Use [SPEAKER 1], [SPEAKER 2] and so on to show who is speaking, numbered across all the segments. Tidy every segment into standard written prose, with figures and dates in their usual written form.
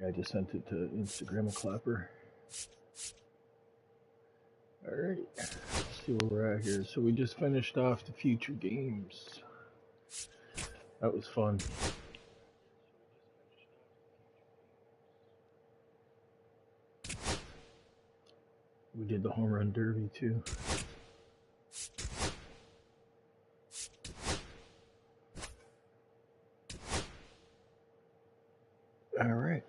[SPEAKER 1] I just sent it to Instagram and Clapper. All right, let's see where we're at here. So we just finished off the future games. That was fun. We did the home run derby too. All right.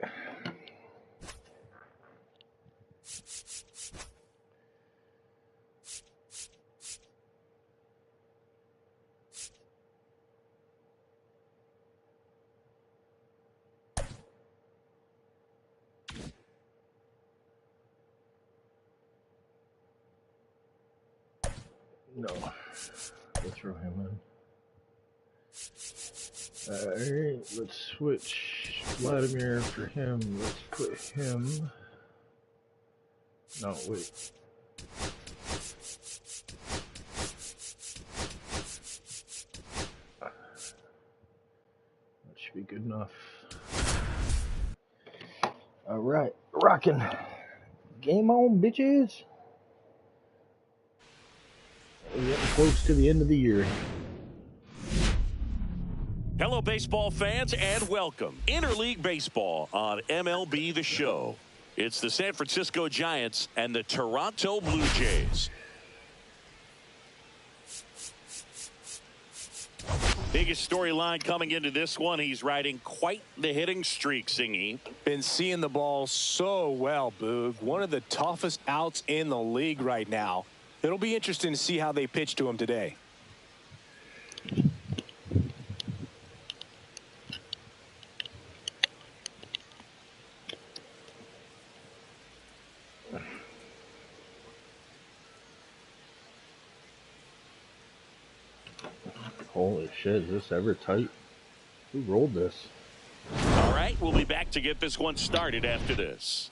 [SPEAKER 1] No, we'll throw him in. All right, let's switch Vladimir for him. Let's put him. No, wait. That should be good enough. All right, rocking. Game on, bitches. We're getting close to the end of the year.
[SPEAKER 2] Hello, baseball fans, and welcome. Interleague Baseball on MLB The Show. It's the San Francisco Giants and the Toronto Blue Jays. Biggest storyline coming into this one. He's riding quite the hitting streak, Singy.
[SPEAKER 3] Been seeing the ball so well, Boog. One of the toughest outs in the league right now. It'll be interesting to see how they pitch to him today.
[SPEAKER 1] Holy shit, is this ever tight? Who rolled this?
[SPEAKER 2] All right, we'll be back to get this one started after this.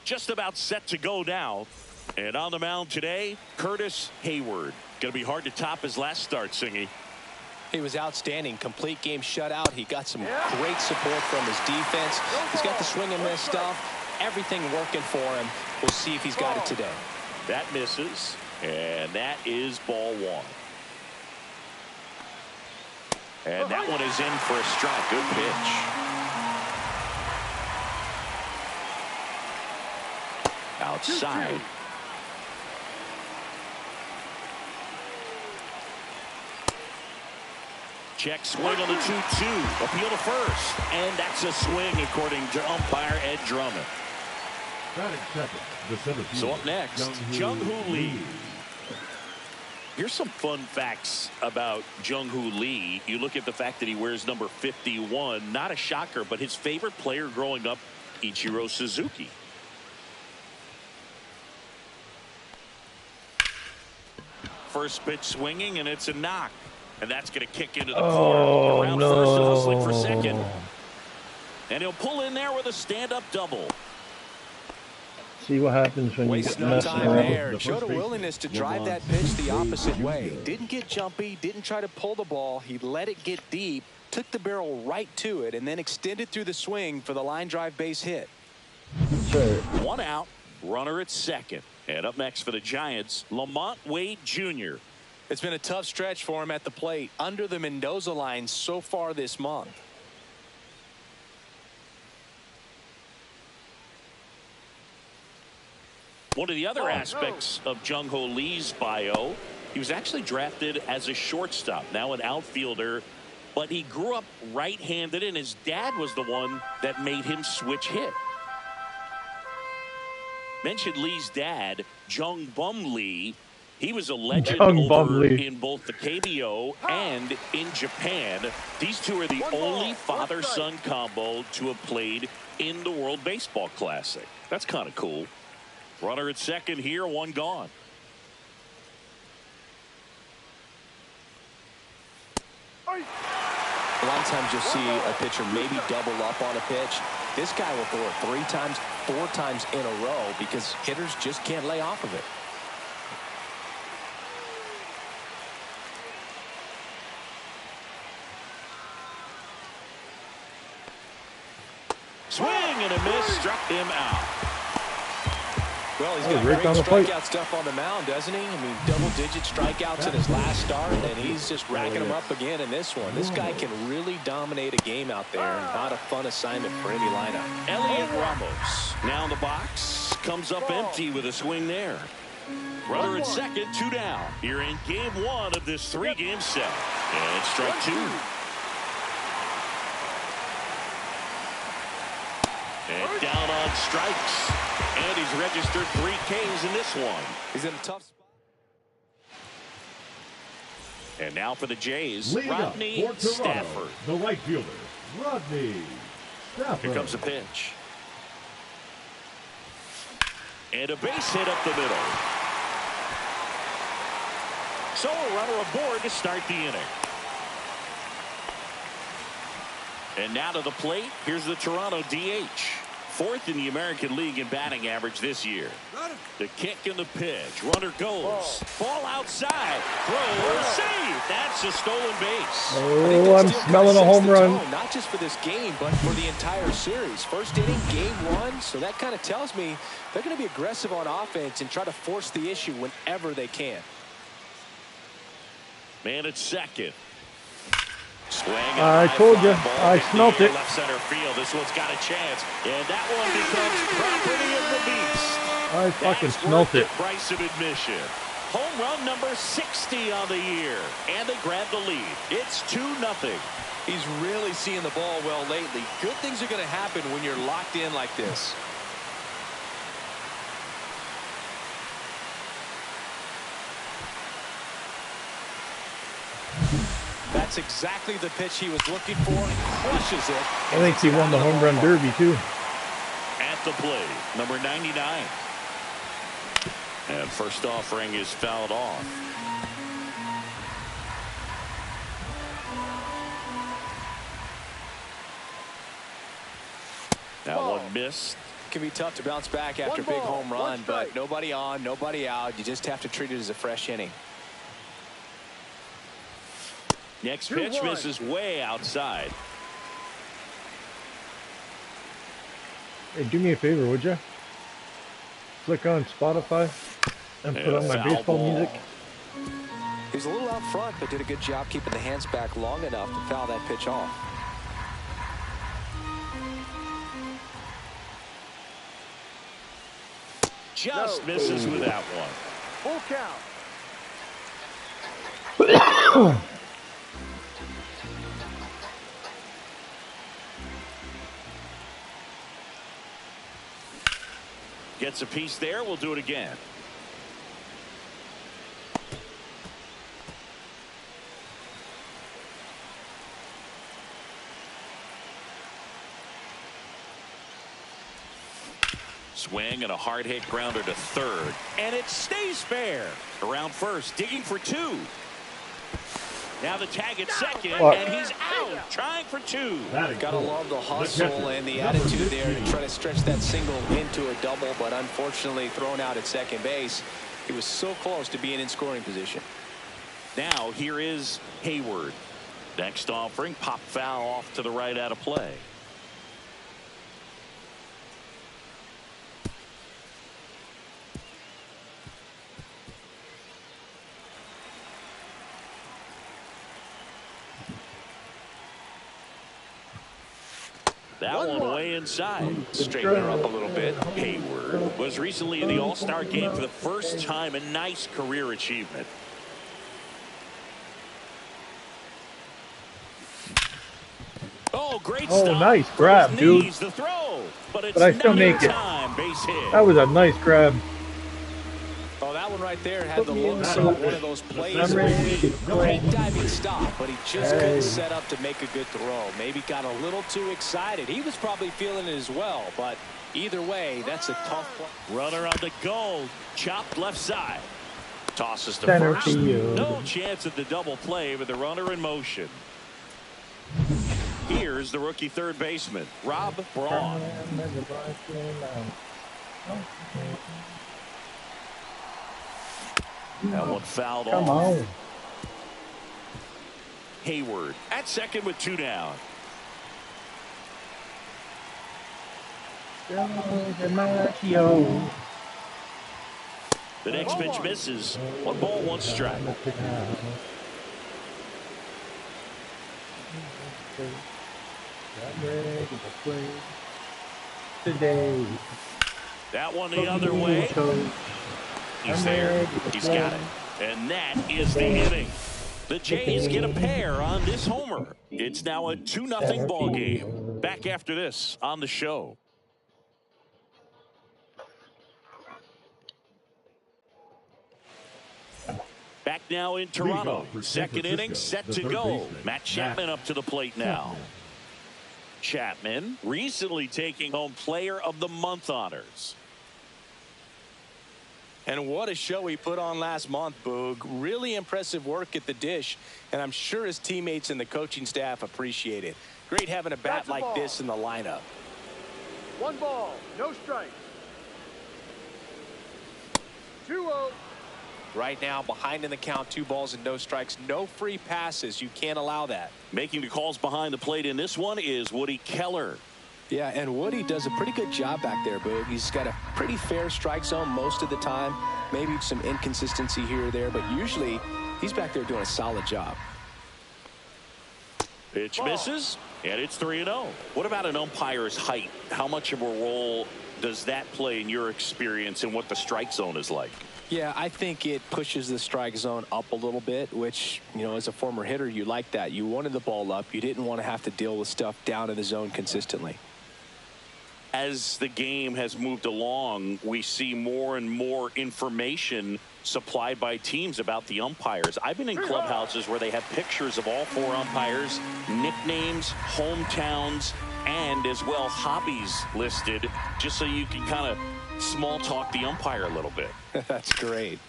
[SPEAKER 2] Just about set to go now. And on the mound today, Curtis Hayward. Going to be hard to top his last start, Singy.
[SPEAKER 3] He was outstanding. Complete game shutout. He got some great support from his defense. He's got the swing and miss stuff. Everything working for him. We'll see if he's got it today.
[SPEAKER 2] That misses, and that is ball one. And that one is in for a strike. Good pitch. Outside. Check swing on the 2-2. Appeal to first. And that's a swing according to umpire Ed Drummond. So up next, Jung-Hoo Lee. Here's some fun facts about Jung-Hoo Lee. You look at the fact that he wears number 51. Not a shocker, but his favorite player growing up, Ichiro Suzuki. First pitch swinging, and it's a knock. And that's going to kick into the corner. Around first and hustling for second. And he'll pull in there with a stand-up double.
[SPEAKER 1] See what happens when you get messing around.
[SPEAKER 3] Showed a willingness to drive that pitch the opposite way. Didn't get jumpy, didn't try to pull the ball. He let it get deep, took the barrel right to it, and then extended through the swing for the line drive base hit.
[SPEAKER 1] Sure.
[SPEAKER 2] One out, runner at second. And up next for the Giants, Lamont Wade Jr.
[SPEAKER 3] It's been a tough stretch for him at the plate under the Mendoza line so far this month.
[SPEAKER 2] One of the other aspects of Jung-Ho Lee's bio, he was actually drafted as a shortstop, now an outfielder, but he grew up right-handed, and his dad was the one that made him switch hit. Mentioned Lee's dad, Jung Bum Lee. He was a legend over in both the KBO and in Japan. These two are the only father-son combo to have played in the World Baseball Classic. That's kind of cool. Runner at second here, one gone.
[SPEAKER 3] A lot of times you'll see a pitcher maybe double up on a pitch. This guy will throw it 3 times, 4 times in a row because hitters just can't lay off of it.
[SPEAKER 2] Swing and a miss, struck him out.
[SPEAKER 3] Well, he's got great strikeout stuff on the mound, doesn't he? I mean, double-digit strikeouts in his last start, and he's just racking them up again in this one. This guy can really dominate a game out there, and not a fun assignment for any lineup.
[SPEAKER 2] Elliot Ramos now in the box, comes up empty with a swing there. Runner at second, 2 down. Here in game 1 of this 3-game set. And strike 2. And down on strikes. And he's registered 3 Ks in this one.
[SPEAKER 3] He's in a tough spot.
[SPEAKER 2] And now for the Jays,
[SPEAKER 4] Leading
[SPEAKER 2] Rodney
[SPEAKER 4] up for Toronto,
[SPEAKER 2] Stafford.
[SPEAKER 4] the right fielder, Rodney Stafford.
[SPEAKER 2] Here comes the pitch. And a base hit up the middle. So a runner aboard to start the inning. And now to the plate, here's the Toronto DH. 4th in the American League in batting average this year. The kick and the pitch. Runner goes. Ball outside. Throw. Save. That's a stolen base.
[SPEAKER 1] Oh, I'm smelling a home run.
[SPEAKER 3] Not just for this game, but for the entire series. First inning, game 1. So that kind of tells me they're going to be aggressive on offense and try to force the issue whenever they can.
[SPEAKER 2] Man at second.
[SPEAKER 1] I told you, I smelt it.
[SPEAKER 2] Left center field. This one's got a chance, and that one becomes property of the beast.
[SPEAKER 1] I fucking smelt it.
[SPEAKER 2] Price of admission. Home run number 60 on the year, and they grab the lead. It's 2-0.
[SPEAKER 3] He's really seeing the ball well lately. Good things are going to happen when you're locked in like this. That's exactly the pitch he was looking for. Crushes it.
[SPEAKER 1] I think he won the home run derby too.
[SPEAKER 2] At the plate, number 99. And first offering is fouled off. That one missed.
[SPEAKER 3] It can be tough to bounce back after a big home run, but nobody on, nobody out. You just have to treat it as a fresh inning.
[SPEAKER 2] Next pitch misses way outside.
[SPEAKER 1] Hey, do me a favor, would you? Click on Spotify and put on my baseball music.
[SPEAKER 3] He was a little out front, but did a good job keeping the hands back long enough to foul that pitch off.
[SPEAKER 2] Just misses with that one.
[SPEAKER 5] Full count.
[SPEAKER 2] Gets a piece there. We'll do it again. Swing and a hard hit grounder to third, and it stays fair. Around first, digging for 2. Now the tag at second, and he's out, trying for 2.
[SPEAKER 3] Gotta love the hustle and the attitude there to try to stretch that single into a double, but unfortunately thrown out at second base. He was so close to being in scoring position.
[SPEAKER 2] Now here is Hayward. Next offering, pop foul off to the right out of play. That one way inside.
[SPEAKER 3] Straighten her up a little bit.
[SPEAKER 2] Hayward was recently in the All-Star game for the first time. A nice career achievement. Oh, great stop.
[SPEAKER 1] Oh, nice grab, dude.
[SPEAKER 2] The throw, but
[SPEAKER 1] I still make it.
[SPEAKER 2] Base hit.
[SPEAKER 1] That was a nice grab.
[SPEAKER 3] Oh, that one right there had the looks of one of those plays. Great diving stop, but he just couldn't set up to make a good throw. Maybe got a little too excited. He was probably feeling it as well, but either way, that's a tough play.
[SPEAKER 2] Runner on the goal, chopped left side. Tosses to
[SPEAKER 1] Center
[SPEAKER 2] first. No chance at the double play with the runner in motion. Here's the rookie third baseman, Rob Braun. That one fouled off.
[SPEAKER 1] Come on.
[SPEAKER 2] Hayward at second with 2 down. The next pitch misses. 1 ball, 1 strike. That one the other way. He's there. He's got it. And that is the inning. The Jays get a pair on this homer. It's now a 2-0 ball game. Back after this on the show. Back now in Toronto. Second inning set to go. Matt Chapman up to the plate now. Chapman recently taking home Player of the Month honors.
[SPEAKER 3] And what a show he put on last month, Boog. Really impressive work at the dish, and I'm sure his teammates and the coaching staff appreciate it. Great having a bat like this in the lineup.
[SPEAKER 5] 1 ball, no strike. 2-0.
[SPEAKER 3] Right now, behind in the count, 2 balls and no strikes. No free passes. You can't allow that.
[SPEAKER 2] Making the calls behind the plate in this one is Woody Keller.
[SPEAKER 3] Yeah, and Woody does a pretty good job back there, Boog. He's got a pretty fair strike zone most of the time. Maybe some inconsistency here or there, but usually he's back there doing a solid job.
[SPEAKER 2] Pitch misses, and it's 3-0. What about an umpire's height? How much of a role does that play in your experience and what the strike zone is like?
[SPEAKER 3] Yeah, I think it pushes the strike zone up a little bit, which, you know, as a former hitter, you like that. You wanted the ball up. You didn't want to have to deal with stuff down in the zone consistently.
[SPEAKER 2] As the game has moved along, we see more and more information supplied by teams about the umpires. I've been in clubhouses where they have pictures of all 4 umpires, nicknames, hometowns, and as well hobbies listed, just so you can kind of small talk the umpire a little bit.
[SPEAKER 3] That's great.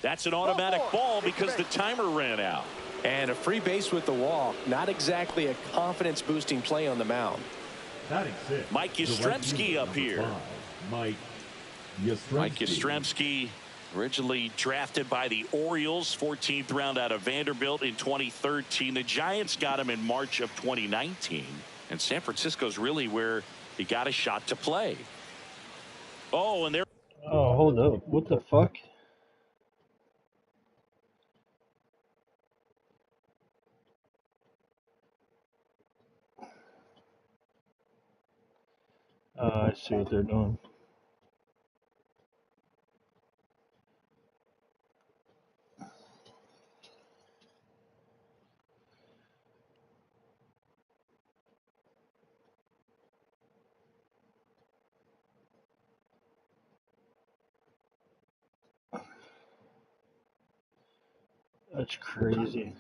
[SPEAKER 2] That's an automatic ball because the timer ran out.
[SPEAKER 3] And a free base with the walk. Not exactly a confidence-boosting play on the mound.
[SPEAKER 2] Mike Yastrzemski up here.
[SPEAKER 4] Mike
[SPEAKER 2] Yastrzemski, originally drafted by the Orioles, 14th round out of Vanderbilt in 2013. The Giants got him in March of 2019. And San Francisco's really where he got a shot to play. Oh, and there.
[SPEAKER 1] Oh, hold up. What the fuck? I see what they're doing. That's crazy.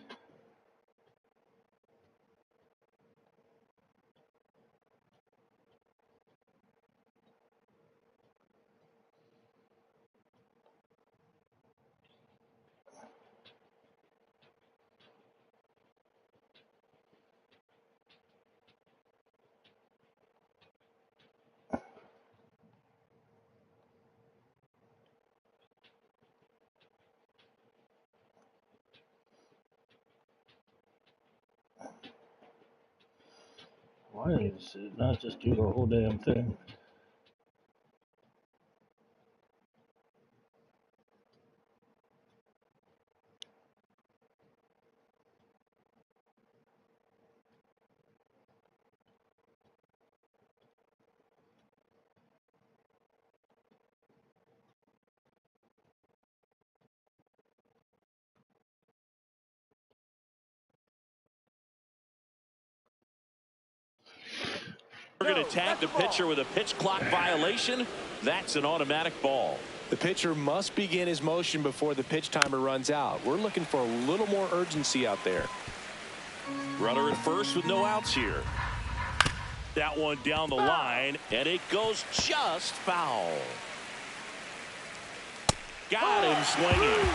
[SPEAKER 1] Why is it not just do the whole damn thing?
[SPEAKER 2] We're going to tag the pitcher with a pitch clock violation. That's an automatic ball.
[SPEAKER 3] The pitcher must begin his motion before the pitch timer runs out. We're looking for a little more urgency out there.
[SPEAKER 2] Runner at first with no outs here. That one down the line, and it goes just foul. Got him swinging.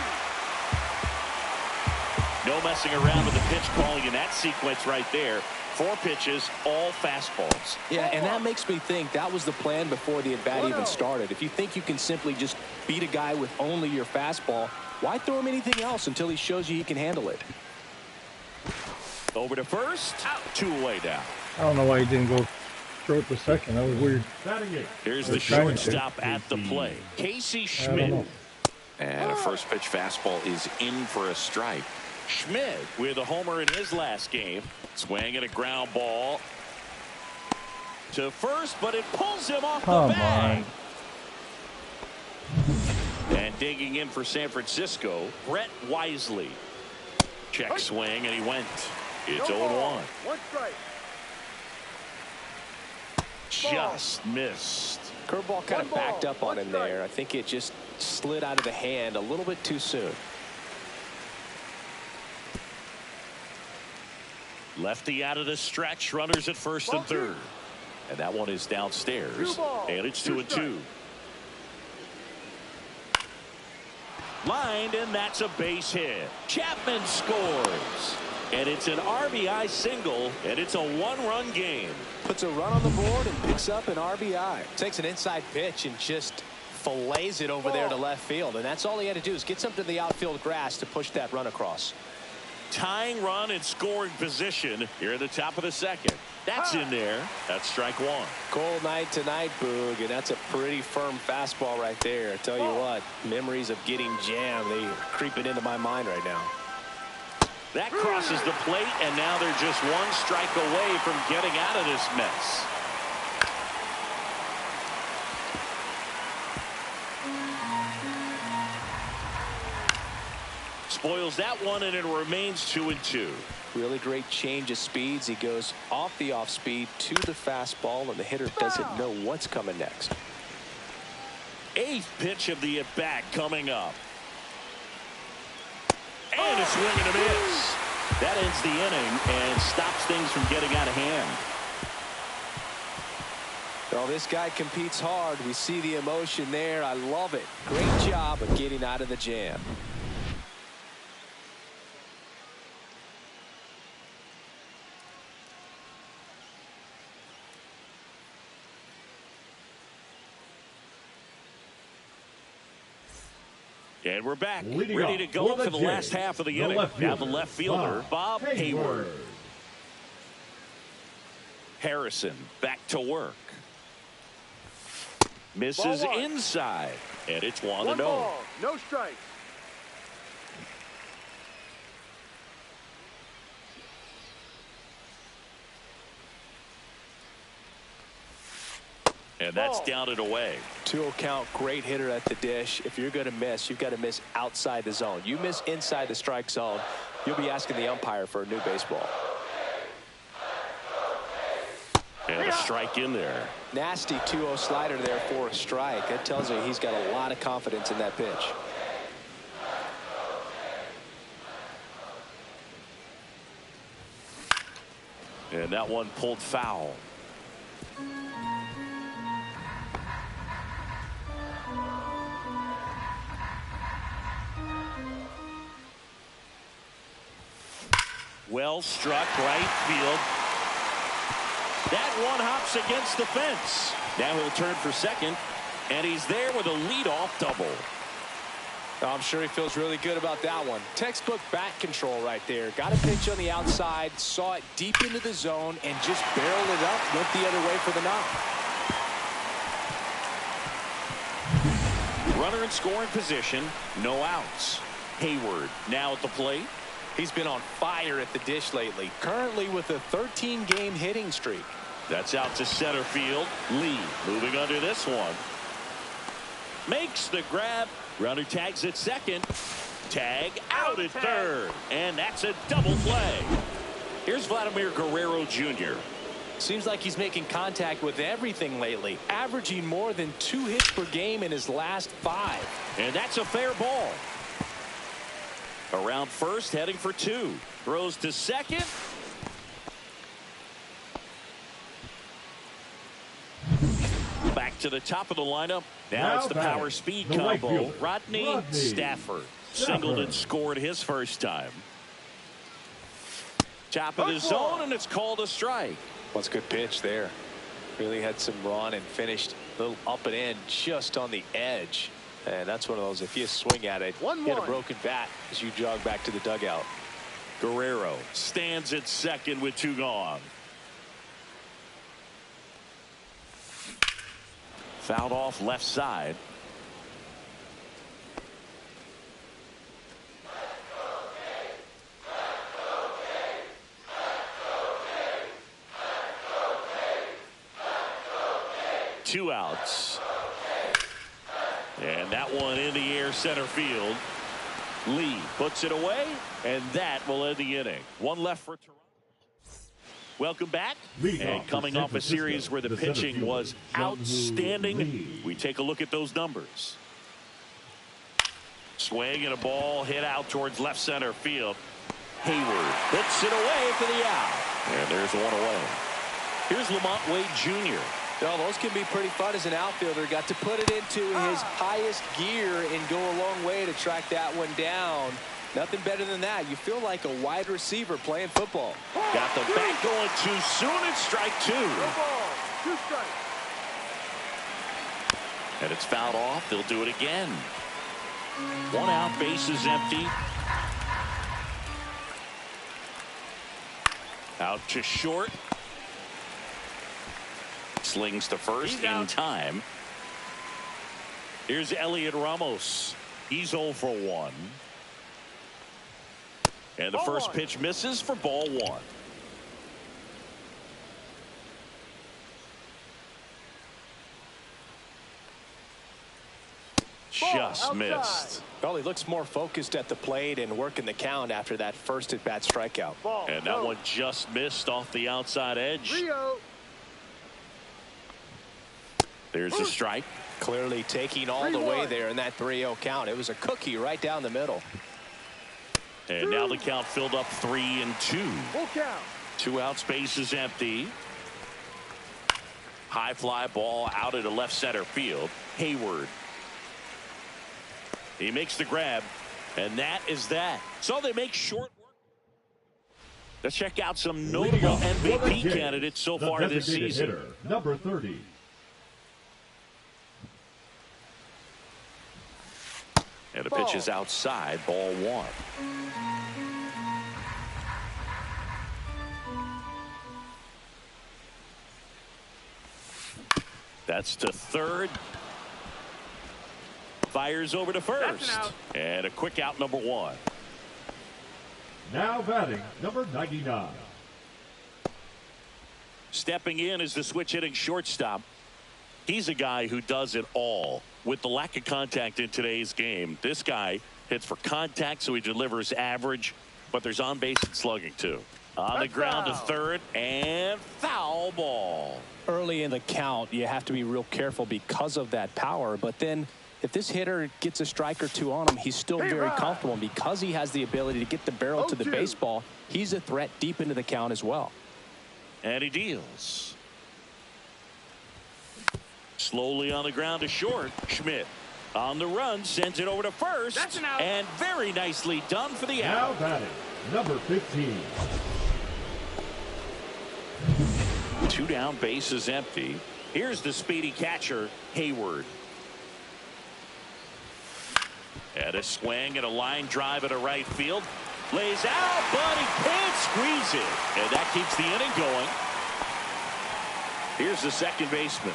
[SPEAKER 2] No messing around with the pitch calling in that sequence right there. 4 pitches, all fastballs.
[SPEAKER 3] Yeah, and that makes me think that was the plan before the at-bat even started. If you think you can simply just beat a guy with only your fastball, why throw him anything else until he shows you he can handle it?
[SPEAKER 2] Over to first, 2 away down.
[SPEAKER 1] I don't know why he didn't go throw it to second. That was weird.
[SPEAKER 2] Here's the shortstop at the plate, Casey Schmidt.
[SPEAKER 6] And a first pitch fastball is in for a strike.
[SPEAKER 2] Schmidt with a homer in his last game. Swing and a ground ball to first, but it pulls him off the bag. And digging in for San Francisco, Brett Wisely. Check swing, and he went. It's 0-1.
[SPEAKER 5] 1 strike.
[SPEAKER 2] Just missed.
[SPEAKER 3] Curveball kind of backed up on him there. I think it just slid out of the hand a little bit too soon.
[SPEAKER 2] Lefty out of the stretch, runners at first and third. And that one is downstairs, and it's 2-2. Lined, and that's a base hit. Chapman scores, and it's an RBI single, and it's a 1-run game.
[SPEAKER 3] Puts a run on the board and picks up an RBI. Takes an inside pitch and just fillets it over there to left field, and that's all he had to do is get something to the outfield grass to push that run across.
[SPEAKER 2] Tying run in scoring position here at the top of the second. That's in there. That's strike 1.
[SPEAKER 3] Cold night tonight, Boog, and that's a pretty firm fastball right there. I tell you what, memories of getting jammed, they creeping into my mind right now.
[SPEAKER 2] That crosses the plate, and now they're just 1 strike away from getting out of this mess. Spoils that one, and it remains 2-2.
[SPEAKER 3] Really great change of speeds. He goes off the off speed to the fastball, and the hitter doesn't know what's coming next.
[SPEAKER 2] 8th pitch of the at-bat coming up. And a swing and a miss. That ends the inning and stops things from getting out of hand.
[SPEAKER 3] Well, this guy competes hard. We see the emotion there. I love it. Great job of getting out of the jam.
[SPEAKER 2] And we're back, ready to go for the last half of the inning. Now the left fielder, Bob Hayward. Harrison back to work. Misses inside, and it's 1-0.
[SPEAKER 5] No strike.
[SPEAKER 2] And that's down and away.
[SPEAKER 3] 2-0 count, great hitter at the dish. If you're going to miss, you've got to miss outside the zone. You miss inside the strike zone, you'll be asking the umpire for a new baseball.
[SPEAKER 2] And a strike in there.
[SPEAKER 3] Nasty 2-0 slider there for a strike. That tells you he's got a lot of confidence in that pitch.
[SPEAKER 2] And that one pulled foul. Well struck, right field. That one hops against the fence. Now he'll turn for second, and he's there with a leadoff double.
[SPEAKER 3] I'm sure he feels really good about that one. Textbook bat control right there. Got a pitch on the outside, saw it deep into the zone, and just barreled it up, went the other way for the knock.
[SPEAKER 2] Runner in scoring position, no outs. Hayward now at the plate.
[SPEAKER 3] He's been on fire at the dish lately, currently with a 13-game hitting streak.
[SPEAKER 2] That's out to center field. Lee moving under this one. Makes the grab. Runner tags at second. Tag out at third. And that's a double play. Here's Vladimir Guerrero Jr.
[SPEAKER 3] Seems like he's making contact with everything lately, averaging more than 2 hits per game in his last 5.
[SPEAKER 2] And that's a fair ball. Around first, heading for 2. Throws to second. Back to the top of the lineup. Now it's the power speed combo. Rodney Stafford. Singled and scored his first time. Top of the zone, and it's called a strike.
[SPEAKER 3] What's a good pitch there. Really had some run and finished a little up and in just on the edge. And that's one of those, if you swing at it, hit a broken bat as you jog back to the dugout.
[SPEAKER 2] Guerrero stands at second with 2 gone. Fouled off left side. Two outs. And that one in the air center field. Lee puts it away, and that will end the inning. 1 left for Toronto. Welcome back. And coming off a series where the pitching was outstanding, we take a look at those numbers. Swing and a ball hit out towards left center field. Hayward puts it away for the out. And there's 1 away. Here's Lamont Wade Jr.
[SPEAKER 3] Well, those can be pretty fun as an outfielder. Got to put it into his highest gear and go a long way to track that one down. Nothing better than that. You feel like a wide receiver playing football.
[SPEAKER 2] Got the bat going too soon. It's strike 2.
[SPEAKER 5] No ball. 2 strikes.
[SPEAKER 2] And it's fouled off. They'll do it again. 1 out, bases empty. Out to short. Slings to first in time. Here's Elliot Ramos. He's 0 for 1. And the first pitch misses for ball 1. Just missed.
[SPEAKER 3] Well, he looks more focused at the plate and working the count after that first at-bat strikeout.
[SPEAKER 2] And that one just missed off the outside edge. There's a strike.
[SPEAKER 3] Clearly taking all the way there in that 3-0 count. It was a cookie right down the middle.
[SPEAKER 2] And now the count filled up 3-2.
[SPEAKER 5] Full count.
[SPEAKER 2] 2 outs, base is empty. High fly ball out into left center field. Hayward. He makes the grab, and that is that. So they make short work. Let's check out some notable MVP candidates so far this season.
[SPEAKER 4] Hitter, number 30.
[SPEAKER 2] And the pitch is outside, ball 1. That's to third. Fires over to first. And a quick out, number 1.
[SPEAKER 4] Now batting, number 99.
[SPEAKER 2] Stepping in is the switch hitting shortstop. He's a guy who does it all. With the lack of contact in today's game, this guy hits for contact, so he delivers average, but there's on base and slugging too. On the ground to third, and foul ball.
[SPEAKER 3] Early in the count, you have to be real careful because of that power, but then if this hitter gets a strike or 2 on him, he's still very comfortable. And because he has the ability to get the barrel to the baseball, he's a threat deep into the count as well.
[SPEAKER 2] And he deals. Slowly on the ground to short. Schmidt on the run, sends it over to first.
[SPEAKER 5] That's an out.
[SPEAKER 2] And very nicely done for the out.
[SPEAKER 4] Now batting, number 15.
[SPEAKER 2] 2 down, base is empty. Here's the speedy catcher, Hayward. And a swing and a line drive at a right field. Lays out, but he can't squeeze it. And that keeps the inning going. Here's the second baseman.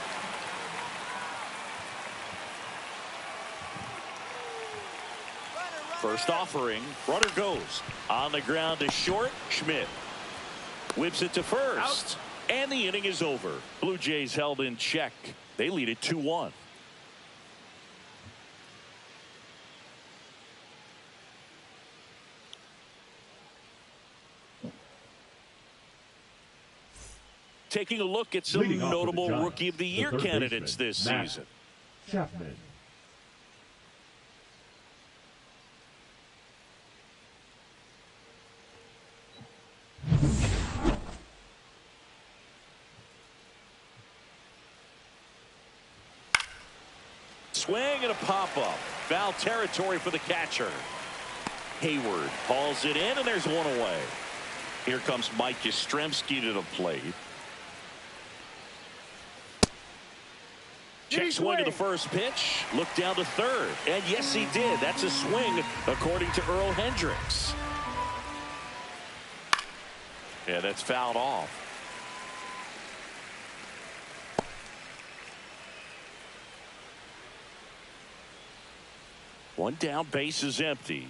[SPEAKER 2] First offering. Runner goes. On the ground to short. Schmidt whips it to first. Out. And the inning is over. Blue Jays held in check. They lead it 2-1. Taking a look at some notable Rookie of the Year candidates this season.
[SPEAKER 4] Chapman.
[SPEAKER 2] Swing and a pop-up. Foul territory for the catcher. Hayward hauls it in, and there's one away. Here comes Mike Yastrzemski to the plate. Check swing to the first pitch. Look down to third. And yes, he did. That's a swing, according to Earl Hendricks. Yeah, that's fouled off. One down, base is empty.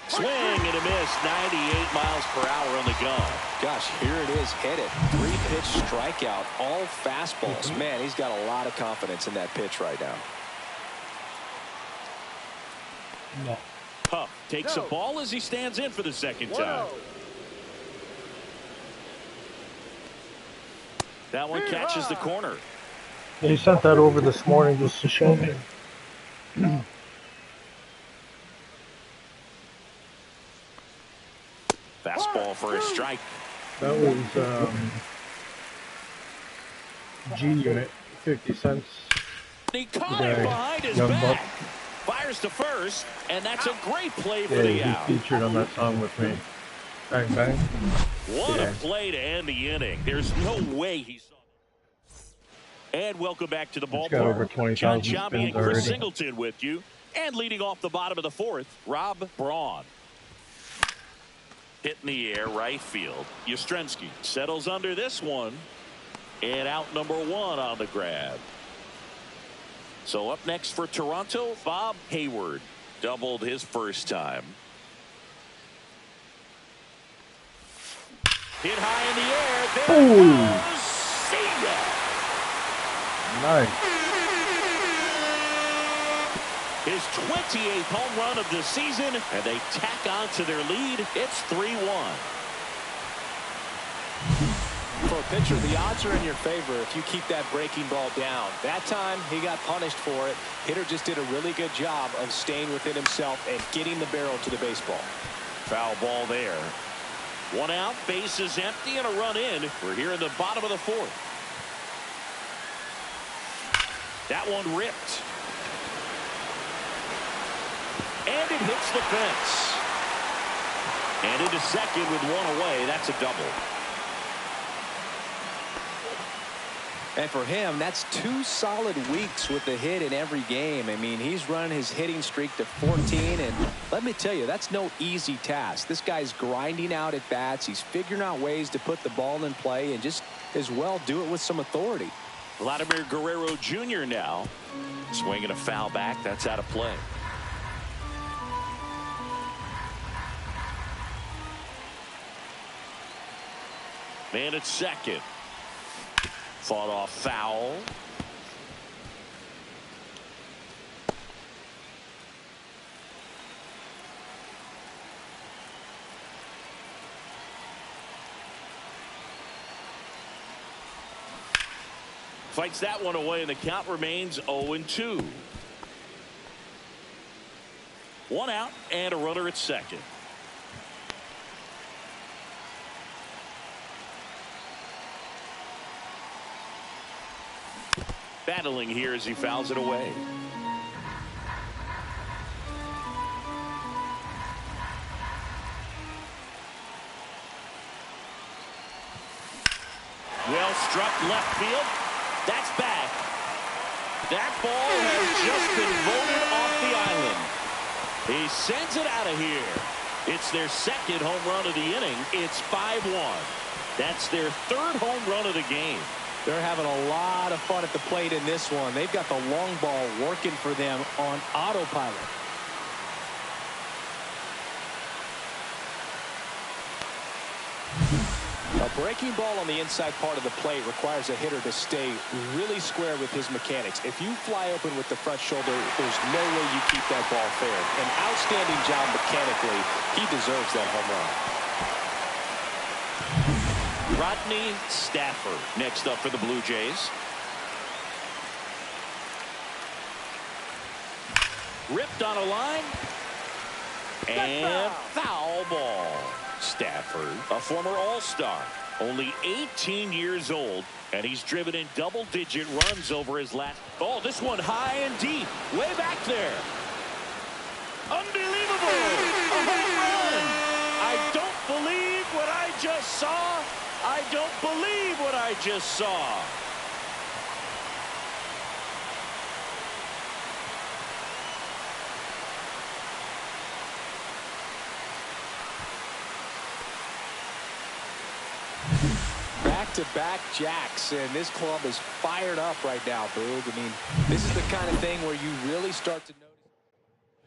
[SPEAKER 2] Swing and a miss. 98 miles per hour on the gun.
[SPEAKER 3] Gosh, here it is, hit it. 3-pitch strikeout, all fastballs. Man, he's got a lot of confidence in that pitch right now.
[SPEAKER 1] No.
[SPEAKER 2] Huff takes a ball as he stands in for the second time. That one catches the corner.
[SPEAKER 1] They sent that over this morning just to show me.
[SPEAKER 2] Fastball for a strike.
[SPEAKER 1] That was G Unit, 50 cents.
[SPEAKER 2] He caught it behind his back. Fires to first, and that's a great play for the out.
[SPEAKER 1] He featured on that song with me. Bang, bang.
[SPEAKER 2] What a play to end the inning. There's no way he saw that. And welcome back to the ballpark.
[SPEAKER 1] Got over 20,000
[SPEAKER 2] John Chambi and
[SPEAKER 1] spins
[SPEAKER 2] Chris
[SPEAKER 1] already.
[SPEAKER 2] Singleton with you. And leading off the bottom of the fourth, Rob Braun. Hit in the air, right field. Yastrzemski settles under this one. And out number one on the grab. So up next for Toronto, Bob Hayward. Doubled his first time. Hit high in the air. There it goes. See ya.
[SPEAKER 1] Nice.
[SPEAKER 2] His 28th home run of the season, and they tack on to their lead. It's 3-1.
[SPEAKER 3] For a pitcher, the odds are in your favor if you keep that breaking ball down. That time, he got punished for it. Hitter just did a really good job of staying within himself and getting the barrel to the baseball.
[SPEAKER 2] Foul ball there. One out, base is empty, and a run in. We're here in the bottom of the fourth. That one ripped. And it hits the fence. And into second with one away. That's a double.
[SPEAKER 3] And for him, that's 2 solid weeks with the hit in every game. I mean, he's running his hitting streak to 14. And let me tell you, that's no easy task. This guy's grinding out at bats. He's figuring out ways to put the ball in play and just as well do it with some authority.
[SPEAKER 2] Vladimir Guerrero Jr. now. Swinging a foul back. That's out of play. Man at second. Fought off foul. Fights that one away, and the count remains 0-2. One out and a runner at second. Battling here as he fouls it away. Well struck left field. That's back. That ball has just been voted off the island. He sends it out of here. It's their second home run of the inning. It's 5-1. That's their third home run of the game.
[SPEAKER 3] They're having a lot of fun at the plate in this one. They've got the long ball working for them on autopilot. A breaking ball on the inside part of the plate requires a hitter to stay really square with his mechanics. If you fly open with the front shoulder, there's no way you keep that ball fair. An outstanding job mechanically. He deserves that home run.
[SPEAKER 2] Rodney Stafford next up for the Blue Jays. Ripped on a line. And foul ball. Stafford, a former All-Star, only 18 years old, and he's driven in double-digit runs over his last. Oh, this one high and deep, way back there. Unbelievable! A home run! I don't believe what I just saw. I don't believe what I just saw.
[SPEAKER 3] Back-to-back jacks, and this club is fired up right now, Boog. I mean, this is the kind of thing where you really start to notice.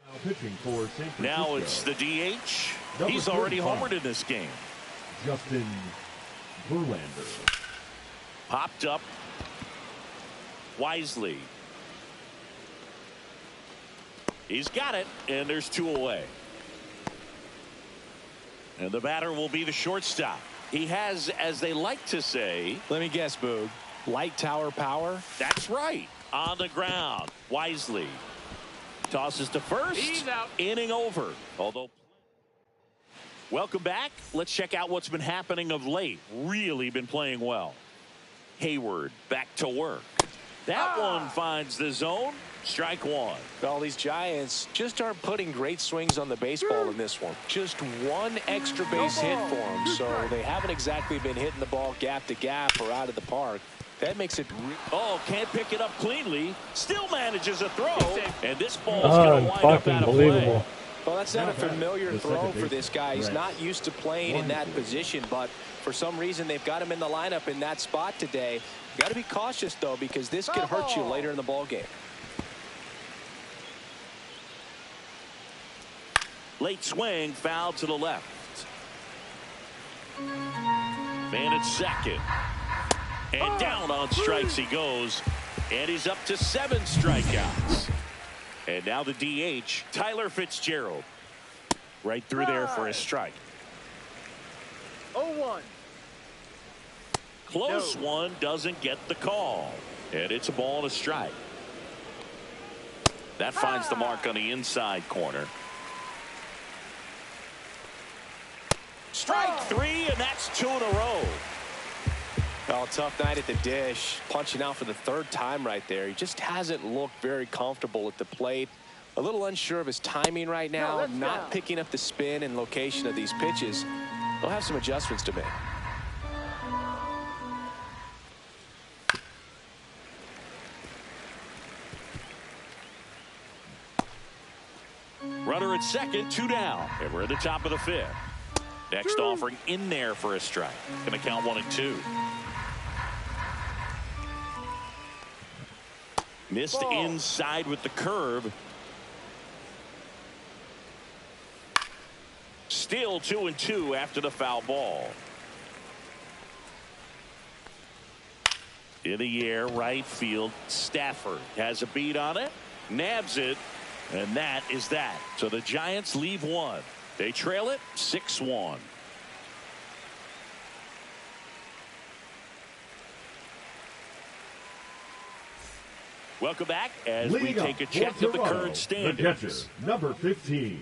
[SPEAKER 4] Now pitching for San Francisco.
[SPEAKER 2] Now it's the DH.
[SPEAKER 4] Number
[SPEAKER 2] He's already
[SPEAKER 4] 35.
[SPEAKER 2] homered in this game.
[SPEAKER 4] Justin Verlander.
[SPEAKER 2] Popped up. Wisely. He's got it, and there's two away. And the batter will be the shortstop. He has, as they like to say,
[SPEAKER 3] let me guess, Boog, light tower power.
[SPEAKER 2] That's right. On the ground. Wisely tosses to first.
[SPEAKER 5] He's out.
[SPEAKER 2] Inning over. Although, welcome back. Let's check out what's been happening of late. Really been playing well. Hayward back to work. That one finds the zone. Strike one.
[SPEAKER 3] Well, these Giants just aren't putting great swings on the baseball in this one. Just one extra base hit for them, so they haven't exactly been hitting the ball gap to gap or out of the park. That makes it.
[SPEAKER 2] Oh, can't pick it up cleanly. Still manages a throw, and this ball's going to wind up out of play.
[SPEAKER 3] Well, that's not a familiar throw for this guy. He's not used to playing in that position, but for some reason they've got him in the lineup in that spot today. You got to be cautious though, because this could hurt you later in the ball game.
[SPEAKER 2] Late swing, foul to the left. Man at second. And down on strikes he goes. And he's up to 7 strikeouts. And now the DH, Tyler Fitzgerald. Right through there for a strike.
[SPEAKER 5] 0-1.
[SPEAKER 2] Close one, doesn't get the call. And it's a ball and a strike. That finds the mark on the inside corner. Strike 3, and that's 2 in a row.
[SPEAKER 3] Well, tough night at the dish. Punching out for the 3rd time right there. He just hasn't looked very comfortable at the plate. A little unsure of his timing right now. Not picking up the spin and location of these pitches. He'll have some adjustments to make.
[SPEAKER 2] Runner at second, 2 down. And we're at the top of the 5th. Next offering in there for a strike. Going to count 1 and 2. Missed inside with the curve. Still 2 and 2 after the foul ball. In the air, right field. Stafford has a beat on it. Nabs it. And that is that. So the Giants leave 1. They trail it 6-1. Welcome back as we take a check of the current standings.
[SPEAKER 4] The catcher, number 15.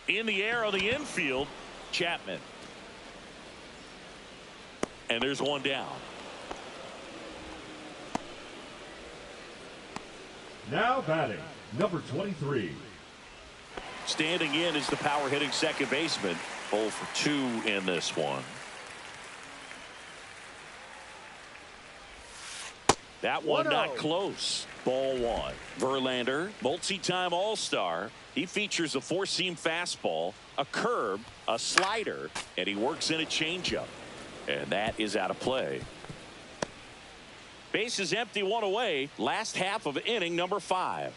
[SPEAKER 2] In the air on the infield, Chapman. And there's one down.
[SPEAKER 4] Now batting, number 23.
[SPEAKER 2] Standing in is the power hitting second baseman. 0 for 2 in this one. That one not close. Ball one. Verlander, multi-time All-Star. He features a four-seam fastball, a curve, a slider, and he works in a changeup. And that is out of play. Base is empty, one away. Last half of inning number 5.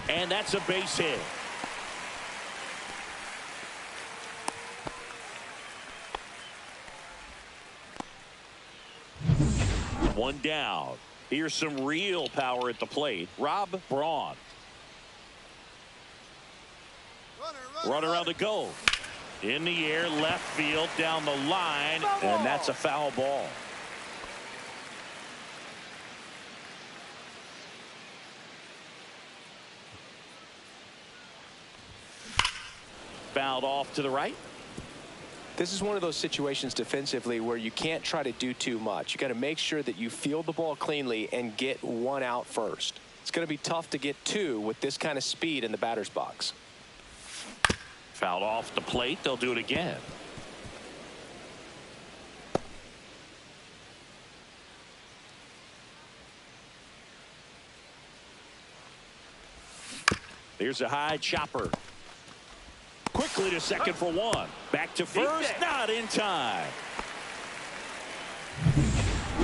[SPEAKER 2] And that's a base hit. One down. Here's some real power at the plate. Rob Braun. Runner on the go. In the air, left field, down the line, and that's a foul ball. Fouled off to the right.
[SPEAKER 3] This is one of those situations defensively where you can't try to do too much. You got to make sure that you field the ball cleanly and get one out first. It's going to be tough to get 2 with this kind of speed in the batter's box.
[SPEAKER 2] Fouled off the plate. They'll do it again. Here's a high chopper. Quickly to second for one. Back to first. Not in time.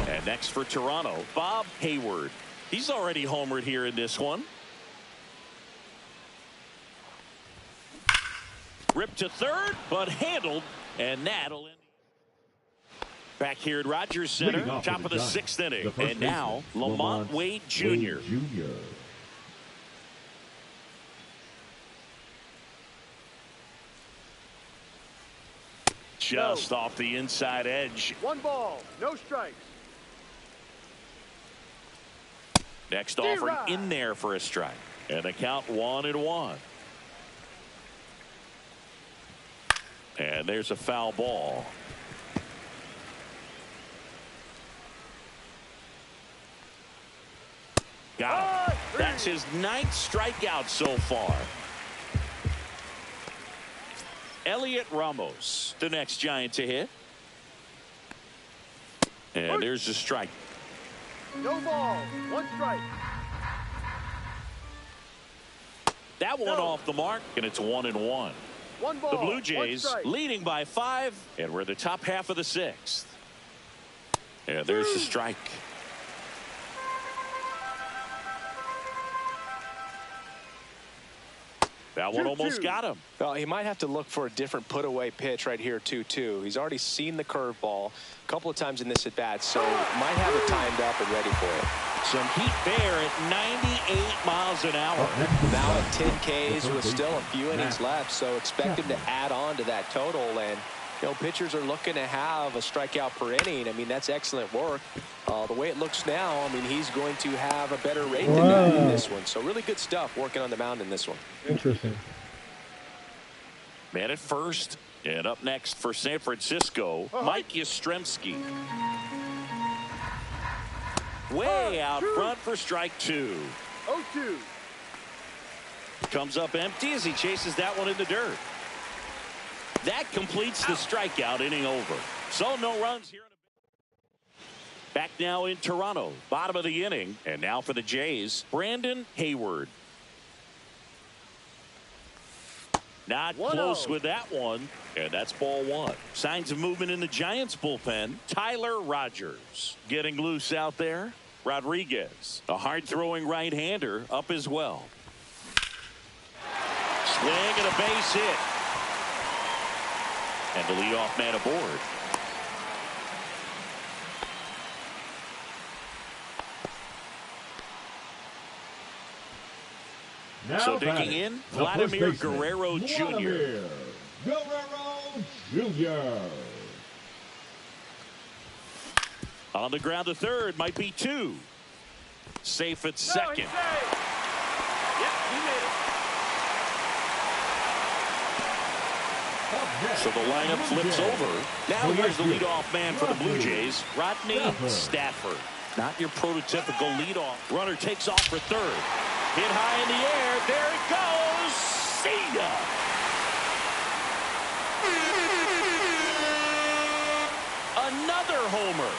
[SPEAKER 2] And next for Toronto, Bob Hayward. He's already homered here in this one. Ripped to third, but handled, and that'll end. Back here at Rogers Center, top of the 6th inning. And now, Lamont Wade Jr. Just off the inside edge.
[SPEAKER 5] 1 ball, no strikes.
[SPEAKER 2] Next offering in there for a strike. And the count 1-1. And there's a foul ball. Got him. That's his 9th strikeout so far. Elliot Ramos, the next Giant to hit. And there's a strike.
[SPEAKER 5] No ball, 1 strike.
[SPEAKER 2] That one off the mark, and it's 1-1.
[SPEAKER 5] 1 ball,
[SPEAKER 2] the Blue Jays
[SPEAKER 5] 1 strike.
[SPEAKER 2] leading by 5, and we're the top half of the 6th. And there's the strike. That one almost got him.
[SPEAKER 3] Well, he might have to look for a different put-away pitch right here, 2-2. He's already seen the curveball a couple of times in this at-bat, so might have it timed up and ready for it.
[SPEAKER 2] Some heat there at 98 miles an hour.
[SPEAKER 3] Now at 10 Ks with still a few innings left, so expect him to add on to that total. And, you know, pitchers are looking to have a strikeout per inning. I mean, that's excellent work. The way it looks now, I mean, he's going to have a better rate than that in this one. So really good stuff working on the mound in this one.
[SPEAKER 1] Interesting.
[SPEAKER 2] Man at first, and up next for San Francisco, Mike Yastrzemski. Way out front for strike 2.
[SPEAKER 5] 0-2.
[SPEAKER 2] Comes up empty as he chases that one in the dirt. That completes the strikeout, inning over. So no runs here. Back now in Toronto, bottom of the inning, and now for the Jays, Brandon Hayward. Not close with that one, and that's ball 1. Signs of movement in the Giants bullpen. Tyler Rogers getting loose out there. Rodriguez, a hard-throwing right-hander, up as well. Swing and a base hit. And the leadoff man aboard.
[SPEAKER 4] Now
[SPEAKER 2] so digging in, Vladimir Guerrero Jr. On the ground to third, might be 2. Safe at second.
[SPEAKER 5] Yep, he made it.
[SPEAKER 2] So the lineup flips over. Now here's the leadoff man for the Blue Jays, Rodney Stafford. Not your prototypical leadoff. Runner takes off for third. Hit high in the air. There it goes. See ya. A another homer.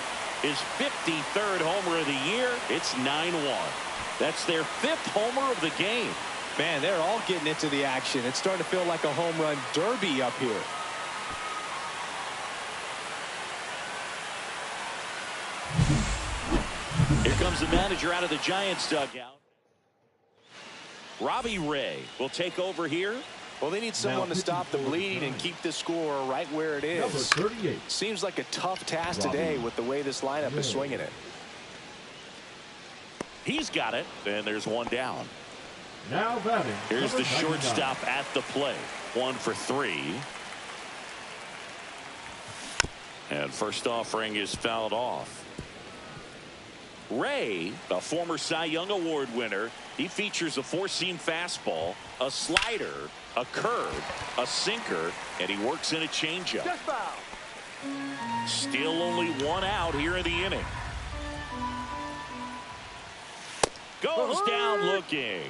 [SPEAKER 2] His 53rd homer of the year. It's 9-1. That's their 5th homer of the game.
[SPEAKER 3] Man, they're all getting into the action. It's starting to feel like a home run derby up here.
[SPEAKER 2] Here comes the manager out of the Giants dugout. Robbie Ray will take over here.
[SPEAKER 3] Well, they need someone to stop the bleed and keep this score right where it is.
[SPEAKER 4] Number 38.
[SPEAKER 3] Seems like a tough task today with the way this lineup is swinging it.
[SPEAKER 2] He's got it, and there's one down.
[SPEAKER 4] Now batting.
[SPEAKER 2] Here's the
[SPEAKER 4] number 99.
[SPEAKER 2] shortstop at the plate. 1 for 3. And first offering is fouled off. Ray, a former Cy Young Award winner, he features a 4-seam fastball, a slider, a curve, a sinker, and he works in a changeup.
[SPEAKER 5] Just foul.
[SPEAKER 2] Still only 1 out here in the inning. Goes down looking.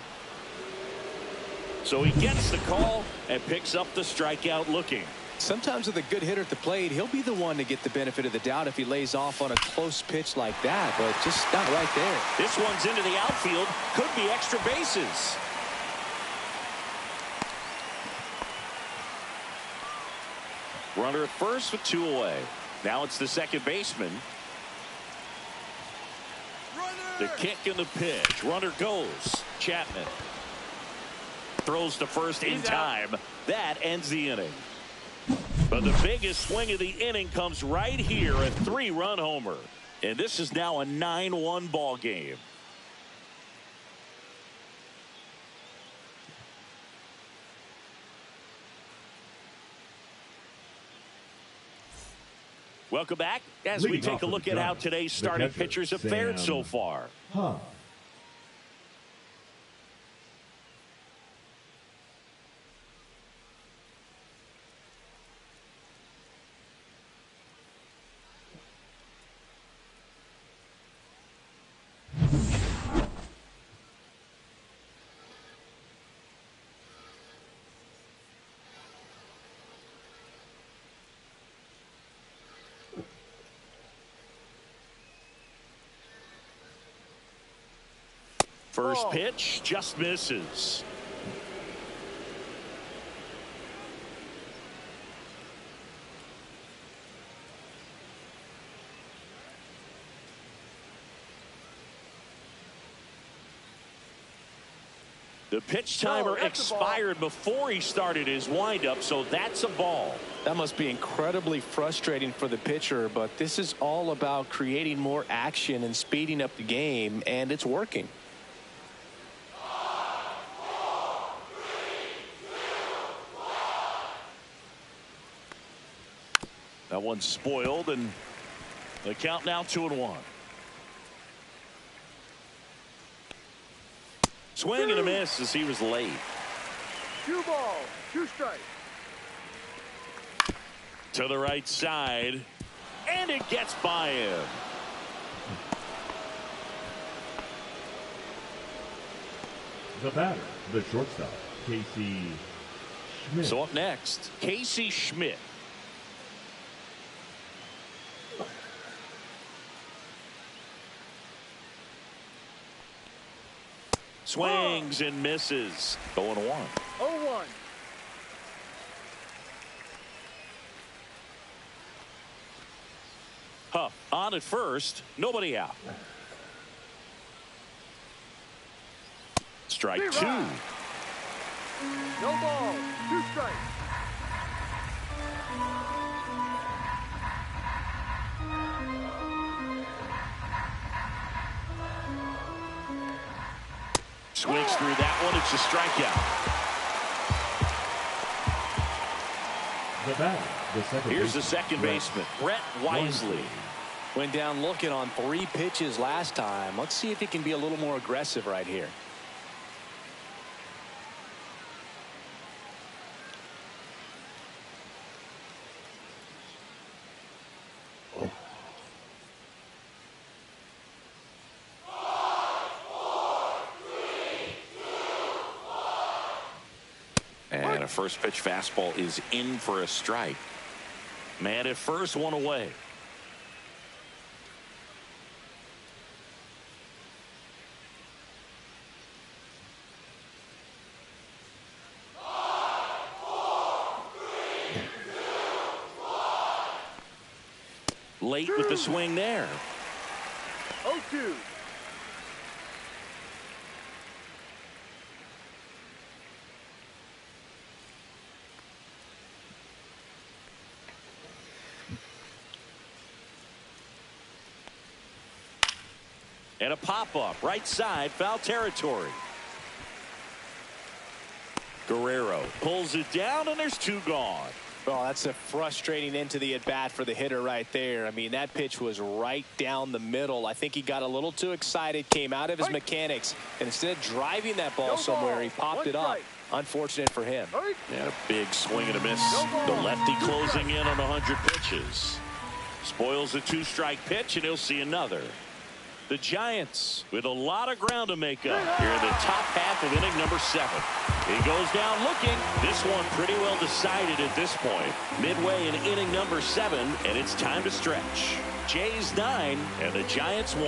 [SPEAKER 2] So he gets the call and picks up the strikeout looking.
[SPEAKER 3] Sometimes with a good hitter at the plate, he'll be the one to get the benefit of the doubt if he lays off on a close pitch like that, but just not right there.
[SPEAKER 2] This one's into the outfield. Could be extra bases. Runner at first with 2 away. Now it's the second baseman. The kick and the pitch. Runner goes. Chapman throws to first in time. That ends the inning. But the biggest swing of the inning comes right here, a 3-run homer. And this is now a 9-1 ball game. Welcome back as we take a look at how today's starting pitchers have fared so far. First pitch just misses. The pitch timer expired before he started his windup, so that's a ball.
[SPEAKER 3] That must be incredibly frustrating for the pitcher, but this is all about creating more action and speeding up the game, and it's working.
[SPEAKER 2] That one's spoiled, and the count now 2-1. Swing and a miss as he was late.
[SPEAKER 5] 2 balls, 2 strikes.
[SPEAKER 2] To the right side, and it gets by him.
[SPEAKER 4] The batter, the shortstop, Casey Schmidt.
[SPEAKER 2] So up next, Casey Schmidt. Swings and misses. 0-1.
[SPEAKER 5] 0-1.
[SPEAKER 2] Huff on at first. Nobody out. Strike 2.
[SPEAKER 5] No balls, 2 strikes.
[SPEAKER 2] Swings through that one. It's a strikeout.
[SPEAKER 4] The batter, the second
[SPEAKER 2] Here's the second baseman, Brett Wisely.
[SPEAKER 3] Went down looking on 3 pitches last time. Let's see if he can be a little more aggressive right here.
[SPEAKER 6] And a first pitch fastball is in for a strike.
[SPEAKER 2] Man at first, 1 away. late with the swing there.
[SPEAKER 5] 0-2.
[SPEAKER 2] And a pop-up, right side, foul territory. Guerrero pulls it down, and there's 2 gone.
[SPEAKER 3] Oh, that's a frustrating end to the at-bat for the hitter right there. I mean, that pitch was right down the middle. I think he got a little too excited, came out of his mechanics, and instead of driving that ball somewhere, he popped it up. Unfortunate for him.
[SPEAKER 2] And a big swing and a miss. The lefty closing in on 100 pitches. Spoils the 2-strike pitch, and he'll see another. The Giants with a lot of ground to make up here in the top half of inning number 7. He goes down looking. This one pretty well decided at this point. Midway in inning number 7, and it's time to stretch. Jays 9 and the Giants 1.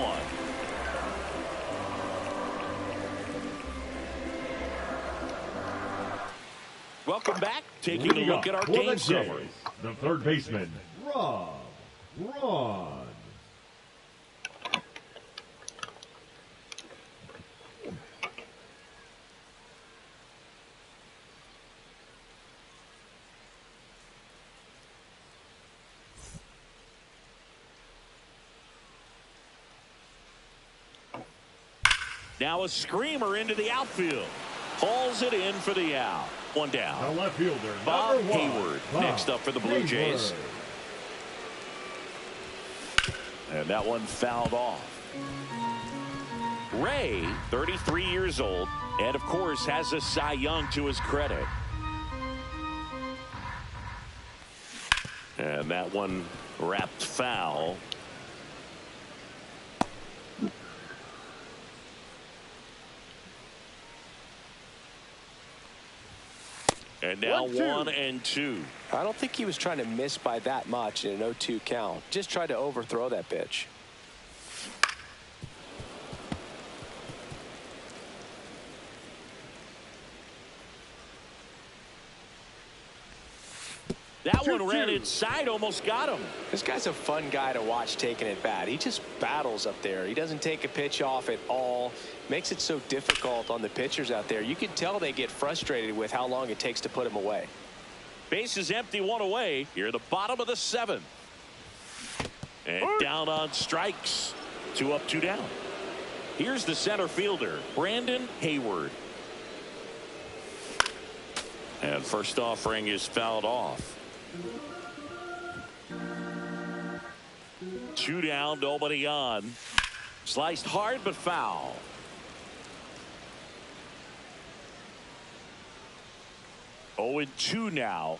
[SPEAKER 2] Welcome back. Taking a look at our game summary.
[SPEAKER 4] The third baseman, Rob Ron.
[SPEAKER 2] Now a screamer into the outfield. Hauls it in for the out. 1 down.
[SPEAKER 4] The left fielder,
[SPEAKER 2] Bob
[SPEAKER 4] number 1,
[SPEAKER 2] Hayward
[SPEAKER 4] Bob
[SPEAKER 2] next up for the Blue Jays. And that one fouled off. Ray, 33 years old, and of course has a Cy Young to his credit. And that one wrapped foul. And now 1-2.
[SPEAKER 3] I don't think he was trying to miss by that much in an 0-2 count. Just tried to overthrow that pitch.
[SPEAKER 2] That one ran inside, almost got him.
[SPEAKER 3] This guy's a fun guy to watch taking at bat. He just battles up there. He doesn't take a pitch off at all. Makes it so difficult on the pitchers out there. You can tell they get frustrated with how long it takes to put him away.
[SPEAKER 2] Base is empty, 1 away. Here at the bottom of the 7th. And down on strikes. 2 up, 2 down. Here's the center fielder, Brandon Hayward. And first offering is fouled off. 2 down, nobody on. Sliced hard but foul. Oh, 2 now.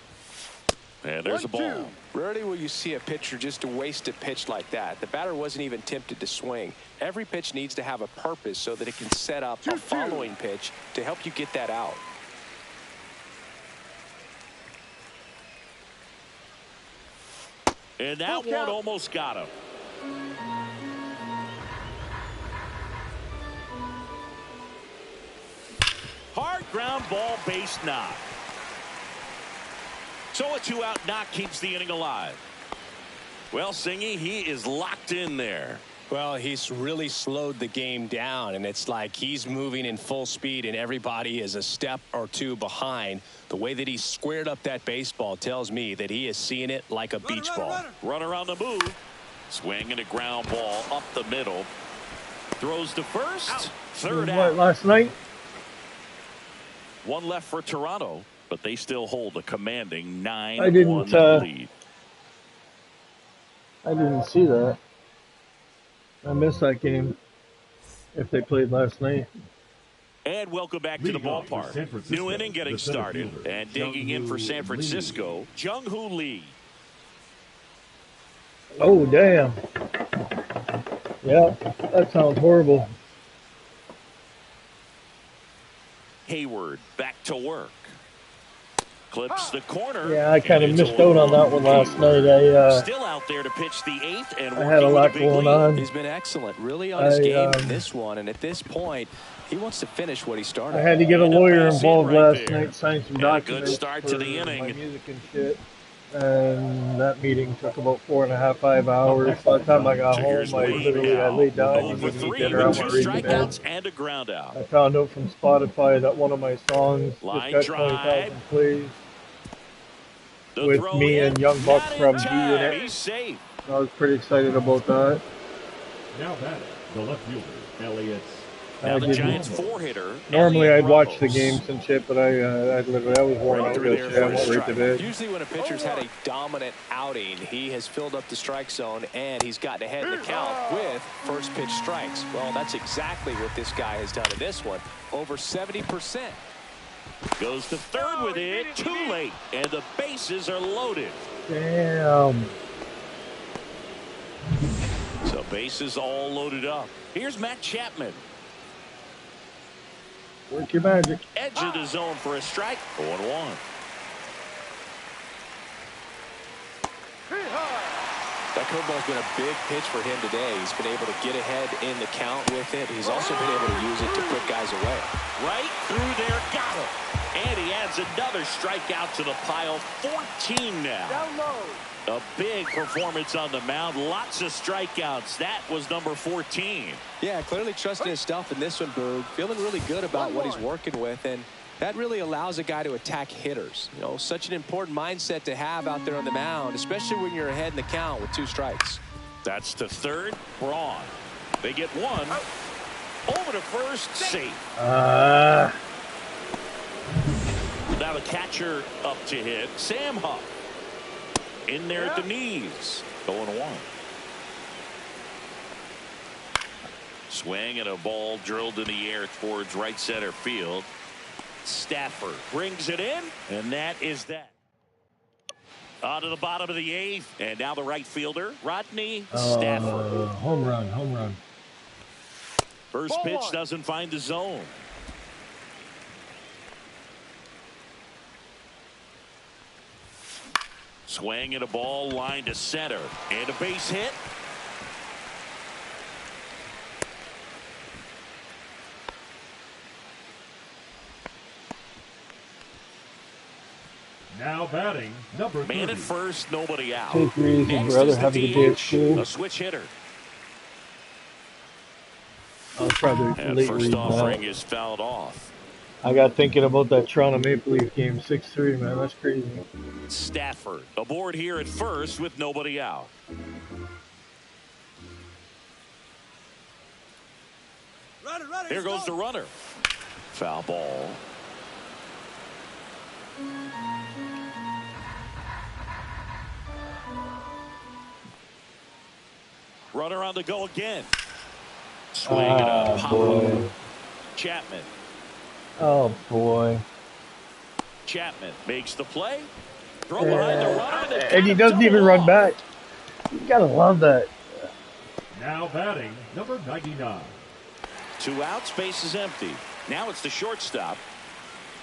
[SPEAKER 2] And there's a ball.
[SPEAKER 3] Rarely will you see a pitcher just waste a pitch like that. The batter wasn't even tempted to swing. Every pitch needs to have a purpose so that it can set up a following pitch to help you get that out.
[SPEAKER 2] And that one almost got him. Hard ground ball, base knock. So a 2-out knock keeps the inning alive. Well, Singy, he is locked in there.
[SPEAKER 3] Well, he's really slowed the game down, and it's like he's moving in full speed and everybody is a step or 2 behind. The way that he squared up that baseball tells me that he is seeing it like a beach ball.
[SPEAKER 2] Runner on the move. Swing and a ground ball up the middle. Throws to first. Out. Third out.
[SPEAKER 1] Last night?
[SPEAKER 2] 1 left for Toronto, but they still hold a commanding 9-1 lead.
[SPEAKER 1] I didn't see that. I missed that game if they played last night.
[SPEAKER 2] And welcome back to the ballpark. New inning getting started. And digging in for San Francisco, Jung-Hoo Lee.
[SPEAKER 1] Oh, damn. Yeah, that sounds horrible.
[SPEAKER 2] Hayward back to work. Clips the corner.
[SPEAKER 1] Yeah, I kind of missed out on that one last night.
[SPEAKER 2] Still out there to pitch the 8th, and
[SPEAKER 1] I had a lot going on.
[SPEAKER 3] He's been excellent, really on his game in this one, and at this point, he wants to finish what he started.
[SPEAKER 1] I had to get a lawyer involved last night, sign some documents.
[SPEAKER 2] Good start to the inning.
[SPEAKER 1] My music and shit. And that meeting took about 4.5, 5 hours. By the time I got
[SPEAKER 2] So
[SPEAKER 1] home,
[SPEAKER 2] here's
[SPEAKER 1] I
[SPEAKER 2] Wade
[SPEAKER 1] laid
[SPEAKER 2] now.
[SPEAKER 1] down. I
[SPEAKER 2] 0
[SPEAKER 1] didn't
[SPEAKER 2] for
[SPEAKER 1] even eat
[SPEAKER 2] 3
[SPEAKER 1] dinner. I
[SPEAKER 2] with
[SPEAKER 1] went
[SPEAKER 2] 2
[SPEAKER 1] right to bed.
[SPEAKER 2] strikeouts and a ground out.
[SPEAKER 1] I found out from Spotify that one of my songs just
[SPEAKER 2] Line
[SPEAKER 1] got
[SPEAKER 2] drive.
[SPEAKER 1] 20,000 plays
[SPEAKER 2] The
[SPEAKER 1] with
[SPEAKER 2] throw
[SPEAKER 1] me
[SPEAKER 2] in.
[SPEAKER 1] and Young Buck
[SPEAKER 2] Not in
[SPEAKER 1] from G in
[SPEAKER 2] time.
[SPEAKER 1] it.
[SPEAKER 2] He's safe.
[SPEAKER 1] I was pretty excited about that.
[SPEAKER 4] Now batting, the left fielder, Elliott.
[SPEAKER 2] Now the
[SPEAKER 1] didn't-
[SPEAKER 2] Giants 4-hitter.
[SPEAKER 1] Normally
[SPEAKER 2] Elliott
[SPEAKER 1] I'd watch the
[SPEAKER 2] Ramos.
[SPEAKER 1] games and shit, but I was worn
[SPEAKER 2] Right
[SPEAKER 1] out
[SPEAKER 2] through there
[SPEAKER 1] yesterday. I
[SPEAKER 2] for a
[SPEAKER 1] went right to
[SPEAKER 2] strike.
[SPEAKER 1] bed.
[SPEAKER 3] Usually when a pitcher's had a dominant outing, he has filled up the strike zone and he's gotten ahead in the count with first pitch strikes. Well, that's exactly what this guy has done in this one. Over 70%.
[SPEAKER 2] Goes to third with it. Too late. And the bases are loaded.
[SPEAKER 1] Damn.
[SPEAKER 2] So bases all loaded up. Here's Matt Chapman.
[SPEAKER 1] Work your magic.
[SPEAKER 2] Edge of the zone for a strike. 0-1.
[SPEAKER 3] That curveball's been a big pitch for him today. He's been able to get ahead in the count with it. He's also been able to use it to put guys away.
[SPEAKER 2] Right through there. Got him. And he adds another strikeout to the pile. 14 now.
[SPEAKER 5] Down low.
[SPEAKER 2] A big performance on the mound. Lots of strikeouts. That was number 14.
[SPEAKER 3] Yeah, clearly trusting his stuff in this one, Boog. Feeling really good about what he's working with, and that really allows a guy to attack hitters. You know, such an important mindset to have out there on the mound, especially when you're ahead in the count with 2 strikes.
[SPEAKER 2] That's to third. Braun. They get one. Over to first. Safe. Now the catcher up to hit. Sam Huff. In there at the knees. 0-1. Swing and a ball drilled in the air towards right center field. Stafford brings it in, and that is that. On to the bottom of the 8th, and now the right fielder, Rodney Stafford.
[SPEAKER 1] Home run, home run.
[SPEAKER 2] First pitch doesn't find the zone. Swing and a ball line to center, and a base hit.
[SPEAKER 4] Now batting, number 30.
[SPEAKER 2] Man at first, nobody out.
[SPEAKER 1] Take it easy,
[SPEAKER 2] Next
[SPEAKER 1] brother.
[SPEAKER 2] is the
[SPEAKER 1] Have a good day at
[SPEAKER 2] DH,
[SPEAKER 1] school.
[SPEAKER 2] a switch hitter.
[SPEAKER 1] I was probably
[SPEAKER 2] And
[SPEAKER 1] late
[SPEAKER 2] first
[SPEAKER 1] reading
[SPEAKER 2] offering
[SPEAKER 1] that.
[SPEAKER 2] is fouled off.
[SPEAKER 1] I got thinking about that Toronto Maple Leaf game 6-3, man. That's crazy.
[SPEAKER 2] Stafford aboard here at first with nobody out. Here goes the runner. Foul ball. Runner on the go again. Swing and a pop
[SPEAKER 1] boy.
[SPEAKER 2] up. Chapman.
[SPEAKER 1] Oh, boy.
[SPEAKER 2] Chapman makes the play. Throw behind the runner.
[SPEAKER 1] And he doesn't even run back. You gotta love that.
[SPEAKER 4] Now batting, number 99.
[SPEAKER 2] 2 outs, base is empty. Now it's the shortstop.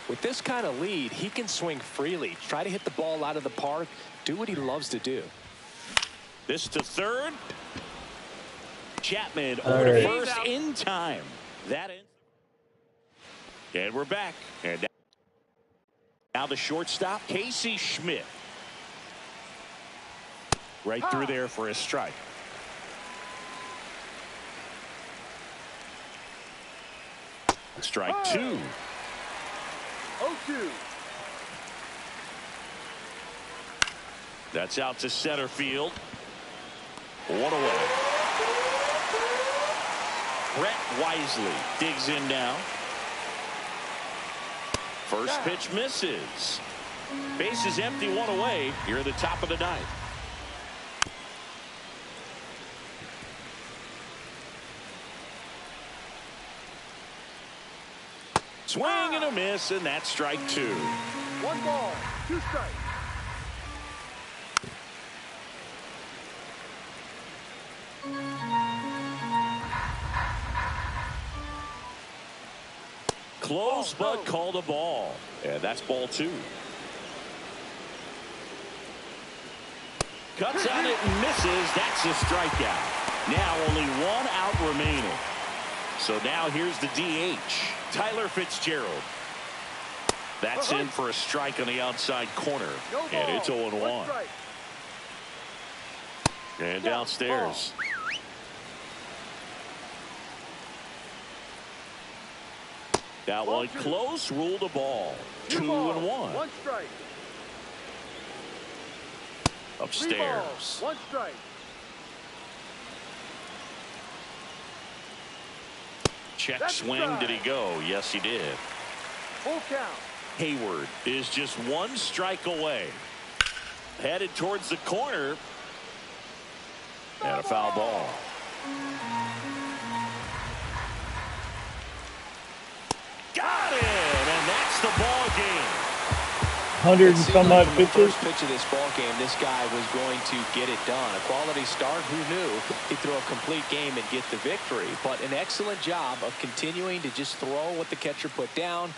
[SPEAKER 3] With this kind of lead, he can swing freely, try to hit the ball out of the park, do what he loves to do.
[SPEAKER 2] This to third. Chapman over to first in time. That in. And we're back. And now the shortstop, Casey Schmidt. Right through there for a strike. Strike 2.
[SPEAKER 5] 0-2.
[SPEAKER 2] That's out to center field. 1 away. Brett Wisely digs in now. First pitch misses. Base is empty, 1 away. Here at the top of the 9th. Swing and a miss, and that's strike 2.
[SPEAKER 5] 1 ball, 2 strikes.
[SPEAKER 2] Close, but called a ball. And that's ball 2. Cuts on it and misses. That's a strikeout. Now only 1 out remaining. So now here's the DH, Tyler Fitzgerald. That's in for a strike on the outside corner. And it's 0-1. And downstairs. That one close. Ruled a ball. 2-1.
[SPEAKER 5] 1 strike.
[SPEAKER 2] Upstairs.
[SPEAKER 5] 1 strike.
[SPEAKER 2] Check swing. Did he go? Yes, he did.
[SPEAKER 5] Full count.
[SPEAKER 2] Hayward is just 1 strike away. Headed towards the corner. And a foul ball. Got it! And that's the ball game.
[SPEAKER 1] 100 and some odd pitches.
[SPEAKER 3] First pitch of this ball game, this guy was going to get it done. A quality start. Who knew he'd throw a complete game and get the victory? But an excellent job of continuing to just throw what the catcher put down.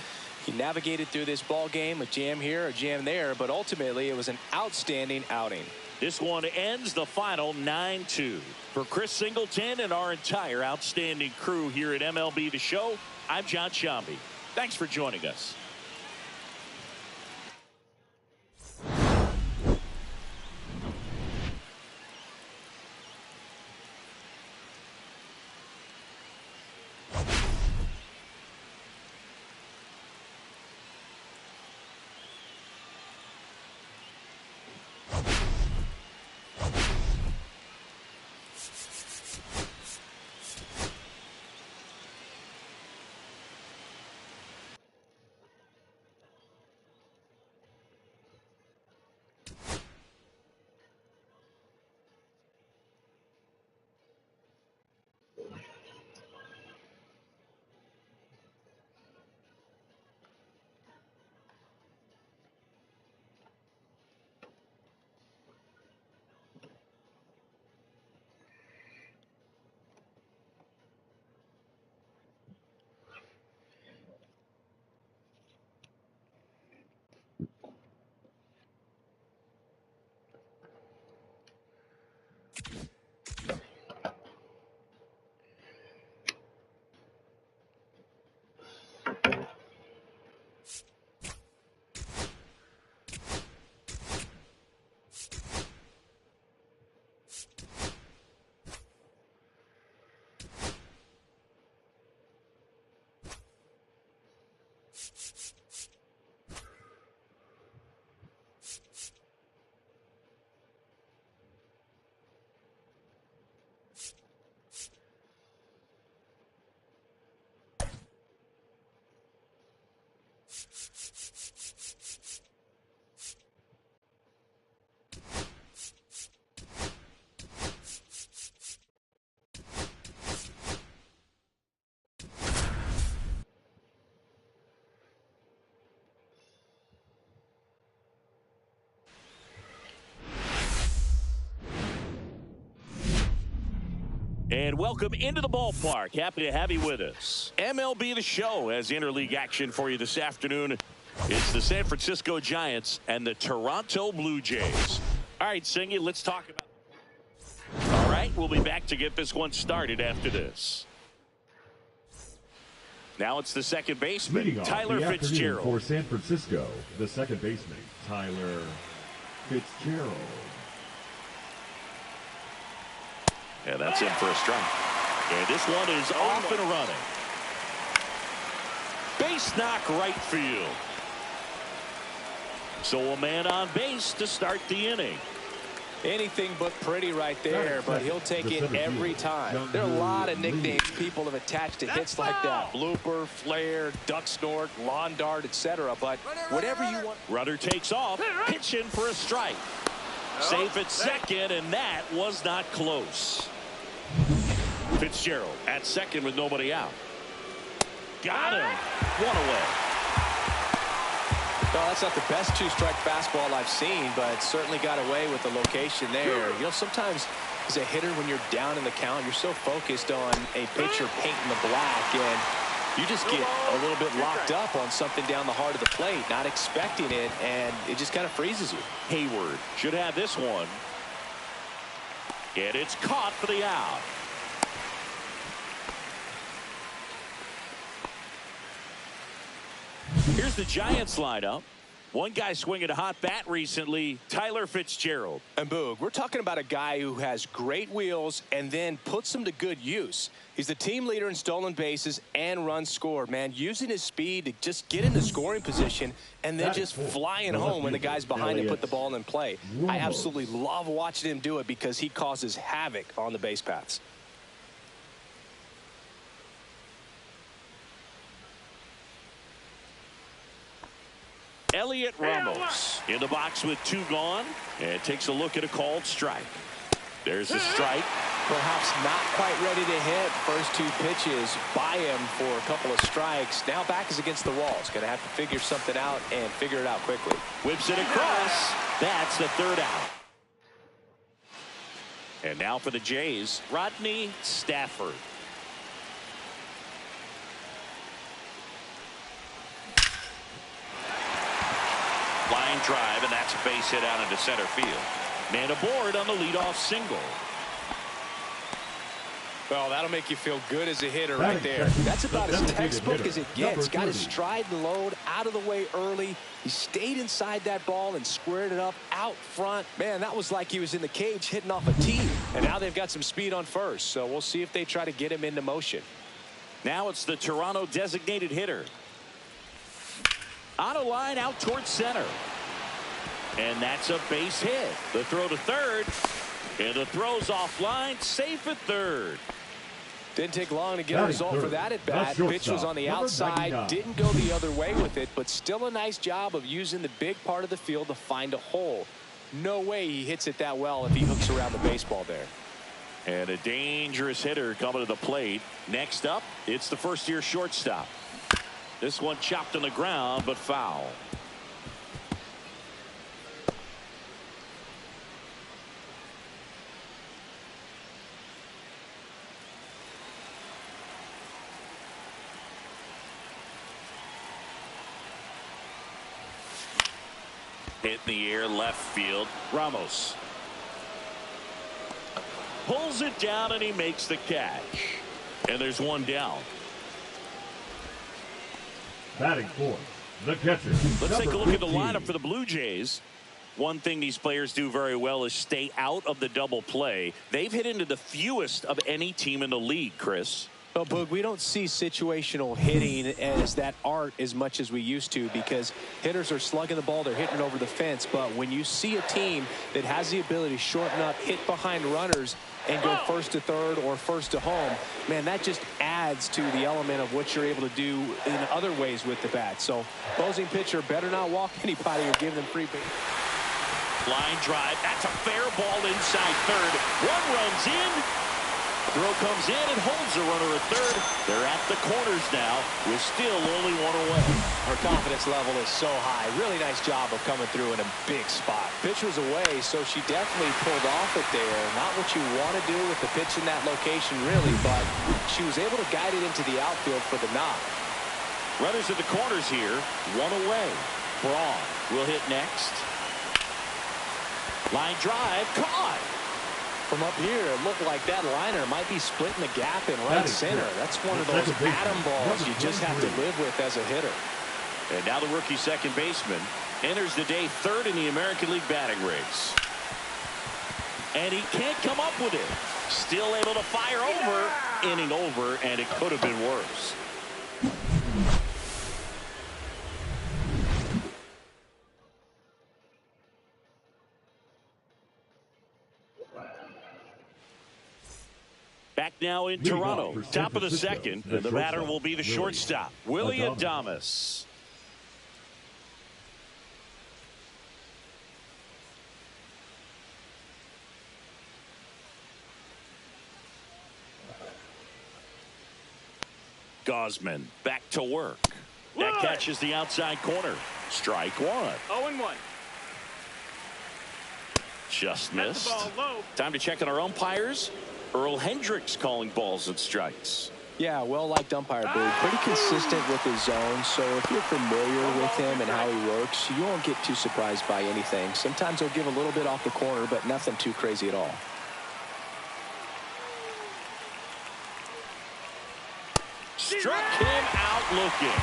[SPEAKER 3] He navigated through this ball game, a jam here, a jam there, but ultimately it was an outstanding outing.
[SPEAKER 2] This one ends the final 9-2. For Chris Singleton and our entire outstanding crew here at MLB The Show, I'm John Shambi. Thanks for joining us. And welcome into the ballpark. Happy to have you with us. MLB The Show has interleague action for you this afternoon. It's the San Francisco Giants and the Toronto Blue Jays. All right, Singy, let's talk about. All right, we'll be back to get this one started after this. Now it's the second baseman, Tyler Fitzgerald.
[SPEAKER 4] For San Francisco, the second baseman, Tyler Fitzgerald.
[SPEAKER 2] And that's in for a strike. And this one is off and running. Base knock right field. So a man on base to start the inning.
[SPEAKER 3] Anything but pretty right there, but he'll take it every time. There are a lot of nicknames people have attached to hits like that. Blooper, flare, duck snort, lawn dart, etc. But whatever you want.
[SPEAKER 2] Runner takes off, pitch in for a strike. Safe at second, and that was not close. Fitzgerald at second with nobody out. Got him. One away.
[SPEAKER 3] Well, that's not the best two-strike fastball I've seen, but certainly got away with the location there. You know, sometimes as a hitter, when you're down in the count, you're so focused on a pitcher painting the black, and you just get a little bit locked up on something down the heart of the plate, not expecting it, and it just kind of freezes you.
[SPEAKER 2] Hayward should have this one. And it's caught for the out. Here's the Giants lineup. One guy swinging a hot bat recently, Tyler Fitzgerald.
[SPEAKER 3] And Boog, we're talking about a guy who has great wheels and then puts them to good use. He's the team leader in stolen bases and runs scored, man. Using his speed to just get into scoring position and then just flying home when the guys behind him put the ball in play. I absolutely love watching him do it because he causes havoc on the base paths.
[SPEAKER 2] Elliot Ramos in the box with 2 gone and takes a look at a called strike. There's the strike.
[SPEAKER 3] Perhaps not quite ready to hit. First 2 pitches by him for a couple of strikes. Now back is against the wall. He's going to have to figure something out and figure it out quickly.
[SPEAKER 2] Whips it across. That's the 3rd out. And now for the Jays, Rodney Stafford. Line drive, and that's a base hit out into center field. Man aboard on the leadoff single.
[SPEAKER 3] Well, that'll make you feel good as a hitter right there. That's about as textbook as it gets. Got his stride and load out of the way early. He stayed inside that ball and squared it up out front. Man, that was like he was in the cage hitting off a tee. And now they've got some speed on first, so we'll see if they try to get him into motion.
[SPEAKER 2] Now it's the Toronto designated hitter. On a line out towards center. And that's a base hit. The throw to third. And the throw's offline, safe at third.
[SPEAKER 3] Didn't take long to get a result for that at bat. Pitch was on the outside, didn't go the other way with it, but still a nice job of using the big part of the field to find a hole. No way he hits it that well if he hooks around the baseball there.
[SPEAKER 2] And a dangerous hitter coming to the plate. Next up, it's the first-year shortstop. This one chopped on the ground, but foul. Hit in the air, left field. Ramos pulls it down, and he makes the catch. And there's one down.
[SPEAKER 4] Batting fourth, the catcher.
[SPEAKER 2] Let's take a look at the lineup for the Blue Jays. One thing these players do very well is stay out of the double play. They've hit into the fewest of any team in the league, Chris.
[SPEAKER 3] Well, Boog, we don't see situational hitting as that art as much as we used to because hitters are slugging the ball, they're hitting it over the fence. But when you see a team that has the ability to shorten up, hit behind runners, and go first to third or first to home, man, that just adds to the element of what you're able to do in other ways with the bat. So, opposing pitcher better not walk anybody or give them free base.
[SPEAKER 2] Line drive. That's a fair ball inside third. One runs in. Throw comes in and holds the runner at third. They're at the corners now with still only one away.
[SPEAKER 3] Her confidence level is so high. Really nice job of coming through in a big spot. Pitch was away, so she definitely pulled off it there. Not what you want to do with the pitch in that location, really, but she was able to guide it into the outfield for the knock.
[SPEAKER 2] Runners at the corners here, one away. Braun will hit next. Line drive, caught.
[SPEAKER 3] From up here, it looked like that liner might be splitting the gap in right center. That's one of those atom balls you just have to live with as a hitter.
[SPEAKER 2] And now the rookie second baseman enters the day third in the American League batting race. And he can't come up with it. Still able to fire over. Inning over, and it could have been worse. Back now in Toronto, top of the second, and the batter will be the shortstop, Willie Adames. Gosman back to work. That catches the outside corner. Strike one.
[SPEAKER 5] 0-1.
[SPEAKER 2] Just missed. Time to check on our umpires. Earl Hendricks calling balls and strikes.
[SPEAKER 3] Yeah, well-liked umpire, Boog. Pretty consistent with his zone, so if you're familiar with him and how he works, you won't get too surprised by anything. Sometimes he'll give a little bit off the corner, but nothing too crazy at all. Struck him out looking.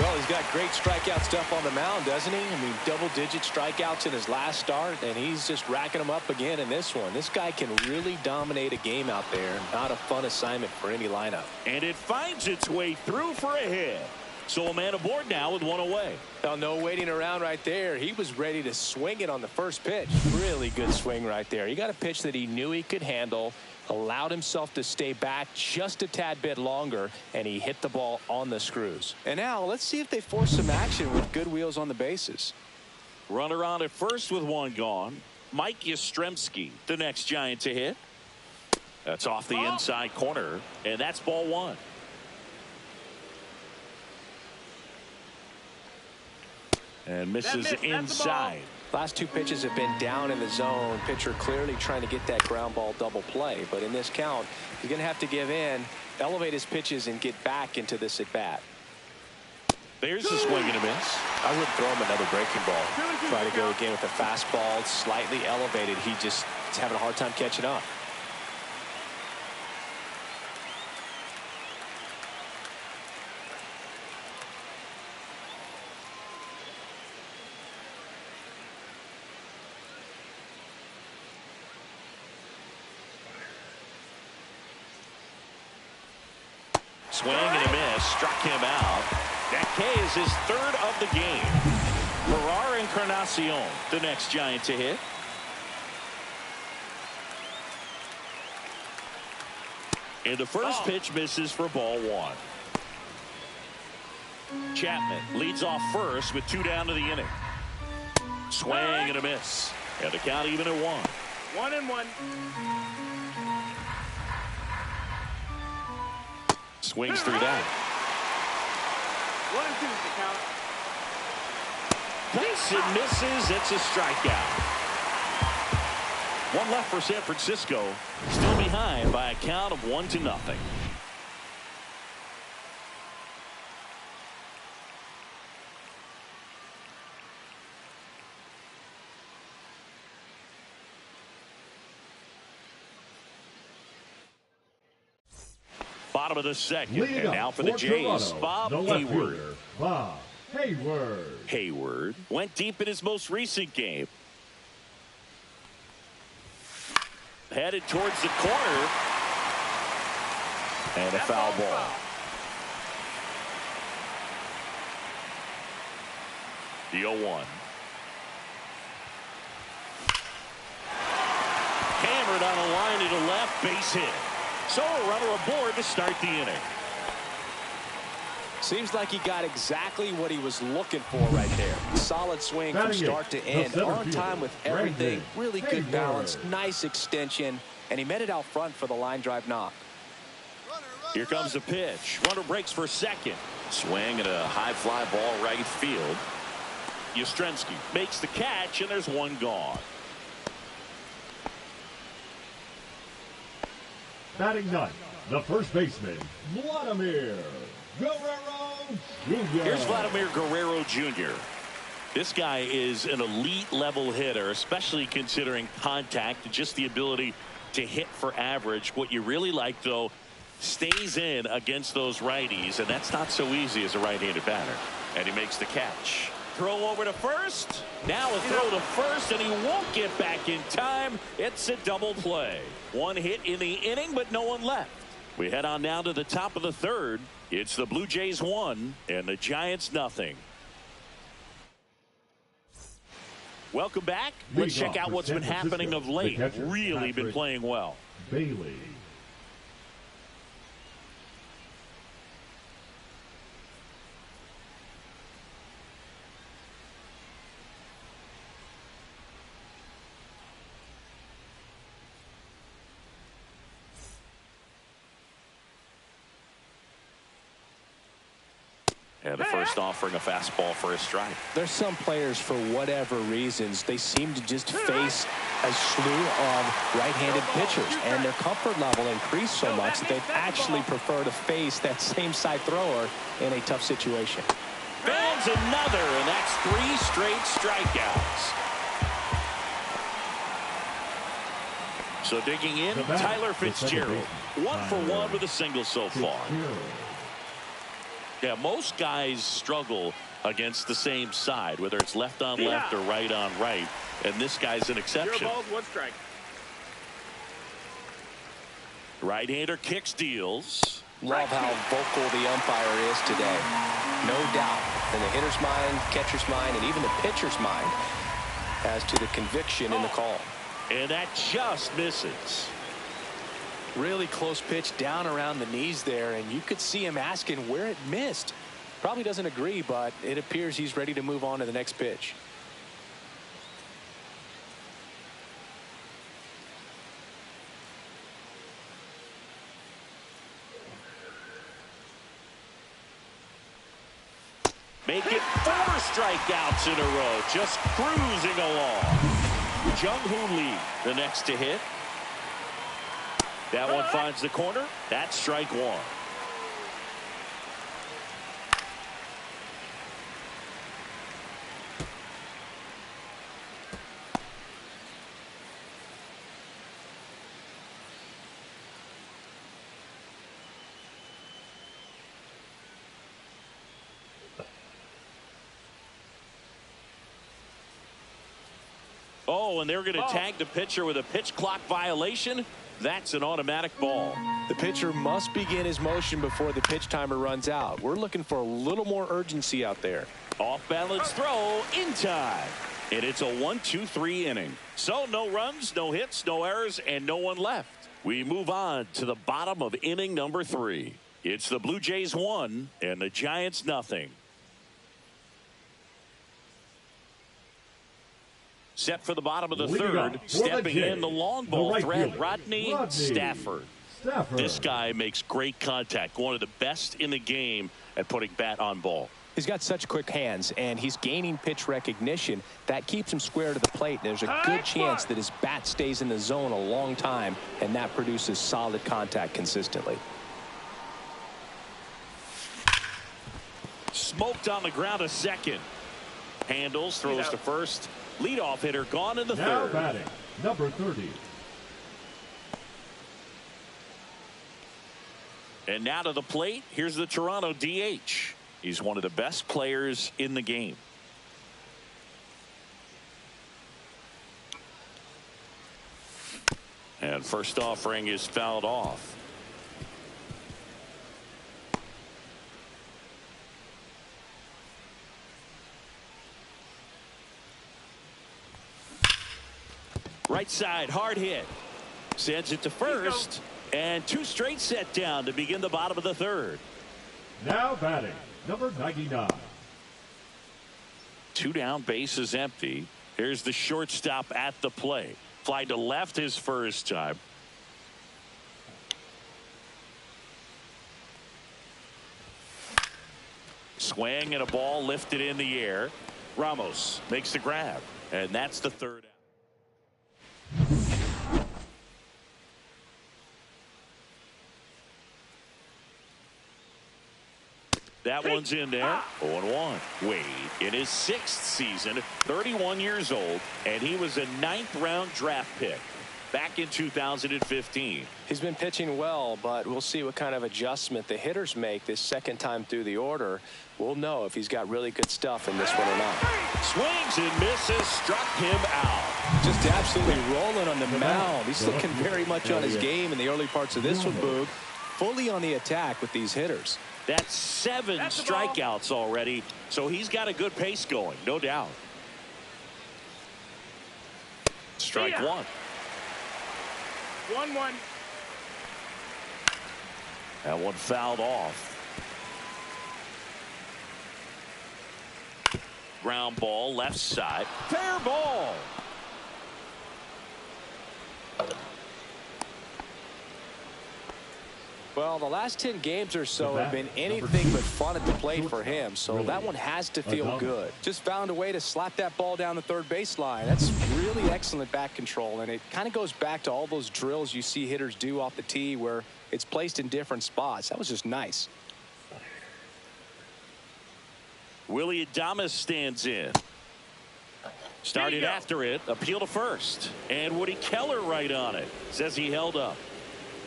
[SPEAKER 3] Well, he's got great strikeout stuff on the mound, doesn't he? I mean, double-digit strikeouts in his last start, and he's just racking them up again in this one. This guy can really dominate a game out there. Not a fun assignment for any lineup.
[SPEAKER 2] And it finds its way through for a hit. So a man aboard now with one away.
[SPEAKER 3] Now, no waiting around right there. He was ready to swing it on the first pitch. Really good swing right there. He got a pitch that he knew he could handle, allowed himself to stay back just a tad bit longer, and he hit the ball on the screws. And now let's see if they force some action with good wheels on the bases.
[SPEAKER 2] Runner on at first with one gone. Mike Yastrzemski, the next Giant to hit. That's off the inside corner, and that's ball one. And misses inside.
[SPEAKER 3] Last two pitches have been down in the zone. Pitcher clearly trying to get that ground ball double play. But in this count, he's going to have to give in, elevate his pitches, and get back into this at bat.
[SPEAKER 2] There's a swing and a miss.
[SPEAKER 3] I wouldn't throw him another breaking ball. Try to go again with the fastball, slightly elevated. He just is having a hard time catching up.
[SPEAKER 2] Swing and a miss, struck him out. That K is his third of the game. Ferrar Encarnacion, the next Giant to hit. And the first pitch misses for ball one. Chapman leads off first with two down to the inning. Swing and a miss. And the count even at one.
[SPEAKER 5] 1-1.
[SPEAKER 2] Swings through that.
[SPEAKER 5] 1-2 is the count.
[SPEAKER 2] Nice, it misses. It's a strikeout. One left for San Francisco. Still behind by a count of 1-0. Bottom of the second. And now for the Jays, Bob Hayward.
[SPEAKER 4] Bob Hayward.
[SPEAKER 2] Hayward went deep in his most recent game. Headed towards the corner. And a foul ball. The 0-1. Hammered on a line to the left, base hit. So a runner aboard to start the inning.
[SPEAKER 3] Seems like he got exactly what he was looking for right there. Solid swing from start to end. On time with everything. Really good balance. Nice extension. And he met it out front for the line drive knock.
[SPEAKER 2] Here comes the pitch. Runner breaks for second. Swing at a high fly ball right field. Yastrzemski makes the catch, and there's one gone.
[SPEAKER 4] Batting ninth, the first baseman, Vladimir Guerrero Jr.
[SPEAKER 2] Here's Vladimir Guerrero Jr. This guy is an elite level hitter, especially considering contact and just the ability to hit for average. What you really like, though, stays in against those righties, and that's not so easy as a right-handed batter. And he makes the catch. Throw over to first. Now a throw to first, and he won't get back in time. It's a double play. One hit in the inning, but no one left. We head on down to the top of the third. It's the Blue Jays 1 and the Giants nothing. Welcome back. Let's check out what's been happening of late. Really been playing well.
[SPEAKER 4] Bailey.
[SPEAKER 2] And the first offering a fastball for a strike.
[SPEAKER 3] There's some players, for whatever reasons, they seem to just face a slew of right-handed pitchers, and their comfort level increased so much that they actually prefer to face that same side thrower in a tough situation.
[SPEAKER 2] Fans another, and that's 3 straight strikeouts. So digging in, Tyler Fitzgerald. 1 for 1 with a single so far. Yeah, most guys struggle against the same side, whether it's left on left or right on right, and this guy's an exception.
[SPEAKER 5] 0 balls, 1 strike.
[SPEAKER 2] Right-hander kicks, deals.
[SPEAKER 3] Love how vocal the umpire is today. No doubt in the hitter's mind, catcher's mind, and even the pitcher's mind as to the conviction in the call.
[SPEAKER 2] And that just misses.
[SPEAKER 3] Really close pitch down around the knees there, and you could see him asking where it missed. Probably doesn't agree, but it appears he's ready to move on to the next pitch.
[SPEAKER 2] Make it 4 strikeouts in a row, just cruising along. Jung-Hoo Lee, the next to hit. That one finds the corner. That's strike 1. Oh, and they're going to tag the pitcher with a pitch clock violation. That's an automatic ball.
[SPEAKER 3] The pitcher must begin his motion before the pitch timer runs out. We're looking for a little more urgency out there.
[SPEAKER 2] Off balance throw in time. And it's a 1-2-3 inning. So no runs, no hits, no errors, and no one left. We move on to the bottom of inning number 3. It's the Blue Jays 1 and the Giants nothing. Set for the bottom of the third. Stepping in the long ball threat, Rodney Stafford. This guy makes great contact. One of the best in the game at putting bat on ball.
[SPEAKER 3] He's got such quick hands, and he's gaining pitch recognition. That keeps him square to the plate. There's a good chance that his bat stays in the zone a long time, and that produces solid contact consistently.
[SPEAKER 2] Smoked on the ground, a second. Handles, throws to first. Leadoff hitter gone in the third.
[SPEAKER 4] Now batting, number 30.
[SPEAKER 2] And now to the plate, here's the Toronto DH. He's one of the best players in the game. And first offering is fouled off. Right side, hard hit. Sends it to first. And 2 straight set down to begin the bottom of the third.
[SPEAKER 4] Now batting, number 99.
[SPEAKER 2] 2 down, bases empty. Here's the shortstop at the plate. Fly to left his first time. Swing and a ball lifted in the air. Ramos makes the grab. And that's the third out. That one's in there. 0-1. Wade in his 6th season, 31 years old, and he was a 9th-round draft pick back in 2015.
[SPEAKER 3] He's been pitching well, but we'll see what kind of adjustment the hitters make this second time through the order. We'll know if he's got really good stuff in this one or not.
[SPEAKER 2] Swings and misses, struck him out.
[SPEAKER 3] Just absolutely rolling on the mound. He's looking very much on his game in the early parts of this one, Boog. Fully on the attack with these hitters.
[SPEAKER 2] That's 7 strikeouts already, so he's got a good pace going, no doubt. Strike 1.
[SPEAKER 5] 1-1.
[SPEAKER 2] That one fouled off. Ground ball, left side. Fair ball.
[SPEAKER 3] Well, the last 10 games or so have been anything but fun at the plate for him, so that one has to feel good. Just found a way to slap that ball down the third baseline. That's really excellent bat control, and it kind of goes back to all those drills you see hitters do off the tee where it's placed in different spots. That was just nice.
[SPEAKER 2] Willie Adames stands in. Started after it, appeal to first. And Woody Keller right on it. Says he held up.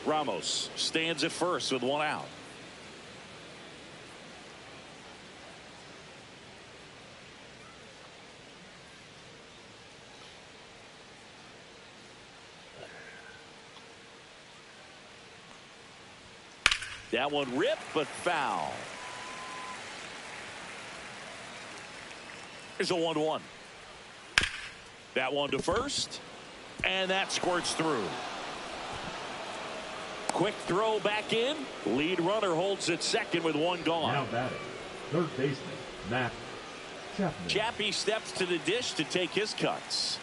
[SPEAKER 2] Ramos stands at first with 1 out. That one ripped, but foul. Here's a 1-1. That one to first, and that squirts through. Quick throw back in. Lead runner holds at second with one gone.
[SPEAKER 4] Now batting, third baseman, Matt Chapman.
[SPEAKER 2] Chappie steps to the dish to take his cuts.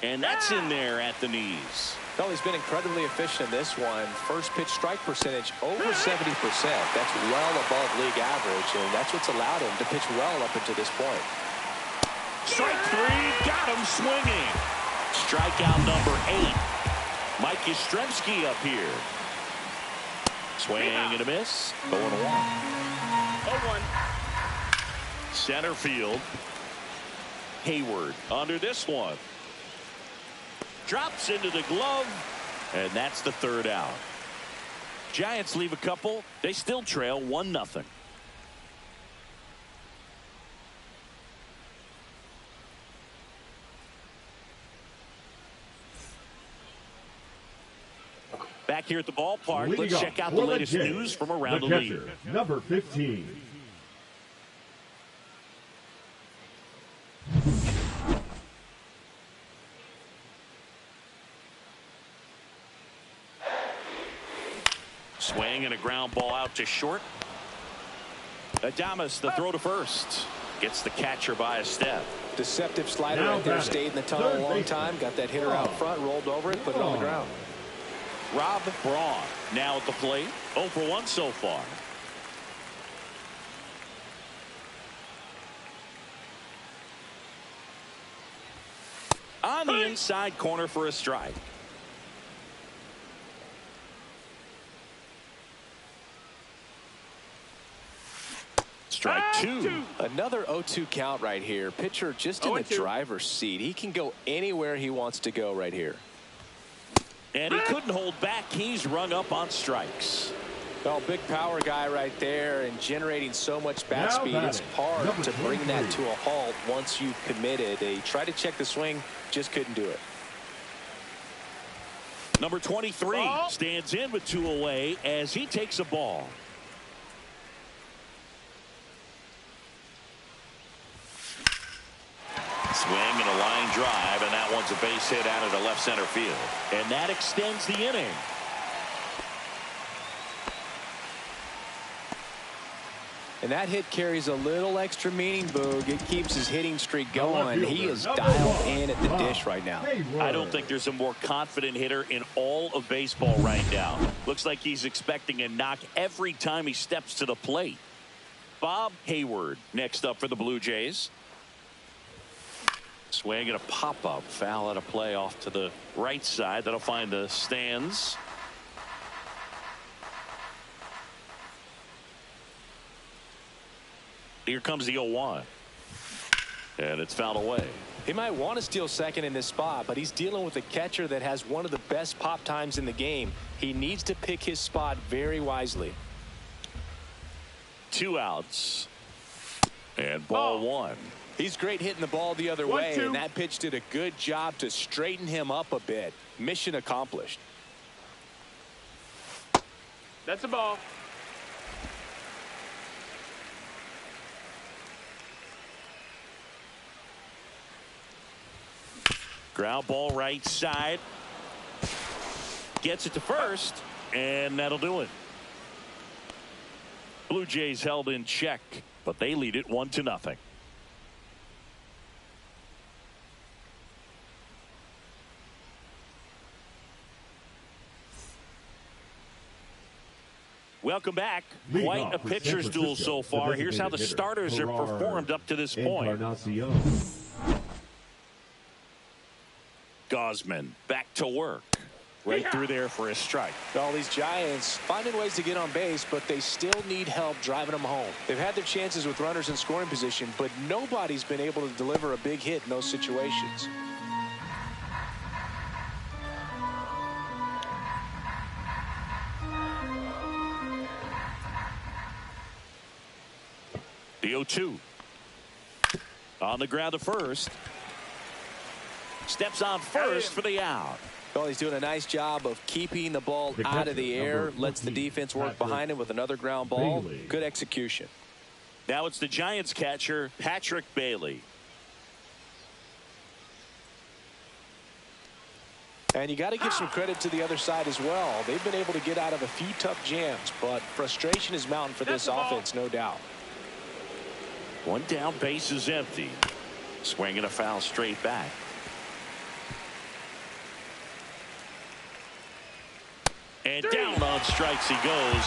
[SPEAKER 2] And that's in there at the knees.
[SPEAKER 3] Well, he's been incredibly efficient in this one. First pitch strike percentage over 70%. That's well above league average, and that's what's allowed him to pitch well up until this point.
[SPEAKER 2] Strike three, got him swinging. Strikeout number 8. Mike Yastrzemski up here. Swing and a miss. 0-1.
[SPEAKER 5] 0-1.
[SPEAKER 2] Center field. Hayward under this one. Drops into the glove, and that's the third out. Giants leave a couple. They still trail 1-0. Back here at the ballpark,
[SPEAKER 4] Leading
[SPEAKER 2] let's check out the latest news from around the league.
[SPEAKER 4] Number 15.
[SPEAKER 2] Swing and a ground ball out to short. Adames, the throw to first. Gets the catcher by a step.
[SPEAKER 3] Deceptive slider
[SPEAKER 4] Now
[SPEAKER 3] right there.
[SPEAKER 4] batting,
[SPEAKER 3] Stayed in the tunnel a long
[SPEAKER 4] baseman.
[SPEAKER 3] time. Got that hitter out front, rolled over it, put it on the ground.
[SPEAKER 2] Rob Braun now at the plate. 0 for 1 so far. On the inside corner for a strike. Strike two.
[SPEAKER 3] Another 0-2 count right here. Pitcher just in the driver's seat. He can go anywhere he wants to go right here.
[SPEAKER 2] And he couldn't hold back. He's rung up on strikes.
[SPEAKER 3] Well, big power guy right there and generating so much bat
[SPEAKER 4] Now
[SPEAKER 3] speed. It's
[SPEAKER 4] batting,
[SPEAKER 3] hard
[SPEAKER 4] number
[SPEAKER 3] to bring
[SPEAKER 4] 23.
[SPEAKER 3] that to a halt once you've committed. They tried to check the swing, just couldn't do it.
[SPEAKER 2] Number 23 stands in with 2 away as he takes a ball. Swing and a line drive, and that one's a base hit out of the left center field. And that extends the inning.
[SPEAKER 3] And that hit carries a little extra meaning, Boog. It keeps his hitting streak going. He is
[SPEAKER 4] Number
[SPEAKER 3] dialed
[SPEAKER 4] 1,
[SPEAKER 3] in at the dish right now.
[SPEAKER 4] Hayward.
[SPEAKER 2] I don't think there's a more confident hitter in all of baseball right now. Looks like he's expecting a knock every time he steps to the plate. Bob Hayward next up for the Blue Jays. Swing and a pop-up. Foul out of play off to the right side. That'll find the stands. Here comes the 0-1. And it's fouled away.
[SPEAKER 3] He might want to steal second in this spot, but he's dealing with a catcher that has one of the best pop times in the game. He needs to pick his spot very wisely.
[SPEAKER 2] 2 outs. And ball 1.
[SPEAKER 3] He's great hitting the ball the other way, and that pitch did a good job to straighten him up a bit. Mission accomplished.
[SPEAKER 5] That's a ball.
[SPEAKER 2] Ground ball right side. Gets it to first, and that'll do it. Blue Jays held in check, but they lead it 1-0. Welcome back.
[SPEAKER 4] Leading
[SPEAKER 2] Quite
[SPEAKER 4] off
[SPEAKER 2] a
[SPEAKER 4] for
[SPEAKER 2] pitcher's
[SPEAKER 4] San
[SPEAKER 2] duel
[SPEAKER 4] Francisco,
[SPEAKER 2] so far. Here's how the
[SPEAKER 4] designated
[SPEAKER 2] starters
[SPEAKER 4] hitter,
[SPEAKER 2] have performed up to this point.
[SPEAKER 4] Encarnacion.
[SPEAKER 2] Gosman back to work. Right through there for a strike.
[SPEAKER 3] All these Giants finding ways to get on base, but they still need help driving them home. They've had their chances with runners in scoring position, but nobody's been able to deliver a big hit in those situations.
[SPEAKER 2] The 0-2. On the ground to first. Steps on first for the out.
[SPEAKER 3] Well, he's doing a nice job of keeping the ball out of the air. Lets the defense work behind him with another ground ball. Good execution.
[SPEAKER 2] Now it's the Giants catcher, Patrick Bailey.
[SPEAKER 3] And you got to give some credit to the other side as well. They've been able to get out of a few tough jams, but frustration is mounting for this offense, no doubt.
[SPEAKER 2] One down, base is empty. Swinging a foul straight back. And down on strikes he goes.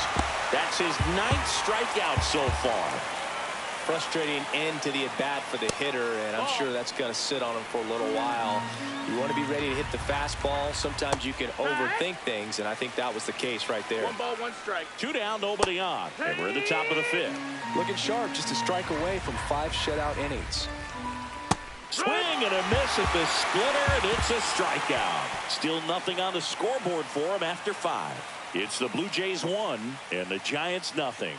[SPEAKER 2] That's his 9th strikeout so far.
[SPEAKER 3] Frustrating end to the at-bat for the hitter, and I'm sure that's going to sit on him for a little while. You want to be ready to hit the fastball. Sometimes you can overthink things, and I think that was the case right there.
[SPEAKER 5] 1 ball, 1 strike.
[SPEAKER 2] 2 down, nobody on. And we're at the top of the 5th.
[SPEAKER 3] Looking sharp, just a strike away from 5 shutout innings.
[SPEAKER 2] Swing and a miss at the splitter, and it's a strikeout. Still nothing on the scoreboard for him after 5. It's the Blue Jays 1 and the Giants nothing.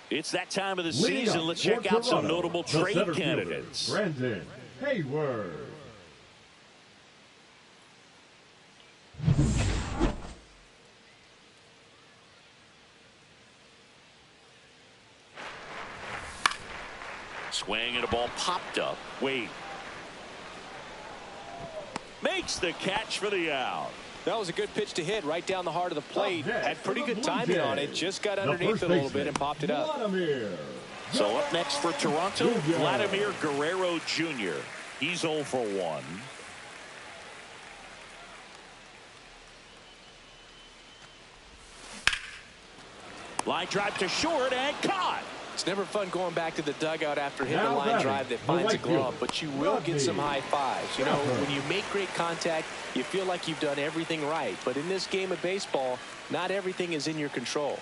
[SPEAKER 2] It's that time of the season. Let's check out some notable trade candidates.
[SPEAKER 4] Brandon Hayward.
[SPEAKER 2] Swing and a ball popped up. Wade makes the catch for the out.
[SPEAKER 3] That was a good pitch to hit right down the heart of the plate. Had pretty good timing on it. Just got underneath it a little bit and popped it up.
[SPEAKER 2] So up next for Toronto, Vladimir Guerrero Jr. He's 0 for 1. Line drive to short and caught.
[SPEAKER 3] It's never fun going back to the dugout after hitting a line drive that finds a glove, but you will get some high fives. You know, when you make great contact, you feel like you've done everything right. But in this game of baseball, not everything is in your control.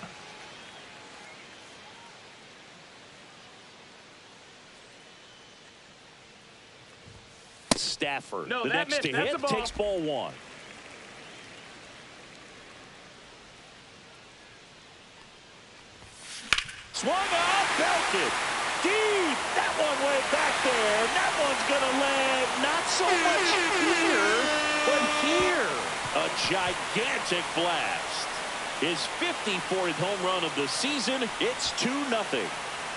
[SPEAKER 2] Stafford, the next to hit, takes ball 1. Swung on, belted deep. That one way back there. That one's going to land not so much here, but here. A gigantic blast. His 54th home run of the season. It's 2-0.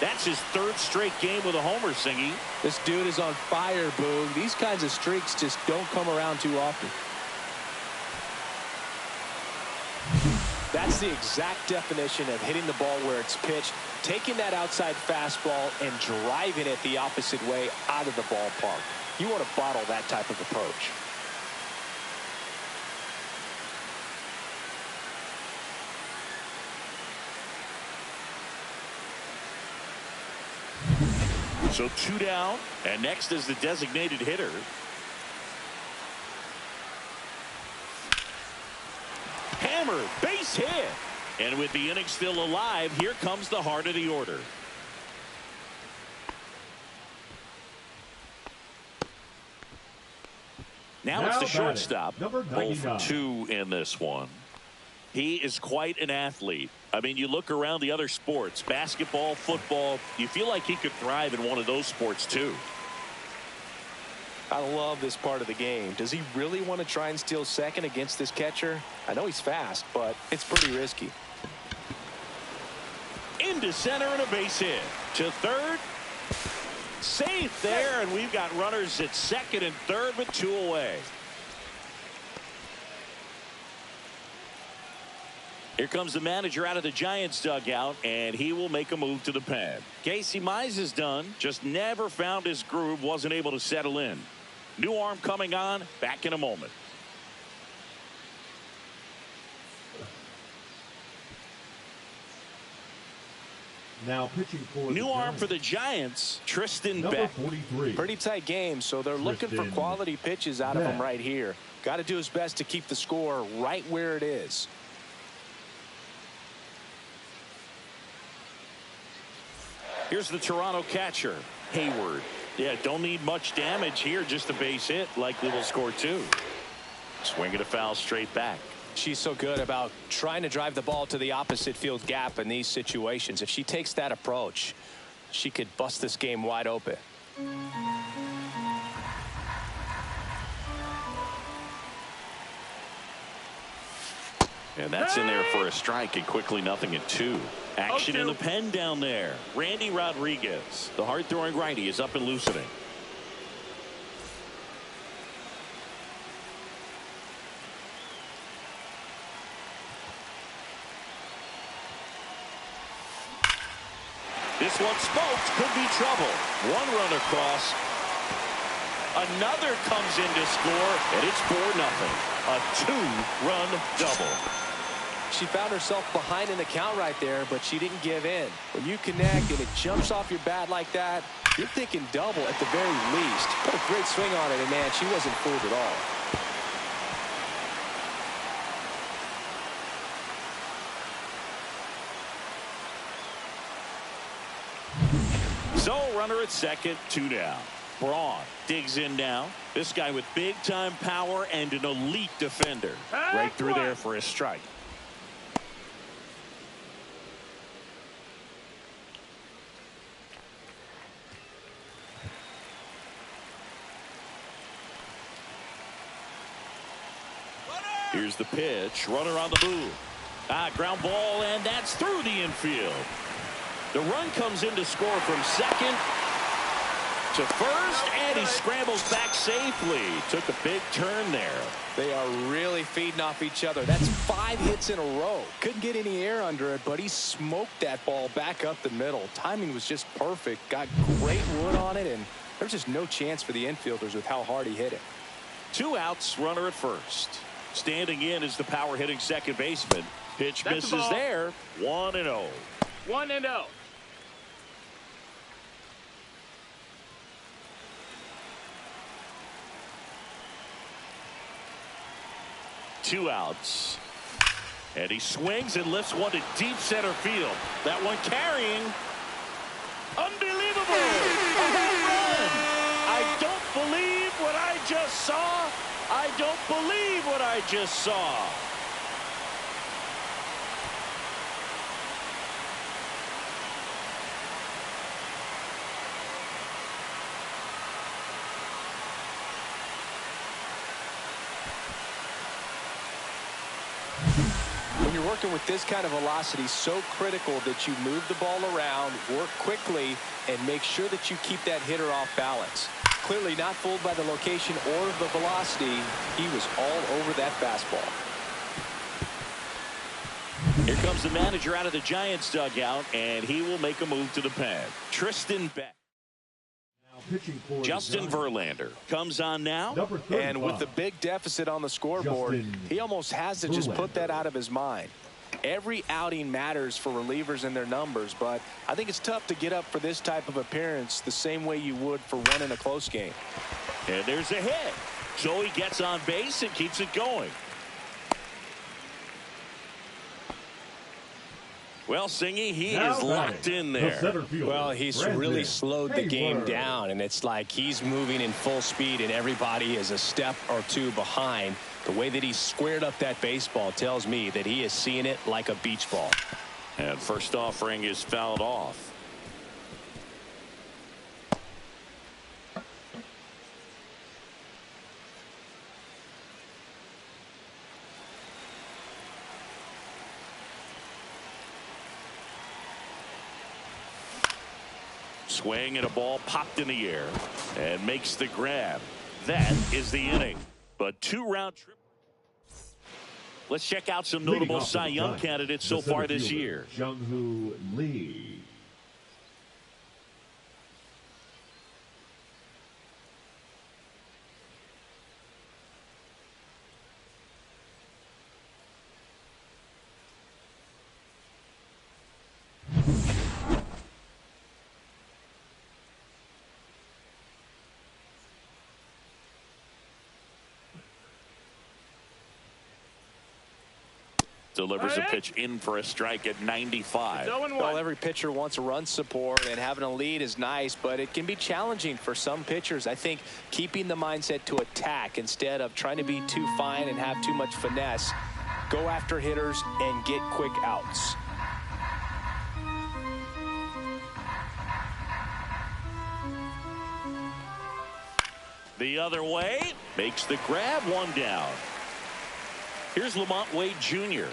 [SPEAKER 2] That's his 3rd straight game with a homer, Singy.
[SPEAKER 3] This dude is on fire, Boone. These kinds of streaks just don't come around too often. That's the exact definition of hitting the ball where it's pitched, taking that outside fastball and driving it the opposite way out of the ballpark. You want to bottle that type of approach.
[SPEAKER 2] So 2 down, and next is the designated hitter. Hammer, base hit. And with the inning still alive, here comes the heart of the order. Now it's the shortstop. 0 for 2 in this one. He is quite an athlete. I mean, you look around the other sports, basketball, football, you feel like he could thrive in one of those sports too.
[SPEAKER 3] I love this part of the game. Does he really want to try and steal second against this catcher? I know he's fast, but it's pretty risky.
[SPEAKER 2] Into center and a base hit. To third. Safe there, and we've got runners at second and third with 2 away. Here comes the manager out of the Giants dugout, and he will make a move to the pen. Casey Mize is done. Just never found his groove, wasn't able to settle in. New arm coming on, back in a moment.
[SPEAKER 4] Now pitching for
[SPEAKER 2] new arm for the Giants, Tristan Beck.
[SPEAKER 4] 43.
[SPEAKER 3] Pretty tight game, so they're looking for quality pitches out of him right here. Got to do his best to keep the score right where it is.
[SPEAKER 2] Here's the Toronto catcher, Hayward. Yeah, don't need much damage here, just a base hit. Likely will score 2. Swing and a foul straight back.
[SPEAKER 3] She's so good about trying to drive the ball to the opposite field gap in these situations. If she takes that approach, she could bust this game wide open.
[SPEAKER 2] And that's in there for a strike, and quickly 0-2. Action in the pen down there. Randy Rodriguez, the hard-throwing righty, is up and loosening. This one smoked, could be trouble. One run across. Another comes in to score, and it's 4-0. A 2-run double.
[SPEAKER 3] She found herself behind in the count right there, but she didn't give in. When you connect and it jumps off your bat like that, you're thinking double at the very least. Put a great swing on it, and man, she wasn't fooled at all.
[SPEAKER 2] So runner at second, 2 down. Braun digs in now. This guy with big-time power and an elite defender. Right through there for a strike. Here's the pitch. Runner on the move. Ground ball, and that's through the infield. The run comes in to score from second to first, and he scrambles back safely. Took a big turn there.
[SPEAKER 3] They are really feeding off each other. That's 5 hits in a row. Couldn't get any air under it, but he smoked that ball back up the middle. Timing was just perfect. Got great wood on it, and there's just no chance for the infielders with how hard he hit it.
[SPEAKER 2] 2 outs, runner at first. Standing in is the power-hitting second baseman. Pitch misses there. 1-0.
[SPEAKER 5] 1-0.
[SPEAKER 2] Two outs. And he swings and lifts one to deep center field. That one carrying. Unbelievable. A home run. I don't believe what I just saw. I don't believe what I just saw.
[SPEAKER 3] When you're working with this kind of velocity, so critical that you move the ball around, work quickly, and make sure that you keep that hitter off balance. Clearly not fooled by the location or the velocity. He was all over that fastball.
[SPEAKER 2] Here comes the manager out of the Giants dugout, and he will make a move to the pen. Tristan Beck. Justin Verlander comes on now.
[SPEAKER 3] And with the big deficit on the scoreboard, he almost has to just put that out of his mind. Every outing matters for relievers and their numbers, but I think it's tough to get up for this type of appearance the same way you would for one in a close game.
[SPEAKER 2] And there's a hit. So he gets on base and keeps it going. Well, Singy, he is locked in there.
[SPEAKER 3] Well, he's really slowed the game down, and it's like he's moving in full speed, and everybody is a step or two behind. The way that he squared up that baseball tells me that he is seeing it like a beach ball.
[SPEAKER 2] And first offering is fouled off. Swing and a ball popped in the air and makes the grab. That is the inning. But 2-round trip. Let's check out some notable Cy Young candidates so far this year.
[SPEAKER 4] Jung-Hoo Lee.
[SPEAKER 2] Delivers a pitch in for a strike at 95.
[SPEAKER 3] Well, every pitcher wants a run support, and having a lead is nice, but it can be challenging for some pitchers. I think keeping the mindset to attack instead of trying to be too fine and have too much finesse go after hitters, and get quick outs.
[SPEAKER 2] The other way, makes the grab, one down. Here's Lamont Wade Jr.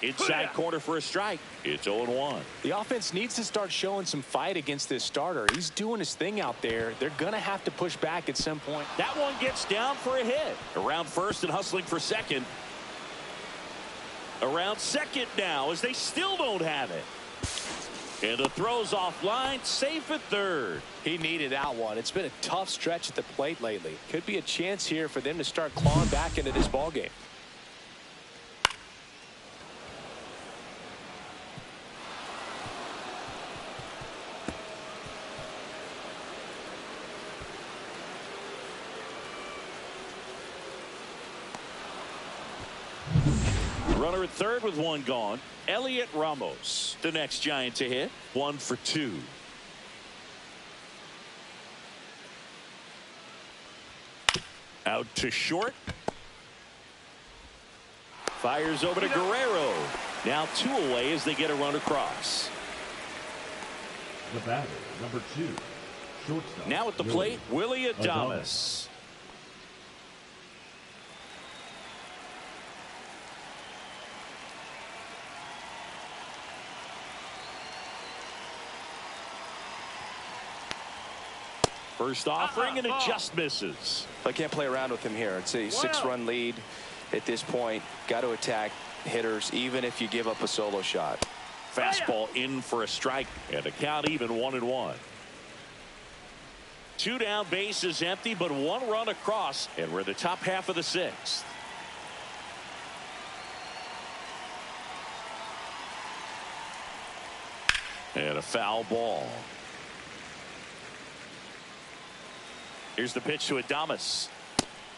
[SPEAKER 2] Inside corner for a strike. It's 0-1.
[SPEAKER 3] The offense needs to start showing some fight against this starter. He's doing his thing out there. They're going to have to push back at some point.
[SPEAKER 2] That one gets down for a hit. Around first and hustling for second. Around second now as they still don't have it. And the throw's offline, safe at third.
[SPEAKER 3] He needed that one. It's been a tough stretch at the plate lately. Could be a chance here for them to start clawing back into this ball game.
[SPEAKER 2] Runner at third with one gone. Elliot Ramos, the next Giant to hit. 1 for 2. Out to short. Fires over to Guerrero. Now 2 away as they get a run across.
[SPEAKER 4] The batter, number 2, shortstop.
[SPEAKER 2] Now at the plate, Willie Adames. First offering, and it just misses.
[SPEAKER 3] I can't play around with him here. It's a 6-run lead at this point. Got to attack hitters, even if you give up a solo shot.
[SPEAKER 2] Fastball in for a strike, and the count even 1-1. 2 down, bases empty, but 1 run across, and we're in the top half of the 6th. And a foul ball. Here's the pitch to Adames.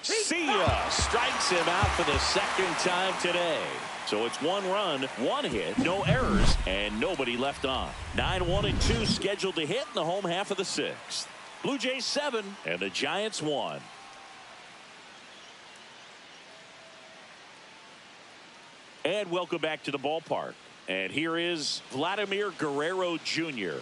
[SPEAKER 2] See ya! Strikes him out for the 2nd time today. So it's 1 run, 1 hit, no errors, and nobody left on. 9-1-2 scheduled to hit in the home half of the 6th. Blue Jays 7 and the Giants 1. And welcome back to the ballpark. And here is Vladimir Guerrero Jr.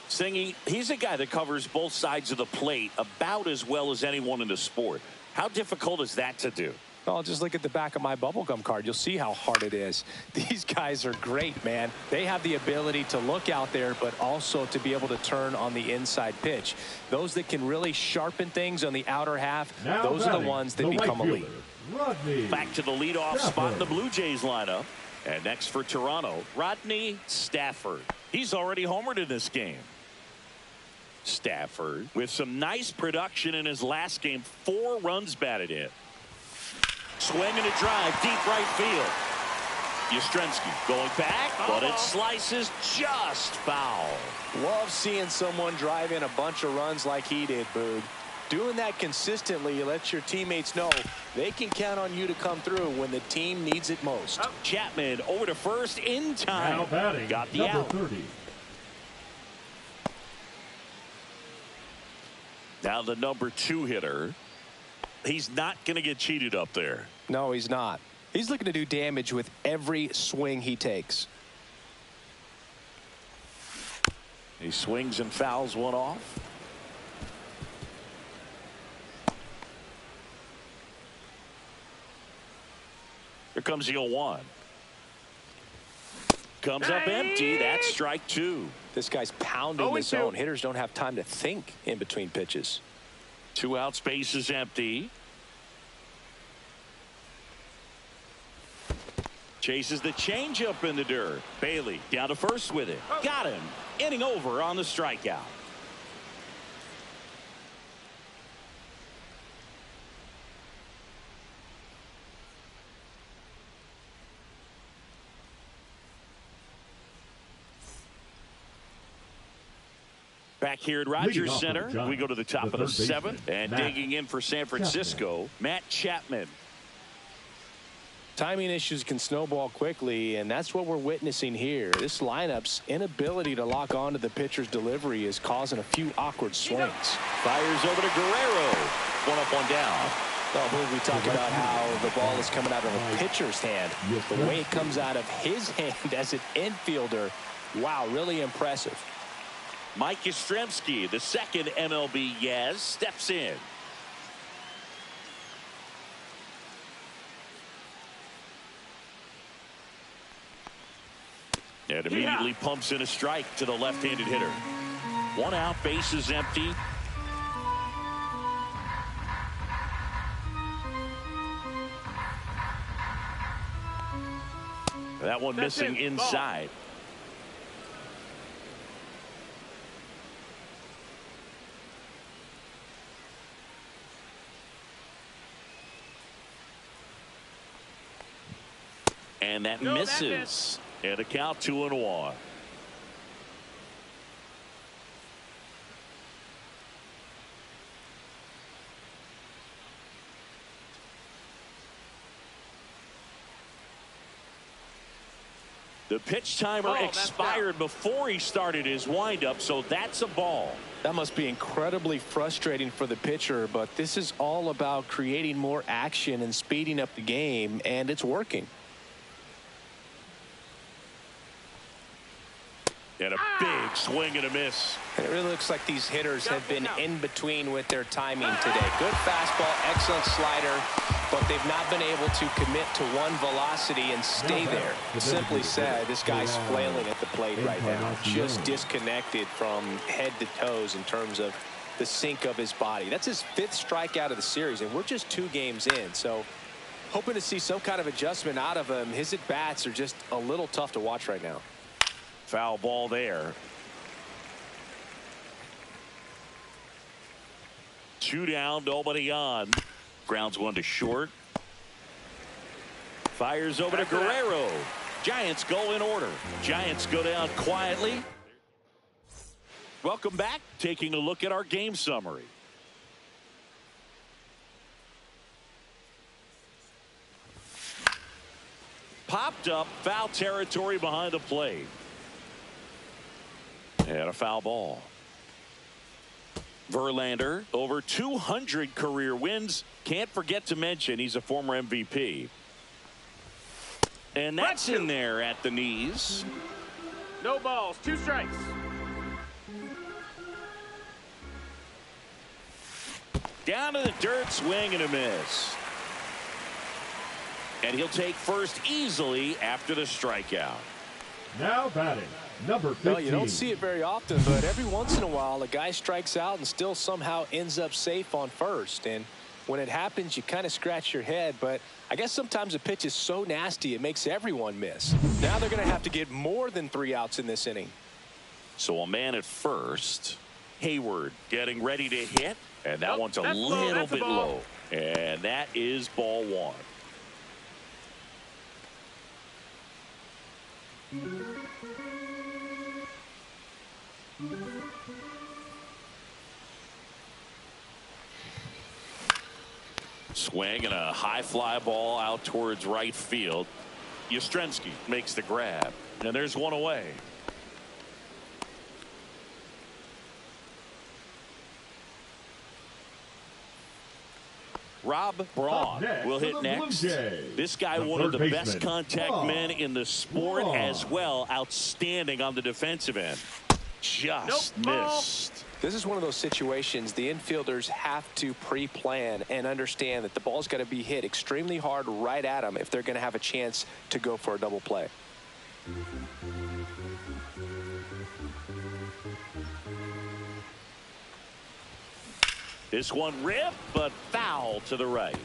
[SPEAKER 2] Singy, he's a guy that covers both sides of the plate about as well as anyone in the sport. How difficult is that to do?
[SPEAKER 3] Well, just look at the back of my bubblegum card. You'll see how hard it is. These guys are great, man. They have the ability to look out there, but also to be able to turn on the inside pitch. Those that can really sharpen things on the outer half,
[SPEAKER 4] now
[SPEAKER 3] those are the ones that become elite.
[SPEAKER 2] Back to the leadoff spot in the Blue Jays lineup. And next for Toronto, Rodney Stafford. He's already homered in this game. Stafford with some nice production in his last game. 4 runs batted in. Swing and a drive, deep right field. Yastrzemski going back, but it slices just foul.
[SPEAKER 3] Love seeing someone drive in a bunch of runs like he did, Boog. Doing that consistently lets your teammates know they can count on you to come through when the team needs it most.
[SPEAKER 2] Chapman over to first in time.
[SPEAKER 4] Now batting,
[SPEAKER 2] got the
[SPEAKER 4] number
[SPEAKER 2] out.
[SPEAKER 4] 30.
[SPEAKER 2] Now the number 2 hitter. He's not going to get cheated up there.
[SPEAKER 3] No, he's not. He's looking to do damage with every swing he takes.
[SPEAKER 2] He swings and fouls one off. Here comes the 0-1. Comes up empty. That's strike 2.
[SPEAKER 3] This guy's pounding the zone. Hitters don't have time to think in between pitches.
[SPEAKER 2] 2 outs, base is empty. Chases the changeup in the dirt. Bailey down to first with it. Got him. Inning over on the strikeout. Back here at Rogers Center, we go to the top of the 7th, and digging in for San Francisco, Matt Chapman.
[SPEAKER 3] Timing issues can snowball quickly, and that's what we're witnessing here. This lineup's inability to lock onto the pitcher's delivery is causing a few awkward swings.
[SPEAKER 2] Fires over to Guerrero. 1 up, 1 down.
[SPEAKER 3] Well, I believe we talk about how the ball is coming out of a pitcher's hand. The way it comes out of his hand as an infielder, wow, really impressive.
[SPEAKER 2] Mike Yastrzemski, the second MLB Yaz, steps in. And immediately pumps in a strike to the left-handed hitter. 1 out, base is empty. That one missing inside. And that misses. And a count 2-1. The pitch timer expired before he started his windup, so that's a ball.
[SPEAKER 3] That must be incredibly frustrating for the pitcher, but this is all about creating more action and speeding up the game, and it's working.
[SPEAKER 2] And a big swing and a miss.
[SPEAKER 3] And it really looks like these hitters have been in between with their timing today. Good fastball, excellent slider, but they've not been able to commit to one velocity and stay there. Simply said, this guy's flailing at the plate right now, just disconnected from head to toes in terms of the sink of his body. That's his 5th strikeout of the series, and we're just 2 games in. So hoping to see some kind of adjustment out of him. His at-bats are just a little tough to watch right now.
[SPEAKER 2] Foul ball there. 2 down, nobody on. Grounds 1 to short. Fires over to Guerrero. Giants go in order. Giants go down quietly. Welcome back. Taking a look at our game summary. Popped up, foul territory behind the plate. And a foul ball. Verlander, over 200 career wins. Can't forget to mention he's a former MVP. And that's in there at the knees.
[SPEAKER 5] No balls, 2 strikes.
[SPEAKER 2] Down to the dirt, swing and a miss. And he'll take first easily after the strikeout.
[SPEAKER 4] Now batting, number 15.
[SPEAKER 3] Well, you don't see it very often, but every once in a while a guy strikes out and still somehow ends up safe on first. And when it happens, you kind of scratch your head, but I guess sometimes a pitch is so nasty it makes everyone miss. Now they're going to have to get more than 3 outs in this inning.
[SPEAKER 2] So a man at first. Hayward getting ready to hit, and that one's a little bit low. And that is ball 1. Swing and a high fly ball out towards right field. Yastrzemski makes the grab, and there's one away. Rob Braun will hit next. This guy, one of the best contact men in the sport as well. Outstanding on the defensive end. Just missed.
[SPEAKER 3] This is one of those situations the infielders have to pre-plan and understand that the ball's got to be hit extremely hard right at them if they're going to have a chance to go for a double play.
[SPEAKER 2] This one ripped, but foul to the right.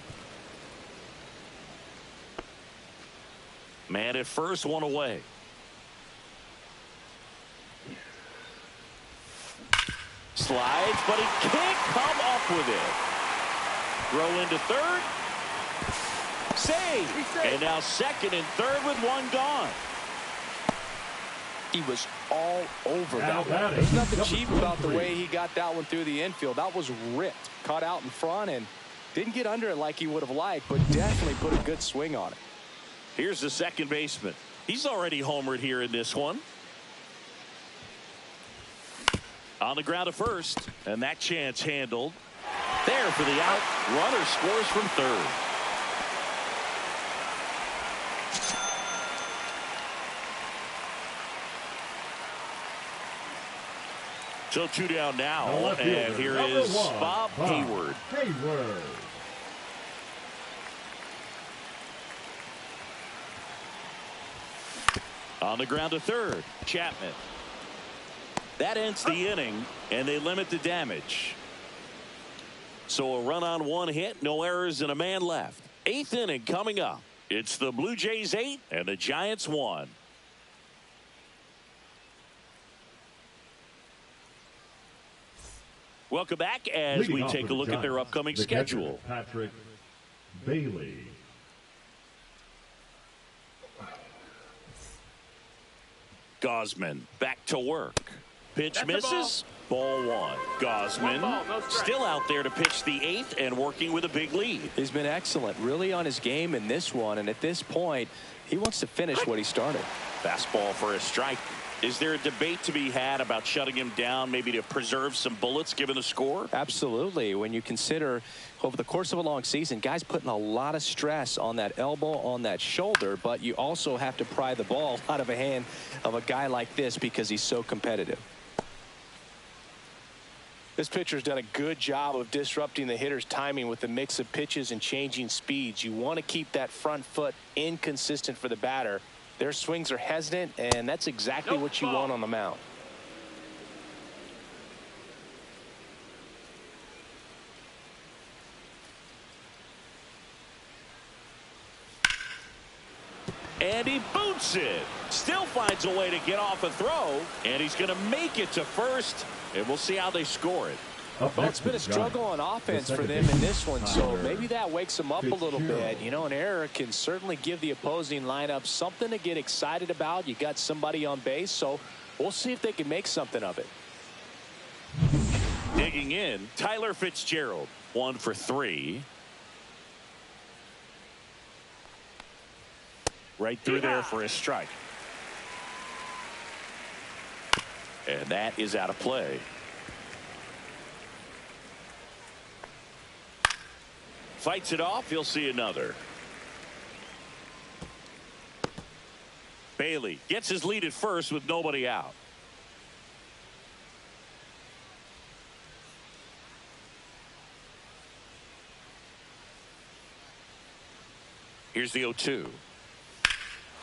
[SPEAKER 2] Man at first, one away. Slides, but he can't come up with it. Throw into third. Save. And now second and third with one gone.
[SPEAKER 3] He was all over that one. There's nothing cheap about the way he got that one through the infield. That was ripped. Caught out in front and didn't get under it like he would have liked, but definitely put a good swing on it.
[SPEAKER 2] Here's the second baseman. He's already homered here in this one. On the ground to first, and that chance handled. There for the out. Runner scores from third. So 2 down now, and here is Bob Hayward. On the ground to third, Chapman. That ends the inning, and they limit the damage. So a run on 1 hit, no errors, and a man left. 8th inning coming up. It's the Blue Jays 8 and the Giants 1. Welcome back as we take a look at their upcoming schedule.
[SPEAKER 4] Patrick Bailey.
[SPEAKER 2] Gausman back to work. Pitch misses. Ball 1. Gausman still out there to pitch the 8th and working with a big lead.
[SPEAKER 3] He's been excellent, really on his game in this one, and at this point he wants to finish what he started.
[SPEAKER 2] Fastball for a strike. Is there a debate to be had about shutting him down, maybe to preserve some bullets given the score?
[SPEAKER 3] Absolutely. When you consider over the course of a long season, guys putting a lot of stress on that elbow, on that shoulder, but you also have to pry the ball out of a hand of a guy like this because he's so competitive.
[SPEAKER 7] This pitcher's done a good job of disrupting the hitter's timing with the mix of pitches and changing speeds. You want to keep that front foot inconsistent for the batter. Their swings are hesitant, and that's exactly what you want on the mound.
[SPEAKER 2] And he boots it. Still finds a way to get off a throw, and he's going to make it to first, and we'll see how they score it.
[SPEAKER 7] Well, it's been a struggle on offense for them in this one, so maybe that wakes them up a little bit. You know, an error can certainly give the opposing lineup something to get excited about. You got somebody on base, so we'll see if they can make something of it.
[SPEAKER 2] Digging in, Tyler Fitzgerald, 1 for 3. Right through there for a strike. And that is out of play. Fights it off. He'll see another. Bailey gets his lead at first with nobody out. Here's the 0-2.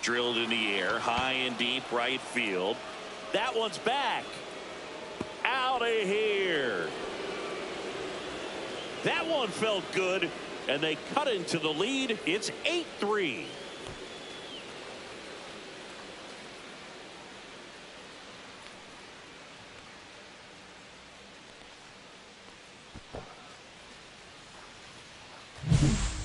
[SPEAKER 2] Drilled in the air, high and deep right field. That one's back. Out of here. That one felt good, and they cut into the lead. It's 8-3.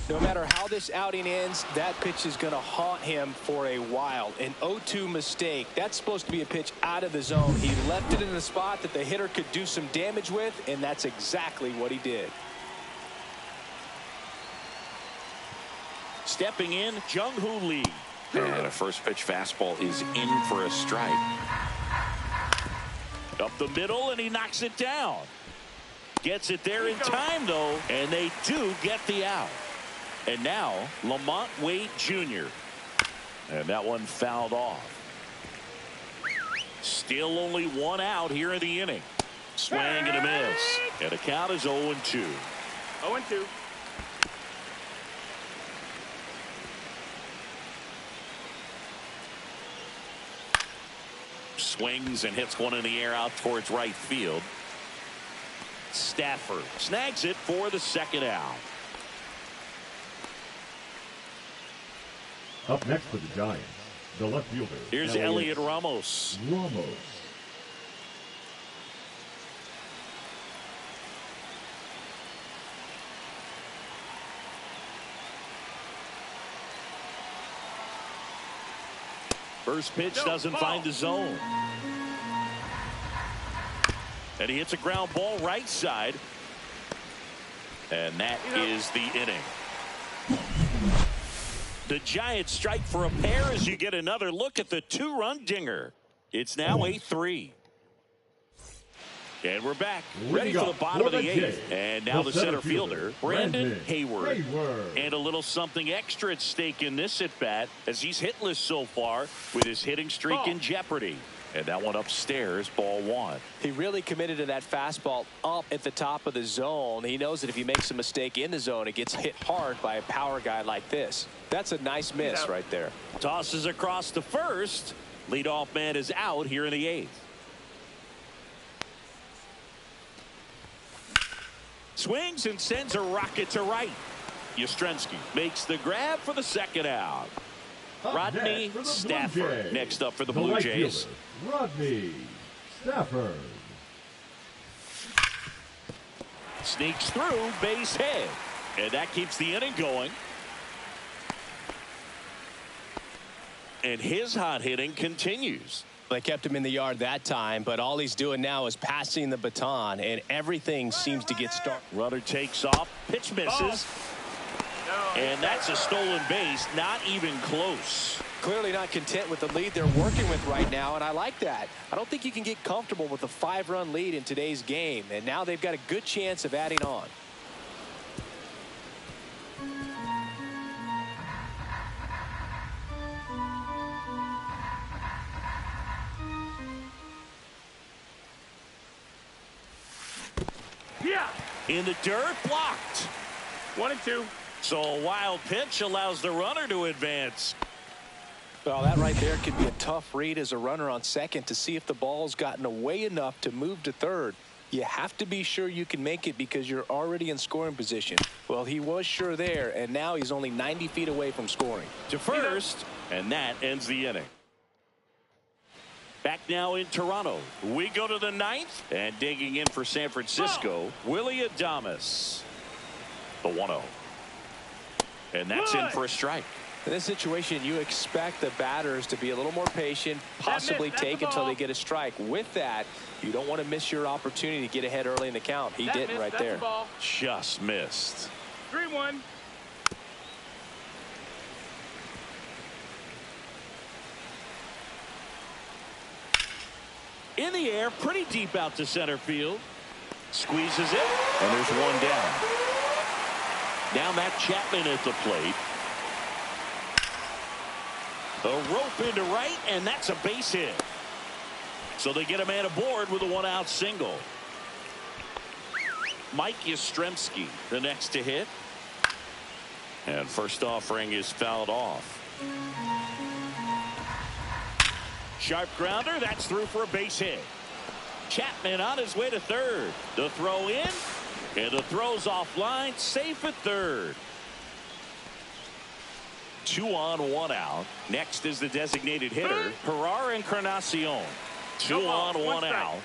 [SPEAKER 7] No matter how this outing ends, that pitch is going to haunt him for a while. An 0-2 mistake. That's supposed to be a pitch out of the zone. He left it in a spot that the hitter could do some damage with, and that's exactly what he did.
[SPEAKER 2] Stepping in, Jung-Hoo Lee.
[SPEAKER 6] And a first pitch fastball is in for a strike.
[SPEAKER 2] Up the middle, and he knocks it down. Gets it there in time, though, and they do get the out. And now, Lamont Wade Jr. And that one fouled off. Still only 1 out here in the inning. Swing and a miss. And the count is 0-2.
[SPEAKER 5] 0-2.
[SPEAKER 2] Swings and hits one in the air out towards right field. Stafford snags it for the 2nd out.
[SPEAKER 4] Up next for the Giants, the left fielder.
[SPEAKER 2] Here's Elliot Ramos. First pitch doesn't find the zone. And he hits a ground ball right side. And that is the inning. The Giants strike for a pair as you get another look at the 2-run dinger. It's now 8-3. And we're back, ready for the bottom of the 8th. And now the center fielder, Brandon Hayward. And a little something extra at stake in this at-bat, as he's hitless so far with his hitting streak in jeopardy. And that one upstairs, ball 1.
[SPEAKER 7] He really committed to that fastball up at the top of the zone. He knows that if he makes a mistake in the zone, it gets hit hard by a power guy like this. That's a nice miss right there.
[SPEAKER 2] Tosses across to first. Leadoff man is out here in the 8th. Swings and sends a rocket to right. Yastrzemski makes the grab for the second out. Rodney Stafford next up for the Blue Jays.
[SPEAKER 4] Rodney Stafford.
[SPEAKER 2] Sneaks through, base hit. And that keeps the inning going. And his hot hitting continues.
[SPEAKER 7] They kept him in the yard that time, but all he's doing now is passing the baton, and everything seems to get started.
[SPEAKER 2] Runner takes off, pitch misses. And that's a stolen base, not even close.
[SPEAKER 7] Clearly not content with the lead they're working with right now, and I like that. I don't think you can get comfortable with a 5-run lead in today's game, and now they've got a good chance of adding on.
[SPEAKER 2] In the dirt, blocked.
[SPEAKER 5] 1-2.
[SPEAKER 2] So a wild pitch allows the runner to advance.
[SPEAKER 7] Well, that right there could be a tough read as a runner on second to see if the ball's gotten away enough to move to third. You have to be sure you can make it because you're already in scoring position. Well, he was sure there, and now he's only 90 feet away from scoring.
[SPEAKER 2] To first, and that ends the inning. Back now in Toronto. We go to the 9th, and digging in for San Francisco, Willie Adames. The 1-0. And that's in for a strike.
[SPEAKER 7] In this situation, you expect the batters to be a little more patient, possibly take until they get a strike. With that, you don't want to miss your opportunity to get ahead early in the count. He didn't right there.
[SPEAKER 2] Just missed.
[SPEAKER 5] 3-1.
[SPEAKER 2] In the air, pretty deep out to center field. Squeezes it, and there's one down. Now Matt Chapman at the plate. A rope into right, and that's a base hit. So they get a man aboard with a 1-out single. Mike Yastrzemski, the next to hit. And first offering is fouled off. Sharp grounder, that's through for a base hit. Chapman on his way to third. The throw in, and the throw's offline, safe at third. 2 on, 1 out. Next is the designated hitter, Gerard Encarnacion. 2 on, 1 out.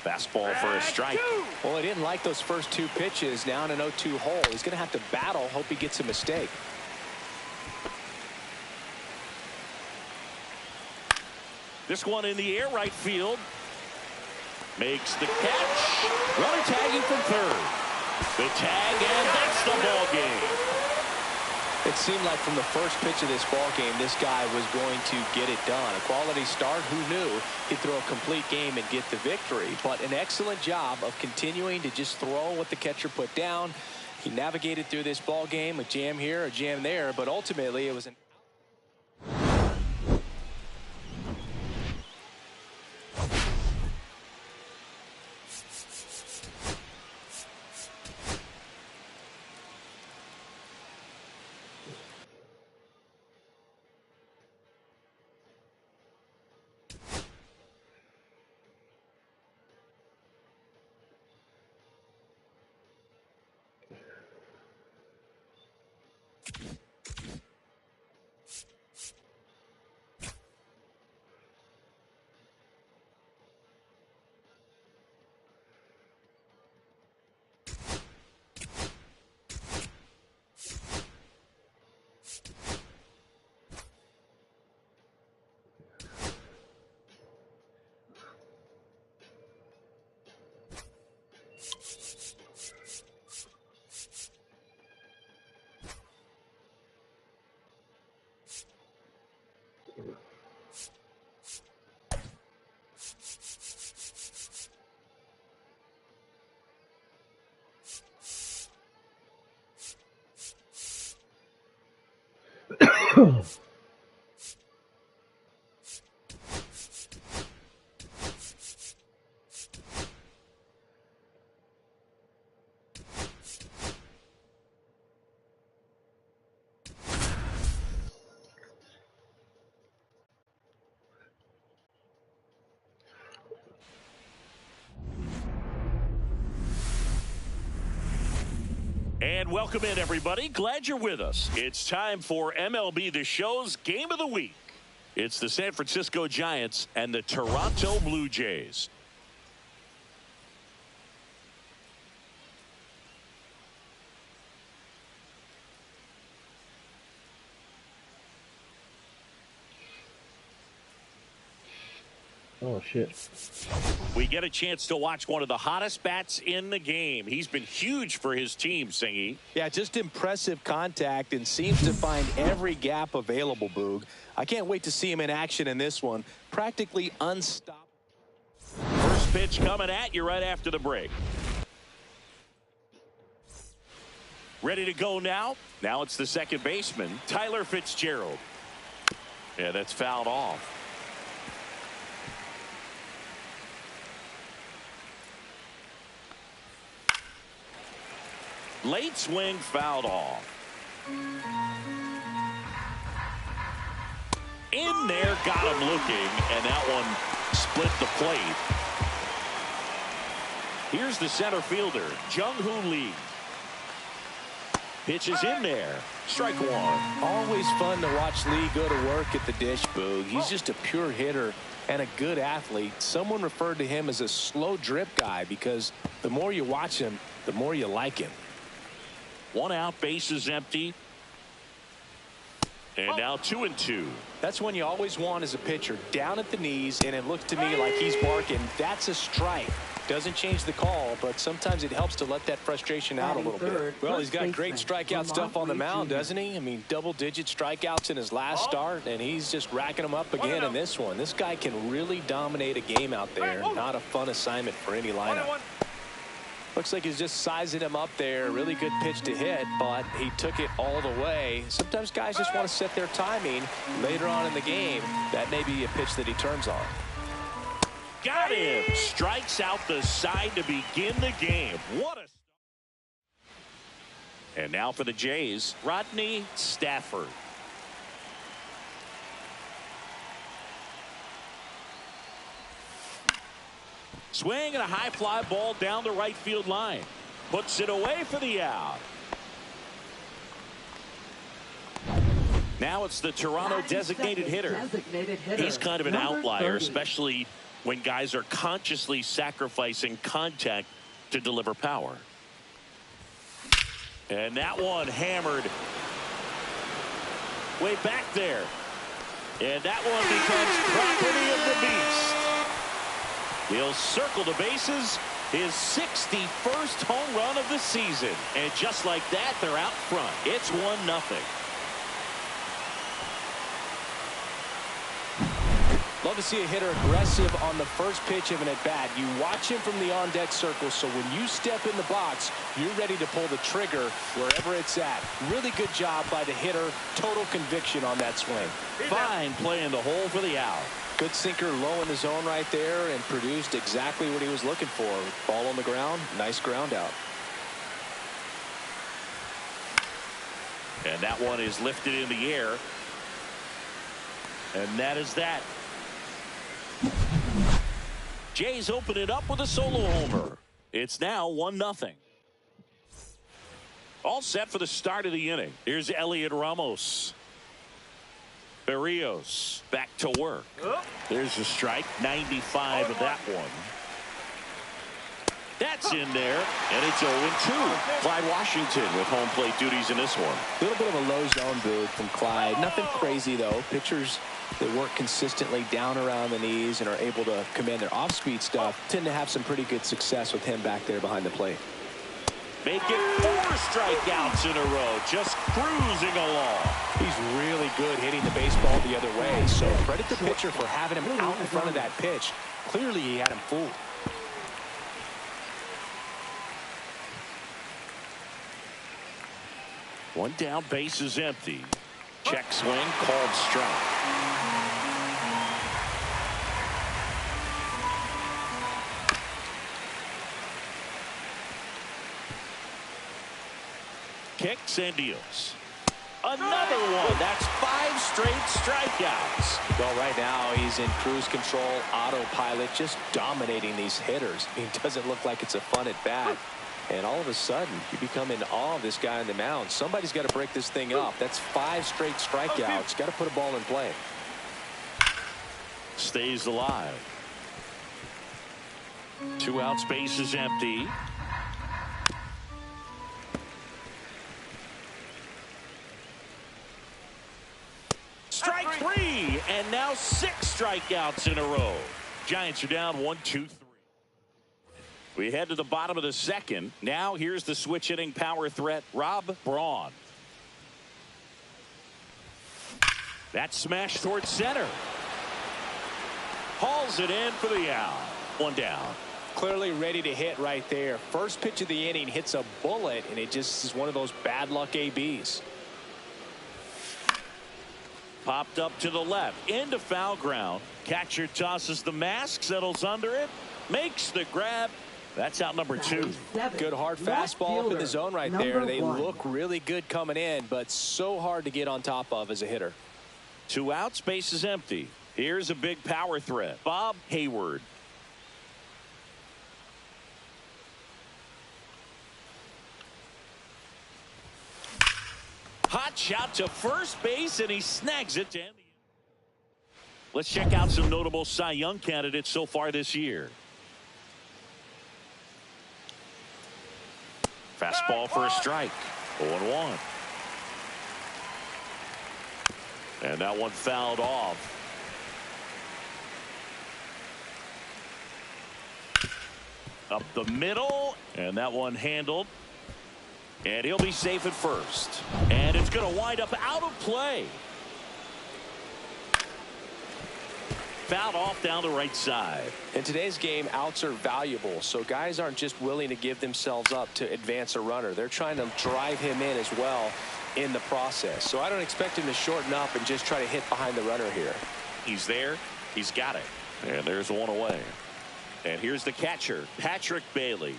[SPEAKER 2] Fastball for a strike.
[SPEAKER 7] Well, he didn't like those first 2 pitches. Now in an 0-2 hole. He's going to have to battle, hope he gets a mistake.
[SPEAKER 2] This one in the air, right field. Makes the catch. Runner tagging from third. The tag, and that's the ball game.
[SPEAKER 7] It seemed like from the first pitch of this ball game, this guy was going to get it done. A quality start. Who knew he'd throw a complete game and get the victory? But an excellent job of continuing to just throw what the catcher put down. He navigated through this ball game, a jam here, a jam there, but ultimately it was an
[SPEAKER 2] And welcome in, everybody. Glad you're with us. It's time for MLB The Show's Game of the Week. It's the San Francisco Giants and the Toronto Blue Jays.
[SPEAKER 1] Oh, shit.
[SPEAKER 2] We get a chance to watch one of the hottest bats in the game. He's been huge for his team, Singy.
[SPEAKER 7] Yeah, just impressive contact and seems to find every gap available, Boog. I can't wait to see him in action in this one. Practically unstoppable.
[SPEAKER 2] First pitch coming at you right after the break. Ready to go now? Now it's the second baseman, Tyler Fitzgerald. Yeah, that's fouled off. Late swing, fouled off. In there, got him looking, and that one split the plate. Here's the center fielder, Jung-Hoo Lee. Pitch is in there. Strike one.
[SPEAKER 7] Always fun to watch Lee go to work at the dish, Boog. He's just a pure hitter and a good athlete. Someone referred to him as a slow drip guy because the more you watch him, the more you like him.
[SPEAKER 2] One out, base is empty. And now 2-2.
[SPEAKER 7] That's when you always want as a pitcher, down at the knees, and it looks to me like he's barking. That's a strike. Doesn't change the call, but sometimes it helps to let that frustration out a little bit. Well, he's got great strikeout stuff on the mound, doesn't he? I mean, double-digit strikeouts in his last start, and he's just racking them up again in this one. This guy can really dominate a game out there. Not a fun assignment for any lineup. Looks like he's just sizing him up there. Really good pitch to hit, but he took it all the way. Sometimes guys just want to set their timing later on in the game. That may be a pitch that he turns on.
[SPEAKER 2] Got him. Strikes out the side to begin the game. What a... And now for the Jays, Rodney Stafford. Swing and a high fly ball down the right field line. Puts it away for the out. Now it's the Toronto designated hitter. He's kind of an outlier, especially when guys are consciously sacrificing contact to deliver power. And that one hammered way back there. And that one becomes property of the beast. He'll circle the bases, his 61st home run of the season. And just like that, they're out front. It's 1-0.
[SPEAKER 7] Love to see a hitter aggressive on the first pitch of an at-bat. You watch him from the on-deck circle, so when you step in the box, you're ready to pull the trigger wherever it's at. Really good job by the hitter. Total conviction on that swing.
[SPEAKER 2] Fine play in the hole for the out.
[SPEAKER 7] Good sinker low in the zone right there and produced exactly what he was looking for. Ball on the ground. Nice ground out.
[SPEAKER 2] And that one is lifted in the air. And that is that. Jays open it up with a solo homer. It's now 1-0. All set for the start of the inning. Here's Elliot Ramos. Berrios back to work. There's a strike. 95 of that one. That's in there, and it's 0-2. Clyde Washington with home plate duties in this one.
[SPEAKER 7] A little bit of a low zone boot from Clyde. Nothing crazy, though. Pitchers that work consistently down around the knees and are able to command their off-speed stuff tend to have some pretty good success with him back there behind the plate.
[SPEAKER 2] Make it 4 strikeouts in a row, just cruising along.
[SPEAKER 7] He's really good hitting the baseball the other way, so credit the pitcher for having him out in front of that pitch. Clearly, he had him fooled.
[SPEAKER 2] One down, base is empty. Check swing, called strike. Kicks and deals. Another one. That's 5 straight strikeouts.
[SPEAKER 7] Well, right now he's in cruise control, autopilot, just dominating these hitters. He doesn't look like it's a fun at bat. And all of a sudden, you become in awe of this guy on the mound. Somebody's got to break this thing up. That's 5 straight strikeouts. Got to put a ball in play.
[SPEAKER 2] Stays alive. 2 outs, base is empty. Strike 3, and now 6 strikeouts in a row. Giants are down 1-2-3. We head to the bottom of the second. Now here's the switch hitting power threat, Rob Braun. That smash towards center. Hauls it in for the out. 1 down.
[SPEAKER 7] Clearly ready to hit right there. First pitch of the inning hits a bullet, and it just is one of those bad luck ABs.
[SPEAKER 2] Popped up to the left, into foul ground. Catcher tosses the mask, settles under it, makes the grab. That's out number 2.
[SPEAKER 7] Good hard fastball up in the zone right there. They look really good coming in, but so hard to get on top of as a hitter.
[SPEAKER 2] 2 outs, base is empty. Here's a big power threat, Bob Hayward. Hot shot to first base, and he snags it to end the inning. Let's check out some notable Cy Young candidates so far this year. Fastball for a strike. 0-1. And that one fouled off. Up the middle, and that one handled. And he'll be safe at first. And it's going to wind up out of play. Fouled off down the right side.
[SPEAKER 7] In today's game, outs are valuable, so guys aren't just willing to give themselves up to advance a runner. They're trying to drive him in as well in the process. So I don't expect him to shorten up and just try to hit behind the runner here.
[SPEAKER 2] He's there. He's got it. And there's one away. And here's the catcher, Patrick Bailey.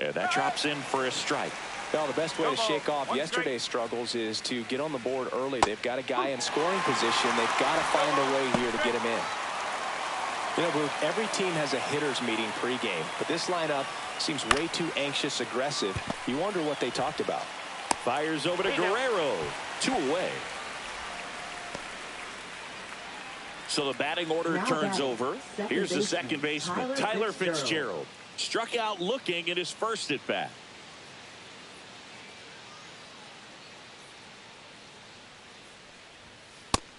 [SPEAKER 2] And that drops in for a strike.
[SPEAKER 7] Well, the best way to shake off yesterday's struggles is to get on the board early. They've got a guy in scoring position. They've got to find a way here to get him in. You know, Booth, every team has a hitters meeting pregame, but this lineup seems way too anxious, aggressive. You wonder what they talked about.
[SPEAKER 2] Fires over to Guerrero. 2 away. So the batting order turns over. Here's the second baseman, Tyler Fitzgerald. Struck out looking at his first at bat.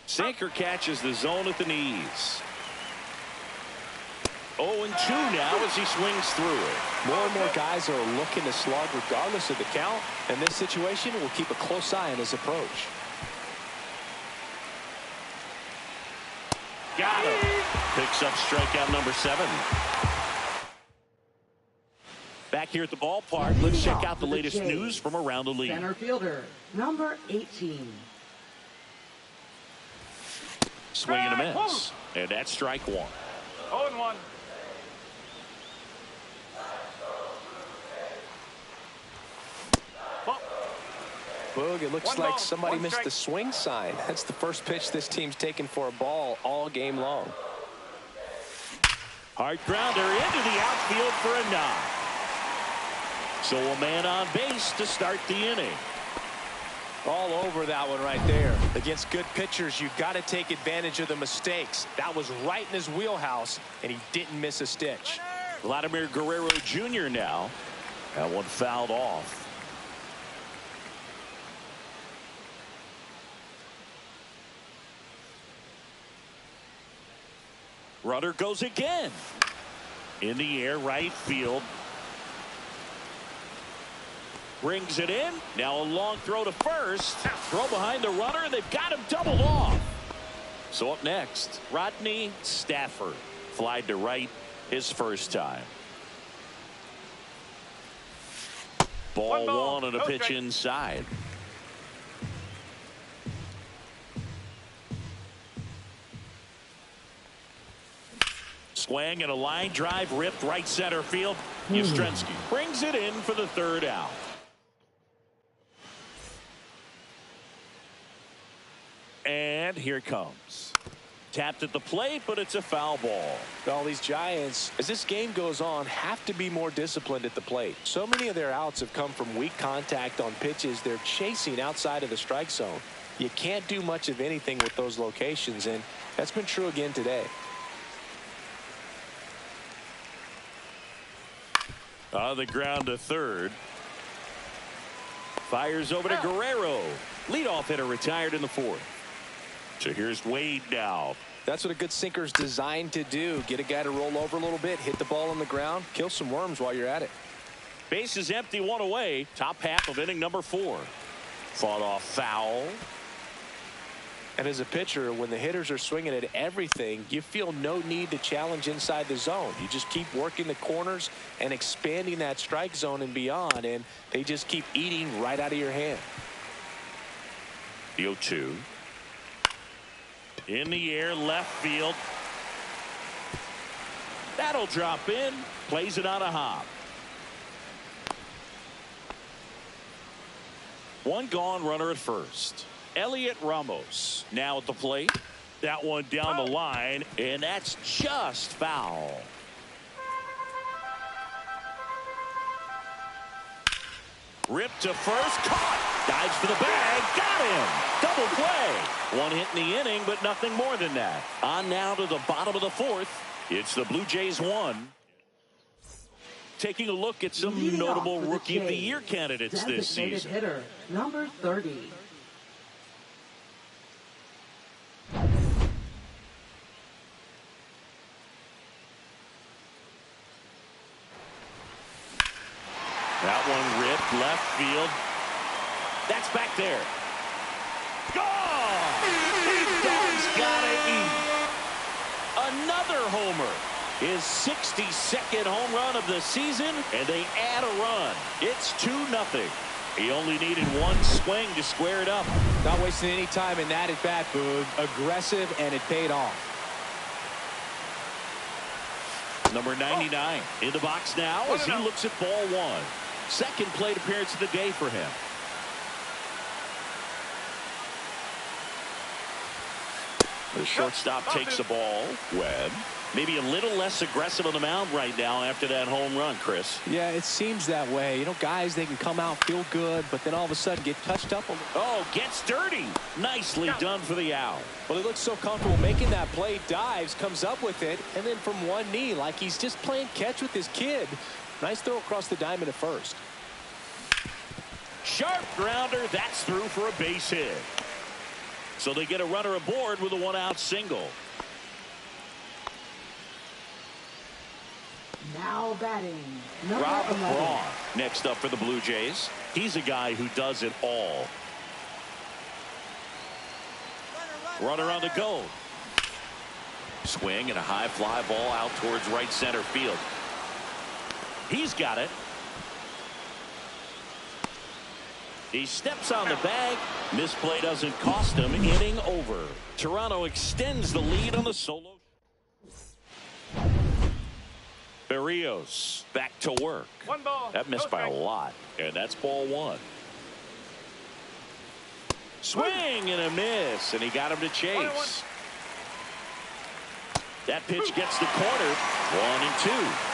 [SPEAKER 2] Sinker catches the zone at the knees. 0-2 now as he swings through it.
[SPEAKER 7] More and more guys are looking to slug regardless of the count. In this situation, we'll keep a close eye on his approach.
[SPEAKER 2] Got him. Picks up strikeout number 7. Back here at the ballpark, let's check out the latest news from around the league.
[SPEAKER 8] Center fielder, number 18.
[SPEAKER 2] Swing and a miss. And that's strike 1.
[SPEAKER 5] 0-1.
[SPEAKER 7] Boog, it looks like somebody missed the swing sign. That's the first pitch this team's taken for a ball all game long.
[SPEAKER 2] Hard grounder into the outfield for a knock. So a man on base to start the inning.
[SPEAKER 7] All over that one right there. Against good pitchers, you've got to take advantage of the mistakes. That was right in his wheelhouse, and he didn't miss a stitch.
[SPEAKER 2] Vladimir Guerrero Jr. now. That one fouled off. Runner goes again. In the air, right field. Brings it in. Now a long throw to first. Throw behind the runner, and they've got him doubled off. So up next, Rodney Stafford. Flied to right his first time. Ball 1 and a pitch inside. swing and a line drive ripped right center field. Yastrzemski brings it in for the third out. And here it comes. Tapped at the plate, but it's a foul ball.
[SPEAKER 7] All these Giants, as this game goes on, have to be more disciplined at the plate. So many of their outs have come from weak contact on pitches they're chasing outside of the strike zone. You can't do much of anything with those locations, and that's been true again today.
[SPEAKER 2] On the ground to third. Fires over to Guerrero. Leadoff hitter retired in the fourth. So here's Wade now.
[SPEAKER 7] That's what a good sinker's designed to do. Get a guy to roll over a little bit, hit the ball on the ground, kill some worms while you're at it.
[SPEAKER 2] Base is empty, one away. Top half of inning number 4. Fought off foul.
[SPEAKER 7] And as a pitcher, when the hitters are swinging at everything, you feel no need to challenge inside the zone. You just keep working the corners and expanding that strike zone and beyond, and they just keep eating right out of your hand.
[SPEAKER 2] The 0-2. In the air, left field. That'll drop in. Plays it on a hop. One gone, runner at first. Elliot Ramos now at the plate. That one down the line, and that's just foul. Ripped to first, caught, dives for the bag, got him. Double play. One hit in the inning, but nothing more than that. On now to the bottom of the fourth. It's the Blue Jays 1. Taking a look at some notable Rookie of the Year candidates this season.
[SPEAKER 8] Hitter, number 30.
[SPEAKER 2] That one ripped left field. That's back there. Gone! These dogs gotta eat. Another homer. His 62nd home run of the season, and they add a run. It's 2-0. He only needed one swing to square it up.
[SPEAKER 7] Not wasting any time in that at bat, Boog. Aggressive, and it paid off.
[SPEAKER 2] Number 99 in the box now as he looks at ball 1. Second plate appearance of the day for him. The shortstop takes the ball. Webb. Maybe a little less aggressive on the mound right now after that home run, Chris.
[SPEAKER 7] Yeah, it seems that way. You know, guys, they can come out, feel good, but then all of a sudden get touched up a little.
[SPEAKER 2] Oh, gets dirty. Nicely done for the out.
[SPEAKER 7] Well, he looks so comfortable making that play, dives, comes up with it, and then from one knee, like he's just playing catch with his kid. Nice throw across the diamond at first.
[SPEAKER 2] Sharp grounder. That's through for a base hit. So they get a runner aboard with a 1-out single.
[SPEAKER 8] Now batting, number
[SPEAKER 2] Rob
[SPEAKER 8] 11.
[SPEAKER 2] Braun next up for the Blue Jays. He's a guy who does it all. Runner on the go. Swing and a high fly ball out towards right center field. He's got it. He steps on the bag. Misplay doesn't cost him. Inning over. Toronto extends the lead on the solo. Berrios back to work.
[SPEAKER 5] One ball.
[SPEAKER 2] That missed by a lot. And that's ball 1. Swing and a miss. And he got him to chase. That pitch gets the corner. 1-2.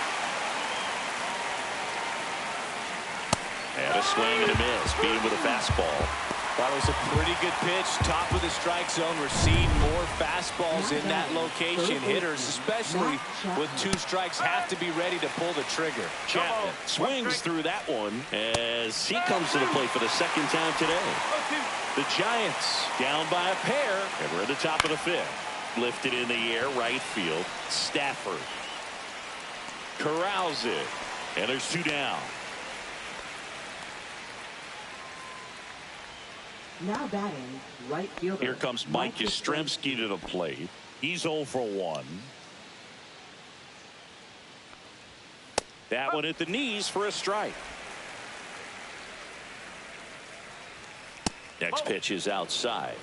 [SPEAKER 2] And a swing and a miss. Beat him with a fastball.
[SPEAKER 7] That was a pretty good pitch. Top of the strike zone. We're seeing more fastballs in that location. Hitters, especially with 2 strikes, have to be ready to pull the trigger.
[SPEAKER 2] Chapman swings through that one as he comes to the plate for the second time today. The Giants down by a pair, and we're at the top of the 5th. Lifted in the air, right field. Stafford corrals it, and there's 2 down.
[SPEAKER 8] Now batting, right fielder.
[SPEAKER 2] Here comes Mike Yastrzemski to the plate. He's 0 for 1. That one at the knees for a strike. Next pitch is outside.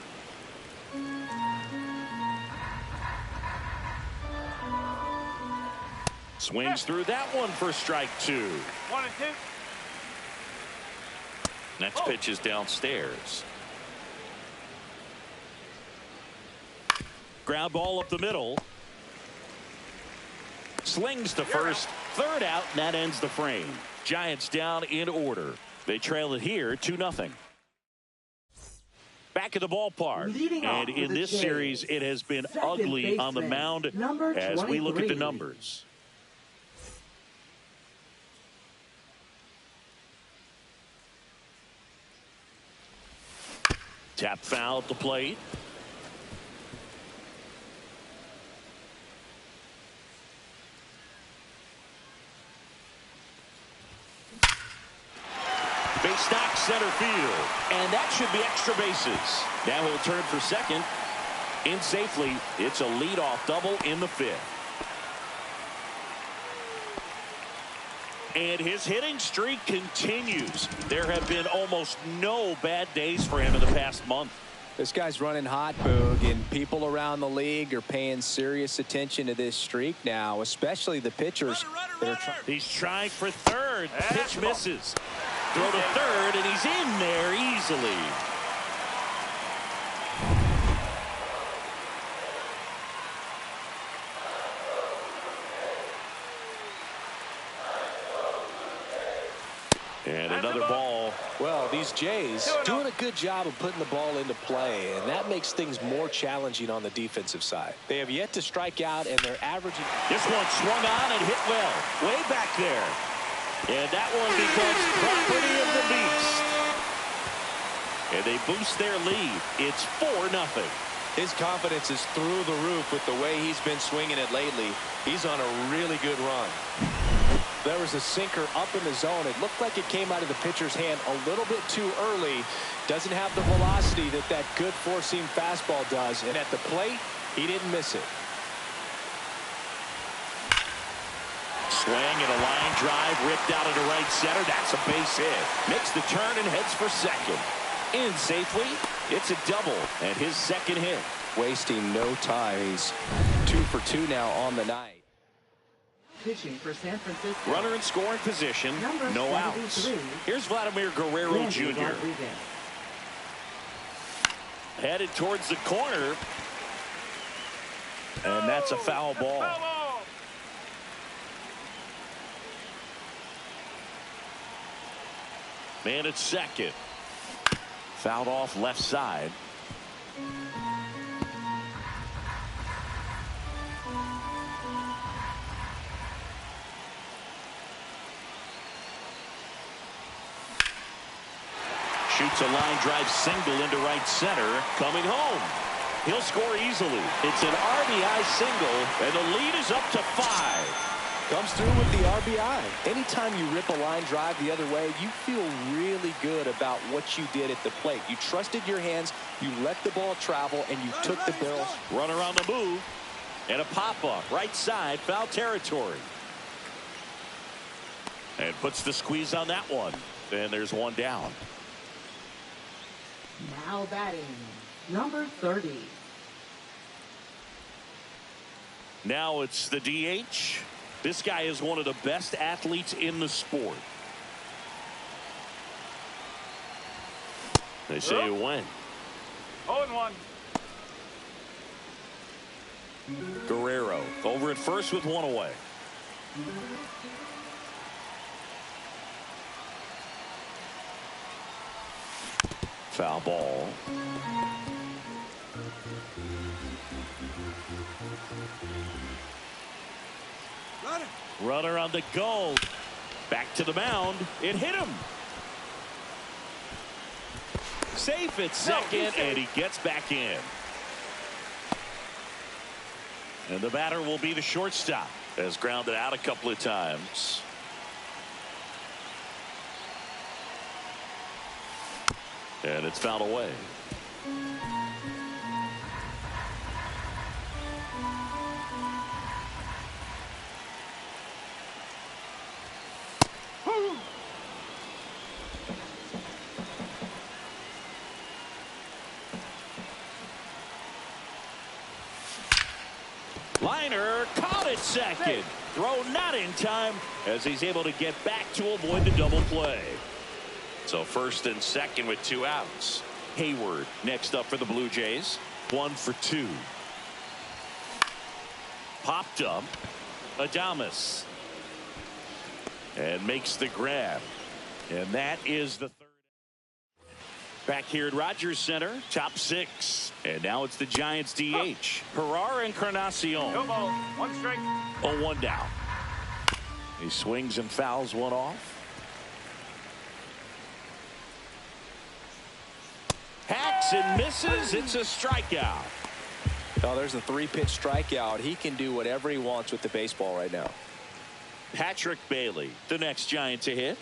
[SPEAKER 2] Swings through that one for strike 2.
[SPEAKER 5] 1 and 2.
[SPEAKER 2] Next pitch is downstairs. Ground ball up the middle. Slings to first. Third out, and that ends the frame. Giants down in order. They trail it here 2-0. Back at the ballpark. And in this series, it has been ugly on the mound as we look at the numbers. Tap foul at the plate. Base knock center field. And that should be extra bases. Now he'll turn for second. In safely. It's a leadoff double in the 5th. And his hitting streak continues. There have been almost no bad days for him in the past month.
[SPEAKER 7] This guy's running hot, Boog, and people around the league are paying serious attention to this streak now, especially the pitchers.
[SPEAKER 2] He's trying for third. Pitch misses. Throw to third, and he's in there easily. And another ball.
[SPEAKER 7] Well, these Jays doing a good job of putting the ball into play, and that makes things more challenging on the defensive side. They have yet to strike out, and they're averaging.
[SPEAKER 2] This one swung on and hit well. Way back there. And that one becomes property of the Beast. And they boost their lead. It's 4-0.
[SPEAKER 7] His confidence is through the roof with the way he's been swinging it lately. He's on a really good run. There was a sinker up in the zone. It looked like it came out of the pitcher's hand a little bit too early. Doesn't have the velocity that that good four-seam fastball does. And at the plate, he didn't miss it.
[SPEAKER 2] Swing and a line drive ripped out into right center. That's a base hit. Makes the turn and heads for second. In safely. It's a double and his second hit.
[SPEAKER 7] Wasting no time. He's 2 for 2 now on the night.
[SPEAKER 8] Pitching for San Francisco.
[SPEAKER 2] Runner in scoring position. No outs. Here's Vladimir Guerrero Jr. Headed towards the corner. And that's a foul ball. Man at second. Fouled off left side. Shoots a line drive single into right center. Coming home. He'll score easily. It's an RBI single, and the lead is up to 5.
[SPEAKER 7] Comes through with the RBI. Anytime you rip a line drive the other way, you feel really good about what you did at the plate. You trusted your hands, you let the ball travel, and you took the barrels.
[SPEAKER 2] Runner on the move, and a pop-up. Right side, foul territory. And puts the squeeze on that one. And there's one down.
[SPEAKER 8] Now batting, number 30.
[SPEAKER 2] Now it's the DH. This guy is one of the best athletes in the sport. They say when.
[SPEAKER 5] 0-1.
[SPEAKER 2] Guerrero over at first with one away. Foul ball. Runner on the go. Back to the mound. It hit him. Safe at second, and he gets back in. And the batter will be the shortstop. Has grounded out a couple of times. And it's fouled away. Liner caught at second. throw not in time as he's able to get back to avoid the double play. So first and second with 2 outs. Hayward next up for the Blue Jays. 1 for 2. Popped up. Adames. And makes the grab. And that is the third. Back here at Rogers Center, top 6. And now it's the Giants DH. Herrera Encarnacion.
[SPEAKER 5] No ball. 1 strike.
[SPEAKER 2] 0-1 down. He swings and fouls one off. Hacks and misses. It's a strikeout.
[SPEAKER 7] Oh, there's a 3-pitch strikeout. He can do whatever he wants with the baseball right now.
[SPEAKER 2] Patrick Bailey, the next Giant to hit.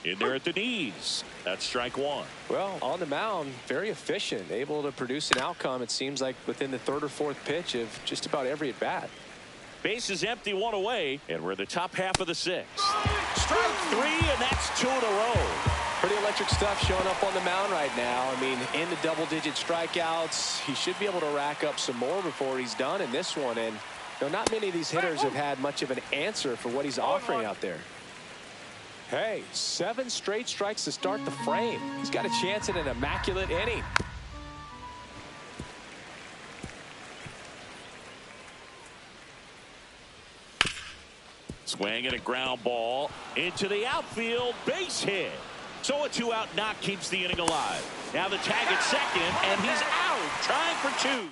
[SPEAKER 2] In there at the knees. That's strike 1.
[SPEAKER 7] Well, on the mound, very efficient, able to produce an outcome, it seems like, within the 3rd or 4th pitch of just about every at bat.
[SPEAKER 2] Base is empty, 1 away, and we're in the top half of the 6th. Strike 3, and that's 2 in a row.
[SPEAKER 7] Pretty electric stuff showing up on the mound right now. I mean, in the double-digit strikeouts, he should be able to rack up some more before he's done in this one. And you know, not many of these hitters have had much of an answer for what he's offering out there. Hey, 7 straight strikes to start the frame. He's got a chance at an immaculate inning.
[SPEAKER 2] Swing and a ground ball into the outfield. Base hit. So a 2-out knock keeps the inning alive. Now the tag at second, and he's out, trying for 2.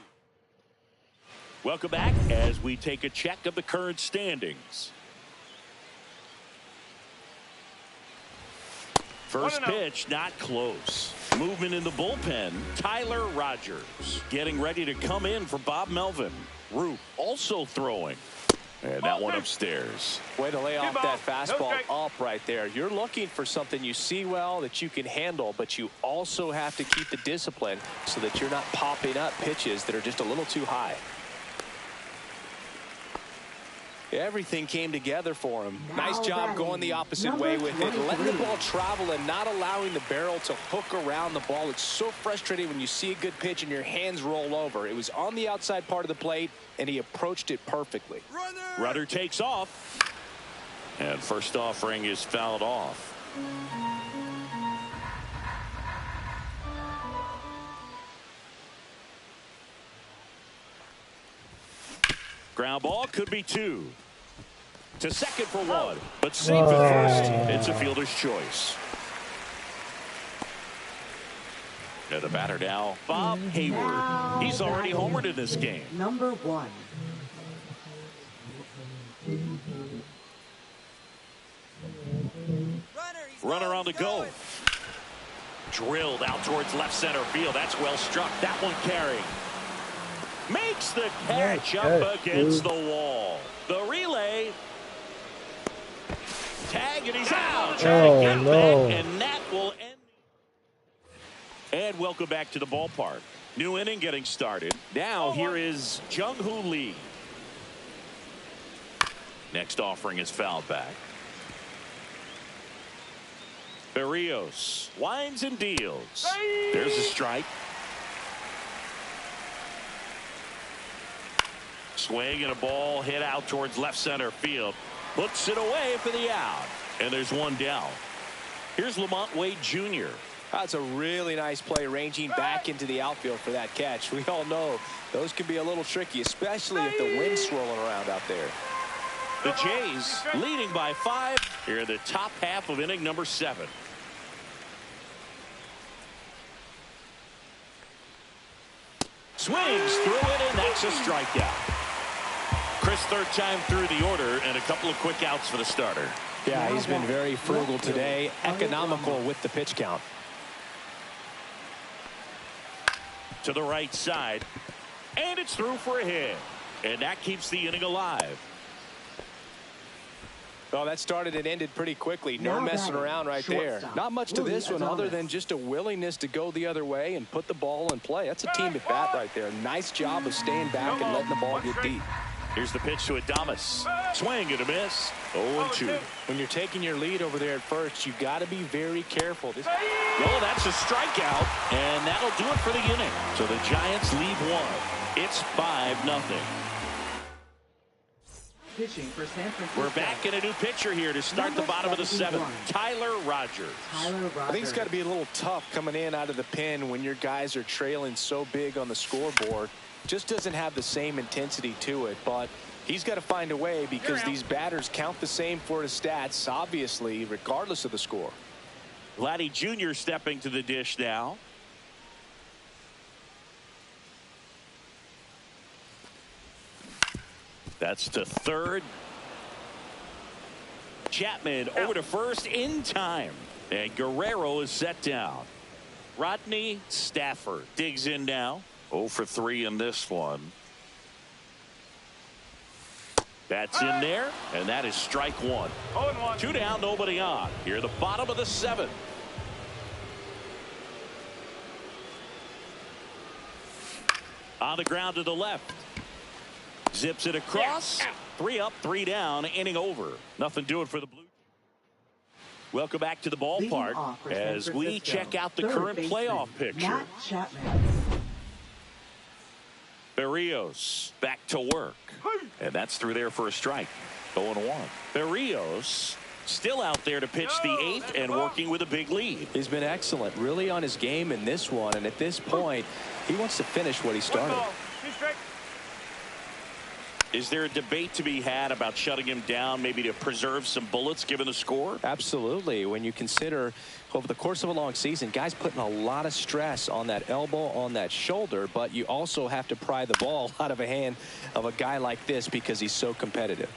[SPEAKER 2] Welcome back as we take a check of the current standings. First pitch, not close. Movement in the bullpen. Tyler Rogers getting ready to come in for Bob Melvin. Roop also throwing. And that one upstairs.
[SPEAKER 7] Way to lay off that fastball up right there. You're looking for something you see well that you can handle, but you also have to keep the discipline so that you're not popping up pitches that are just a little too high. Everything came together for him. Nice job going the opposite way with it, letting the ball travel and not allowing the barrel to hook around the ball. It's so frustrating when you see a good pitch and your hands roll over. It was on the outside part of the plate, and he approached it perfectly.
[SPEAKER 2] Rudder takes off, and first offering is fouled off. Ground ball could be 2. To second for 1, but safe at first. It's a fielder's choice. And the batter now, Bob Hayward. He's already homered in this game.
[SPEAKER 8] Number 1.
[SPEAKER 2] Runner on the go. Drilled out towards left center field. That's well struck. That one carrying. Makes the catch up against the wall. The relay. Tag, and he's out. Trying to get back, and that will end. And welcome back to the ballpark. New inning getting started. Now here is Jung-Hoo Lee. Next offering is fouled back. Berrios winds and deals. There's a strike. Swing and a ball hit out towards left center field. Puts it away for the out. And there's one down. Here's Lamont Wade Jr.
[SPEAKER 7] That's a really nice play, ranging back into the outfield for that catch. We all know those can be a little tricky, especially if the wind's swirling around out there.
[SPEAKER 2] The Jays leading by 5 here in the top half of inning number 7. Swings through it, and that's a strikeout. Chris, 3rd time through the order, and a couple of quick outs for the starter.
[SPEAKER 7] Yeah, he's been very frugal today, economical with the pitch count.
[SPEAKER 2] To the right side, and it's through for a hit, and that keeps the inning alive.
[SPEAKER 7] Well, that started and ended pretty quickly. No messing around right there. Not much to this one other than just a willingness to go the other way and put the ball in play. That's a team at bat right there. Nice job of staying back and letting the ball get deep.
[SPEAKER 2] Here's the pitch to Adames. Swing and a miss. 0-2.
[SPEAKER 7] When you're taking your lead over there at first, you got to be very careful.
[SPEAKER 2] Well, that's a strikeout, and that'll do it for the inning. So the Giants lead 1. It's 5-0.
[SPEAKER 8] Pitching for San Francisco.
[SPEAKER 2] We're back in a new pitcher here to start the bottom of the 7th. Tyler Rogers.
[SPEAKER 7] I think it's got to be a little tough coming in out of the pen when your guys are trailing so big on the scoreboard. Just doesn't have the same intensity to it, but he's got to find a way because these batters count the same for his stats, obviously, regardless of the score.
[SPEAKER 2] Vladdy Jr. stepping to the dish now. That's to third. Chapman over to first in time. And Guerrero is set down. Rodney Stafford digs in now. 0 for 3 in this one. That's in there, and that is strike 1. 2 down, nobody on. Here, the bottom of the 7th. On the ground to the left. Zips it across. 3 up, 3 down, inning over. Nothing doing for the Blue. Welcome back to the ballpark as we check out the current playoff picture. Berrios back to work. And that's through there for a strike. 0-1. Berrios still out there to pitch the 8th and working with a big lead.
[SPEAKER 7] He's been excellent, really on his game in this one. And at this point, he wants to finish what he started.
[SPEAKER 2] Is there a debate to be had about shutting him down, maybe to preserve some bullets given the score?
[SPEAKER 7] Absolutely. When you consider over the course of a long season, guys putting a lot of stress on that elbow, on that shoulder, but you also have to pry the ball out of a hand of a guy like this because he's so competitive.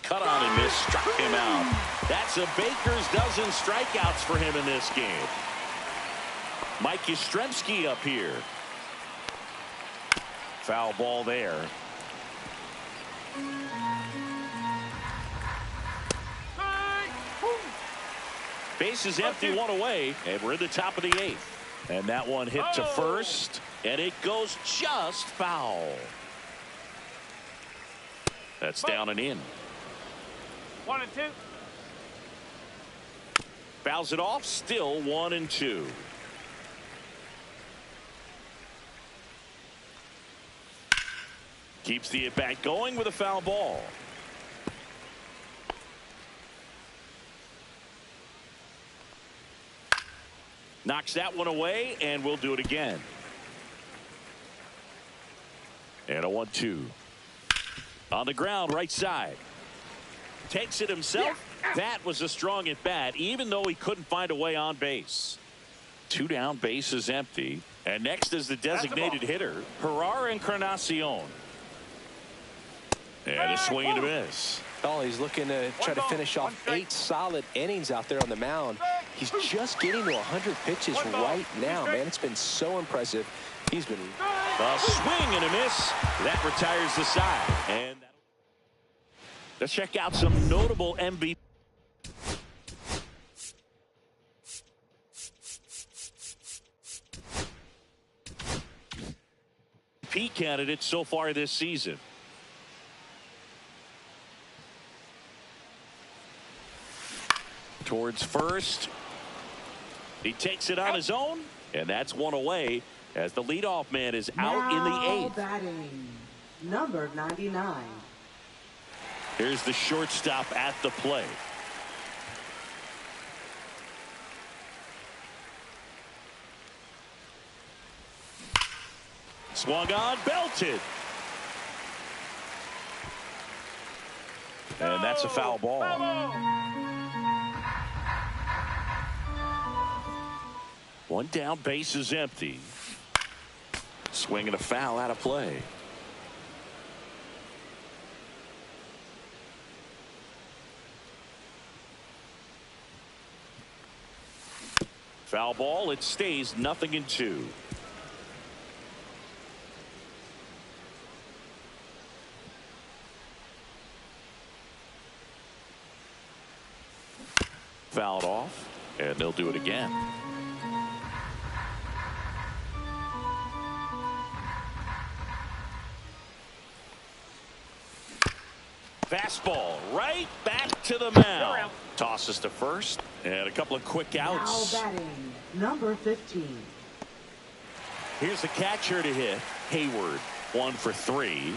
[SPEAKER 2] Cut on and miss, struck him out. That's a baker's dozen strikeouts for him in this game. Mike Yastrzemski up here. Foul ball there. Base is empty, 1 away, and we're in the top of the 8th. And that one hit to first, and it goes just foul. That's down and in.
[SPEAKER 5] 1 and 2.
[SPEAKER 2] Fouls it off, still 1 and 2. Keeps the at-bat going with a foul ball. Knocks that one away, and we'll do it again. And a 1-2. On the ground, right side. Takes it himself. That was a strong at-bat, even though he couldn't find a way on base. 2 down, base is empty. And next is the designated hitter, Gerard Encarnacion. And a swing and a miss.
[SPEAKER 7] Oh, he's looking to try to finish off 8 solid innings out there on the mound. He's just getting to 100 pitches right now, man. It's been so impressive. He's been
[SPEAKER 2] a swing and a miss. That retires the side. And let's check out some notable MVP. Candidates so far this season. Towards first. He takes it on his own, and that's 1 away as the leadoff man is out in the 8th.
[SPEAKER 8] Batting, number 99.
[SPEAKER 2] Here's the shortstop at the plate. Swung on, belted. And that's a foul ball. One down, base is empty. Swing and a foul out of play. Foul ball, it stays 0-2. Fouled off, and they'll do it again. Fastball right back to the mound. Tosses to first, and a couple of quick outs.
[SPEAKER 8] Now batting, number 15.
[SPEAKER 2] Here's the catcher to hit. Hayward, 1 for 3.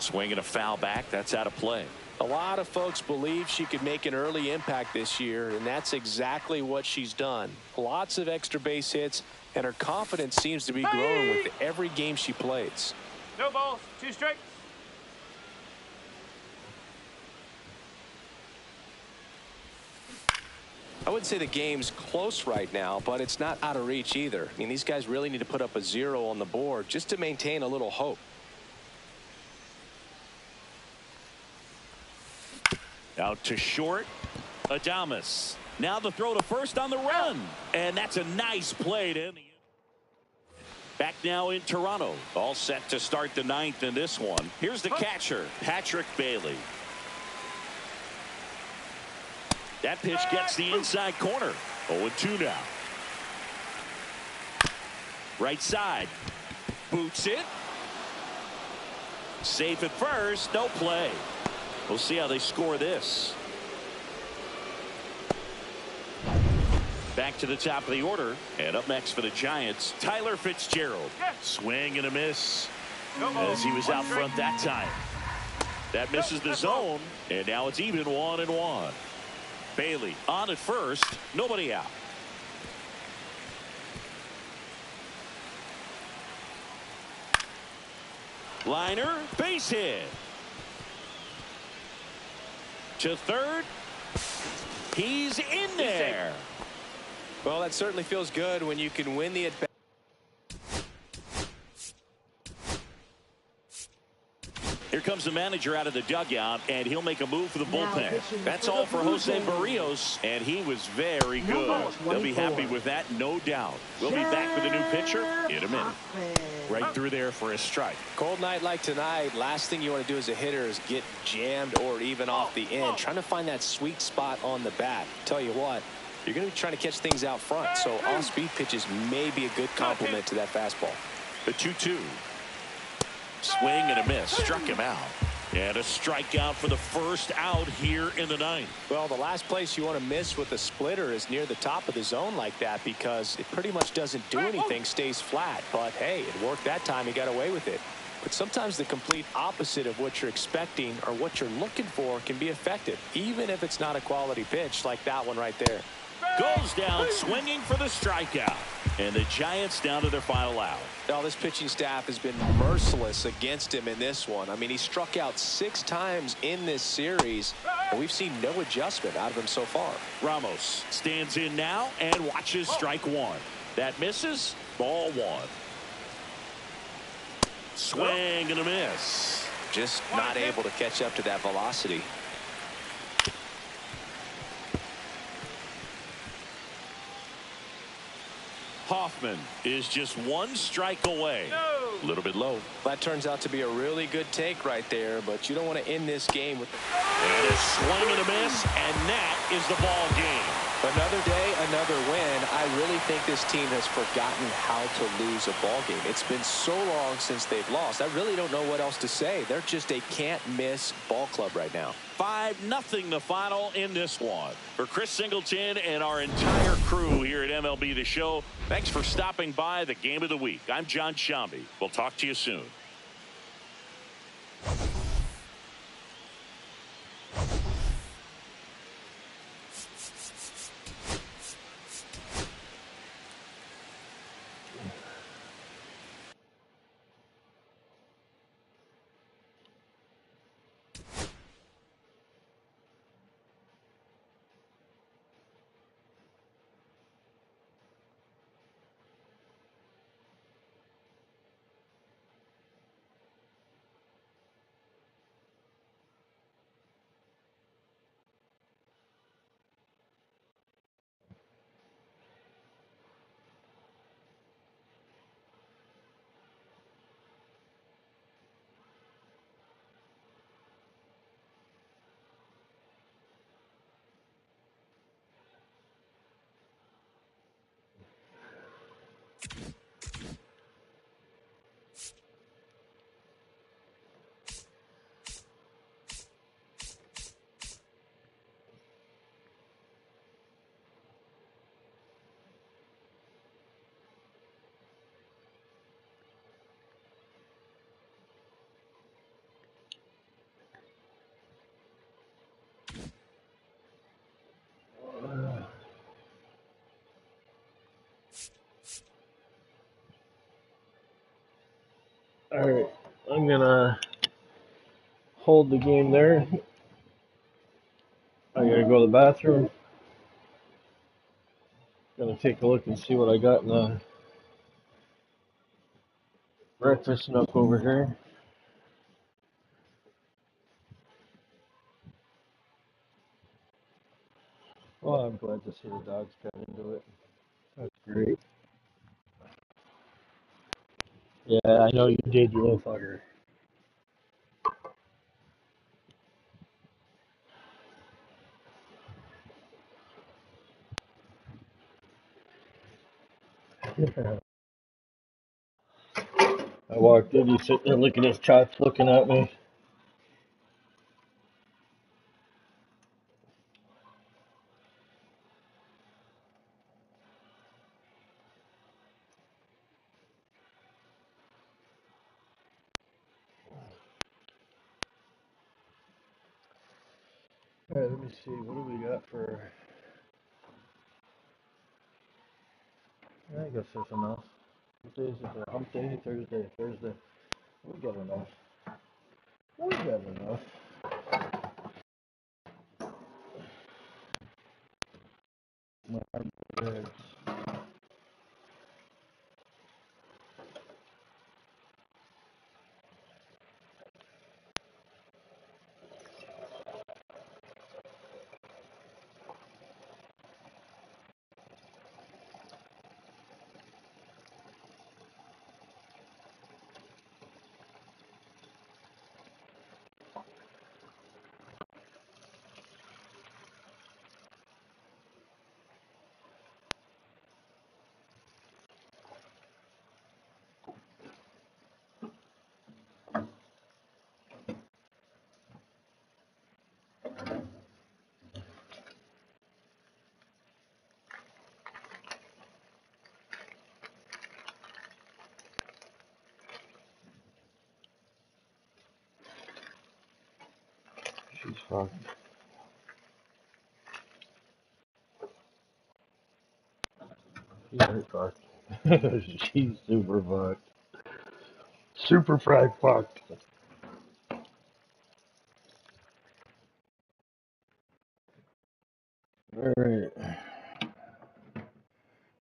[SPEAKER 2] Swing and a foul back. That's out of play.
[SPEAKER 7] A lot of folks believe she could make an early impact this year, and that's exactly what she's done. Lots of extra base hits, and her confidence seems to be growing with every game she plays.
[SPEAKER 5] No balls, 2 strikes.
[SPEAKER 7] I wouldn't say the game's close right now, but it's not out of reach either. I mean, these guys really need to put up a 0 on the board just to maintain a little hope.
[SPEAKER 2] Out to short. Adames. Now the throw to first on the run. And that's a nice play to end the inning. Back now in Toronto. All set to start the 9th in this one. Here's the catcher, Patrick Bailey. That pitch gets the inside corner. 0-2 now. Right side. Boots it. Safe at first. No play. We'll see how they score this. Back to the top of the order. And up next for the Giants, Tyler Fitzgerald. Swing and a miss as he was out front that time. That misses the zone. And now it's even 1-1. Bailey on at first. Nobody out. Liner. Base hit. To third. He's in there.
[SPEAKER 7] Well, that certainly feels good when you can win the at-bat.
[SPEAKER 2] Here comes the manager out of the dugout, and he'll make a move for the bullpen. That's all for Jose Barrios, and he was very good. They'll be happy with that, no doubt. We'll be back with a new pitcher in a minute. Right through there for a strike.
[SPEAKER 7] Cold night like tonight, last thing you want to do as a hitter is get jammed or even off the end. Trying to find that sweet spot on the bat. Tell you what, you're going to be trying to catch things out front, so off-speed pitches may be a good complement to that fastball.
[SPEAKER 2] The 2-2. Swing and a miss. Struck him out. And a strikeout for the first out here in the 9th.
[SPEAKER 7] Well, the last place you want to miss with a splitter is near the top of the zone like that, because it pretty much doesn't do anything, stays flat. But hey, it worked that time. He got away with it. But sometimes the complete opposite of what you're expecting or what you're looking for can be effective, even if it's not a quality pitch like that one right there.
[SPEAKER 2] Goes down swinging for the strikeout. And the Giants down to their final out.
[SPEAKER 7] Now, this pitching staff has been merciless against him in this one. I mean, he struck out 6 times in this series, and we've seen no adjustment out of him so far.
[SPEAKER 2] Ramos stands in now and watches strike 1. That misses. Ball 1. Swing and a miss.
[SPEAKER 7] Just not able to catch up to that velocity.
[SPEAKER 2] Hoffman is just 1 strike away. A little bit low.
[SPEAKER 7] That turns out to be a really good take right there, but you don't want to end this game with.
[SPEAKER 2] And a swing and a miss, and that is the ball game.
[SPEAKER 7] Another day, another win. I really think this team has forgotten how to lose a ball game. It's been so long since they've lost. I really don't know what else to say. They're just a can't-miss ball club right now.
[SPEAKER 2] 5-0 the final in this one. For Chris Singleton and our entire crew here at MLB The Show, thanks for stopping by the Game of the Week. I'm John Shambi. We'll talk to you soon.
[SPEAKER 1] Alright, I'm gonna hold the game there. I gotta go to the bathroom. Gonna take a look and see what I got in the breakfast nook over here. Well, I'm glad to see the dogs got into it. That's great. Yeah, I know you did, you little fucker. I walked in, he's sitting there licking his chops, looking at me. Alright, let me see, what do we got for... I guess there's enough. What day is it? Hump day? Thursday. We got enough. We got enough. My eggs. She's fucked. She's fucked. She's super fucked. Super fried fucked. Alright.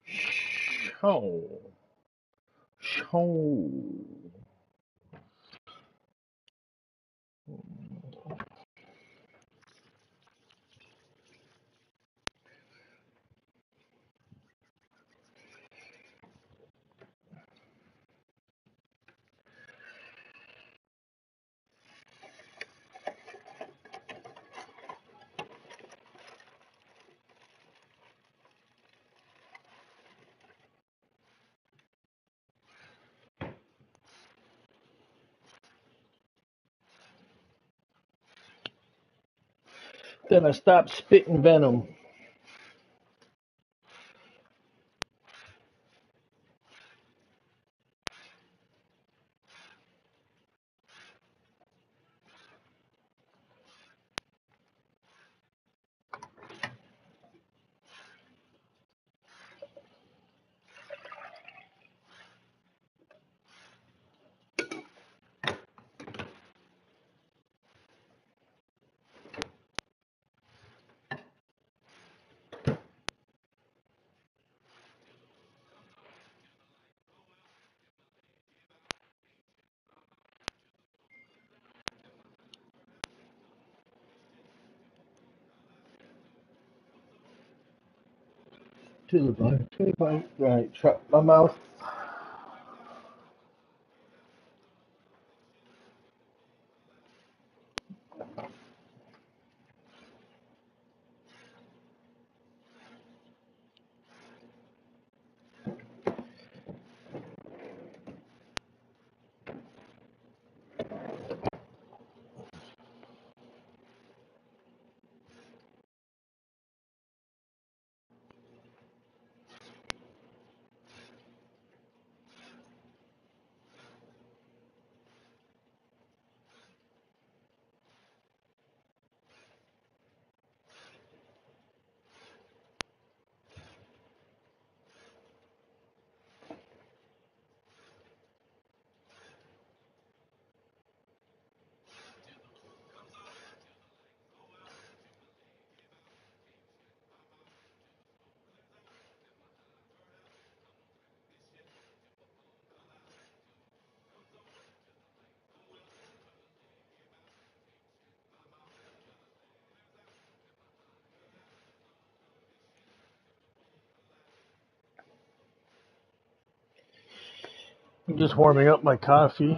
[SPEAKER 1] Show. Show. Then I stopped spitting venom. To the bite. Right, shut my mouth. Just warming up my coffee.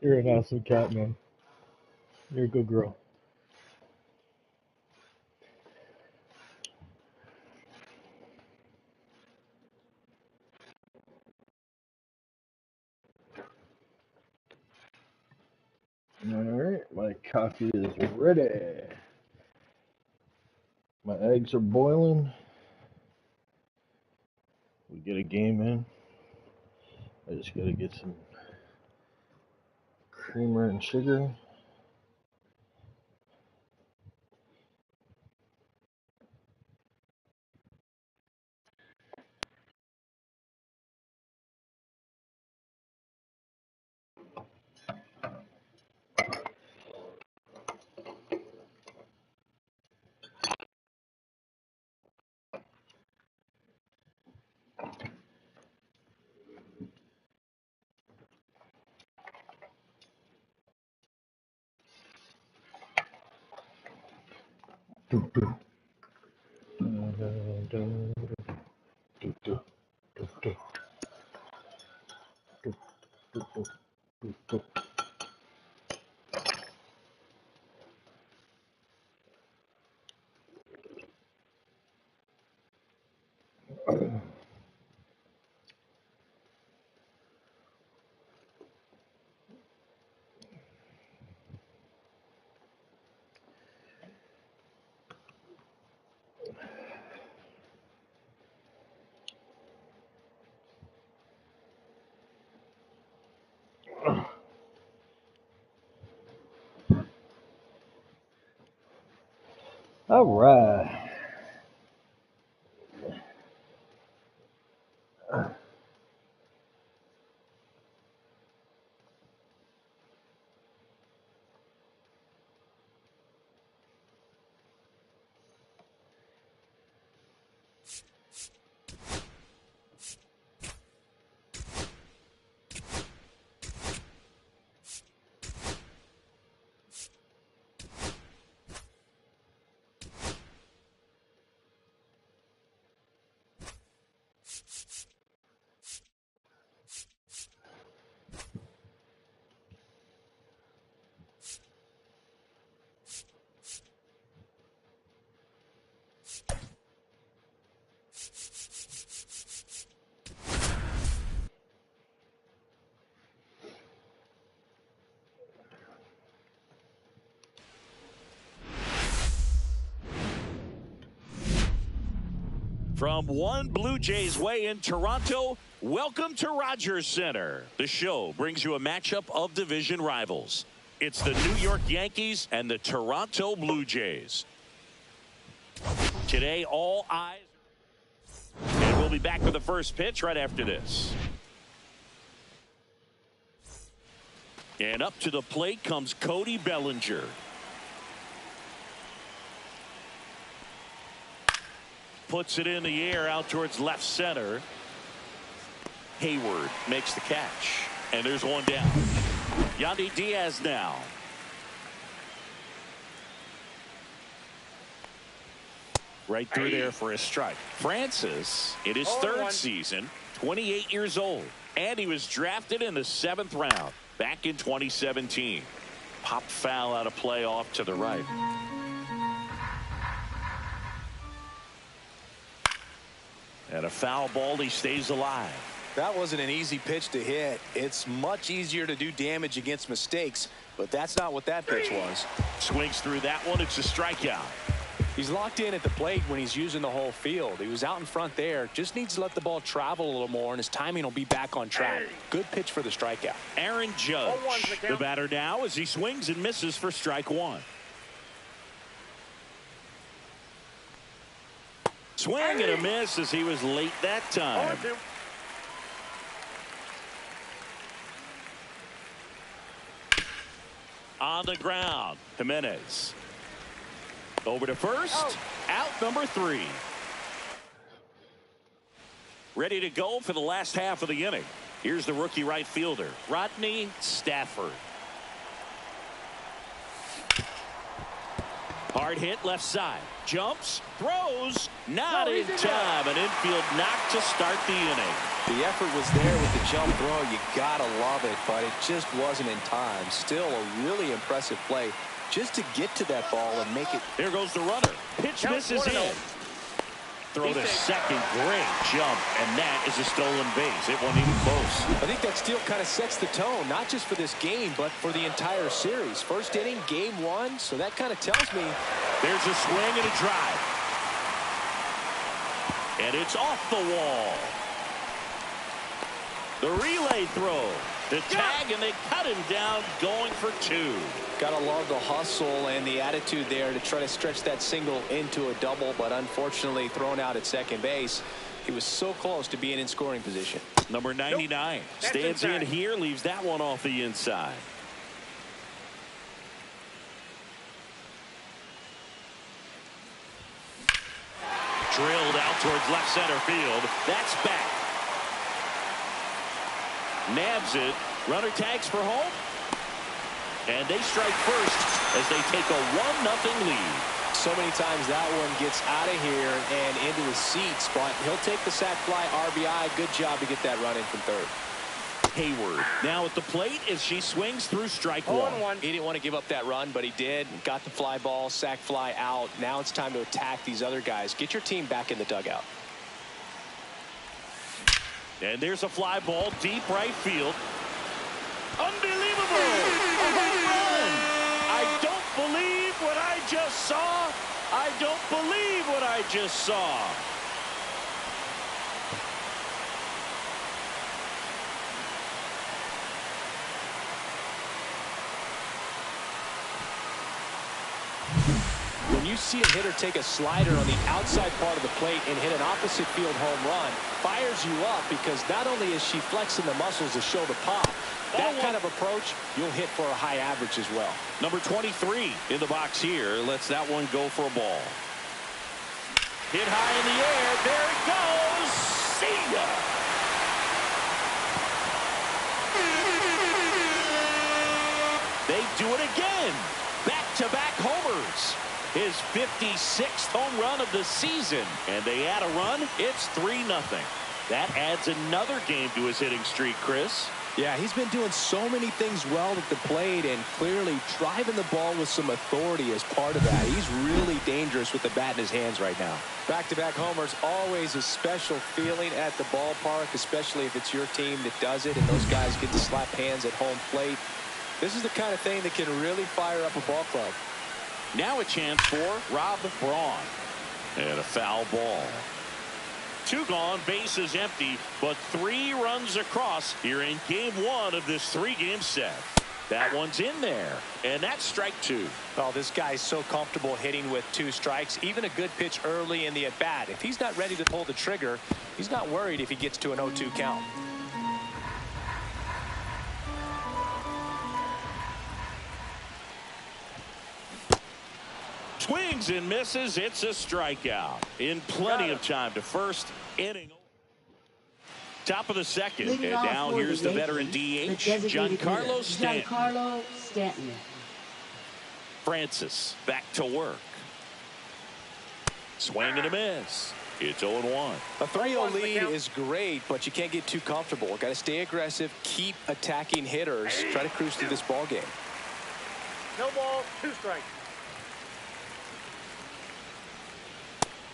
[SPEAKER 1] You're an awesome cat, man. You're a good girl. Alright, my coffee is ready. My eggs are boiling. We get a game in. I just gotta get some creamer and sugar. All right.
[SPEAKER 2] From one Blue Jays way in Toronto, welcome to Rogers Center. The show brings you a matchup of division rivals. It's the New York Yankees and the Toronto Blue Jays. Today, all eyes. And we'll be back with the first pitch right after this. And up to the plate comes Cody Bellinger. Puts it in the air out towards left center. Hayward makes the catch. And there's one down. Yandy Diaz now. Right through there for a strike. Francis, in his third season, 28 years old. And he was drafted in the 7th round back in 2017. pop foul out of play off to the right. And a foul ball. He stays alive.
[SPEAKER 7] That wasn't an easy pitch to hit. It's much easier to do damage against mistakes, but that's not what that pitch was.
[SPEAKER 2] Swings through that one. It's a strikeout.
[SPEAKER 7] He's locked in at the plate when he's using the whole field. He was out in front there. Just needs to let the ball travel a little more, and his timing will be back on track. Good pitch for the strikeout.
[SPEAKER 2] Aaron Judge, the batter now, as he swings and misses for strike one. Swing and a miss as he was late that time. On the ground, Jimenez. Over to first, out number 3. Ready to go for the last half of the inning. Here's the rookie right fielder, Rodney Stafford. Hard hit left side. Jumps, throws, not in time. An infield knock to start the inning.
[SPEAKER 7] The effort was there with the jump throw. You gotta love it, but it just wasn't in time. Still a really impressive play just to get to that ball and make it.
[SPEAKER 2] Here goes the runner. Pitch misses in. Throw to second. Great jump, and that is a stolen base. It wasn't even close.
[SPEAKER 7] I think that steal kind of sets the tone, not just for this game, but for the entire series. First inning, game 1, so that kind of tells me.
[SPEAKER 2] There's a swing and a drive. And it's off the wall. The relay throw. The tag, and they cut him down, going for 2.
[SPEAKER 7] Gotta love the hustle and the attitude there to try to stretch that single into a double, but unfortunately thrown out at second base. He was so close to being in scoring position.
[SPEAKER 2] Number 99 stands in here, leaves that one off the inside. Drilled out towards left center field. That's back. Nabs it. Runner tags for home. And they strike first as they take a 1-0 lead.
[SPEAKER 7] So many times that one gets out of here and into his seats, but he'll take the sac fly RBI. Good job to get that run in from third.
[SPEAKER 2] Hayward now at the plate as she swings through strike one.
[SPEAKER 7] He didn't want to give up that run, but he did. Got the fly ball, sac fly out. Now it's time to attack these other guys. Get your team back in the dugout.
[SPEAKER 2] And there's a fly ball deep right field. Unbelievable! A home run! I don't believe what I just saw. I don't believe what I just saw.
[SPEAKER 7] When you see a hitter take a slider on the outside part of the plate and hit an opposite field home run, fires you up because not only is she flexing the muscles to show the pop, that kind of approach, you'll hit for a high average as well.
[SPEAKER 2] Number 23 in the box here lets that one go for a ball. Hit high in the air. There it goes. See ya. They do it again. Back-to-back homers. His 56th home run of the season. And they add a run. It's 3-0. That adds another game to his hitting streak, Chris.
[SPEAKER 7] Yeah, he's been doing so many things well at the plate and clearly driving the ball with some authority as part of that. He's really dangerous with the bat in his hands right now. Back-to-back homers, always a special feeling at the ballpark, especially if it's your team that does it and those guys get to slap hands at home plate. This is the kind of thing that can really fire up a ball club.
[SPEAKER 2] Now a chance for Rob Braun. And a foul ball. 2 gone, bases empty, but 3 runs across here in game 1 of this 3-game set. That one's in there, and that's strike 2.
[SPEAKER 7] Well, this guy's so comfortable hitting with 2 strikes. Even a good pitch early in the at-bat. If he's not ready to pull the trigger, he's not worried if he gets to an 0-2 count.
[SPEAKER 2] Swings and misses. It's a strikeout. In plenty of time to first inning. Top of the second. And now here's the veteran DH, Giancarlo Stanton. Francis back to work. Swing and a miss. It's 0-1.
[SPEAKER 7] A 3-0 lead is great, but you can't get too comfortable. Got to stay aggressive, keep attacking hitters, try to cruise through this ball game.
[SPEAKER 5] No ball, 2 strikes.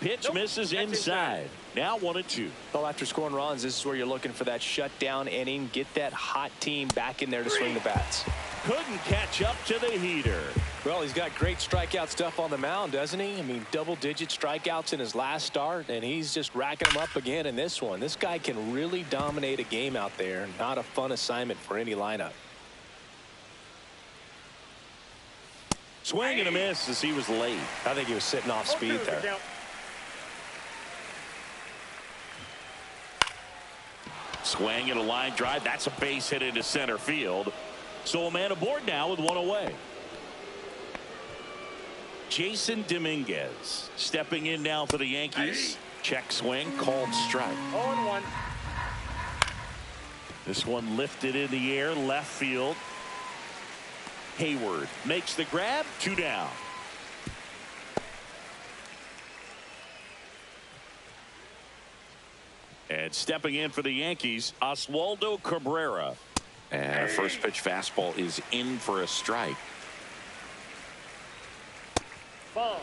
[SPEAKER 2] Pitch misses inside. Now 1-2.
[SPEAKER 7] Well, after scoring runs, this is where you're looking for that shutdown inning. Get that hot team back in there to swing the bats.
[SPEAKER 2] Couldn't catch up to the heater.
[SPEAKER 7] Well, he's got great strikeout stuff on the mound, doesn't he? I mean, double-digit strikeouts in his last start, and he's just racking them up again in this one. This guy can really dominate a game out there. Not a fun assignment for any lineup.
[SPEAKER 2] Swing and a miss as he was late.
[SPEAKER 7] I think he was sitting off speed there.
[SPEAKER 2] Swing and a line drive. That's a base hit into center field. So a man aboard now with 1 away. Jason Dominguez stepping in now for the Yankees. Check swing, called strike.
[SPEAKER 5] 0-1.
[SPEAKER 2] This one lifted in the air, left field. Hayward makes the grab, 2 down. And stepping in for the Yankees, Oswaldo Cabrera.
[SPEAKER 6] And a first pitch fastball is in for a strike.
[SPEAKER 5] Ball.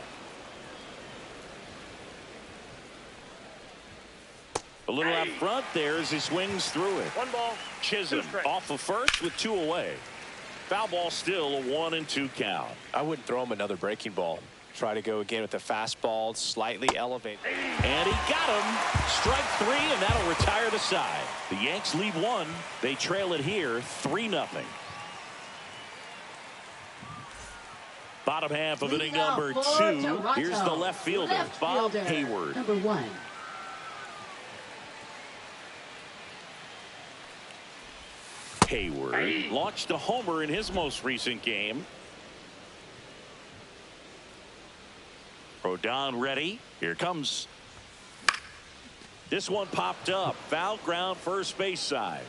[SPEAKER 2] A little out front there as he swings through it.
[SPEAKER 5] 1 ball.
[SPEAKER 2] Chisholm
[SPEAKER 5] 2 strikes.
[SPEAKER 2] off of first with 2 away. Foul ball still a 1-2 count.
[SPEAKER 7] I wouldn't throw him another breaking ball. Try to go again with the fastball, slightly elevated.
[SPEAKER 2] And he got him. Strike 3, and that'll retire the side. The Yanks lead 1. They trail it here 3-0. Bottom half of inning number 2. Here's the left fielder, Bob Hayward.
[SPEAKER 8] Number 1.
[SPEAKER 2] Hayward launched a homer in his most recent game. Rodon ready. Here comes. This one popped up. Foul ground, first base side.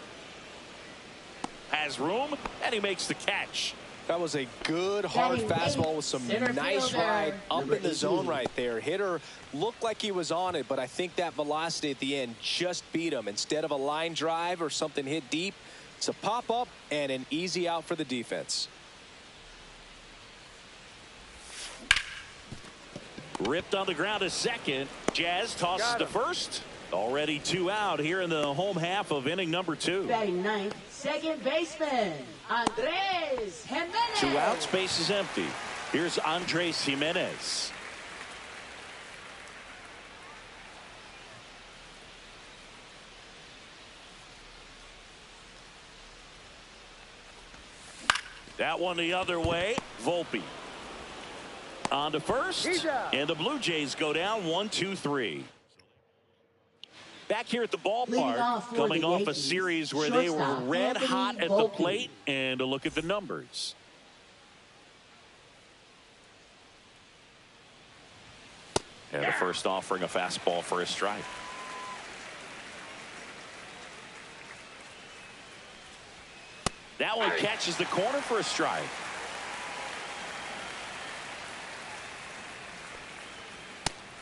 [SPEAKER 2] Has room, and he makes the catch.
[SPEAKER 7] That was a good hard fastball with some nice ride up in the zone right there. Hitter looked like he was on it, but I think that velocity at the end just beat him. Instead of a line drive or something hit deep, it's a pop up and an easy out for the defense.
[SPEAKER 2] Ripped on the ground to second. Jazz tosses to first. Already 2 out here in the home half of inning number 2.
[SPEAKER 8] Batting ninth, second baseman, Andres Jimenez.
[SPEAKER 2] 2 outs, base is empty. Here's Andres Jimenez. That one the other way. Volpe on to first, and the Blue Jays go down 1-2-3. Back here at the ballpark, coming off a series where they were red hot at the plate, and a look at the numbers.
[SPEAKER 6] And the first offering a fastball for a strike.
[SPEAKER 2] That one catches the corner for a strike.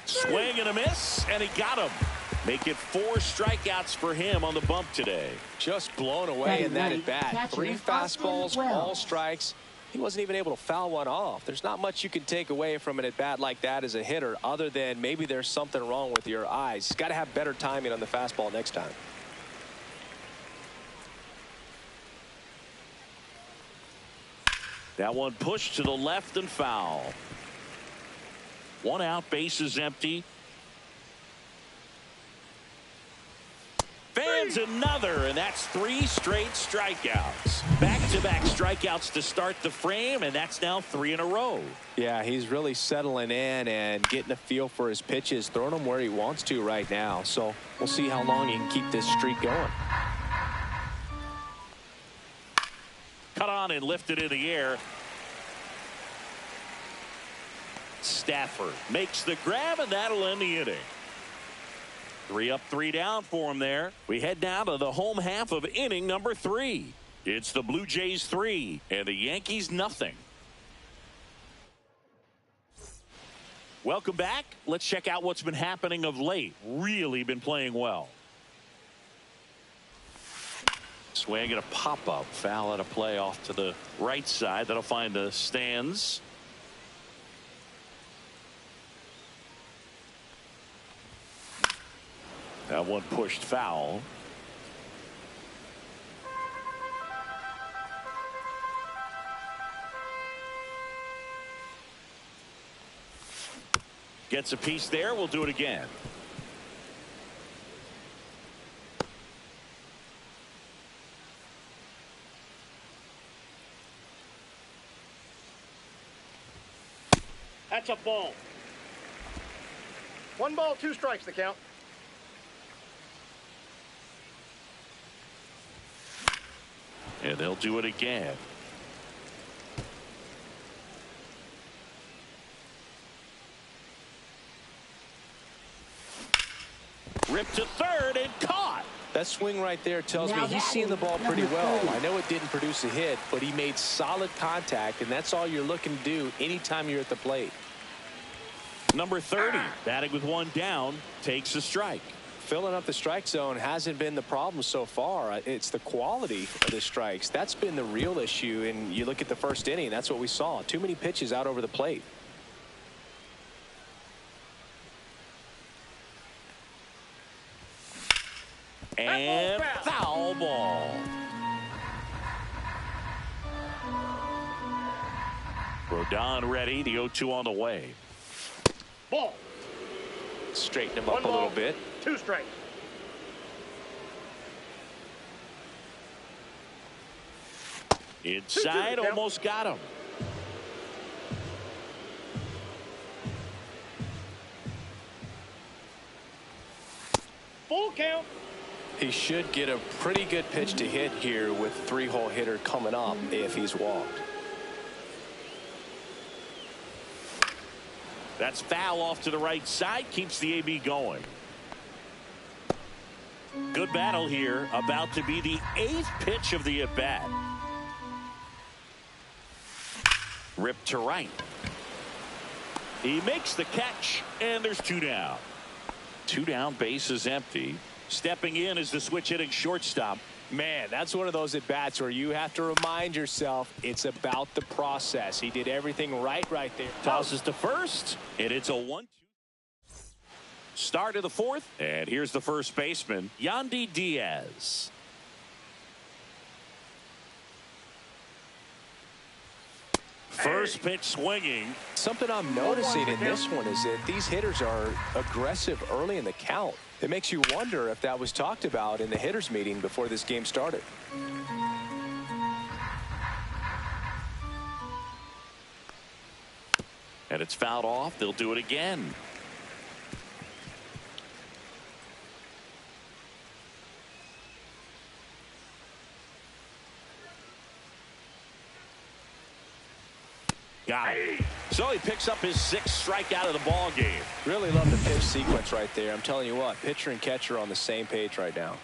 [SPEAKER 2] Swing and a miss, and he got him. Make it 4 strikeouts for him on the bump today.
[SPEAKER 7] Just blown away in that at bat. 3 fastballs, all strikes. He wasn't even able to foul one off. There's not much you can take away from an at bat like that as a hitter, other than maybe there's something wrong with your eyes. He's got to have better timing on the fastball next time.
[SPEAKER 2] That one pushed to the left and foul. 1 out, base is empty. Fans another, and that's 3 straight strikeouts. Back-to-back strikeouts to start the frame, and that's now 3 in a row.
[SPEAKER 7] Yeah, he's really settling in and getting a feel for his pitches, throwing them where he wants to right now. So we'll see how long he can keep this streak going.
[SPEAKER 2] Cut on and lifted in the air. Stafford makes the grab, and that'll end the inning. 3 up, 3 down for him there. We head down to the home half of inning number 3. It's the Blue Jays 3 and the Yankees nothing. Welcome back. Let's check out what's been happening of late. Really been playing well. swing and a pop-up. Foul at a play off to the right side. That'll find the stands. That one pushed foul. Gets a piece there. We'll do it again.
[SPEAKER 5] That's a ball. 1 ball, 2 strikes, the count.
[SPEAKER 2] And they'll do it again. Ripped to third and caught.
[SPEAKER 7] That swing right there tells me he's seeing the ball pretty well. I know it didn't produce a hit, but he made solid contact, and that's all you're looking to do anytime you're at the plate.
[SPEAKER 2] Number 30, batting with 1 down, takes a strike.
[SPEAKER 7] Filling up the strike zone hasn't been the problem so far. It's the quality of the strikes. That's been the real issue. And you look at the first inning, that's what we saw. Too many pitches out over the plate.
[SPEAKER 2] And foul ball. Rodon ready. The 0-2 on the way.
[SPEAKER 5] Ball.
[SPEAKER 7] Straighten him up a little bit.
[SPEAKER 5] 2 strikes.
[SPEAKER 2] Inside, almost got him.
[SPEAKER 5] Full count.
[SPEAKER 7] He should get a pretty good pitch to hit here with 3-hole hitter coming up if he's walked.
[SPEAKER 2] That's foul off to the right side. Keeps the AB going. Good battle here. About to be the 8th pitch of the at-bat. Ripped to right. He makes the catch, and there's 2 down. 2 down, base is empty. Stepping in is the switch hitting shortstop.
[SPEAKER 7] Man, that's one of those at-bats where you have to remind yourself it's about the process. He did everything right there.
[SPEAKER 2] Tosses to first, and it's a 1-2. Start of the 4th, and here's the first baseman, Yandy Diaz. First pitch swinging.
[SPEAKER 7] Something I'm noticing in this one is that these hitters are aggressive early in the count. It makes you wonder if that was talked about in the hitters meeting before this game started.
[SPEAKER 2] And it's fouled off. They'll do it again. Got it. So he picks up his 6th strikeout of the ball game.
[SPEAKER 7] Really love the pitch sequence right there. I'm telling you what, pitcher and catcher are on the same page right now.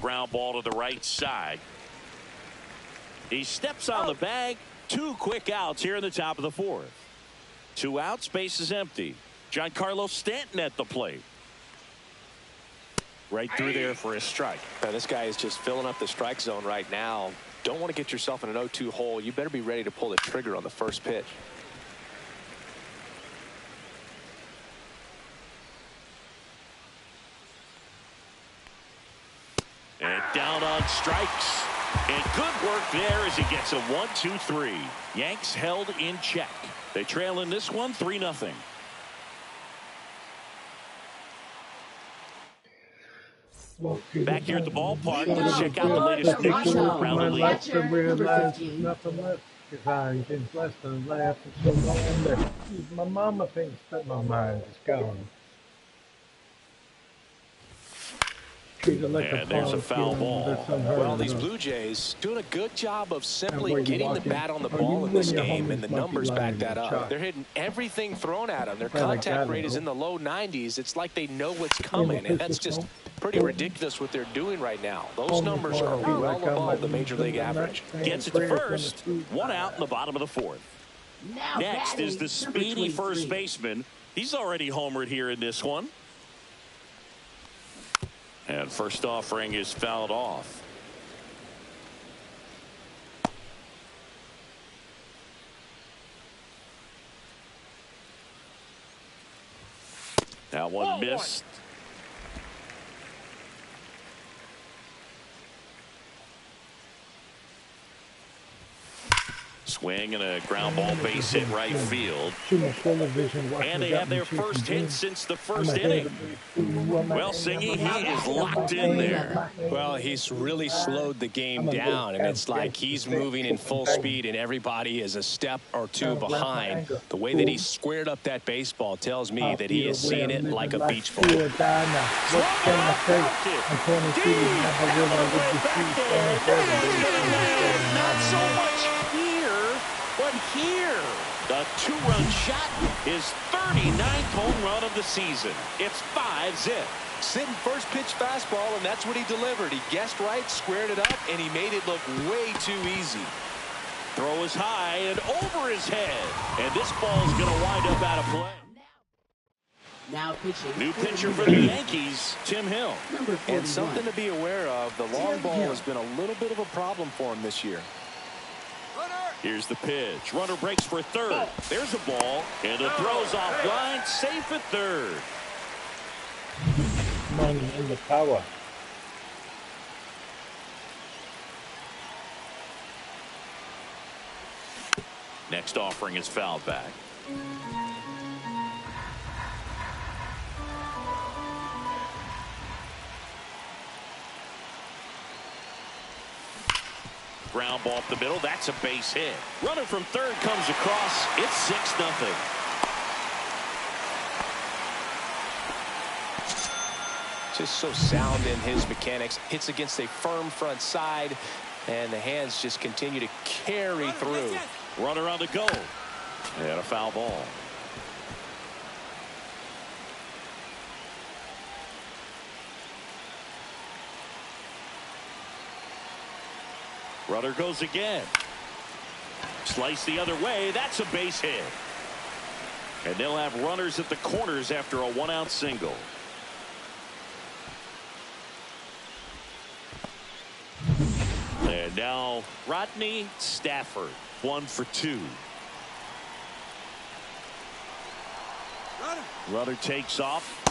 [SPEAKER 2] Ground ball to the right side. He steps on the bag. 2 quick outs here in the top of the 4th. 2 outs, base is empty. Giancarlo Stanton at the plate. Right through there for a strike.
[SPEAKER 7] Now, this guy is just filling up the strike zone right now. Don't want to get yourself in an 0-2 hole. You better be ready to pull the trigger on the first pitch.
[SPEAKER 2] And down on strikes. And good work there as he gets a 1-2-3. Yanks held in check. They trail in this one 3-0. Back here at the ballpark, let's check out the latest pictures around the league.
[SPEAKER 1] To realize there's nothing left because I can less than laugh and so long that my mama thinks that my mind is gone.
[SPEAKER 2] And there's a foul ball.
[SPEAKER 7] Well, these Blue Jays doing a good job of simply getting the bat on the ball in this game, and the numbers back that up. They're hitting everything thrown at them. Their contact rate is in the low 90s. It's like they know what's coming, and that's just pretty ridiculous what they're doing right now. Those numbers are well above the major league average.
[SPEAKER 2] Gets it to first. 1 out in the bottom of the 4th. Next is the speedy first baseman. He's already homered here in this one. And first offering is fouled off. That one missed. Swing and a ground ball base hit right field. And they have their first hit since the first inning. Well, Singy, he is locked in there.
[SPEAKER 7] Well, he's really slowed the game down, and it's like he's moving in full speed, and everybody is a step or two behind. The way that he squared up that baseball tells me that he is seeing it like a beach ball.
[SPEAKER 2] Not so much here, but here. The two-run shot, his 39th home run of the season. It's 5-zip.
[SPEAKER 7] Sitting first pitch fastball, and that's what he delivered. He guessed right, squared it up, and he made it look way too easy.
[SPEAKER 2] Throw is high and over his head. And this ball's going to wind up out of play.
[SPEAKER 8] Now pitching.
[SPEAKER 2] New pitcher for the Yankees, Tim Hill.
[SPEAKER 7] And something to be aware of, the long ball has been a little bit of a problem for him this year.
[SPEAKER 2] Here's the pitch. Runner breaks for third. There's a ball, and the throw's offline, safe at third.
[SPEAKER 1] Money in the power.
[SPEAKER 2] Next offering is fouled back. Ground ball up the middle. That's a base hit. Runner from third comes across. It's 6-0.
[SPEAKER 7] Just so sound in his mechanics. Hits against a firm front side, and the hands just continue to carry through.
[SPEAKER 2] Runner on the go. And a foul ball. Runner goes again. Slice the other way. That's a base hit. And they'll have runners at the corners after a one-out single. And now Rodney Stafford, 1 for 2. Runner takes off.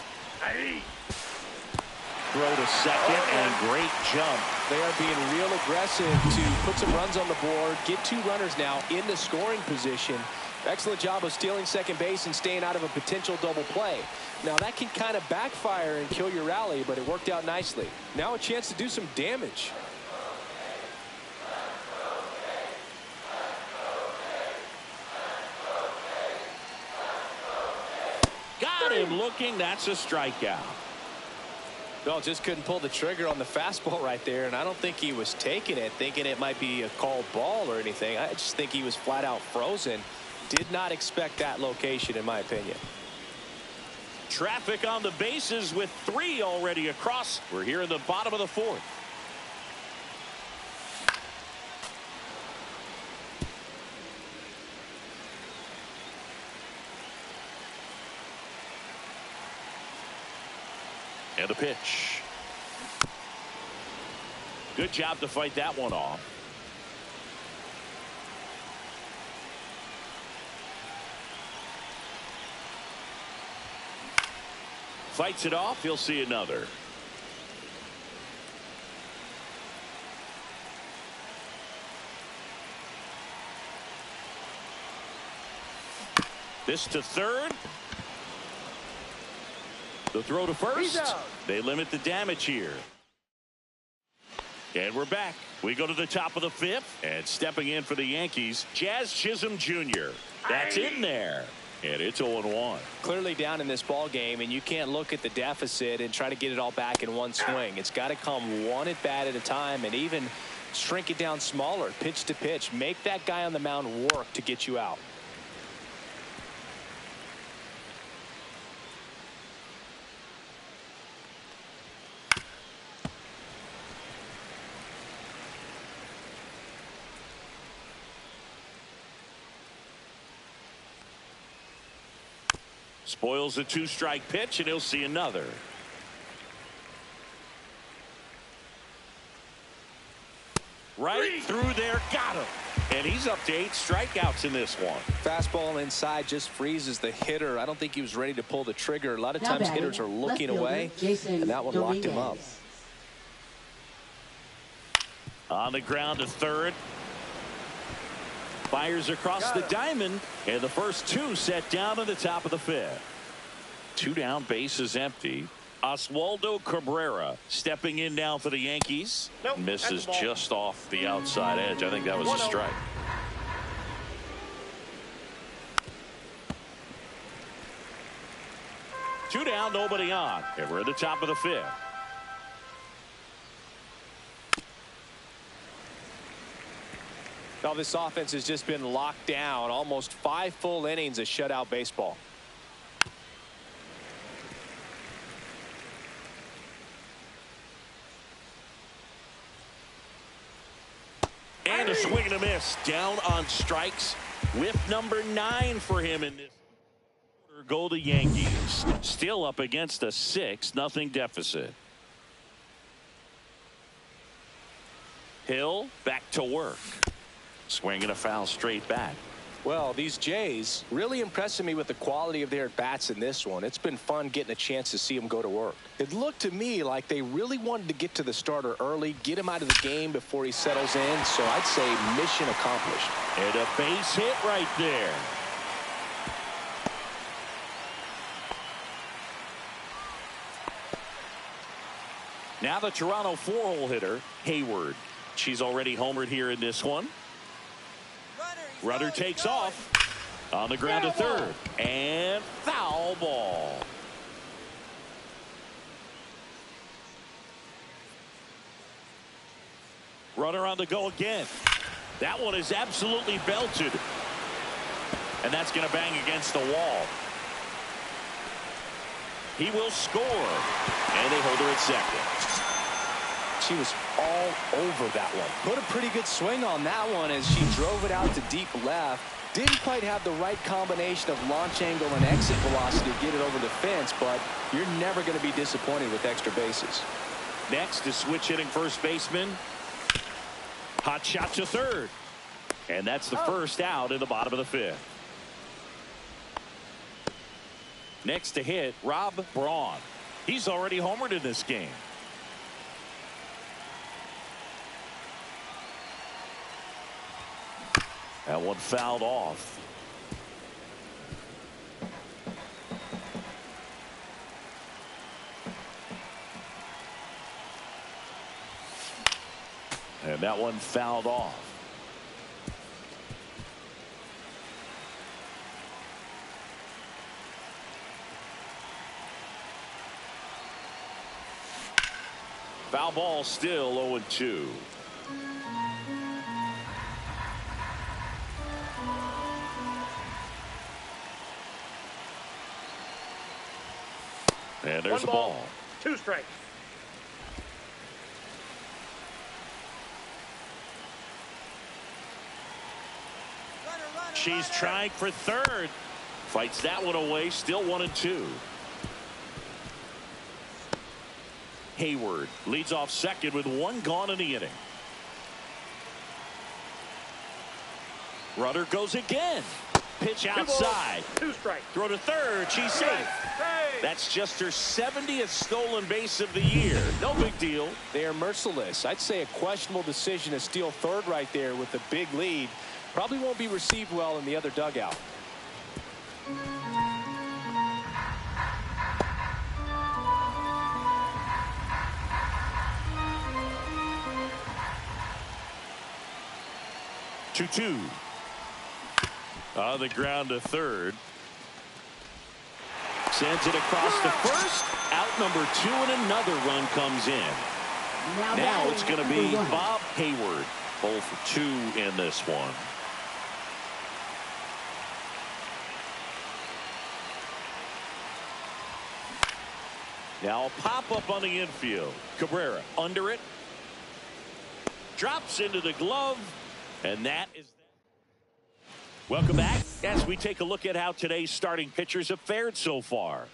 [SPEAKER 2] Throw to second, and great jump.
[SPEAKER 7] They are being real aggressive to put some runs on the board. Get 2 runners now in the scoring position. Excellent job of stealing second base and staying out of a potential double play. Now that can kind of backfire and kill your rally, but it worked out nicely. Now a chance to do some damage.
[SPEAKER 2] Got him looking. That's a strikeout.
[SPEAKER 7] Well, just couldn't pull the trigger on the fastball right there, and I don't think he was taking it, thinking it might be a called ball or anything. I just think he was flat out frozen. Did not expect that location, in my opinion.
[SPEAKER 2] Traffic on the bases with 3 already across. We're here in the bottom of the 4th. And the pitch. Good job to fight that one off. Fights it off. He'll see another. This to third. The throw to first. They limit the damage here. And we're back. We go to the top of the 5th. And stepping in for the Yankees, Jazz Chisholm Jr. That's in there. And it's 0-1.
[SPEAKER 7] Clearly down in this ball game, and you can't look at the deficit and try to get it all back in one swing. It's got to come one at bat at a time, and even shrink it down smaller, pitch to pitch. Make that guy on the mound work to get you out.
[SPEAKER 2] Spoils a 2-strike pitch, and he'll see another. Right through there, got him. And he's up to 8 strikeouts in this one.
[SPEAKER 7] Fastball inside just freezes the hitter. I don't think he was ready to pull the trigger. A lot of times hitters are looking away, and that one locked him up.
[SPEAKER 2] On the ground to third. Fires across the diamond, and the first 2 set down in the top of the 5th. 2 down, bases empty. Oswaldo Cabrera stepping in now for the Yankees.
[SPEAKER 5] Nope,
[SPEAKER 2] misses just off the outside edge. I think that was a strike. Two down, nobody on, and we're at the top of the 5th.
[SPEAKER 7] Now this offense has just been locked down. Almost 5 full innings of shutout baseball.
[SPEAKER 2] And a swing and a miss. Down on strikes with number 9 for him in this quarter. Go the Yankees. Still up against a 6-0 deficit. Hill back to work. Swinging a foul straight back.
[SPEAKER 7] Well, these Jays really impressing me with the quality of their at-bats in this one. It's been fun getting a chance to see them go to work. It looked to me like they really wanted to get to the starter early, get him out of the game before he settles in. So I'd say mission accomplished.
[SPEAKER 2] And a base hit right there. Now the Toronto 4-hole hitter, Hayward. She's already homered here in this one. Rudder takes off on the ground to third, and foul ball. Runner on the go again. That one is absolutely belted, and that's going to bang against the wall. He will score, and they hold her at second.
[SPEAKER 7] She was all over that one. Put a pretty good swing on that one as she drove it out to deep left. Didn't quite have the right combination of launch angle and exit velocity to get it over the fence, but you're never going to be disappointed with extra bases.
[SPEAKER 2] Next is switch hitting first baseman. Hot shot to third. And that's the first out in the bottom of the 5th. Next to hit, Rob Braun. He's already homered in this game. That one fouled off. And that one fouled off. Foul ball, still 0-2. And there's the ball.
[SPEAKER 5] 2 strikes.
[SPEAKER 2] She's trying for third. Fights that one away. Still 1-2. Hayward leads off second with 1 gone in the inning. Rudder goes again. Pitch outside.
[SPEAKER 5] 2 strikes.
[SPEAKER 2] Throw to third. She's safe.
[SPEAKER 5] Hey.
[SPEAKER 2] That's just her 70th stolen base of the year. No big deal.
[SPEAKER 7] They are merciless. I'd say a questionable decision to steal third right there with a big lead. Probably won't be received well in the other dugout.
[SPEAKER 2] Two. On the ground to third. Sends it across to first. Out number 2, and another run comes in. Now it's going to be Bob Hayward. 0 for 2 in this one. Now a pop-up on the infield. Cabrera under it. Drops into the glove. And that is that. Welcome back as we take a look at how today's starting pitchers have fared so far.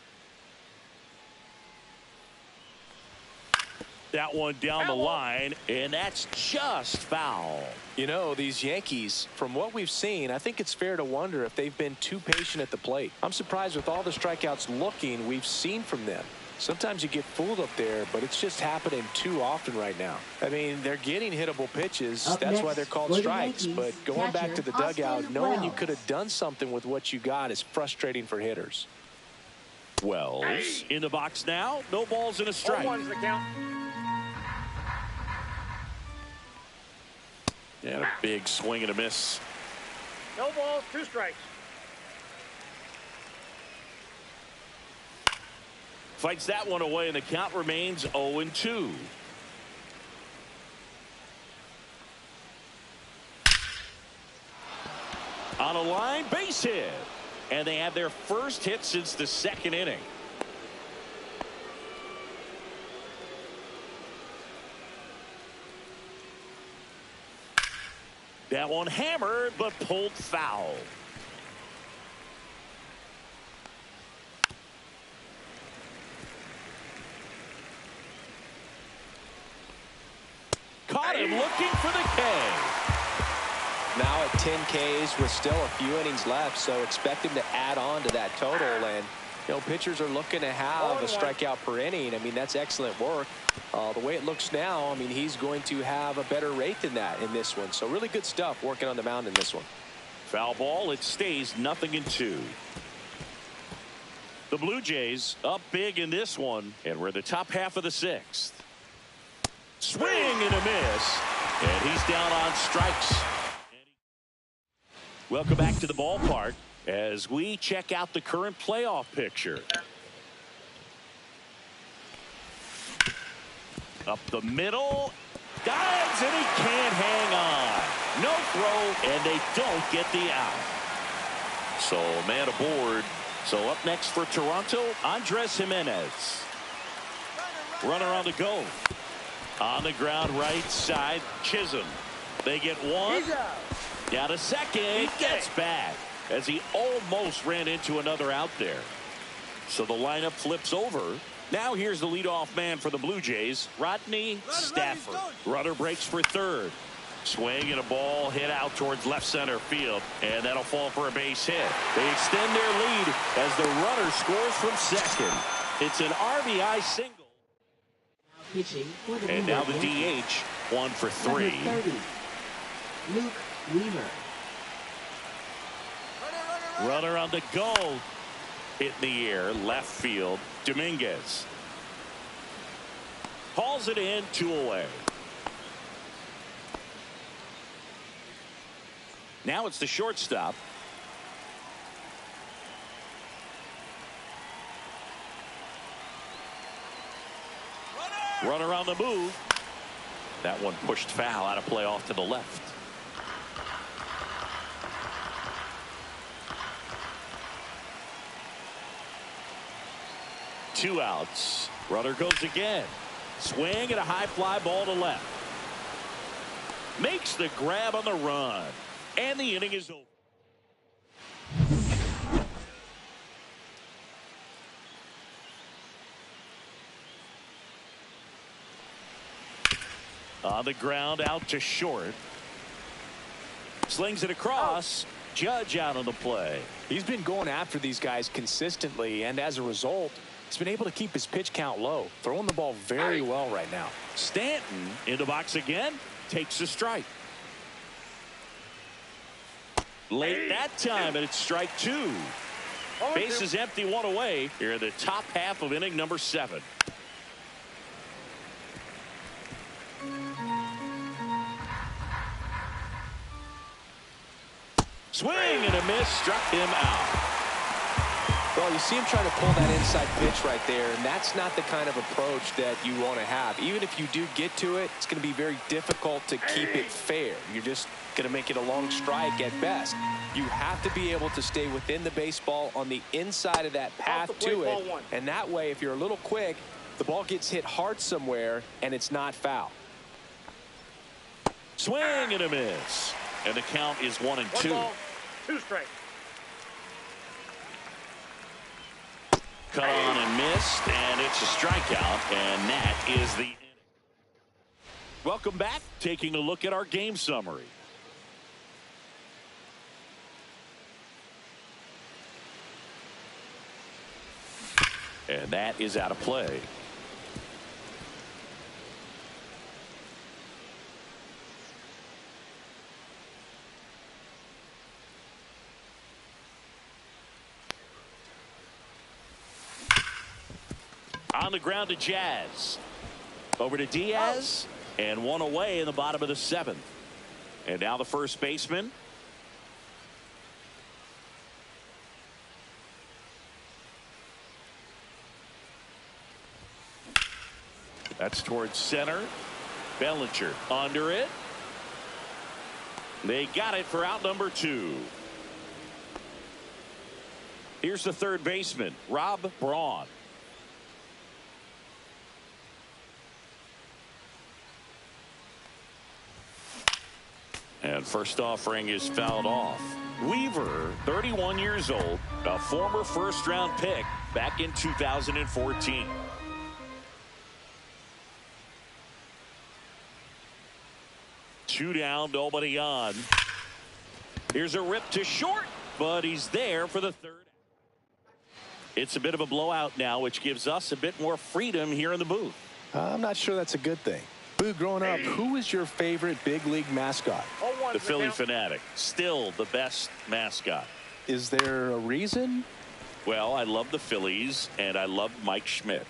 [SPEAKER 2] That one down the line, and that's just foul.
[SPEAKER 7] You know, these Yankees, from what we've seen, I think it's fair to wonder if they've been too patient at the plate. I'm surprised with all the strikeouts we've seen from them. Sometimes you get fooled up there, but it's just happening too often right now. I mean, they're getting hittable pitches. That's why they're called strikes. But going back to the dugout, knowing you could have done something with what you got is frustrating for hitters.
[SPEAKER 2] Wells in the box now. No balls and a strike.
[SPEAKER 5] 0-1's the count.
[SPEAKER 2] And a big swing and a miss.
[SPEAKER 5] No balls, 2 strikes.
[SPEAKER 2] Fights that one away, and the count remains 0-2. On a line, base hit. And they have their first hit since the 2nd inning. That one hammered, but pulled foul. Caught him looking for the K.
[SPEAKER 7] Now at 10 Ks with still a few innings left, so expect him to add on to that total. And, you know, pitchers are looking to have a strikeout per inning. I mean, that's excellent work. The way it looks now, I mean, he's going to have a better rate than that in this one. So really good stuff working on the mound in this one.
[SPEAKER 2] Foul ball. It stays 0-2. The Blue Jays up big in this one, and we're in the top half of the 6th. Swing and a miss, and he's down on strikes. Welcome back to the ballpark as we check out the current playoff picture. Up the middle, dives, and he can't hang on. No throw, and they don't get the out. So man aboard. So up next for Toronto, Andres Jimenez. Runner on the go. On the ground right side, Chisholm. They get one. Down to second. Gets back as he almost ran into another out there. So the lineup flips over. Now here's the leadoff man for the Blue Jays, Rodney Stafford. Runner breaks for third. Swing and a ball hit out towards left center field, and that'll fall for a base hit. They extend their lead as the runner scores from second. It's an RBI single. And now the DH, 1 for 3.
[SPEAKER 8] Luke Weaver.
[SPEAKER 2] Runner on the go. Hit in the air, left field. Dominguez hauls it in, 2 away. Now it's the shortstop. Runner on the move. That one pushed foul, out of play off to the left. Two outs. Runner goes again. Swing and a high fly ball to left. Makes the grab on the run. And the inning is over. On the ground, out to short. Slings it across. Judge out on the play.
[SPEAKER 7] He's been going after these guys consistently, and as a result, he's been able to keep his pitch count low. Throwing the ball very well right now.
[SPEAKER 2] Stanton in the box again. Takes a strike. Late that time, and it's strike 2. Base is empty, 1 away. Here in the top half of inning number 7. Swing and a miss, struck him out.
[SPEAKER 7] Well, you see him trying to pull that inside pitch right there, and that's not the kind of approach that you want to have. Even if you do get to it, it's going to be very difficult to keep it fair. You're just going to make it a long strike at best. You have to be able to stay within the baseball on the inside of that path to it. And that way, if you're a little quick, the ball gets hit hard somewhere, and it's not foul.
[SPEAKER 2] Swing and a miss. And the count is 1-2.
[SPEAKER 5] 1 ball, 2 strikes.
[SPEAKER 2] Cut on and missed, and it's a strikeout, and that is the inning. Welcome back. Taking a look at our game summary. And that is out of play. On the ground to Jazz. Over to Diaz. And one away in the bottom of the 7th. And now the first baseman. That's towards center. Bellinger under it. They got it for out number 2. Here's the third baseman, Rob Braun. And first offering is fouled off. Weaver, 31 years old, a former first-round pick back in 2014. Two down, nobody on. Here's a rip to short, but he's there for the third. It's a bit of a blowout now, which gives us a bit more freedom here in the booth.
[SPEAKER 7] I'm not sure that's a good thing. Boo, growing up, who was your favorite big league mascot?
[SPEAKER 2] The Philly Fanatic. Still the best mascot.
[SPEAKER 7] Is there a reason?
[SPEAKER 2] Well, I love the Phillies, and I love Mike Schmidt.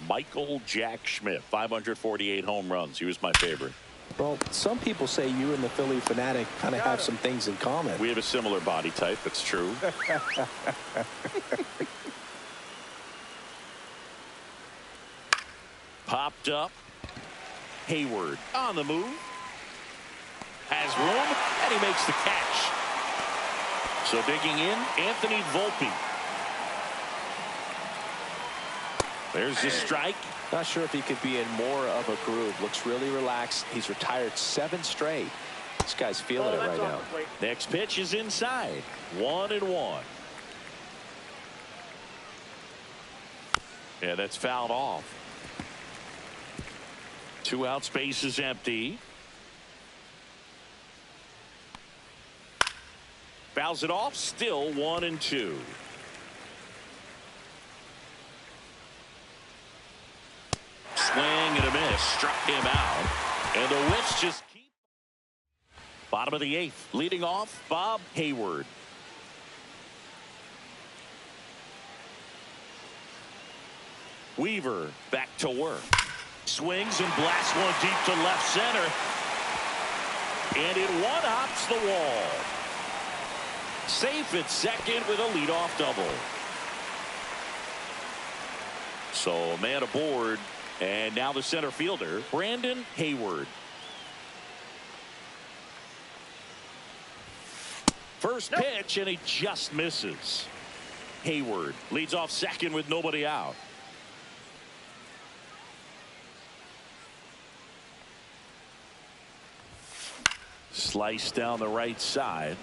[SPEAKER 2] Michael Jack Schmidt, 548 home runs. He was my favorite.
[SPEAKER 7] Well, some people say you and the Philly Fanatic kind of have some things in common.
[SPEAKER 2] We have a similar body type. That's true. Popped up. Hayward on the move. Has room, and he makes the catch. So digging in, Anthony Volpe. There's the strike.
[SPEAKER 7] Not sure if he could be in more of a groove. Looks really relaxed. He's retired 7 straight. This guy's feeling it right now.
[SPEAKER 2] Next pitch is inside. 1-1. Yeah, that's fouled off. 2 out, space is empty. Fouls it off, still 1-2. Swing and a miss, struck him out. And the Whips just keep. Bottom of the 8th, leading off, Bob Hayward. Weaver back to work. Swings and blasts one deep to left center. And it one-hops the wall. Safe at second with a leadoff double. So man aboard. And now the center fielder, Brandon Hayward. First pitch, and he just misses. Hayward leads off second with nobody out. Slice down the right side.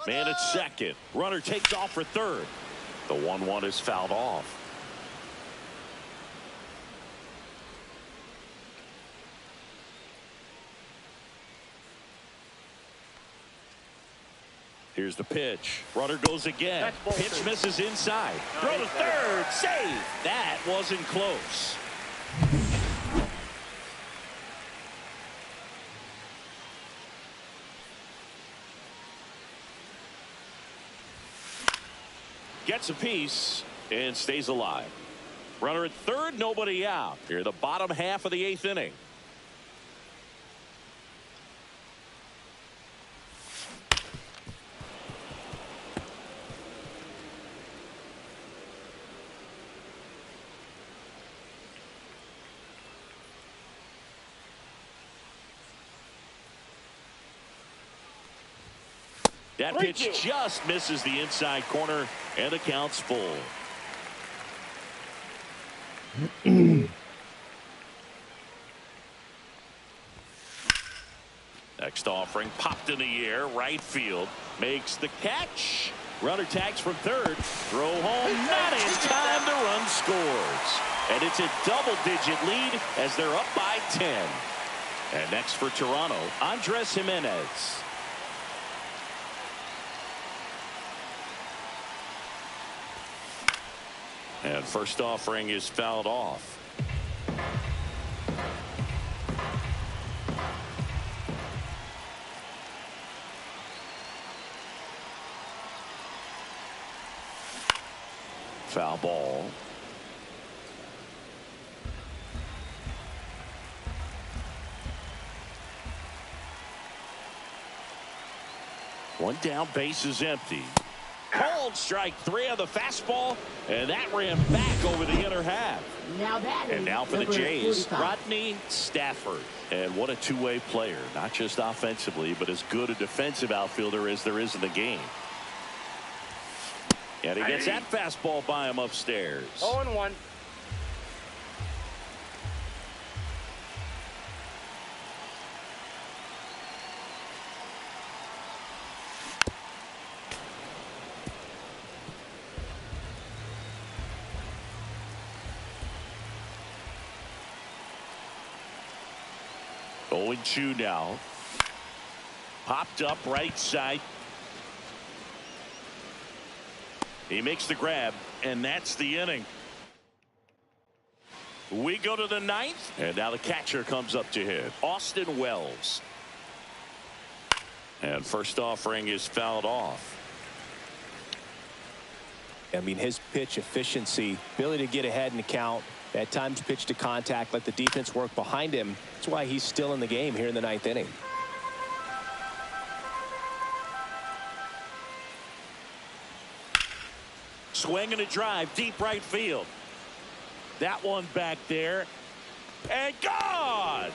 [SPEAKER 2] Man at second. Runner takes off for third. The 1-1 is fouled off. Here's the pitch. Runner goes again. Pitch misses inside. Throw to third. Save. That wasn't close. Gets a piece and stays alive. Runner at third, nobody out. Here the bottom half of the 8th inning. That pitch just misses the inside corner, and the count's full. Next offering popped in the air. Right field makes the catch. Runner tags from third. Throw home, not in time. The run scores. And it's a double-digit lead as they're up by 10. And next for Toronto, Andres Jimenez. And first offering is fouled off. Foul ball. One down, base is empty. Called strike 3 on the fastball, and that ran back over the inner half. And now for the Jays, Rodney Stafford. And what a two-way player, not just offensively, but as good a defensive outfielder as there is in the game. And he gets that fastball by him upstairs.
[SPEAKER 5] 0-1.
[SPEAKER 2] Oh, 0-2 now. Popped up right side. He makes the grab, and that's the inning. We go to the 9th, and now the catcher comes up to hit. Austin Wells. And first offering is fouled off.
[SPEAKER 7] I mean, his pitch efficiency, ability to get ahead in the count, at times pitch to contact, let the defense work behind him. That's why he's still in the game here in the 9th inning.
[SPEAKER 2] Swing and a drive, deep right field. That one back there. And gone!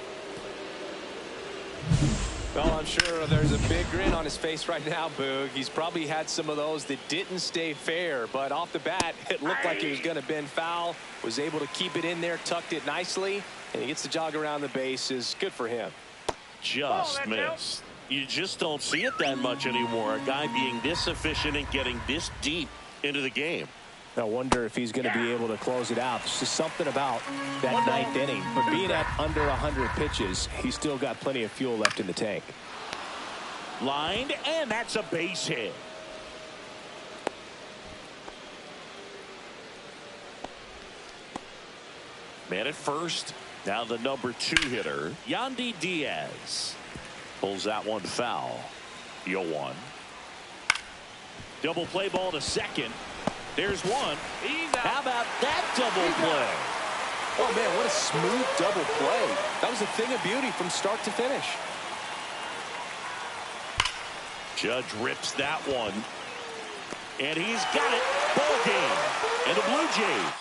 [SPEAKER 7] Well, I'm sure there's a big grin on his face right now, Boog. He's probably had some of those that didn't stay fair, but off the bat, it looked like he was going to bend foul, was able to keep it in there, tucked it nicely, and he gets the jog around the bases. Good for him.
[SPEAKER 2] Just missed. You just don't see it that much anymore. A guy being this efficient and getting this deep into the game.
[SPEAKER 7] I wonder if he's going to be able to close it out. There's just something about that 9th inning. But being at under 100 pitches, he's still got plenty of fuel left in the tank.
[SPEAKER 2] Lined, and that's a base hit. Man at first. Now the number 2 hitter, Yandy Diaz. Pulls that one foul. 0-1. Double play ball to second. There's one. How about that double play?
[SPEAKER 7] Oh, man, what a smooth double play. That was a thing of beauty from start to finish.
[SPEAKER 2] Judge rips that one. And he's got it. Ball game. And the Blue Jays.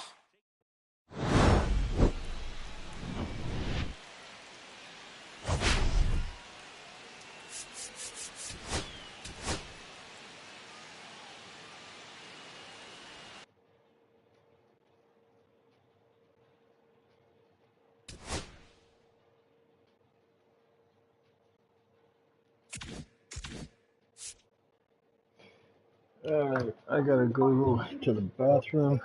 [SPEAKER 1] Alright, I gotta go to the bathroom.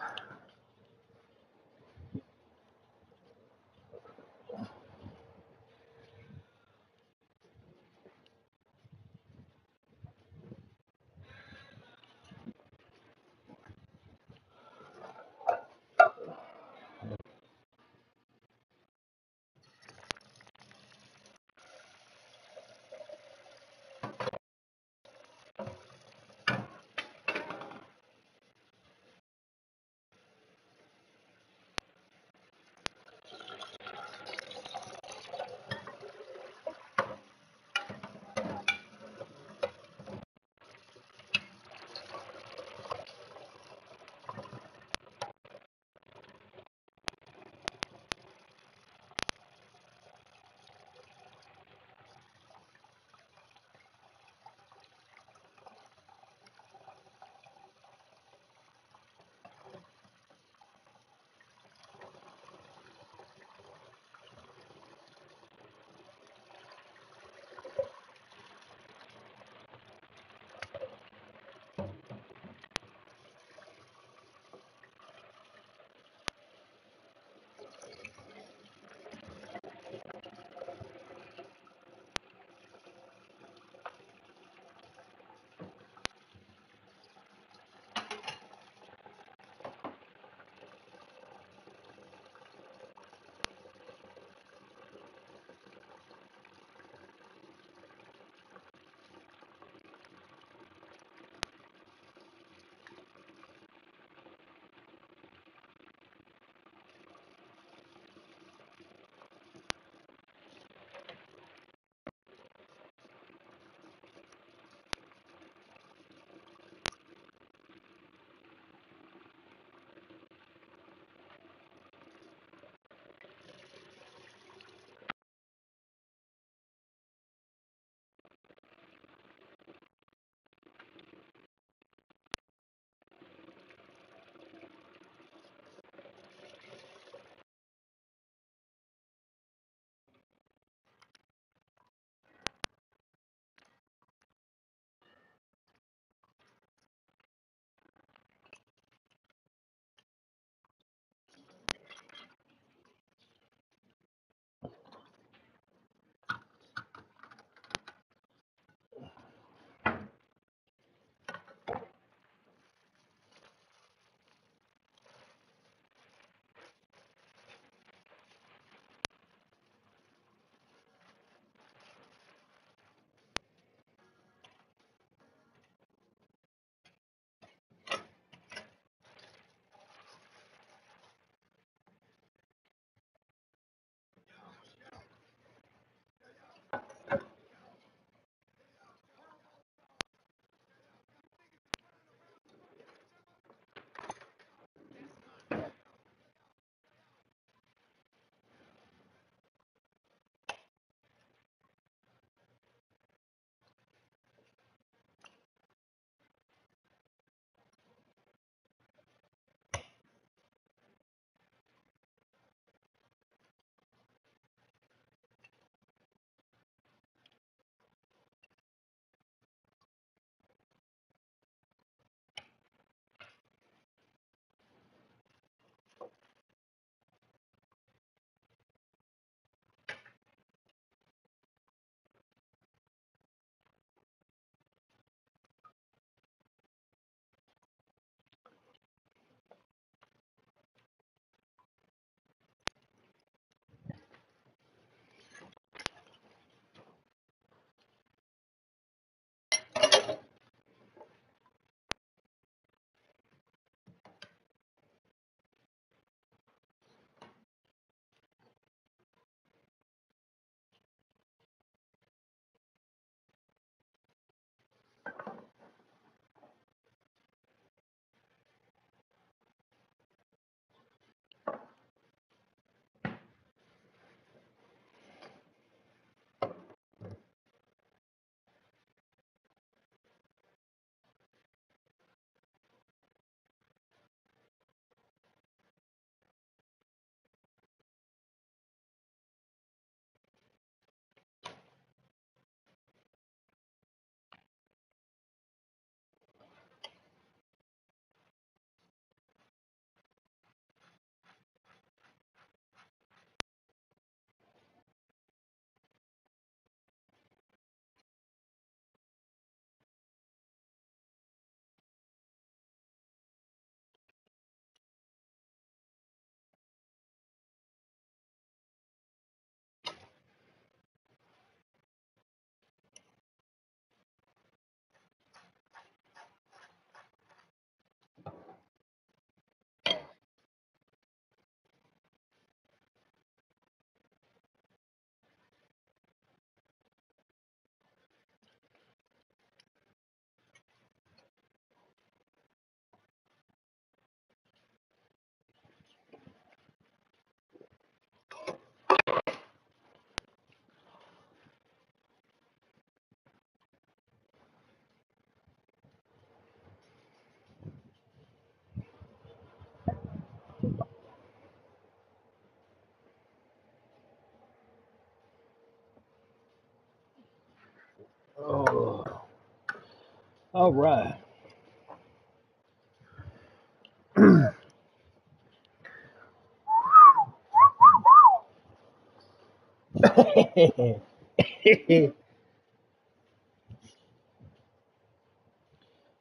[SPEAKER 1] All right.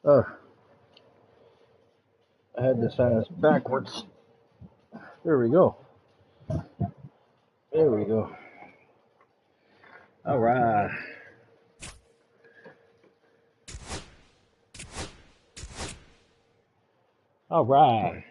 [SPEAKER 1] Oh, I had this on us backwards. There we go. There we go. All right. All right.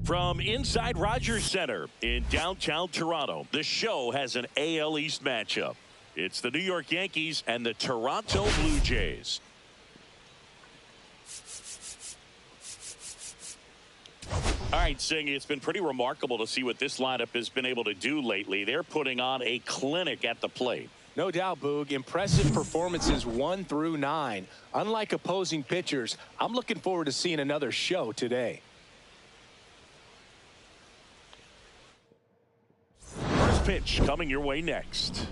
[SPEAKER 2] From inside Rogers Center in downtown Toronto, the show has an AL East matchup. It's the New York Yankees and the Toronto Blue Jays. All right, Sing, it's been pretty remarkable to see what this lineup has been able to do lately. They're putting on a clinic at the plate.
[SPEAKER 7] No doubt, Boog. Impressive performances 1 through 9. Unlike opposing pitchers, I'm looking forward to seeing another show today.
[SPEAKER 2] First pitch coming your way next.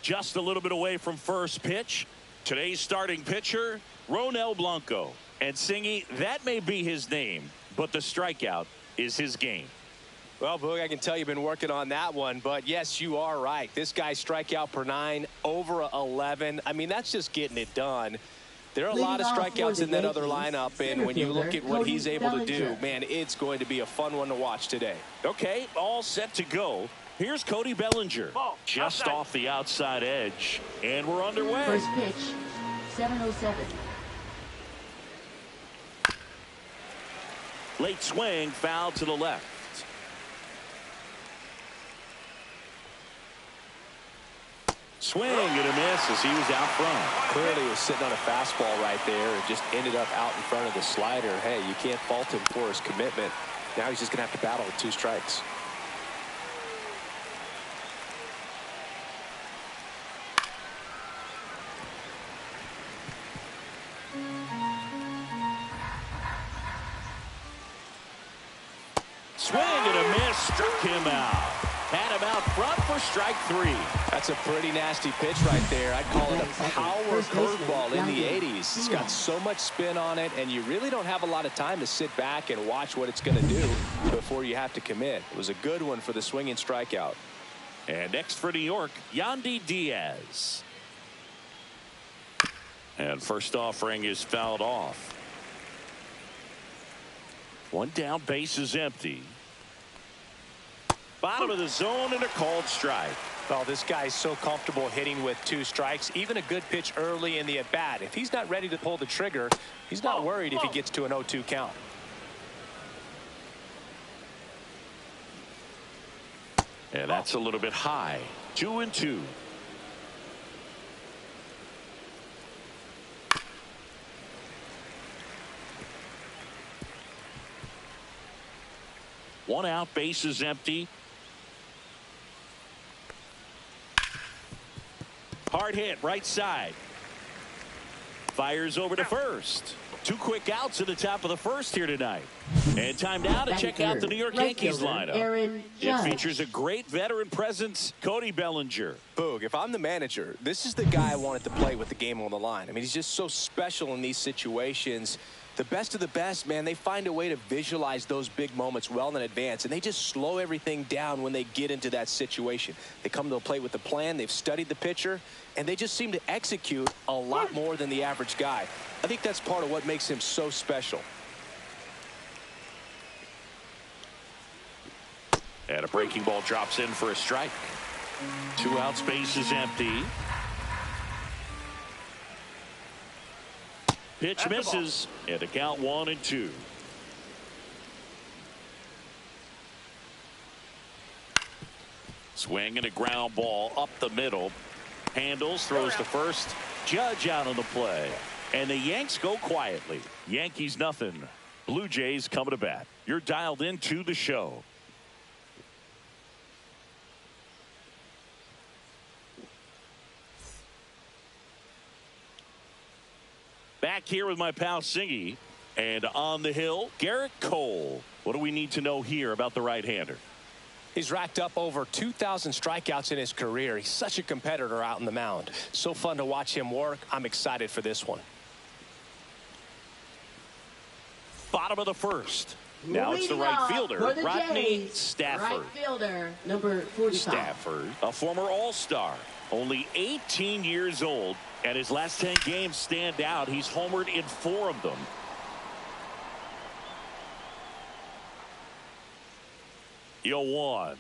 [SPEAKER 2] Just a little bit away from first pitch. Today's starting pitcher, Ronel Blanco. And Singy, that may be his name, but the strikeout is his game.
[SPEAKER 7] Well, Boog, I can tell you've been working on that one, but yes, you are right. This guy's strikeout per 9, over 11. I mean, that's just getting it done. There are a lot of strikeouts in that other lineup, and when you look at what he's able to do, man, it's going to be a fun one to watch today.
[SPEAKER 2] Okay, all set to go. Here's Cody Bellinger. Just
[SPEAKER 5] outside.
[SPEAKER 2] off the outside edge. And we're underway.
[SPEAKER 8] First pitch, 7:07.
[SPEAKER 2] Late swing, foul to the left. Swing and a miss as he was out front.
[SPEAKER 7] Clearly he was sitting on a fastball right there and just ended up out in front of the slider. Hey, you can't fault him for his commitment. Now he's just going to have to battle with 2 strikes.
[SPEAKER 2] Swing and a miss, struck him out. Had him out front for strike 3.
[SPEAKER 7] That's a pretty nasty pitch right there. I'd call it a power curveball in the 80s. It's got so much spin on it, and you really don't have a lot of time to sit back and watch what it's going to do before you have to commit. It was a good one for the swinging strikeout.
[SPEAKER 2] And next for New York, Yandy Diaz. And first offering is fouled off. One down, base is empty. Bottom of the zone and a called strike.
[SPEAKER 7] Well, this guy's so comfortable hitting with 2 strikes. Even a good pitch early in the at-bat. If he's not ready to pull the trigger, he's not worried if he gets to an 0-2 count.
[SPEAKER 2] And that's a little bit high. 2-2. One out, base is empty. Hard hit, right side. Fires over to first. 2 quick outs at the top of the first here tonight. And time now to check out the New York Yankees lineup. It features a great veteran presence, Cody Bellinger.
[SPEAKER 7] Boog, if I'm the manager, this is the guy I wanted to play with the game on the line. I mean, he's just so special in these situations. The best of the best, man, they find a way to visualize those big moments well in advance, and they just slow everything down when they get into that situation. They come to the plate with a plan, they've studied the pitcher, and they just seem to execute a lot more than the average guy. I think that's part of what makes him so special.
[SPEAKER 2] And a breaking ball drops in for a strike. 2 outs, base is empty. Pitch misses, and a count 1-2. Swing and a ground ball up the middle. Handles, throws to first. Judge out on the play. And the Yanks go quietly. Yankees nothing. Blue Jays coming to bat. You're dialed into the show. Back here with my pal Singy. And on the hill, Garrett Cole. What do we need to know here about the right-hander?
[SPEAKER 7] He's racked up over 2,000 strikeouts in his career. He's such a competitor out on the mound. So fun to watch him work. I'm excited for this one.
[SPEAKER 2] Bottom of the first. Now it's the right fielder, Rodney Stafford.
[SPEAKER 8] Right fielder, number 45.
[SPEAKER 2] Stafford, a former All-Star, only 18 years old, and his last 10 games stand out. He's homered in 4 of them. Yo, 1.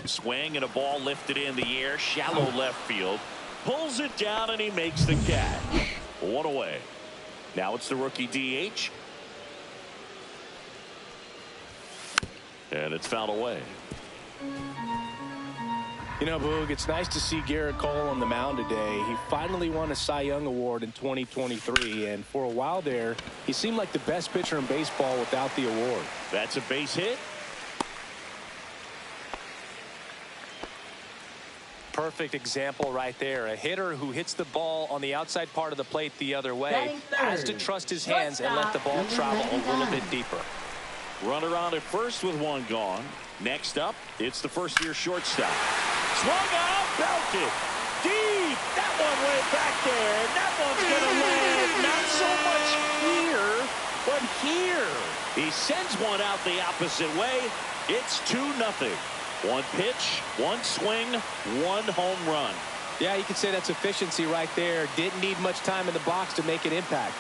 [SPEAKER 2] Swing and a ball lifted in the air, shallow left field. Pulls it down and he makes the catch. 1 away. Now it's the rookie DH. And it's fouled away.
[SPEAKER 7] You know, Boog, it's nice to see Garrett Cole on the mound today. He finally won a Cy Young Award in 2023, and for a while there, he seemed like the best pitcher in baseball without the award.
[SPEAKER 2] That's a base hit.
[SPEAKER 7] Perfect example right there. A hitter who hits the ball on the outside part of the plate the other way has to trust his hands and let the ball travel a little bit deeper.
[SPEAKER 2] Runner on at first with 1 gone. Next up, it's the first-year shortstop. Swung out, belted. Deep. That one went back there. That one's going to land. Not so much here, but here. He sends one out the opposite way. It's 2-0. 1 pitch, 1 swing, 1 home run.
[SPEAKER 7] Yeah, you could say that's efficiency right there. Didn't need much time in the box to make an impact.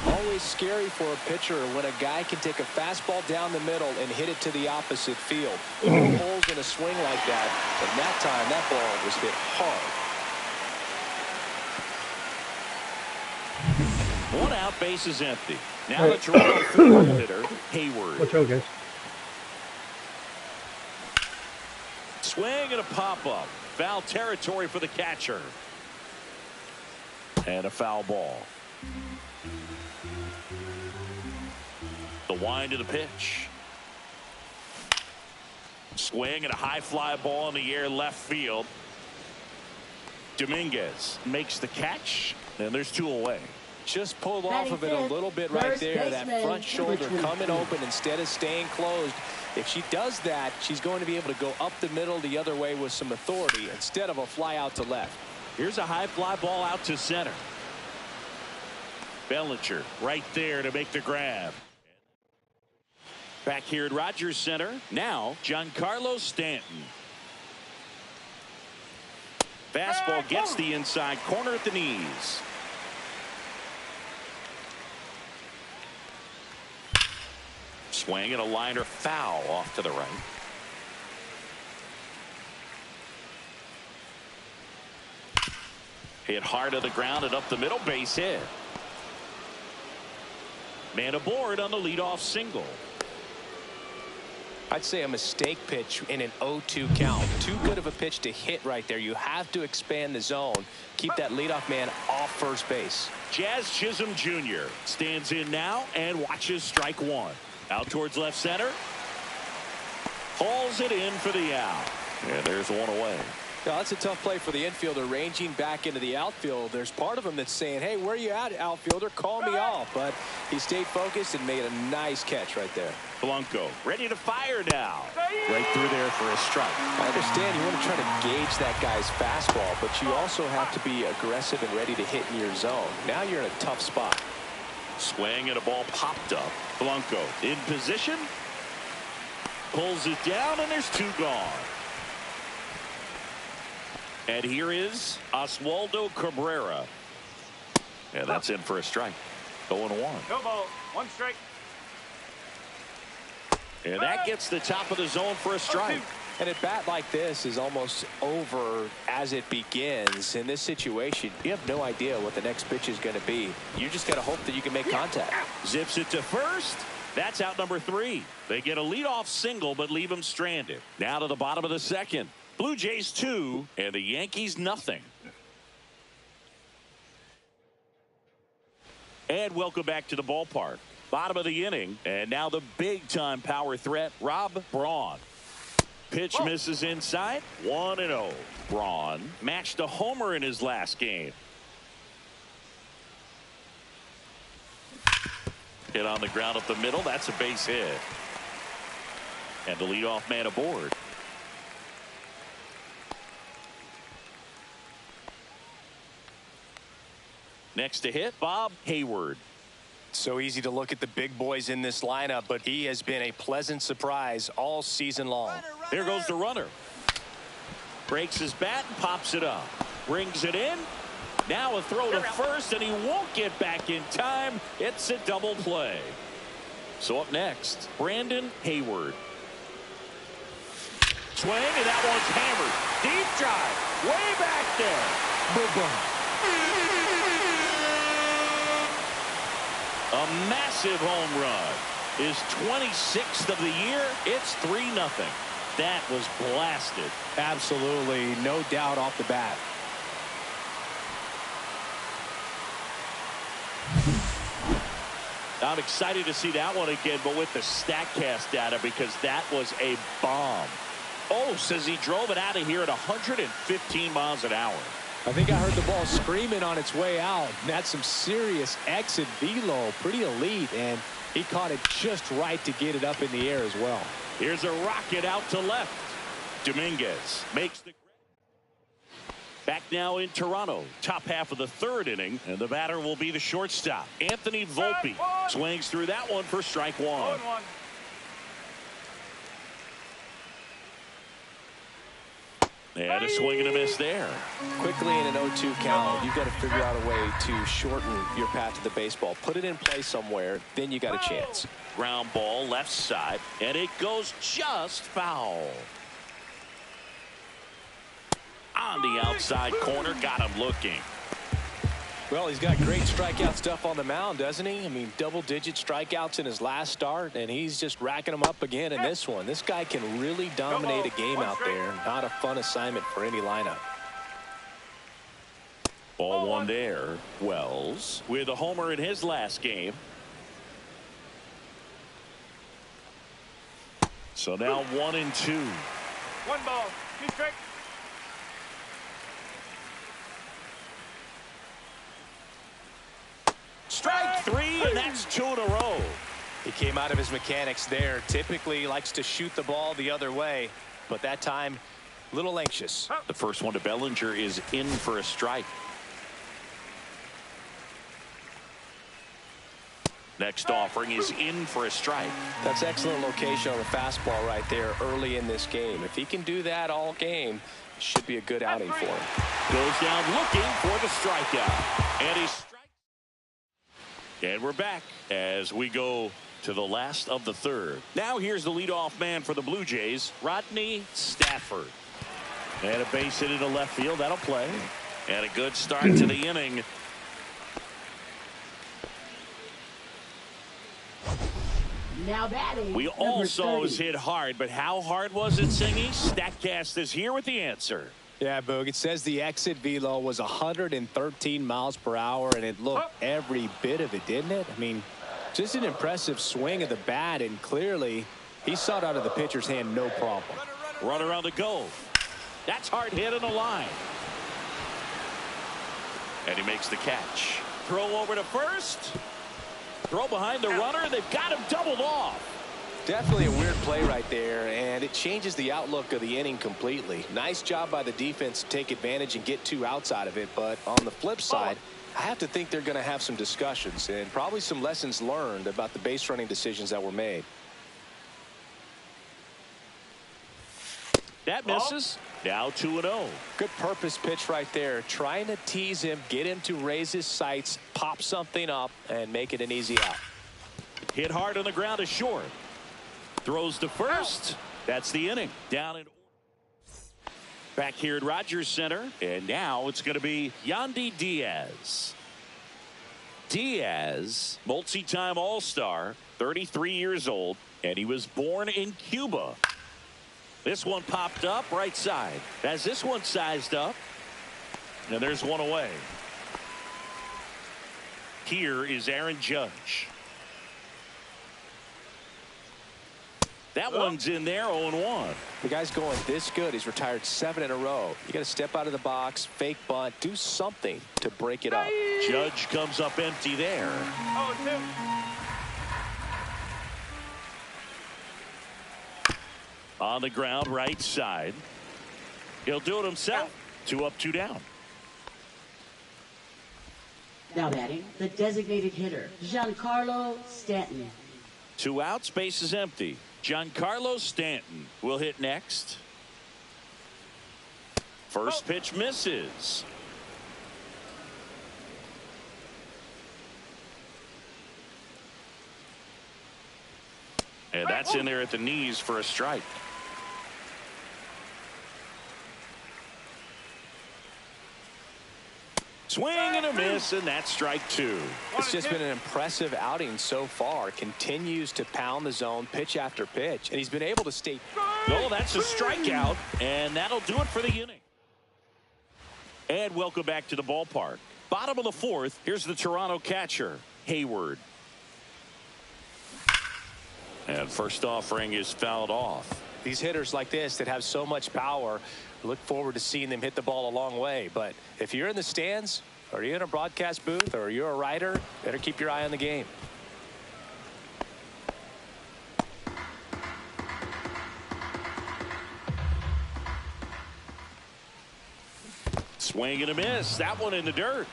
[SPEAKER 7] Always scary for a pitcher when a guy can take a fastball down the middle and hit it to the opposite field. No holes in a swing like that. And that time, that ball was hit hard.
[SPEAKER 2] 1 out, base is empty. Now the Toronto third hitter, Hayward.
[SPEAKER 1] Watch out, guys.
[SPEAKER 2] Swing and a pop-up. Foul territory for the catcher. And a foul ball. The wind of the pitch. Swing and a high fly ball in the air left field. Dominguez makes the catch, and there's 2 away.
[SPEAKER 7] Just pulled off of it a little bit right there. That front shoulder coming open instead of staying closed. If she does that, she's going to be able to go up the middle the other way with some authority instead of a fly out to left.
[SPEAKER 2] Here's a high fly ball out to center. Bellinger right there to make the grab. Back here at Rogers Center, now Giancarlo Stanton. Fastball gets the inside corner at the knees. Swing and a liner foul off to the right. Hit hard to the ground and up the middle, base hit. Man aboard on the leadoff single.
[SPEAKER 7] I'd say a mistake pitch in an 0-2 count. Too good of a pitch to hit right there. You have to expand the zone. Keep that leadoff man off first base.
[SPEAKER 2] Jazz Chisholm Jr. stands in now and watches strike 1. Out towards left center. Hauls it in for the out. And there's 1 away.
[SPEAKER 7] Now, that's a tough play for the infielder ranging back into the outfield. There's part of him that's saying, hey, where are you at, outfielder? Call me off. But he stayed focused and made a nice catch right there.
[SPEAKER 2] Blanco ready to fire now. Right through there for a strike.
[SPEAKER 7] I understand you want to try to gauge that guy's fastball, but you also have to be aggressive and ready to hit in your zone. Now you're in a tough spot.
[SPEAKER 2] Swing and a ball popped up. Blanco in position. Pulls it down and there's 2 gone. And here is Oswaldo Cabrera. And that's in for a strike. 0-1.
[SPEAKER 5] No ball. 1 strike.
[SPEAKER 2] And that gets the top of the zone for a strike.
[SPEAKER 7] And a bat like this is almost over as it begins. In this situation, you have no idea what the next pitch is going to be. You just got to hope that you can make contact.
[SPEAKER 2] Zips it to first. That's out number 3. They get a leadoff single, but leave him stranded. Now to the bottom of the second. Blue Jays 2 and the Yankees nothing. And welcome back to the ballpark. Bottom of the inning, and now the big-time power threat, Rob Braun. Pitch misses inside, 1-0. Braun matched a homer in his last game. Hit on the ground up the middle, that's a base hit. And the leadoff man aboard. Next to hit, Bob Hayward.
[SPEAKER 7] So easy to look at the big boys in this lineup, but he has been a pleasant surprise all season long.
[SPEAKER 2] There goes the runner. Breaks his bat and pops it up. Brings it in. Now a throw to first, and he won't get back in time. It's a double play. So up next, Brandon Hayward. Swing, and that one's hammered. Deep drive. Way back there. Boom. A massive home run. His 26th of the year. It's 3-0. That was blasted.
[SPEAKER 7] Absolutely, no doubt off the bat.
[SPEAKER 2] I'm excited to see that one again, but with the StatCast data, because that was a bomb. Oh, says he drove it out of here at 115 miles an hour.
[SPEAKER 7] I think I heard the ball screaming on its way out. That's some serious exit velo, pretty elite, and he caught it just right to get it up in the air as well.
[SPEAKER 2] Here's a rocket out to left. Dominguez makes the back now in Toronto. Top half of the 3rd inning, and the batter will be the shortstop. Anthony Volpe swings through that one for strike 1. And a swing and a miss there.
[SPEAKER 7] Quickly in an 0-2 count, you've got to figure out a way to shorten your path to the baseball. Put it in play somewhere, then you got a chance.
[SPEAKER 2] Ground ball left side, and it goes just foul. On the outside corner, got him looking.
[SPEAKER 7] Well, he's got great strikeout stuff on the mound, doesn't he? I mean, double-digit strikeouts in his last start, and he's just racking them up again in this one. This guy can really dominate a game out there. Not a fun assignment for any lineup.
[SPEAKER 2] Ball 1 there. Wells with a homer in his last game. So now 1-2.
[SPEAKER 5] 1 ball, 2 strikes.
[SPEAKER 2] Strike 3, and that's 2 in a row.
[SPEAKER 7] He came out of his mechanics there. Typically he likes to shoot the ball the other way, but that time a little anxious.
[SPEAKER 2] The first one to Bellinger is in for a strike. Next offering is in for a strike.
[SPEAKER 7] That's excellent location on the fastball right there early in this game. If he can do that all game, it should be a good outing for him.
[SPEAKER 2] Goes down looking for the strikeout. And he's and we're back as we go to the last of the 3rd. Now here's the leadoff man for the Blue Jays, Rodney Stafford. And a base hit into left field. That'll play. And a good start to the inning.
[SPEAKER 8] Now batting.
[SPEAKER 2] We all saw it was hit hard, but how hard was it, Singy? StatCast is here with the answer.
[SPEAKER 7] Yeah, Boog, it says the exit velo was 113 miles per hour, and it looked every bit of it, didn't it? I mean, just an impressive swing of the bat, and clearly he saw it out of the pitcher's hand no problem.
[SPEAKER 2] Runner on the go. That's hard hit in the line. And he makes the catch. Throw over to first. Throw behind the runner. They've got him doubled off.
[SPEAKER 7] Definitely a weird play right there, and it changes the outlook of the inning completely. Nice job by the defense to take advantage and get 2 outs out of it, but on the flip side, I have to think they're going to have some discussions and probably some lessons learned about the base running decisions that were made.
[SPEAKER 2] That misses. Now 2-0.
[SPEAKER 7] Good purpose pitch right there, trying to tease him, get him to raise his sights, pop something up, and make it an easy out.
[SPEAKER 2] Hit hard on the ground is short. Throws to first. That's the inning. Down in back here at Rogers Center. And now it's going to be Yandy Diaz. Diaz, multi-time All-Star, 33 years old, and he was born in Cuba. This one popped up right side. As this one sized up, and there's one away. Here is Aaron Judge. That one's in there, 0-1.
[SPEAKER 7] The guy's going this good. He's retired 7 in a row. You got to step out of the box, fake bunt, do something to break it up.
[SPEAKER 2] Judge comes up empty there.
[SPEAKER 5] 0-2.
[SPEAKER 2] On the ground, right side. He'll do it himself. 2 up, 2 down.
[SPEAKER 8] Now batting, the designated hitter, Giancarlo Stanton.
[SPEAKER 2] 2 outs, base is empty. Giancarlo Stanton will hit next. First pitch misses. And that's in there at the knees for a strike. Swing and a miss, and that's strike 2.
[SPEAKER 7] It's just been an impressive outing so far. Continues to pound the zone pitch after pitch, and he's been able to stay.
[SPEAKER 2] Oh, that's a strikeout, and that'll do it for the inning. And welcome back to the ballpark. Bottom of the 4th, here's the Toronto catcher, Hayward. And first offering is fouled off.
[SPEAKER 7] These hitters like this that have so much power, look forward to seeing them hit the ball a long way. But if you're in the stands, or you're in a broadcast booth, or you're a writer, better keep your eye on the game.
[SPEAKER 2] Swing and a miss. That one in the dirt.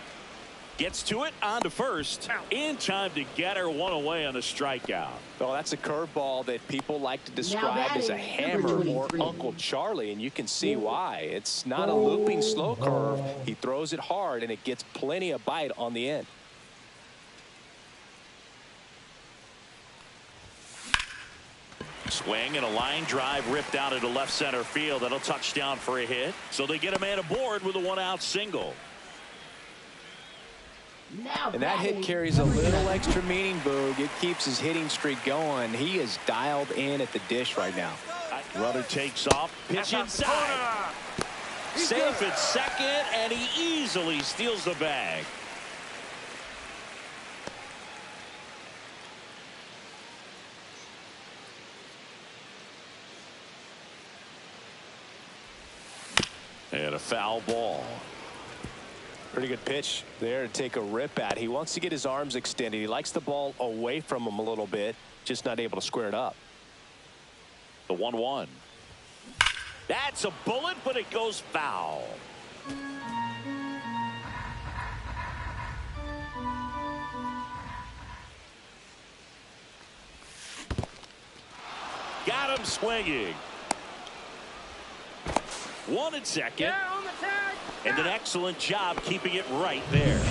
[SPEAKER 2] Gets to it on to first. In time to get her one away on a strikeout.
[SPEAKER 7] Well, that's a curveball that people like to describe as a hammer or Uncle Charlie, and you can see why. It's not a looping slow curve. He throws it hard, and it gets plenty of bite on the end.
[SPEAKER 2] Swing and a line drive ripped out into left center field. That'll touch down for a hit. So they get a man aboard with a 1-out single.
[SPEAKER 7] And that hit carries a little extra meaning, Boog. It keeps his hitting streak going. He is dialed in at the dish right now.
[SPEAKER 2] Runner takes off. Pitch inside. Safe at second, and he easily steals the bag. And a foul ball.
[SPEAKER 7] Pretty good pitch there to take a rip at. He wants to get his arms extended. He likes the ball away from him a little bit, just not able to square it up.
[SPEAKER 2] The 1-1. That's a bullet, but it goes foul. Got him swinging. 1 at second. And an excellent job keeping it right there.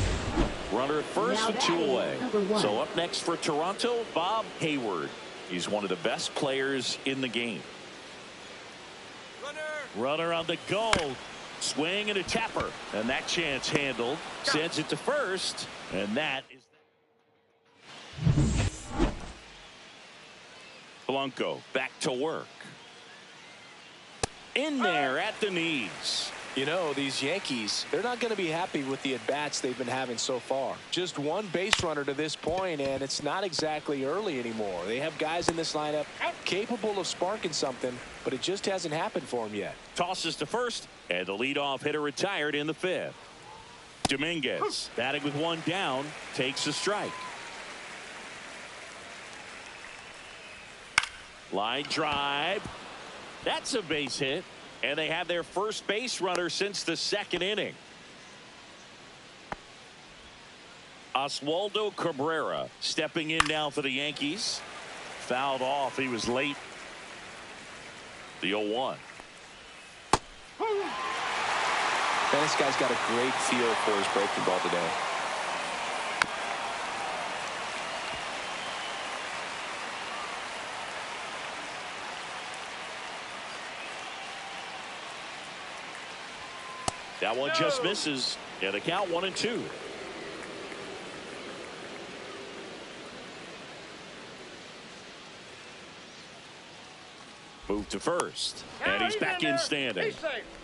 [SPEAKER 2] Runner at first with 2 away. So up next for Toronto, Bob Hayward. He's one of the best players in the game. Runner on the go. Swing and a tapper. And that chance handled. Sends it to first. And that is Blanco back to work. In there at the knees.
[SPEAKER 7] You know, these Yankees, they're not going to be happy with the at-bats they've been having so far. Just 1 base runner to this point, and it's not exactly early anymore. They have guys in this lineup capable of sparking something, but it just hasn't happened for them yet.
[SPEAKER 2] Tosses to first, and the leadoff hitter retired in the 5th. Dominguez, batting with 1 down, takes a strike. Line drive. That's a base hit. And they have their first base runner since the 2nd inning. Oswaldo Cabrera stepping in now for the Yankees. Fouled off. He was late. The 0-1.
[SPEAKER 7] Man, this guy's got a great feel for his breaking ball today.
[SPEAKER 2] That one just misses. And the count 1-2. Move to first. And he's back in standing.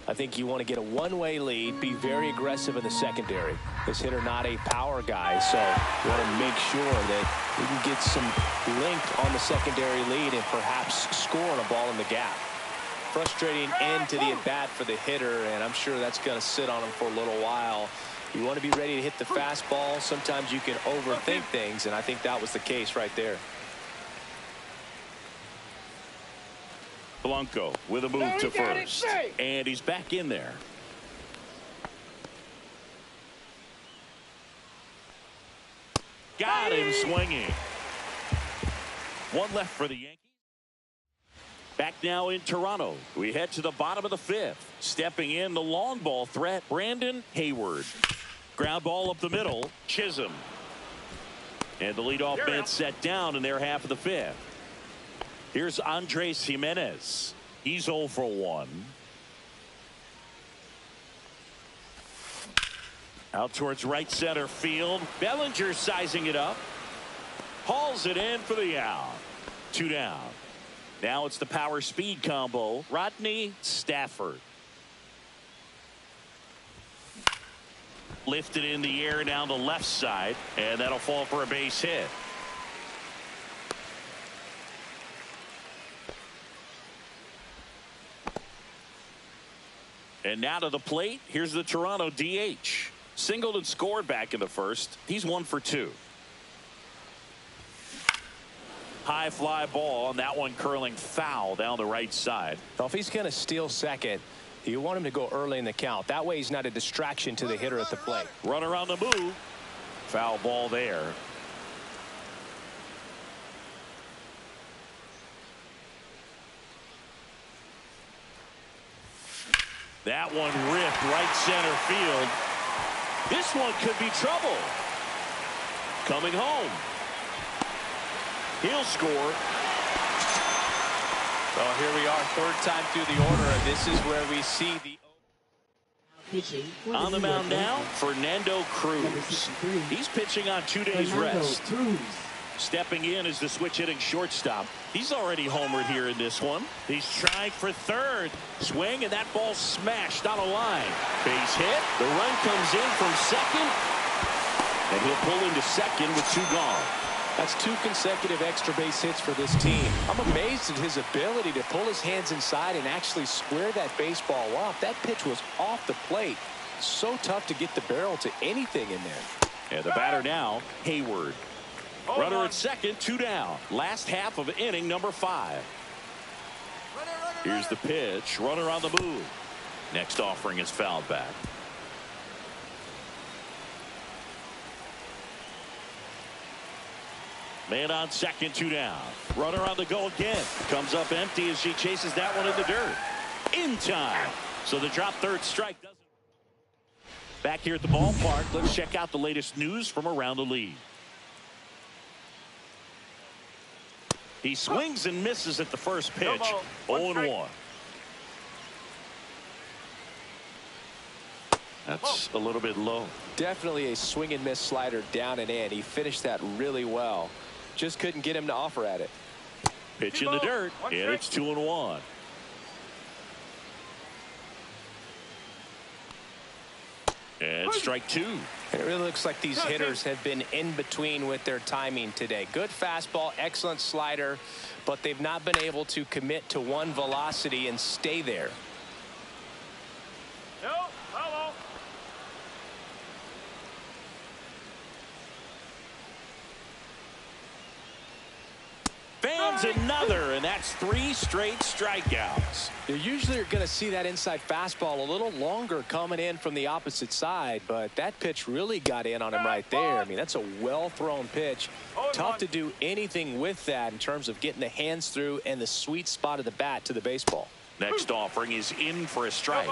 [SPEAKER 7] I think you want to get a one-way lead, be very aggressive in the secondary. This hitter not a power guy, so you want to make sure that you can get some length on the secondary lead and perhaps score on a ball in the gap. Frustrating end to the at-bat for the hitter, and I'm sure that's going to sit on him for a little while. You want to be ready to hit the fastball. Sometimes you can overthink things, and I think that was the case right there.
[SPEAKER 2] Blanco with a move to first. And he's back in there. Got him swinging. One left for the Yankees. Back now in Toronto. We head to the bottom of the fifth. Stepping in the long ball threat, Brandon Hayward. Ground ball up the middle, Chisholm. And the leadoff man set down in their half of the fifth. Here's Andres Jimenez. He's 0 for 1. Out towards right center field. Bellinger sizing it up. Hauls it in for the out. 2 down. Now it's the power speed combo. Rodney Stafford. Lifted in the air down the left side. And that'll fall for a base hit. And now to the plate. Here's the Toronto DH. Singled and scored back in the first. He's 1 for 2. High fly ball, and that one curling foul down the right side.
[SPEAKER 7] Well, if he's going to steal second, you want him to go early in the count. That way he's not a distraction to the hitter at the plate.
[SPEAKER 2] Runner on the move. Foul ball there. That one ripped right center field. This one could be trouble. Coming home. He'll score.
[SPEAKER 7] Well, here we are, third time through the order, and this is where we see the...
[SPEAKER 2] On the mound now, Fernando Cruz. He's pitching on 2 days rest. Stepping in is the switch hitting shortstop. He's already homered here in this one. He's trying for third. Swing, and that ball smashed on a line. Base hit. The run comes in from second. And he'll pull into second with 2 gone.
[SPEAKER 7] That's 2 consecutive extra base hits for this team. I'm amazed at his ability to pull his hands inside and actually square that baseball up. That pitch was off the plate. So tough to get the barrel to anything in there.
[SPEAKER 2] And the batter now, Hayward. Runner at second, 2 down. Last half of inning number 5. Here's the pitch. Runner on the move. Next offering is fouled back. Man on second, 2 down. Runner on the go again. Comes up empty as she chases that one in the dirt. In time. So the drop third strike doesn't. Back here at the ballpark, let's check out the latest news from around the league. He swings and misses at the first pitch. 0-1. That's a little bit low.
[SPEAKER 7] Definitely a swing and miss slider down and in. He finished that really well. Just couldn't get him to offer at it.
[SPEAKER 2] Pitch in the dirt, and it's 2-1. And strike 2.
[SPEAKER 7] It really looks like these hitters have been in between with their timing today. Good fastball, excellent slider, but they've not been able to commit to one velocity and stay there.
[SPEAKER 2] Fans another, and that's 3 straight strikeouts.
[SPEAKER 7] You usually are going to see that inside fastball a little longer coming in from the opposite side, but that pitch really got in on him right there. I mean, that's a well-thrown pitch. Tough to do anything with that in terms of getting the hands through and the sweet spot of the bat to the baseball.
[SPEAKER 2] Next offering is in for a strike.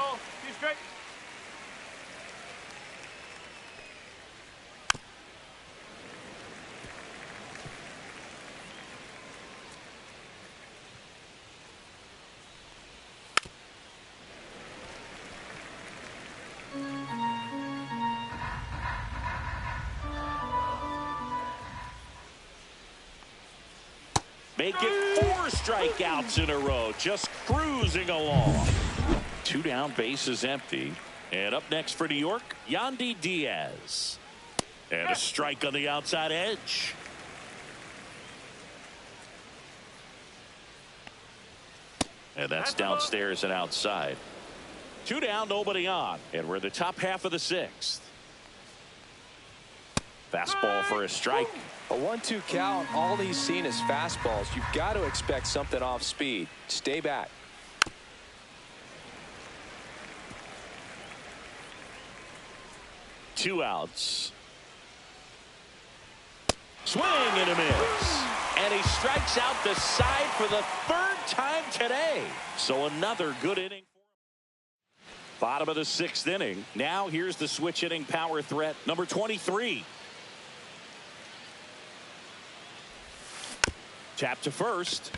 [SPEAKER 2] Make it 4 strikeouts in a row. Just cruising along. 2 down, bases empty. And up next for New York, Yandy Diaz. And a strike on the outside edge. And that's downstairs and outside. 2 down, nobody on. And we're in the top half of the 6th. Fastball for a strike.
[SPEAKER 7] A 1-2 count. All he's seen is fastballs. You've got to expect something off speed. Stay back.
[SPEAKER 2] Two outs. Swing and a miss. And he strikes out the side for the 3rd time today. So another good inning. Bottom of the 6th inning. Now here's the switch hitting power threat, number 23. Tap to first.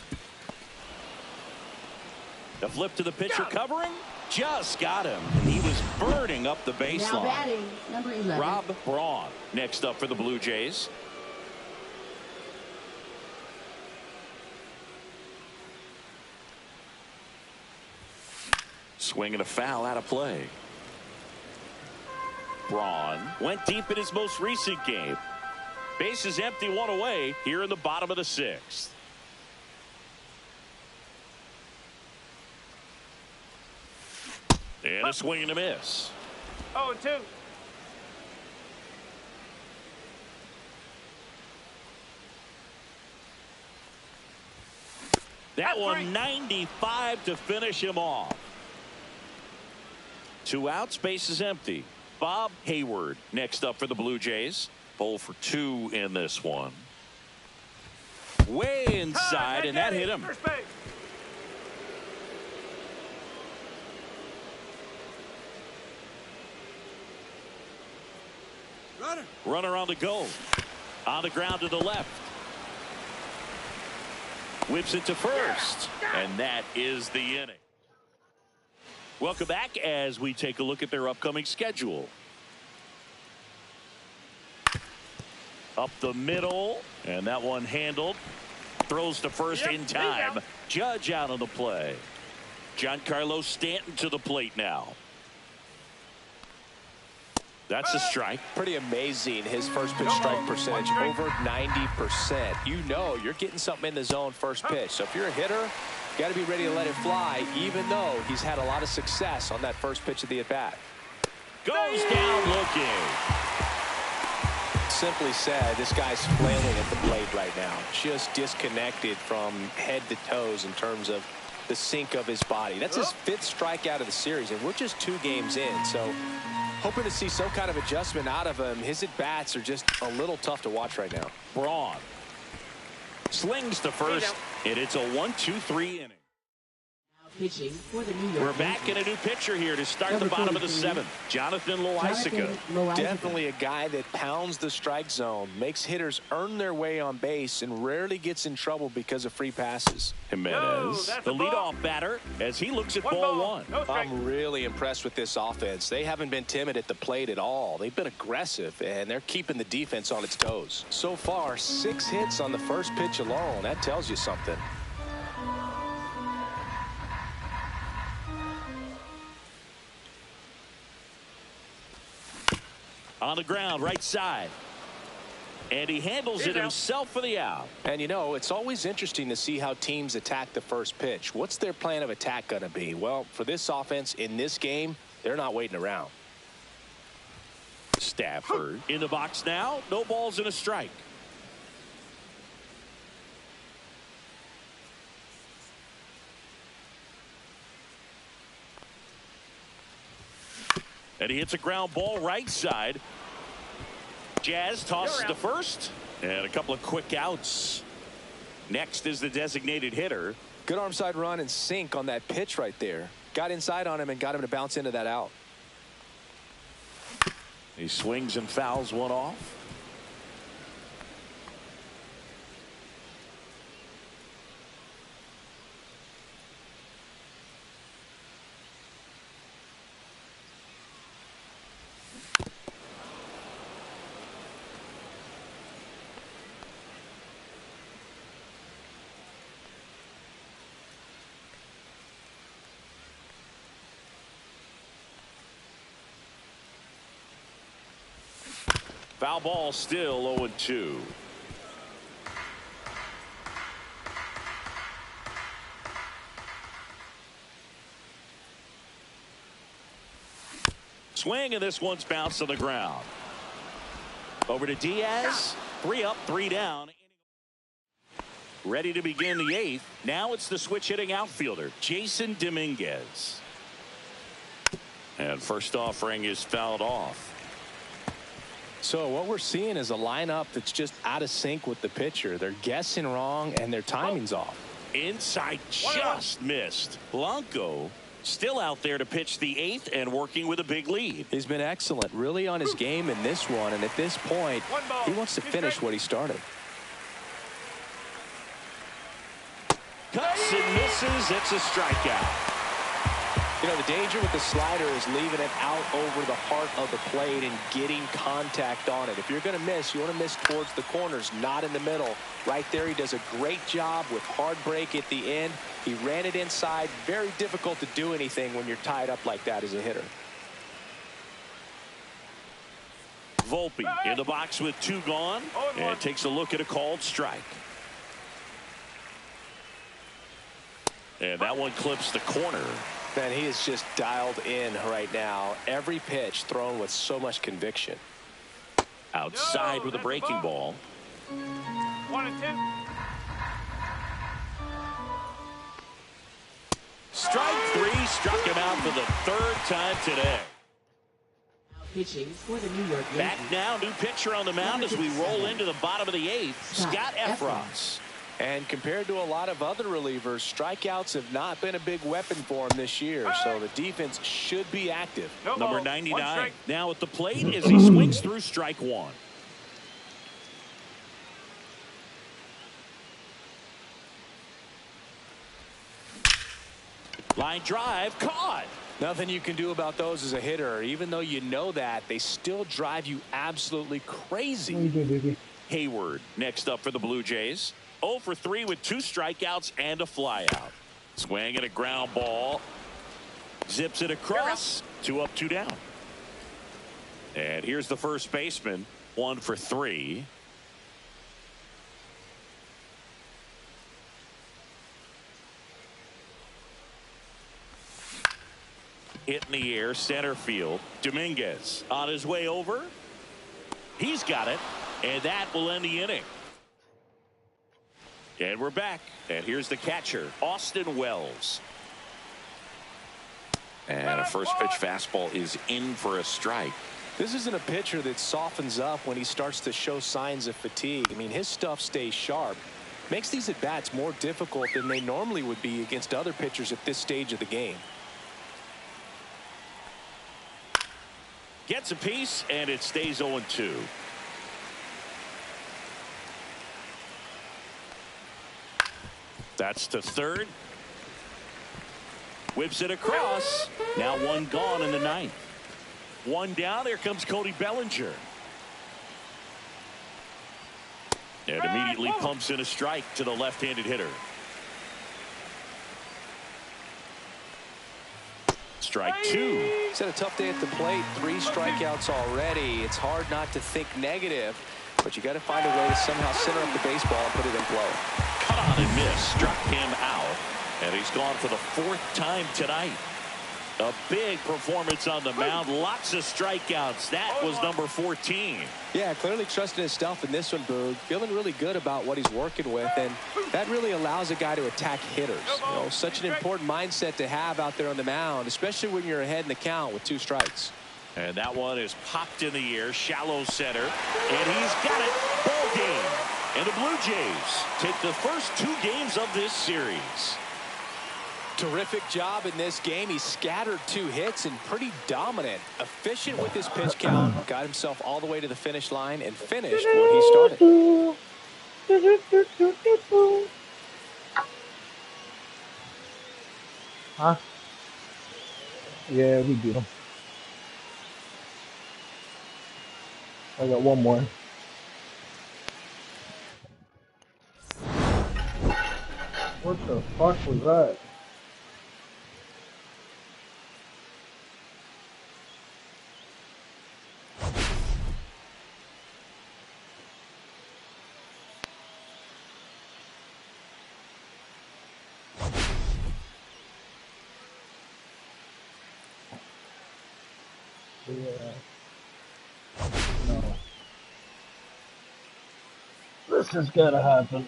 [SPEAKER 2] The flip to the pitcher covering. Just got him. He was burning up the baseline.
[SPEAKER 8] Now batting, number 11.
[SPEAKER 2] Rob Braun next up for the Blue Jays. Swing and a foul out of play. Braun went deep in his most recent game. Bases empty, 1 away here in the bottom of the 6th. And a swing and a miss.
[SPEAKER 5] 0-2.
[SPEAKER 2] That one 95 to finish him off. 2 outs, bases empty. Bob Hayward next up for the Blue Jays. 0 for 2 in this one. Way inside, and that hit him. Runner on the go. On the ground to the left. Whips it to first. And that is the inning. Welcome back as we take a look at their upcoming schedule. Up the middle, and that one handled. Throws to first in time. Judge out on the play. Giancarlo Stanton to the plate now. That's a strike.
[SPEAKER 7] Pretty amazing, his first pitch strike percentage, over 90%. You know you're getting something in the zone first pitch. So if you're a hitter, you got to be ready to let it fly, even though he's had a lot of success on that first pitch of the at-bat.
[SPEAKER 2] Goes down looking.
[SPEAKER 7] Simply said, this guy's flailing at the plate right now. Just disconnected from head to toes in terms of the sink of his body. That's his 5th strikeout of the series, and we're just 2 games in. So hoping to see some kind of adjustment out of him. His at-bats are just a little tough to watch right now.
[SPEAKER 2] Braun slings to first, and it's a 1-2-3 inning.
[SPEAKER 8] Pitching for the New York
[SPEAKER 2] We're back in a new pitcher here to start the bottom of the 7th. Jonathan Loaisiga.
[SPEAKER 7] Definitely a guy that pounds the strike zone, makes hitters earn their way on base, and rarely gets in trouble because of free passes.
[SPEAKER 2] Jimenez, the leadoff batter, as he looks at ball 1.
[SPEAKER 7] I'm really impressed with this offense. They haven't been timid at the plate at all. They've been aggressive, and they're keeping the defense on its toes. So far, 6 hits on the first pitch alone. That tells you something.
[SPEAKER 2] On the ground, right side. And he handles it himself for the out.
[SPEAKER 7] And, you know, it's always interesting to see how teams attack the first pitch. What's their plan of attack going to be? Well, for this offense in this game, they're not waiting around.
[SPEAKER 2] Stafford in the box now. No balls and a strike. And he hits a ground ball right side. Jazz tosses to first. And a couple of quick outs. Next is the designated hitter.
[SPEAKER 7] Good arm side run and sink on that pitch right there. Got inside on him and got him to bounce into that out.
[SPEAKER 2] He swings and fouls one off. Foul ball, still 0-2. Swing, and this one's bounced to the ground. Over to Diaz. 3 up, 3 down. Ready to begin the 8th. Now it's the switch hitting outfielder, Jason Dominguez. And first offering is fouled off.
[SPEAKER 7] So what we're seeing is a lineup that's just out of sync with the pitcher. They're guessing wrong and their timing's off.
[SPEAKER 2] Inside just missed. Blanco still out there to pitch the 8th and working with a big lead.
[SPEAKER 7] He's been excellent, really on his game in this one, and at this point he wants to finish what he started.
[SPEAKER 2] Cuts and misses. It's a strikeout.
[SPEAKER 7] You know, the danger with the slider is leaving it out over the heart of the plate and getting contact on it. If you're going to miss, you want to miss towards the corners, not in the middle. Right there, he does a great job with hard break at the end. He ran it inside. Very difficult to do anything when you're tied up like that as a hitter.
[SPEAKER 2] Volpe in the box with 2 gone and takes a look at a called strike. And that one clips the corner.
[SPEAKER 7] Man, he is just dialed in right now. Every pitch thrown with so much conviction.
[SPEAKER 2] Outside with a breaking ball.
[SPEAKER 5] 1-2.
[SPEAKER 2] Strike 3, struck him out for the 3rd time today.
[SPEAKER 8] Pitching for the New York Yankees.
[SPEAKER 2] Back now, new pitcher on the mound as we roll into the bottom of the 8th. Scott Efros.
[SPEAKER 7] And compared to a lot of other relievers, strikeouts have not been a big weapon for him this year. So the defense should be active.
[SPEAKER 2] Number 99 now at the plate as he swings through strike 1. Line drive caught.
[SPEAKER 7] Nothing you can do about those as a hitter. Even though you know that, they still drive you absolutely crazy.
[SPEAKER 1] What you doing, baby?
[SPEAKER 2] Hayward next up for the Blue Jays. 0 for 3 with 2 strikeouts and a flyout. Swing and a ground ball. Zips it across. 2 up, 2 down. And here's the first baseman. 1 for 3. Hit in the air, center field. Dominguez on his way over. He's got it. And that will end the inning. And we're back. And here's the catcher, Austin Wells.
[SPEAKER 6] And a first pitch fastball is in for a strike.
[SPEAKER 7] This isn't a pitcher that softens up when he starts to show signs of fatigue. I mean, his stuff stays sharp. Makes these at-bats more difficult than they normally would be against other pitchers at this stage of the game.
[SPEAKER 2] Gets a piece, and it stays 0-2. That's to third. Whips it across. Now 1 gone in the 9th. 1 down. Here comes Cody Bellinger. And immediately pumps in a strike to the left-handed hitter. Strike 2.
[SPEAKER 7] He's had a tough day at the plate. 3 strikeouts already. It's hard not to think negative, but you got to find a way to somehow center up the baseball and put it in play.
[SPEAKER 2] Cut on and miss. Struck him out. And he's gone for the 4th time tonight. A big performance on the mound. Lots of strikeouts. That was number 14.
[SPEAKER 7] Yeah, clearly trusting his stuff in this one, Boog. Feeling really good about what he's working with, and that really allows a guy to attack hitters. You know, such an important mindset to have out there on the mound, especially when you're ahead in the count with 2 strikes.
[SPEAKER 2] And that one is popped in the air, shallow center, and he's got it. Ball game. And the Blue Jays take the first 2 games of this series.
[SPEAKER 7] Terrific job in this game. He scattered 2 hits and pretty dominant. Efficient with his pitch count. Got himself all the way to the finish line and finished what he started.
[SPEAKER 1] Huh? Yeah, we beat him. I got 1 more. What the fuck was that? Yeah. No. This has got to happen.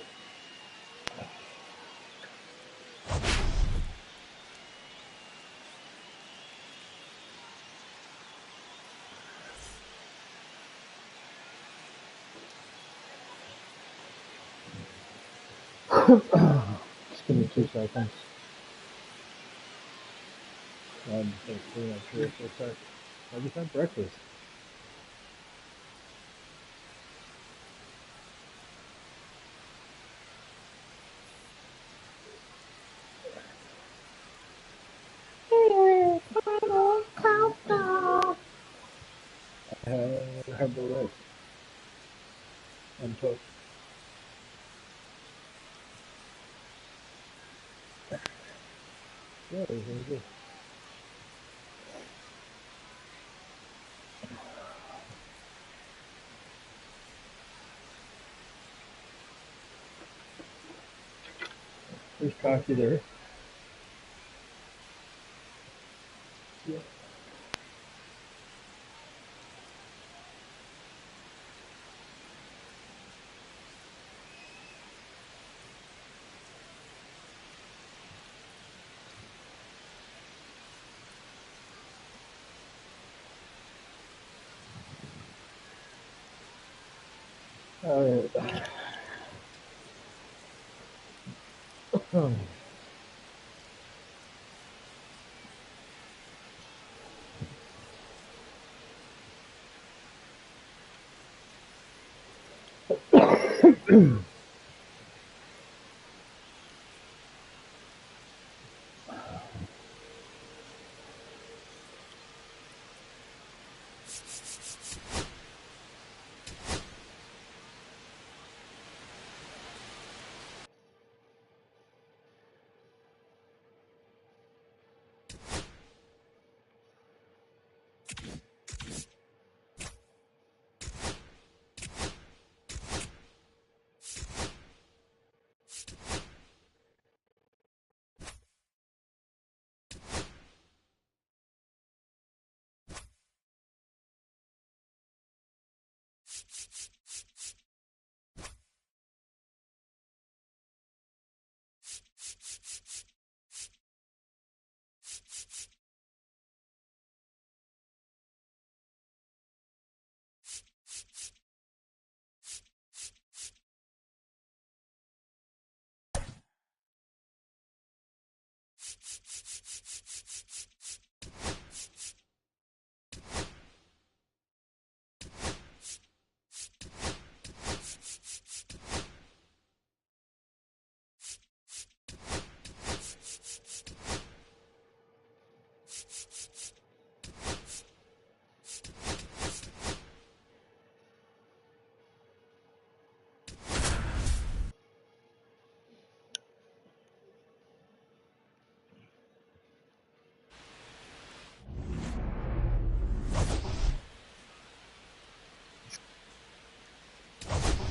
[SPEAKER 1] Just give me 2 seconds. I'm pretty much here for a sec. I just had breakfast. I had the rice and toast. Yeah, it was really good. There's coffee there. Yeah. All right.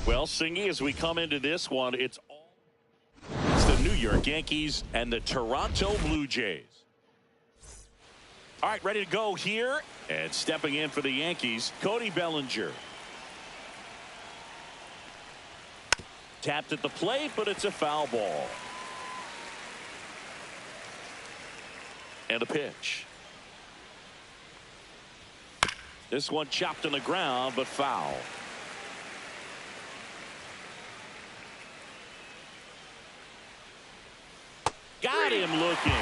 [SPEAKER 2] Well, Singy, as we come into this one, it's the New York Yankees and the Toronto Blue Jays. All right, ready to go here. And stepping in for the Yankees, Cody Bellinger. Tapped at the plate, but it's a foul ball. And a pitch. This one chopped on the ground, but foul. Got him looking.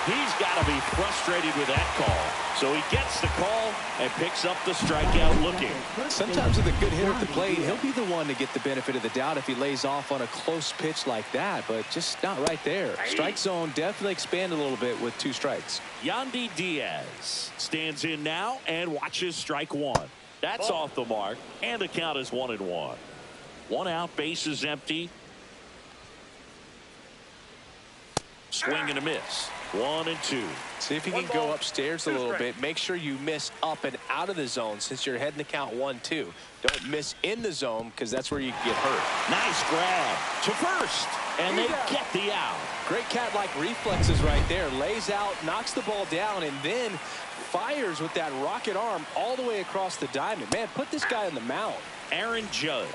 [SPEAKER 2] He's got to be frustrated with that call. So he gets the call and picks up the strikeout looking.
[SPEAKER 7] Sometimes with a good hitter at the plate, he'll be the one to get the benefit of the doubt if he lays off on a close pitch like that, but just not right there. Strike zone definitely expanded a little bit with 2 strikes.
[SPEAKER 2] Yandy Diaz stands in now and watches strike 1. That's off the mark, and the count is 1-1. 1 out, base is empty. Swing and a miss. 1-2.
[SPEAKER 7] See if you can go upstairs a little bit. Make sure you miss up and out of the zone since you're heading to count 1-2. Don't miss in the zone because that's where you get hurt.
[SPEAKER 2] Nice grab to first. and they get the out.
[SPEAKER 7] Great cat-like reflexes right there. Lays out, knocks the ball down, and then fires with that rocket arm all the way across the diamond. Man, put this guy on the mound.
[SPEAKER 2] Aaron Judge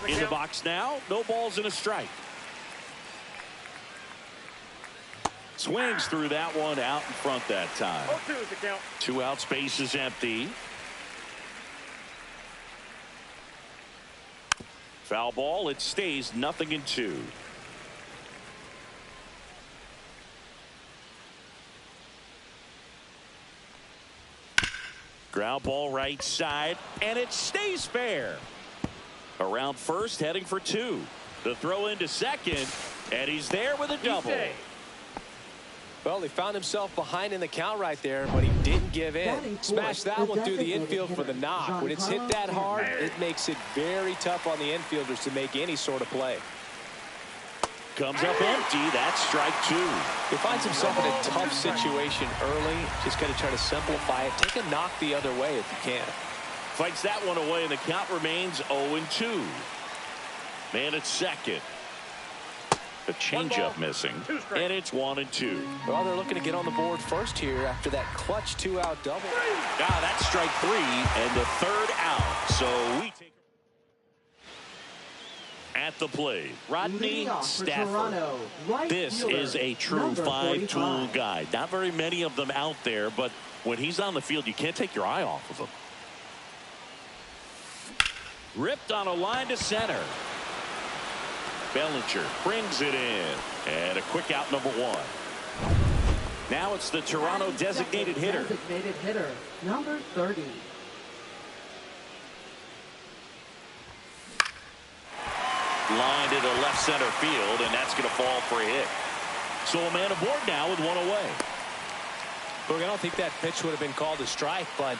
[SPEAKER 2] in the box now. No balls and a strike. Swings through that one out in front that time.
[SPEAKER 5] 0-2 is the count.
[SPEAKER 2] 2 outs, base is empty. Foul ball. It stays 0-2. Ground ball right side, and it stays fair. Around first, heading for 2. The throw into second, and he's there with a double.
[SPEAKER 7] Well, he found himself behind in the count right there, but he didn't give in. Smashed that one through the infield for the knock. When it's hit that hard, it makes it very tough on the infielders to make any sort of play.
[SPEAKER 2] Comes up empty. That's strike 2.
[SPEAKER 7] He finds himself in a tough situation early. Just got to try to simplify it. Take a knock the other way if you can.
[SPEAKER 2] Fights that one away, and the count remains 0-2. Man at second. The changeup missing, and it's 1-2.
[SPEAKER 7] Well, they're looking to get on the board first here after that clutch 2-out double.
[SPEAKER 2] Ah, that's strike 3 and the third out. So we take at the plate, Rodney Stafford. This is a true 5-tool guy. Not very many of them out there, but when he's on the field, you can't take your eye off of him. Ripped on a line to center. Bellinger brings it in, and a quick out, number 1. Now it's the Toronto designated hitter.
[SPEAKER 8] Designated hitter, number 30.
[SPEAKER 2] Lined into left center field, and that's going to fall for a hit. So a man aboard now with 1 away.
[SPEAKER 7] Look, I don't think that pitch would have been called a strike, but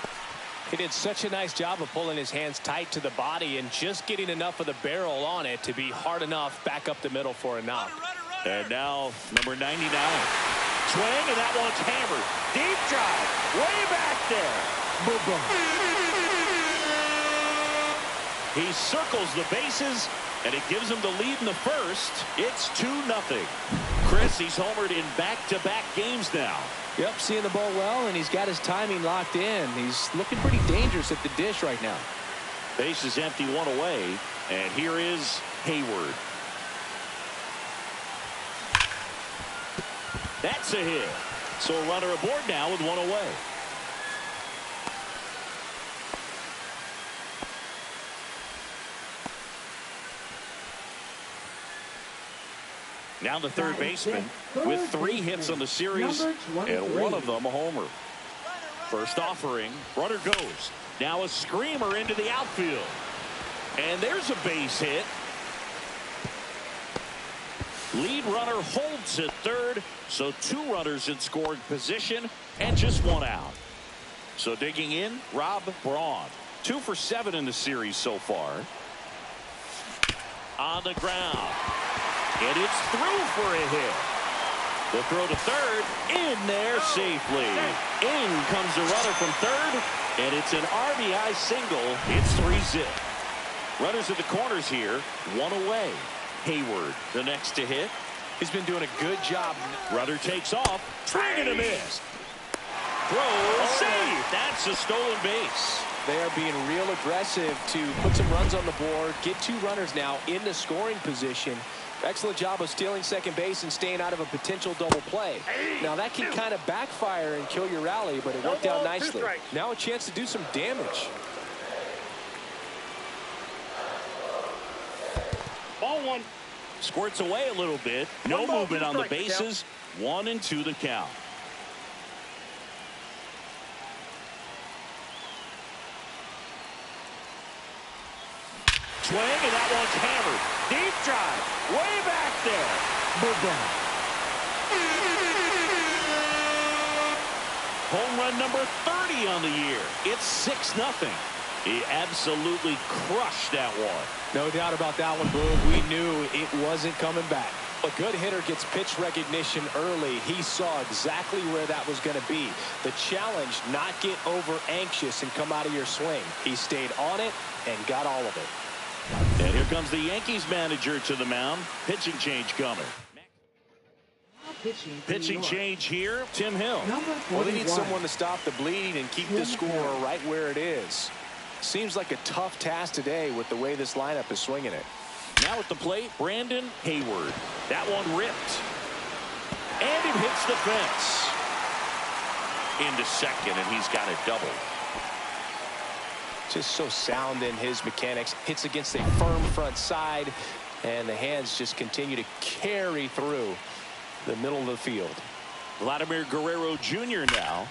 [SPEAKER 7] he did such a nice job of pulling his hands tight to the body and just getting enough of the barrel on it to be hard enough back up the middle for a knock.
[SPEAKER 2] And now number 99. Swing, and that one's hammered. Deep drive, way back there. Boom, boom. He circles the bases, and it gives him the lead in the first. It's 2-0. Chris, he's homered in back-to-back games now.
[SPEAKER 7] Yep, seeing the ball well, and he's got his timing locked in. He's looking pretty dangerous at the dish right now.
[SPEAKER 2] Base is empty, 1 away, and here is Hayward. That's a hit. So a runner aboard now with 1 away. Now the third baseman with 3 hits on the series, and 1 of them a homer. First offering, runner goes. Now a screamer into the outfield. And there's a base hit. Lead runner holds at third, so 2 runners in scoring position and just 1 out. So digging in, Rob Braun. 2 for 7 in the series so far. On the ground. And it's through for a hit. The throw to third, in there safely. In comes the runner from third, and it's an RBI single. It's 3-zip. Runners at the corners here, 1 away. Hayward, the next to hit.
[SPEAKER 7] He's been doing a good job.
[SPEAKER 2] Runner takes off, swing and a miss. Throw, save. That's a stolen base.
[SPEAKER 7] They are being real aggressive to put some runs on the board, get 2 runners now in the scoring position. Excellent job of stealing second base and staying out of a potential double play. Now that can kind of backfire and kill your rally, but it worked out nicely. Now a chance to do some damage.
[SPEAKER 5] Ball 1.
[SPEAKER 2] Squirts away a little bit. No movement on the bases. 1-2 the count. Swing, and that one's hammered. Deep drive, way back there. Boom. Home run number 30 on the year. It's 6-0. He absolutely crushed that one.
[SPEAKER 7] No doubt about that one, Boom. We knew it wasn't coming back. A good hitter gets pitch recognition early. He saw exactly where that was going to be. The challenge, not get over anxious and come out of your swing. He stayed on it and got all of it.
[SPEAKER 2] And here comes the Yankees manager to the mound. Pitching change coming. Pitching change here, Tim Hill.
[SPEAKER 7] Well, they need someone to stop the bleed and keep the score right where it is. Seems like a tough task today with the way this lineup is swinging it.
[SPEAKER 2] Now at the plate, Brandon Hayward. That one ripped. And it hits the fence. Into second, and he's got it double.
[SPEAKER 7] Just so sound in his mechanics. Hits against a firm front side, and the hands just continue to carry through the middle of the field.
[SPEAKER 2] Vladimir Guerrero Jr. now.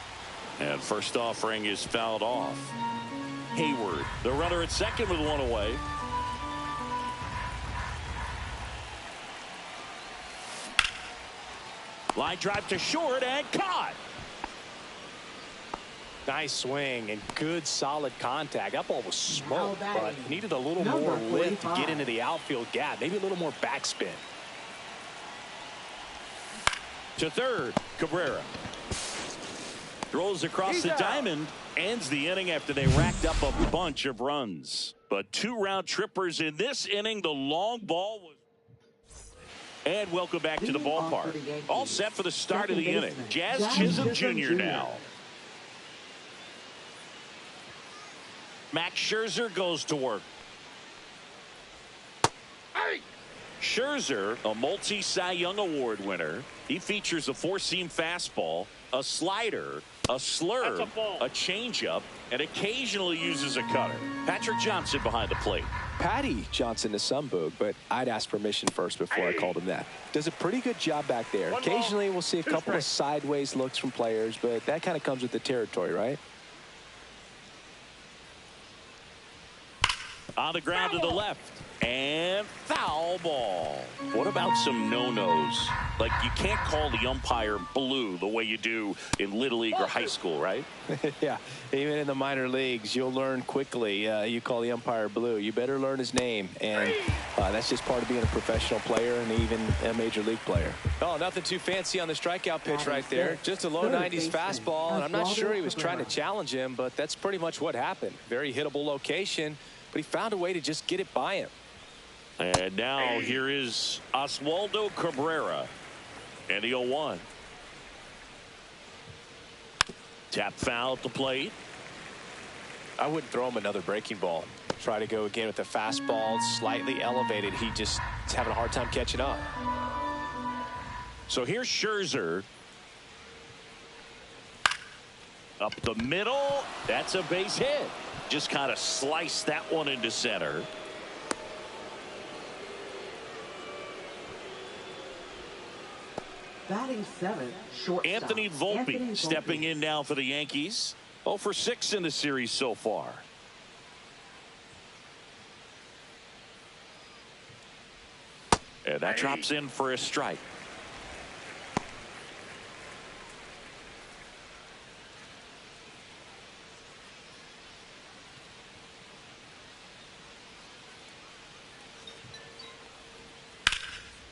[SPEAKER 2] And first offering is fouled off. Hayward, the runner at second with one away. Line drive to short and caught.
[SPEAKER 7] Nice swing and good solid contact. That ball was smoked, but needed a little more lift to get into the outfield gap. Maybe a little more backspin.
[SPEAKER 2] To third, Cabrera. Throws across the diamond. Ends the inning after they racked up a bunch of runs. But 2 round trippers in this inning. The long ball was. And welcome back to the ballpark. All set for the start of the inning. Jazz Chisholm Jr. now. Max Scherzer goes to work. Scherzer, a multi-Cy Young Award winner. He features a 4-seam fastball, a slider, a slurve, a changeup, and occasionally uses a cutter. Patrick Johnson behind the plate.
[SPEAKER 7] Patty Johnson to some boog, but I'd ask permission first before I called him that. Does a pretty good job back there. Occasionally we'll see a couple of sideways looks from players, but that kind of comes with the territory, right?
[SPEAKER 2] On the ground to the left. And foul ball. What about some no-nos? Like, you can't call the umpire blue the way you do in Little League or high school, right?
[SPEAKER 7] Yeah, even in the minor leagues, you'll learn quickly. You call the umpire blue. You better learn his name. And that's just part of being a professional player and even a major league player. Oh, nothing too fancy on the strikeout pitch right there. Just a low 90s fastball. And I'm not sure he was trying to challenge him, but that's pretty much what happened. Very hittable location, but he found a way to just get it by him.
[SPEAKER 2] And now here is Oswaldo Cabrera. And the 0-1. Tap foul at the plate.
[SPEAKER 7] I wouldn't throw him another breaking ball. Try to go again with the fastball slightly elevated. He just is having a hard time catching up.
[SPEAKER 2] So here's Scherzer. Up the middle. That's a base hit. Just kind of sliced that one into center.
[SPEAKER 8] Batting 7, shortstop.
[SPEAKER 2] Anthony Volpe stepping in now for the Yankees. 0 for 6 in the series so far. And that drops in for a strike.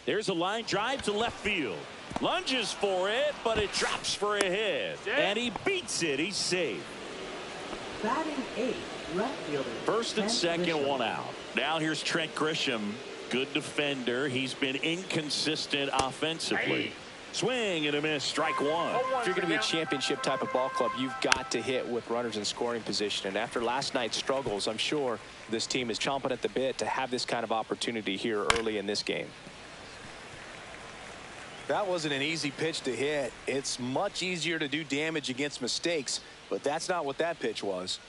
[SPEAKER 2] There's a line drive to left field. Lunges for it, but it drops for a hit. And he beats it. He's safe.
[SPEAKER 8] Batting 8, left fielder.
[SPEAKER 2] First and second, one out. Now here's Trent Grisham. Good defender. He's been inconsistent offensively. Swing and a miss. Strike one.
[SPEAKER 7] If you're going to be a championship type of ball club, you've got to hit with runners in scoring position. And after last night's struggles, I'm sure this team is chomping at the bit to have this kind of opportunity here early in this game. That wasn't an easy pitch to hit. It's much easier to do damage against mistakes, but that's not what that pitch was.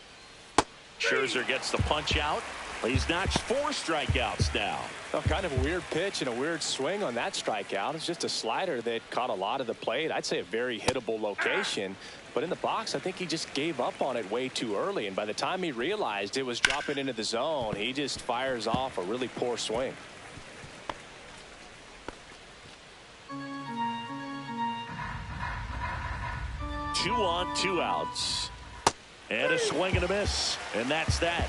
[SPEAKER 2] Scherzer gets the punch out. He's notched 4 strikeouts now.
[SPEAKER 7] Oh, kind of a weird pitch and a weird swing on that strikeout. It's just a slider that caught a lot of the plate. I'd say a very hittable location. But in the box, I think he just gave up on it way too early. And by the time he realized it was dropping into the zone, he just fires off a really poor swing.
[SPEAKER 2] Two on, 2 outs. And a swing and a miss. And that's that.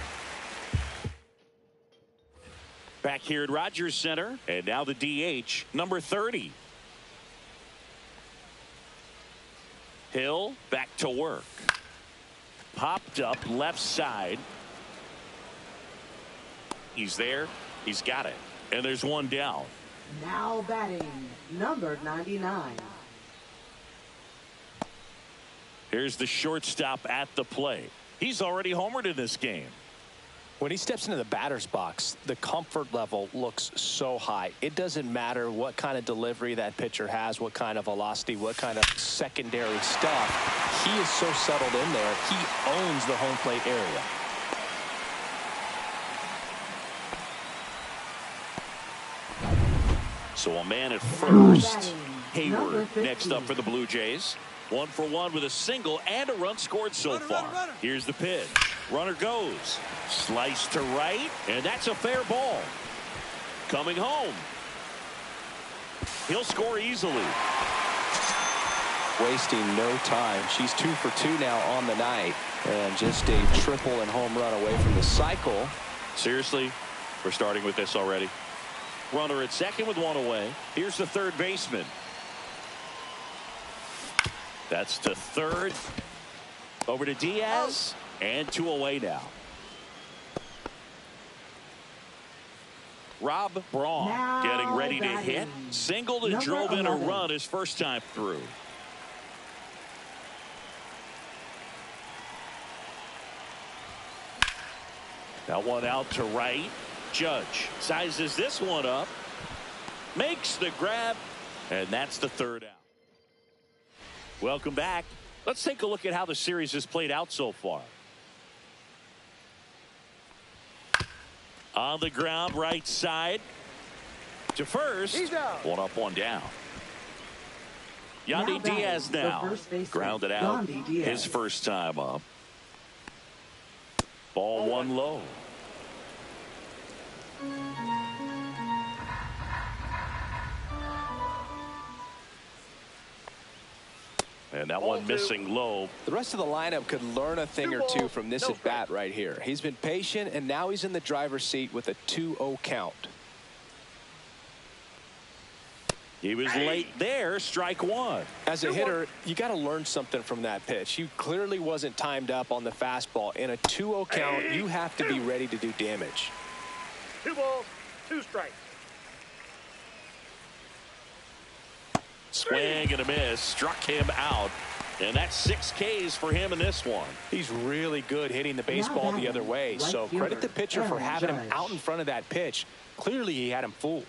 [SPEAKER 2] Back here at Rogers Center. And now the DH, number 30. Hill back to work. Popped up left side. He's there. He's got it. And there's one down.
[SPEAKER 8] Now batting, number 99.
[SPEAKER 2] Here's the shortstop at the plate. He's already homered in this game.
[SPEAKER 7] When he steps into the batter's box, the comfort level looks so high. It doesn't matter what kind of delivery that pitcher has, what kind of velocity, what kind of secondary stuff. He is so settled in there. He owns the home plate area.
[SPEAKER 2] So a man at first. Hayward next up for the Blue Jays. 1 for 1 with a single and a run scored so far. Here's the pitch. Runner goes. Slice to right, and that's a fair ball. Coming home. He'll score easily.
[SPEAKER 7] Wasting no time. She's 2 for 2 now on the night, and just a triple and home run away from the cycle.
[SPEAKER 2] Seriously, we're starting with this already. Runner at second with 1 away. Here's the third baseman. That's to third. Over to Diaz. And 2 away now. Rob Braun getting ready to hit. Singled and drove in a run his first time through. That one out to right. Judge sizes this one up. Makes the grab. And that's the third out. Welcome back. Let's take a look at how the series has played out so far. On the ground, right side. To first. One up, one down. Yandy Diaz now. Grounded out. His first time up. Ball 1 low. And that one missing low.
[SPEAKER 7] The rest of the lineup could learn a thing or two from this at bat right here. He's been patient, and now he's in the driver's seat with a 2-0 count.
[SPEAKER 2] He was late there. Strike 1.
[SPEAKER 7] As a hitter, you got to learn something from that pitch. He clearly wasn't timed up on the fastball. In a 2-0 count, you have to be ready to do damage.
[SPEAKER 5] 2 balls, 2 strikes.
[SPEAKER 2] Swing and a miss. Struck him out. And that's 6 Ks for him in this one.
[SPEAKER 7] He's really good hitting the baseball the other way. So credit the pitcher for having him out in front of that pitch. Clearly he had him fooled.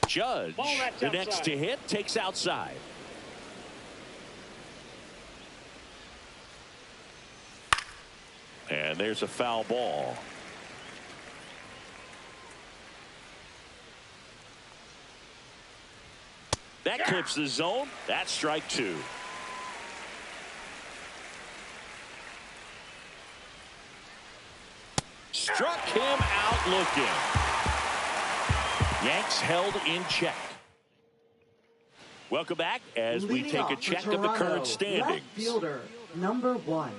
[SPEAKER 2] Judge, the next to hit, takes outside. And there's a foul ball. That clips the zone. That's strike 2. Struck him out looking. Yanks held in check. Welcome back as we take a check of the current standings.
[SPEAKER 8] Left fielder, number 1.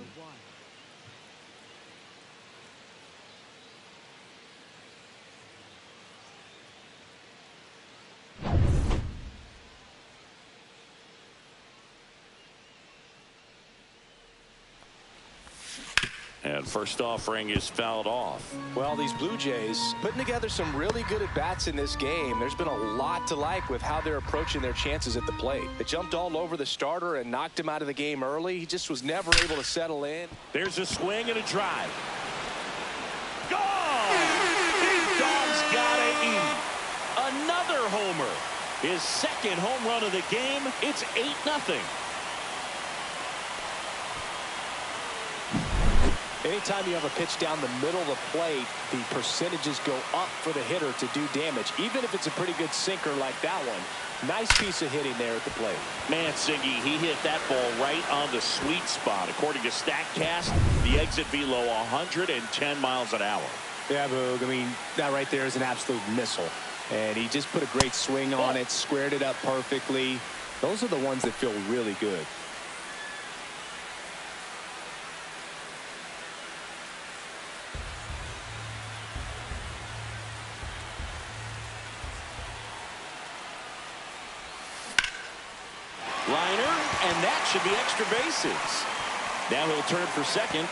[SPEAKER 2] And first offering is fouled off.
[SPEAKER 7] Well, these Blue Jays putting together some really good at-bats in this game. There's been a lot to like with how they're approaching their chances at the plate. They jumped all over the starter and knocked him out of the game early. He just was never able to settle in.
[SPEAKER 2] There's a swing and a drive. Gone! Big Dog's gotta eat. Another homer. His second home run of the game. It's 8-0.
[SPEAKER 7] Anytime you have a pitch down the middle of the plate, the percentages go up for the hitter to do damage, even if it's a pretty good sinker like that one. Nice piece of hitting there at the plate.
[SPEAKER 2] Man, Siggy, he hit that ball right on the sweet spot. According to StatCast, the exit velo 110 miles an hour.
[SPEAKER 7] Yeah, Boog, I mean, that right there is an absolute missile. And he just put a great swing on it, squared it up perfectly. Those are the ones that feel really good.
[SPEAKER 2] Liner, and that should be extra bases. Now he'll turn for second.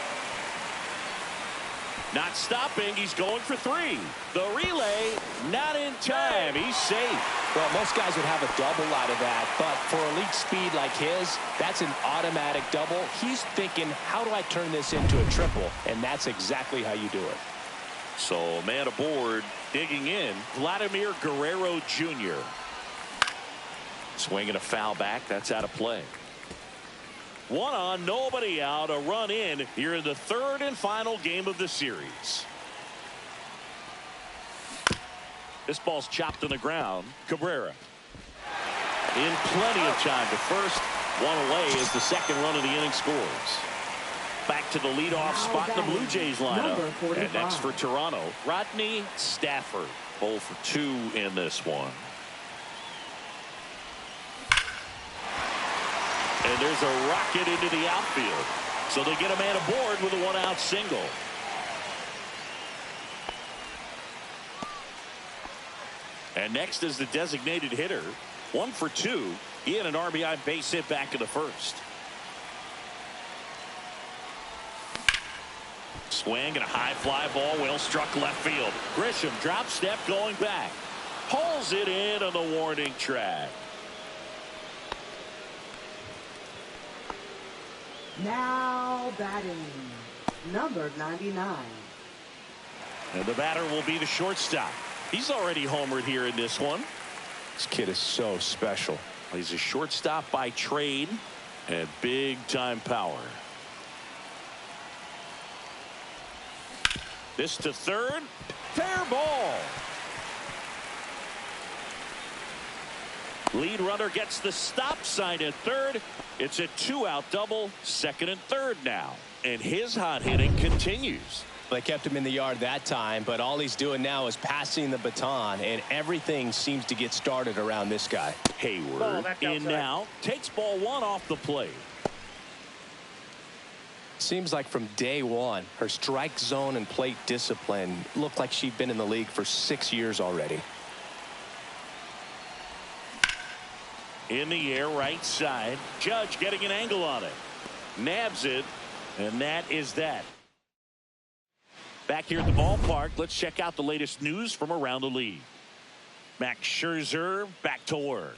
[SPEAKER 2] Not stopping. He's going for 3. The relay, not in time. He's safe.
[SPEAKER 7] Well, most guys would have a double out of that, but for elite speed like his, that's an automatic double. He's thinking, how do I turn this into a triple? And that's exactly how you do it.
[SPEAKER 2] So, man aboard, digging in, Vladimir Guerrero Jr. Swinging a foul back. That's out of play. 1 on, nobody out, a run in here in the 3rd and final game of the series. This ball's chopped on the ground. Cabrera in plenty of time to first. 1 away as the 2nd run of the inning scores. Back to the leadoff spot, the Blue Jays lineup. And next for Toronto, Rodney Stafford. 0 for 2 in this one. And there's a rocket into the outfield. So they get a man aboard with a 1-out single. And next is the designated hitter. 1 for 2. He had an RBI base hit back in the 1st. Swing and a high fly ball, well struck left field. Grisham drop step going back. Pulls it in on the warning track.
[SPEAKER 8] Now batting, number 99.
[SPEAKER 2] And the batter will be the shortstop. He's already homered here in this one.
[SPEAKER 7] This kid is so special.
[SPEAKER 2] He's a shortstop by trade and big time power. This to 3rd. Fair ball. Lead runner gets the stop sign at 3rd. It's a 2-out double, 2nd and 3rd now. And his hot hitting continues.
[SPEAKER 7] They kept him in the yard that time, but all he's doing now is passing the baton, and everything seems to get started around this guy.
[SPEAKER 2] Hayward in now, takes ball 1 off the plate.
[SPEAKER 7] Seems like from day one, her strike zone and plate discipline looked like she'd been in the league for 6 years already.
[SPEAKER 2] In the air, right side. Judge getting an angle on it. Nabs it, and that is that. Back here at the ballpark, let's check out the latest news from around the league. Max Scherzer back to work.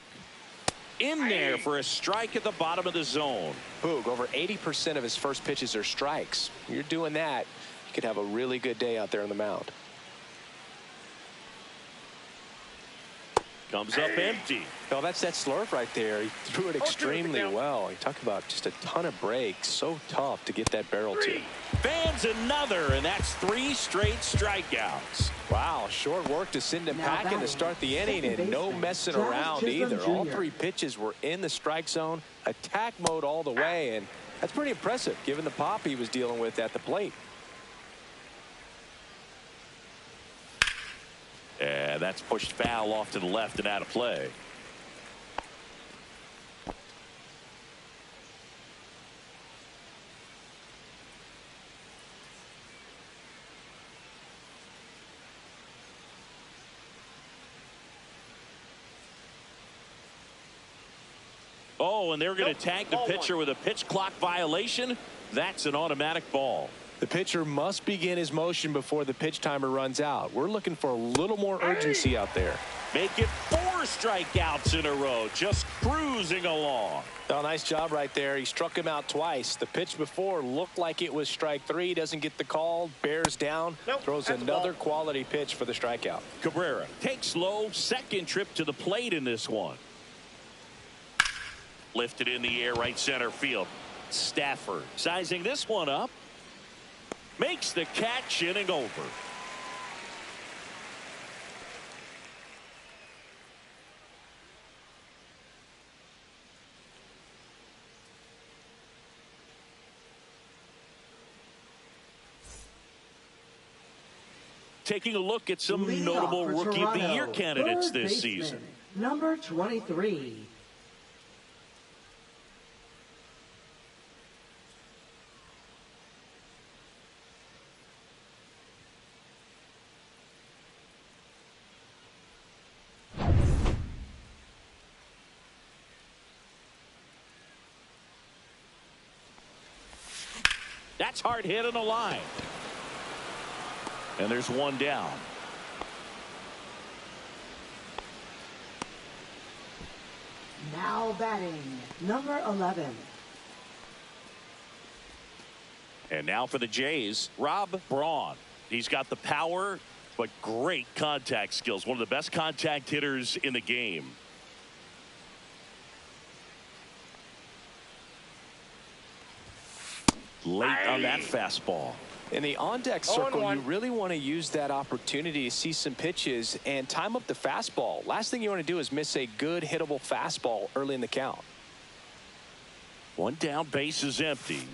[SPEAKER 2] In there for a strike at the bottom of the zone.
[SPEAKER 7] Boog, over 80% of his first pitches are strikes. You're doing that, you could have a really good day out there on the mound.
[SPEAKER 2] Comes up empty.
[SPEAKER 7] Well, that's that slurve right there. He threw it extremely well. You talk about just a ton of breaks. So tough to get that barrel to.
[SPEAKER 2] Fans another, and that's 3 straight strikeouts.
[SPEAKER 7] Wow, short work to send him packing to start the inning, and no messing around either. All 3 pitches were in the strike zone, attack mode all the way, and that's pretty impressive given the pop he was dealing with at the plate.
[SPEAKER 2] Yeah, that's pushed foul off to the left and out of play. Oh, and they're going to tag the pitcher with a pitch clock violation. That's an automatic ball.
[SPEAKER 7] The pitcher must begin his motion before the pitch timer runs out. We're looking for a little more urgency out there.
[SPEAKER 2] Make it 4 strikeouts in a row, just cruising along.
[SPEAKER 7] Oh, nice job right there. He struck him out twice. The pitch before looked like it was strike 3. Doesn't get the call. Bears down. Throws another quality pitch for the strikeout.
[SPEAKER 2] Cabrera takes low. 2nd trip to the plate in this one. Lifted in the air, right center field. Stafford sizing this one up. Makes the catch, inning over. Taking a look at some notable Rookie of the Year candidates this season.
[SPEAKER 8] Number 23.
[SPEAKER 2] That's hard hit on the line. And there's one down.
[SPEAKER 8] Now batting, number 11.
[SPEAKER 2] And now for the Jays, Rob Braun. He's got the power, but great contact skills. One of the best contact hitters in the game. Late on that fastball.
[SPEAKER 7] In the on-deck circle, you really want to use that opportunity to see some pitches and time up the fastball. Last thing you want to do is miss a good hittable fastball early in the count.
[SPEAKER 2] One down, base is empty.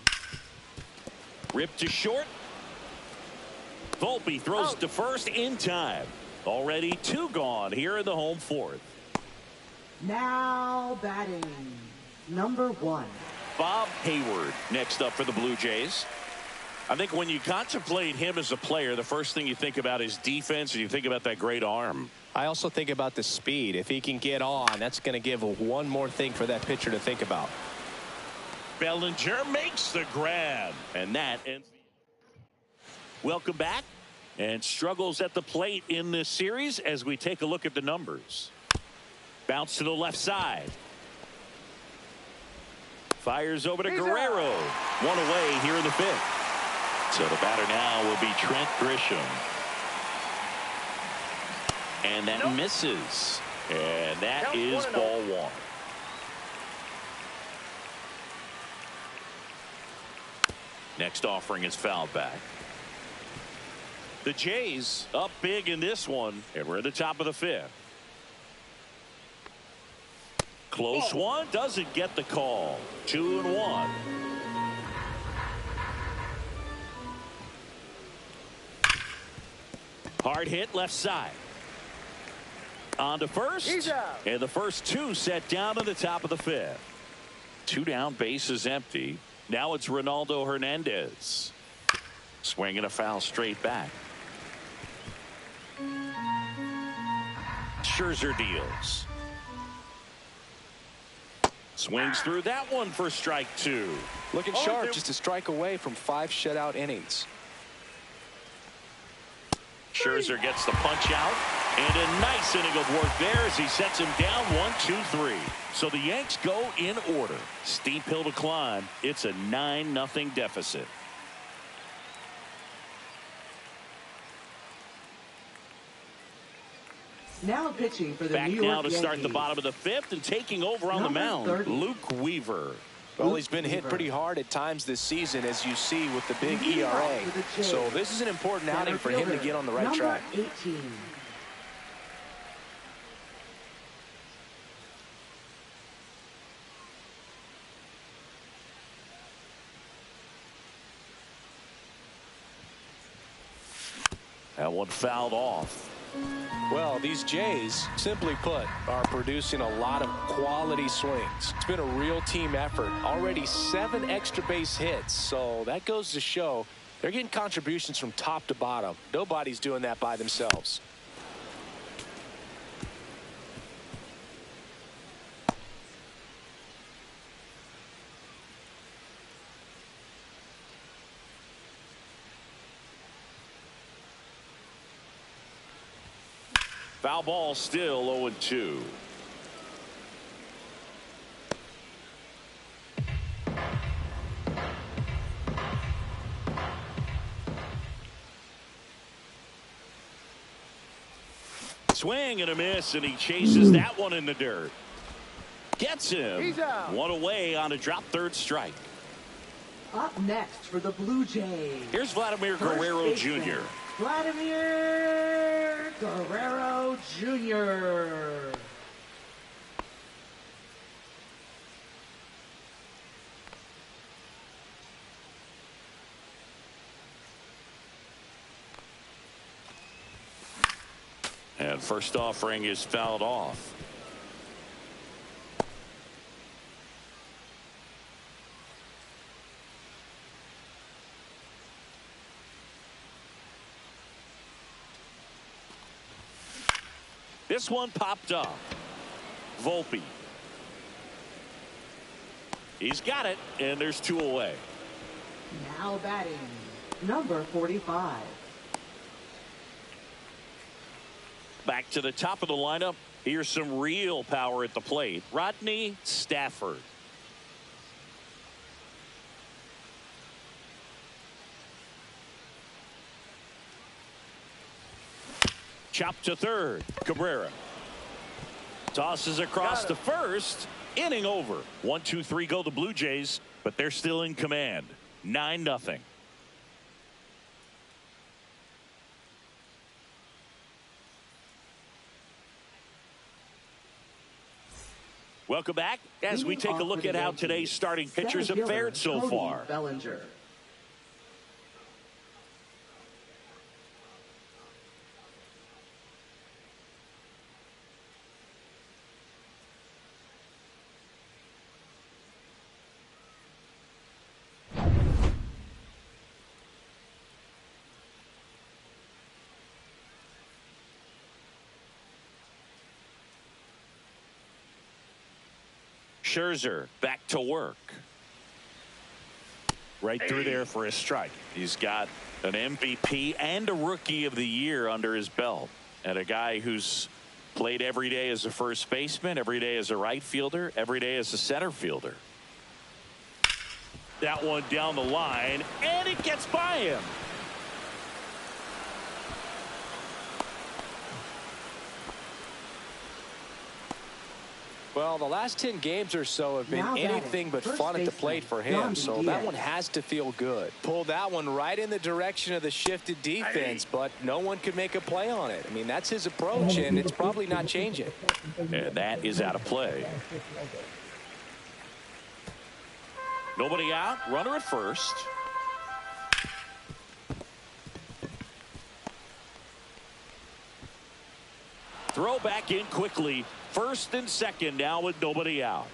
[SPEAKER 2] Ripped to short. Volpe throws to first in time. Already 2 gone here in the home 4th.
[SPEAKER 8] Now batting, number 1.
[SPEAKER 2] Bob Hayward next up for the Blue Jays. I think when you contemplate him as a player, the first thing you think about is defense, and you think about that great arm.
[SPEAKER 7] I also think about the speed. If he can get on, that's going to give one more thing for that pitcher to think about.
[SPEAKER 2] Bellinger makes the grab, and that ends. Welcome back, and struggles at the plate in this series as we take a look at the numbers. Bounce to the left side. Fires over to Guerrero. One away here in the 5th. So the batter now will be Trent Grisham. And that misses. And that is ball 1. Next offering is fouled back. The Jays up big in this one, and we're at the top of the 5th. Close one, doesn't get the call. 2-1. Hard hit left side. On to first. And the first 2 set down to the top of the 5th. 2 down, base is empty. Now it's Ronaldo Hernandez. Swinging a foul straight back. Scherzer deals. Swings through that one for strike 2.
[SPEAKER 7] Looking sharp, just a strike away from 5 shutout innings.
[SPEAKER 2] Scherzer gets the punch out, and a nice inning of work there as he sets him down 1-2-3. So the Yanks go in order. Steep hill to climb. It's a 9-0 deficit.
[SPEAKER 8] Now pitching for the
[SPEAKER 2] Back
[SPEAKER 8] New York
[SPEAKER 2] now to
[SPEAKER 8] Yankees.
[SPEAKER 2] start the bottom of the 5th, and taking over on the mound,
[SPEAKER 8] 30.
[SPEAKER 2] Luke Weaver.
[SPEAKER 7] Well, he's been hit pretty hard at times this season, as you see with the big ERA. So this is an important outing for him to get on the right track.
[SPEAKER 8] 18.
[SPEAKER 2] That one fouled off.
[SPEAKER 7] Well, these Jays, simply put, are producing a lot of quality swings. It's been a real team effort. Already 7 extra base hits. So that goes to show they're getting contributions from top to bottom. Nobody's doing that by themselves.
[SPEAKER 2] Foul ball, still 0-2. Swing and a miss, and he chases that one in the dirt. Gets him. One away on a drop 3rd strike.
[SPEAKER 8] Up next for the Blue Jays.
[SPEAKER 2] Here's Vladimir Guerrero Jr.
[SPEAKER 8] Vladimir Guerrero Jr.
[SPEAKER 2] And first offering is fouled off. This one popped up. Volpe. He's got it, and there's 2 away.
[SPEAKER 8] Now batting, number 45.
[SPEAKER 2] Back to the top of the lineup. Here's some real power at the plate. Rodney Stafford. Chop to third. Cabrera tosses across to first. Inning over. 1-2-3 go the Blue Jays, but they're still in command. 9-0. Welcome back as we take a look at how today's starting pitchers have fared so far.
[SPEAKER 8] Bellinger.
[SPEAKER 2] Scherzer back to work. Right through there for a strike. He's got an MVP and a Rookie of the Year under his belt. And a guy who's played every day as a first baseman, every day as a right fielder, every day as a center fielder. That one down the line, and it gets by him.
[SPEAKER 7] Well, the last 10 games or so have been anything but fun at the plate for him, so that one has to feel good. Pulled that one right in the direction of the shifted defense, but no one could make a play on it. I mean, that's his approach, and it's probably not changing.
[SPEAKER 2] And that is out of play. Nobody out, runner at first. Throw back in quickly. First and second now with nobody out.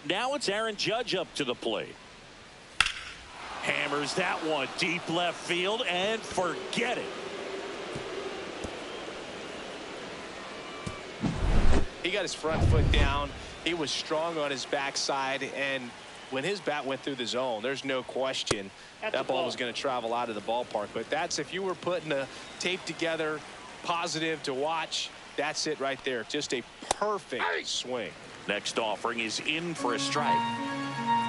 [SPEAKER 2] Now it's Aaron Judge up to the plate. Hammers that one deep left field and forget it.
[SPEAKER 7] He got his front foot down. He was strong on his backside, and when his bat went through the zone, there's no question that ball was going to travel out of the ballpark. But that's, if you were putting a tape together positive to watch, that's it right there. Just a perfect swing.
[SPEAKER 2] Next offering is in for a strike.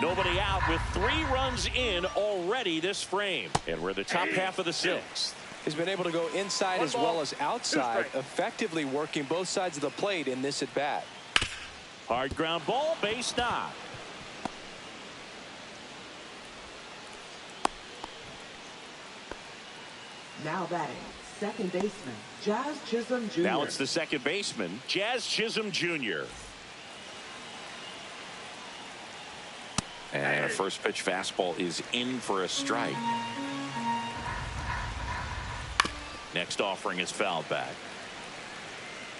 [SPEAKER 2] Nobody out with 3 runs in already this frame. And we're the top half of the 6th.
[SPEAKER 7] He's been able to go inside as well as outside, effectively working both sides of the plate in this at bat.
[SPEAKER 2] Hard ground ball, base knock.
[SPEAKER 8] Now batting, second baseman, Jazz Chisholm Jr.
[SPEAKER 2] Now it's the second baseman, Jazz Chisholm Jr.
[SPEAKER 6] And a first pitch fastball is in for a strike.
[SPEAKER 2] Next offering is fouled back.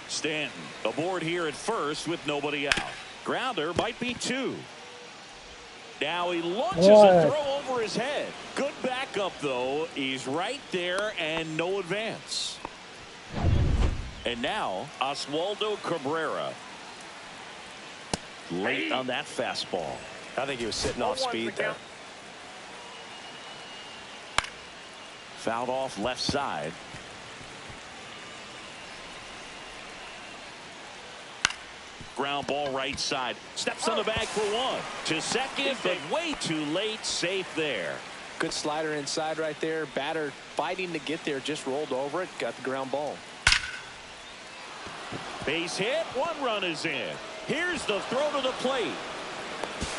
[SPEAKER 2] Stanton aboard here at first with nobody out. Grounder might be 2. Now he launches a throw over his head. Good backup, though. He's right there and no advance. And now Oswaldo Cabrera. Late on that fastball.
[SPEAKER 7] I think he was sitting off speed there.
[SPEAKER 2] Fouled off left side. Ground ball right side. Steps on the bag for 1. To second, but way too late. Safe there.
[SPEAKER 7] Good slider inside right there. Batter fighting to get there. Just rolled over it. Got the ground ball.
[SPEAKER 2] Base hit. 1 run is in. Here's the throw to the plate.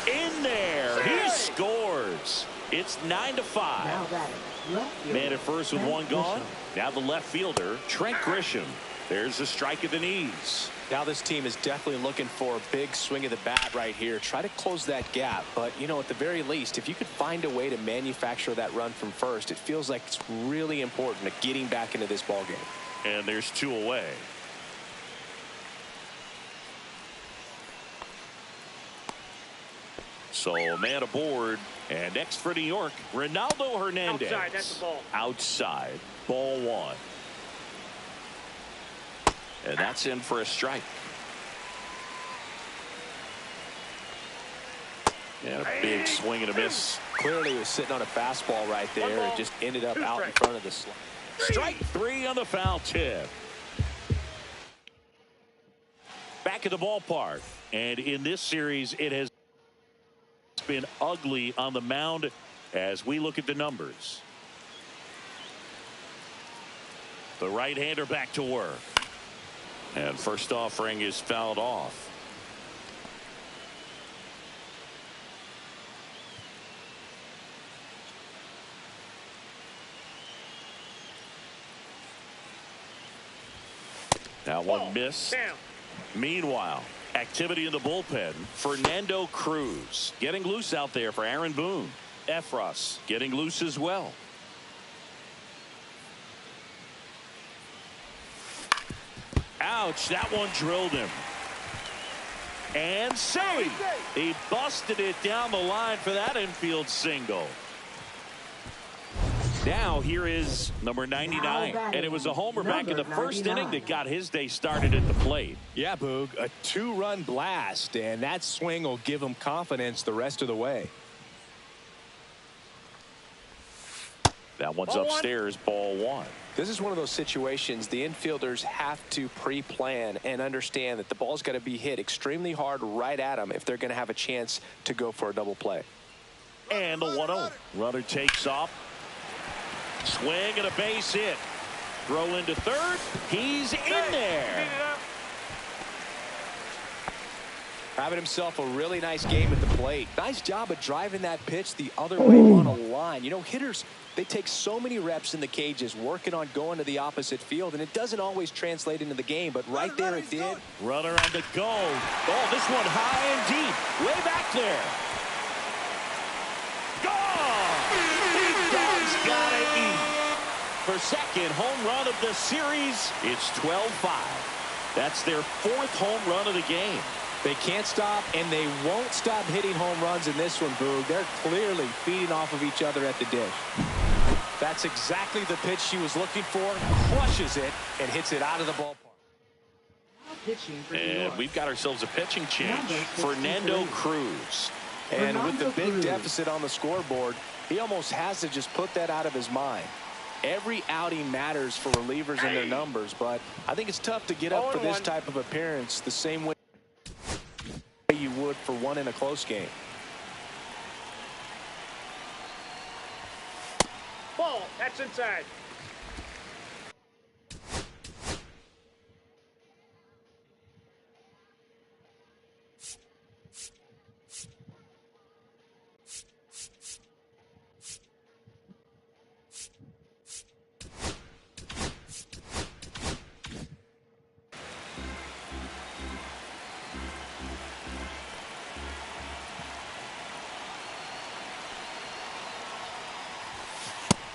[SPEAKER 2] In there. He scores. It's 9-5.
[SPEAKER 8] Now batting, left fielder,
[SPEAKER 2] Man at first with 1 gone. Now the left fielder, Trent Grisham. There's a strike at the knees.
[SPEAKER 7] Now this team is definitely looking for a big swing of the bat right here. Try to close that gap. But, you know, at the very least, if you could find a way to manufacture that run from first, it feels like it's really important to getting back into this ballgame.
[SPEAKER 2] And there's 2 away. So a man aboard. And next for New York, Ronaldo Hernandez.
[SPEAKER 5] Outside, that's the ball.
[SPEAKER 2] Outside. Ball 1. And that's in for a strike. And a big swing and a miss.
[SPEAKER 7] Clearly he was sitting on a fastball right there. It just ended up out in front of the slot.
[SPEAKER 2] Strike 3 on the foul tip. Back at the ballpark. And in this series, it has been ugly on the mound as we look at the numbers. The right-hander back to work. And first offering is fouled off. Now one miss. Meanwhile, activity in the bullpen. Fernando Cruz getting loose out there for Aaron Boone. Efros getting loose as well. Ouch, that one drilled him. And saved. He busted it down the line for that infield single. Now here is number 99, and it was a homer back in the first inning that got his day started at the plate.
[SPEAKER 7] Yeah, Boog, a 2-run blast, and that swing will give him confidence the rest of the way.
[SPEAKER 2] That one's upstairs, ball 1.
[SPEAKER 7] This is one of those situations the infielders have to pre-plan and understand that the ball's got to be hit extremely hard right at them if they're going to have a chance to go for a double play.
[SPEAKER 2] And the 1-0. Runner takes off. Swing and a base hit. Throw into third. He's in there.
[SPEAKER 7] Having himself a really nice game at the plate. Nice job of driving that pitch the other way on a line. You know, hitters, they take so many reps in the cages working on going to the opposite field, and it doesn't always translate into the game, but right there it did.
[SPEAKER 2] Runner on the go. Oh, this one high and deep. Way back there. Gotta eat. For second home run of the series, it's 12-5. That's their 4th home run of the game.
[SPEAKER 7] They can't stop, and they won't stop hitting home runs in this one, Boog. They're clearly feeding off of each other at the dish. That's exactly the pitch she was looking for. Crushes it and hits it out of the ballpark.
[SPEAKER 2] And we've got ourselves a pitching change. Fernando Cruz.
[SPEAKER 7] And with the big deficit on the scoreboard, he almost has to just put that out of his mind. Every outing matters for relievers and their numbers, but I think it's tough to get up for this type of appearance the same way you would for one in a close game.
[SPEAKER 5] Ball, that's inside.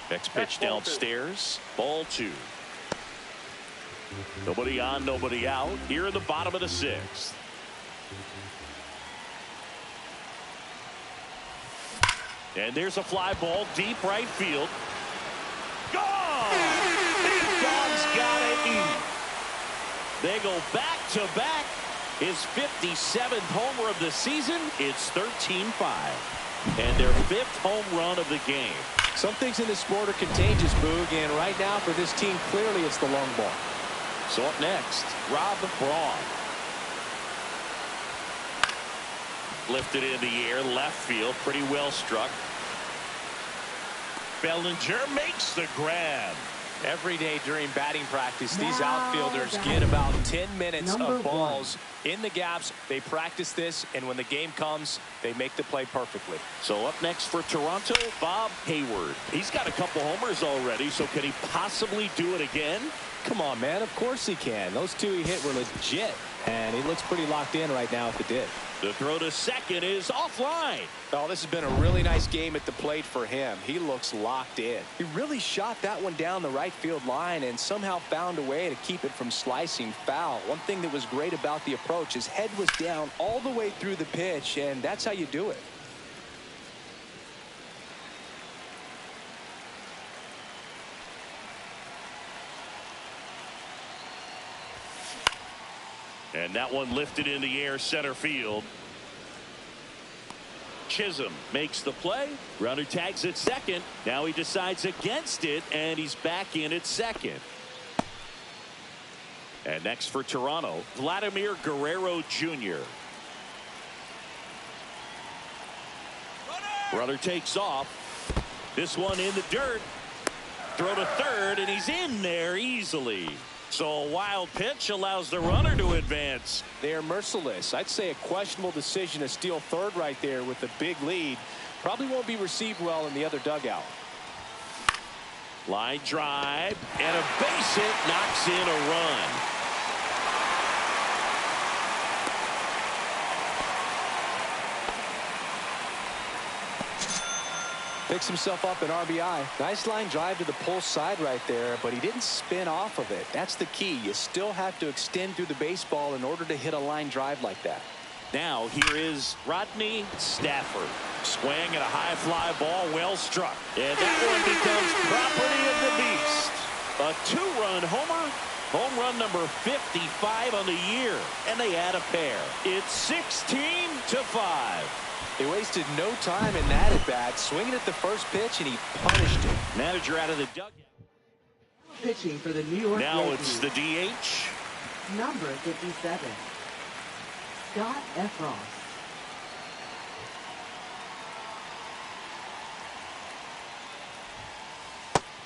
[SPEAKER 2] Next pitch downstairs. Ball 2. Nobody on, nobody out. Here in the bottom of the 6th. And there's a fly ball deep right field. Gone! Big Dog's gotta eat. They go back to back. His 57th homer of the season. It's 13-5. And their 5th home run of the game.
[SPEAKER 7] Some things in this sport are contagious, Boog, and right now for this team, clearly it's the long ball.
[SPEAKER 2] So up next, Rob Braun. Lifted in the air, left field, pretty well struck. Bellinger makes the grab.
[SPEAKER 7] Every day during batting practice, these outfielders get about 10 minutes of balls in the gaps. They practice this, and when the game comes, they make the play perfectly.
[SPEAKER 2] So up next for Toronto, Bob Hayward. He's got a couple homers already, so can he possibly do it again?
[SPEAKER 7] Come on, man. Of course he can. Those 2 he hit were legit, and he looks pretty locked in right now if it did.
[SPEAKER 2] The throw to second is offline.
[SPEAKER 7] Oh, this has been a really nice game at the plate for him. He looks locked in. He really shot that one down the right field line and somehow found a way to keep it from slicing foul. One thing that was great about the approach, his head was down all the way through the pitch, and that's how you do it.
[SPEAKER 2] And that one lifted in the air center field. Chisholm makes the play. Runner tags at second. Now he decides against it, and he's back in at second. And next for Toronto, Vladimir Guerrero Jr. Runner takes off. This one in the dirt. Throw to third, and he's in there easily. So a wild pitch allows the runner to advance.
[SPEAKER 7] They are merciless. I'd say a questionable decision to steal third right there with a big lead. Probably won't be received well in the other dugout.
[SPEAKER 2] Line drive, and a base hit knocks in a run.
[SPEAKER 7] Picks himself up an RBI. Nice line drive to the pull side right there, but he didn't spin off of it. That's the key. You still have to extend through the baseball in order to hit a line drive like that.
[SPEAKER 2] Now here is Rodney Stafford. Swing and a high fly ball, well struck. And that one becomes property of the beast. A two-run homer. Home run number 55 on the year. And they add a pair. It's 16-5.
[SPEAKER 7] They wasted no time in that at bat, swinging at the first pitch, and he punished it.
[SPEAKER 2] Manager out of the dugout.
[SPEAKER 8] Pitching for the New York
[SPEAKER 2] Now
[SPEAKER 8] Yankees.
[SPEAKER 2] it's the DH.
[SPEAKER 8] Number 57, Scott Efros.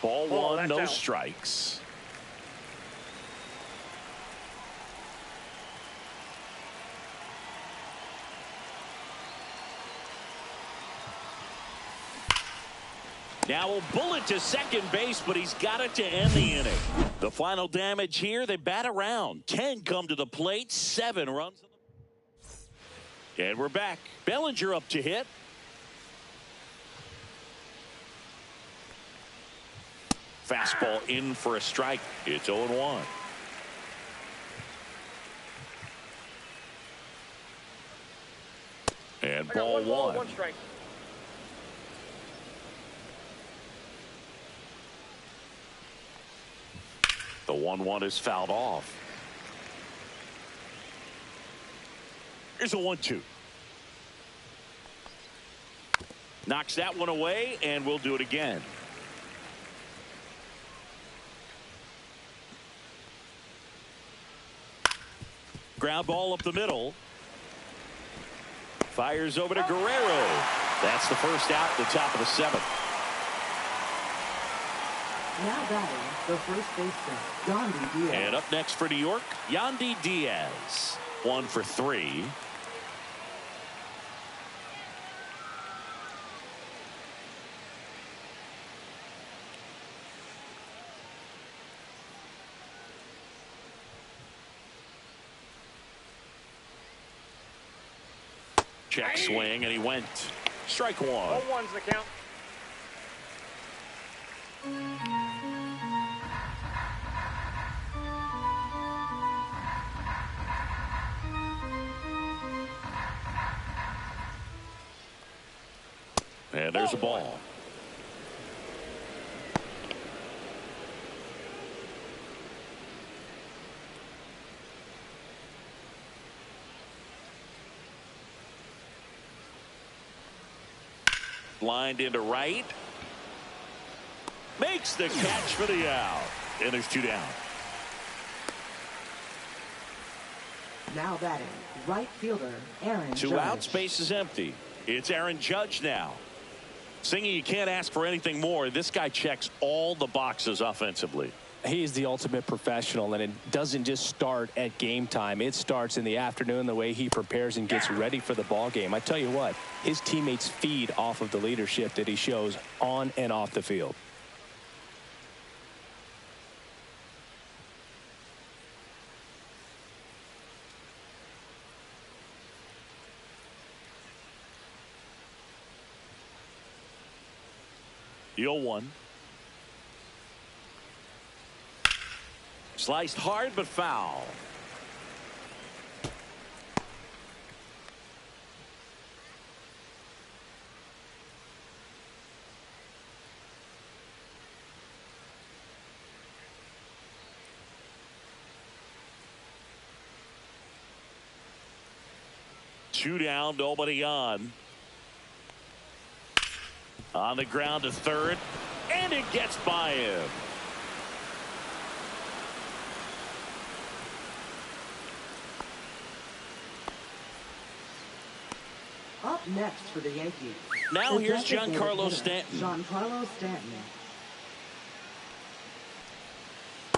[SPEAKER 2] Ball one,
[SPEAKER 5] that's
[SPEAKER 2] no
[SPEAKER 5] out.
[SPEAKER 2] strikes. Now a bullet to second base, but he's got it to end the inning. The final damage here, they bat around. 10 come to the plate, 7 runs. And we're back. Bellinger up to hit. Fastball in for a strike. It's 0-1. And
[SPEAKER 5] I got
[SPEAKER 2] ball
[SPEAKER 5] one ball,
[SPEAKER 2] one.
[SPEAKER 5] one strike.
[SPEAKER 2] The 1-1 is fouled off. Here's a 1-2. Knocks that one away, and we'll do it again. Ground ball up the middle. Fires over to Guerrero. That's the first out at the top of the 7th.
[SPEAKER 8] Now batting, the first baseman, Yandy Diaz.
[SPEAKER 2] And up next for New York, Yandy Diaz. 1 for 3. Check swing, and he went. Strike one.
[SPEAKER 5] 0-1's the count.
[SPEAKER 2] And there's a ball. Lined into right. Makes the catch for the out. And there's 2 down.
[SPEAKER 8] Now batting, right fielder, Aaron
[SPEAKER 2] 2
[SPEAKER 8] Judge.
[SPEAKER 2] outs, base is empty. It's Aaron Judge now. Singing, you can't ask for anything more. This guy checks all the boxes offensively.
[SPEAKER 7] He is the ultimate professional, and it doesn't just start at game time. It starts in the afternoon, the way he prepares and gets ready for the ball game. I tell you what, his teammates feed off of the leadership that he shows on and off the field.
[SPEAKER 2] The 0-1. Sliced hard but foul. Two down, nobody on. On the ground to third, and it gets by him.
[SPEAKER 8] Up next for the Yankees.
[SPEAKER 2] Now here's Giancarlo Stanton.
[SPEAKER 8] Giancarlo Stanton.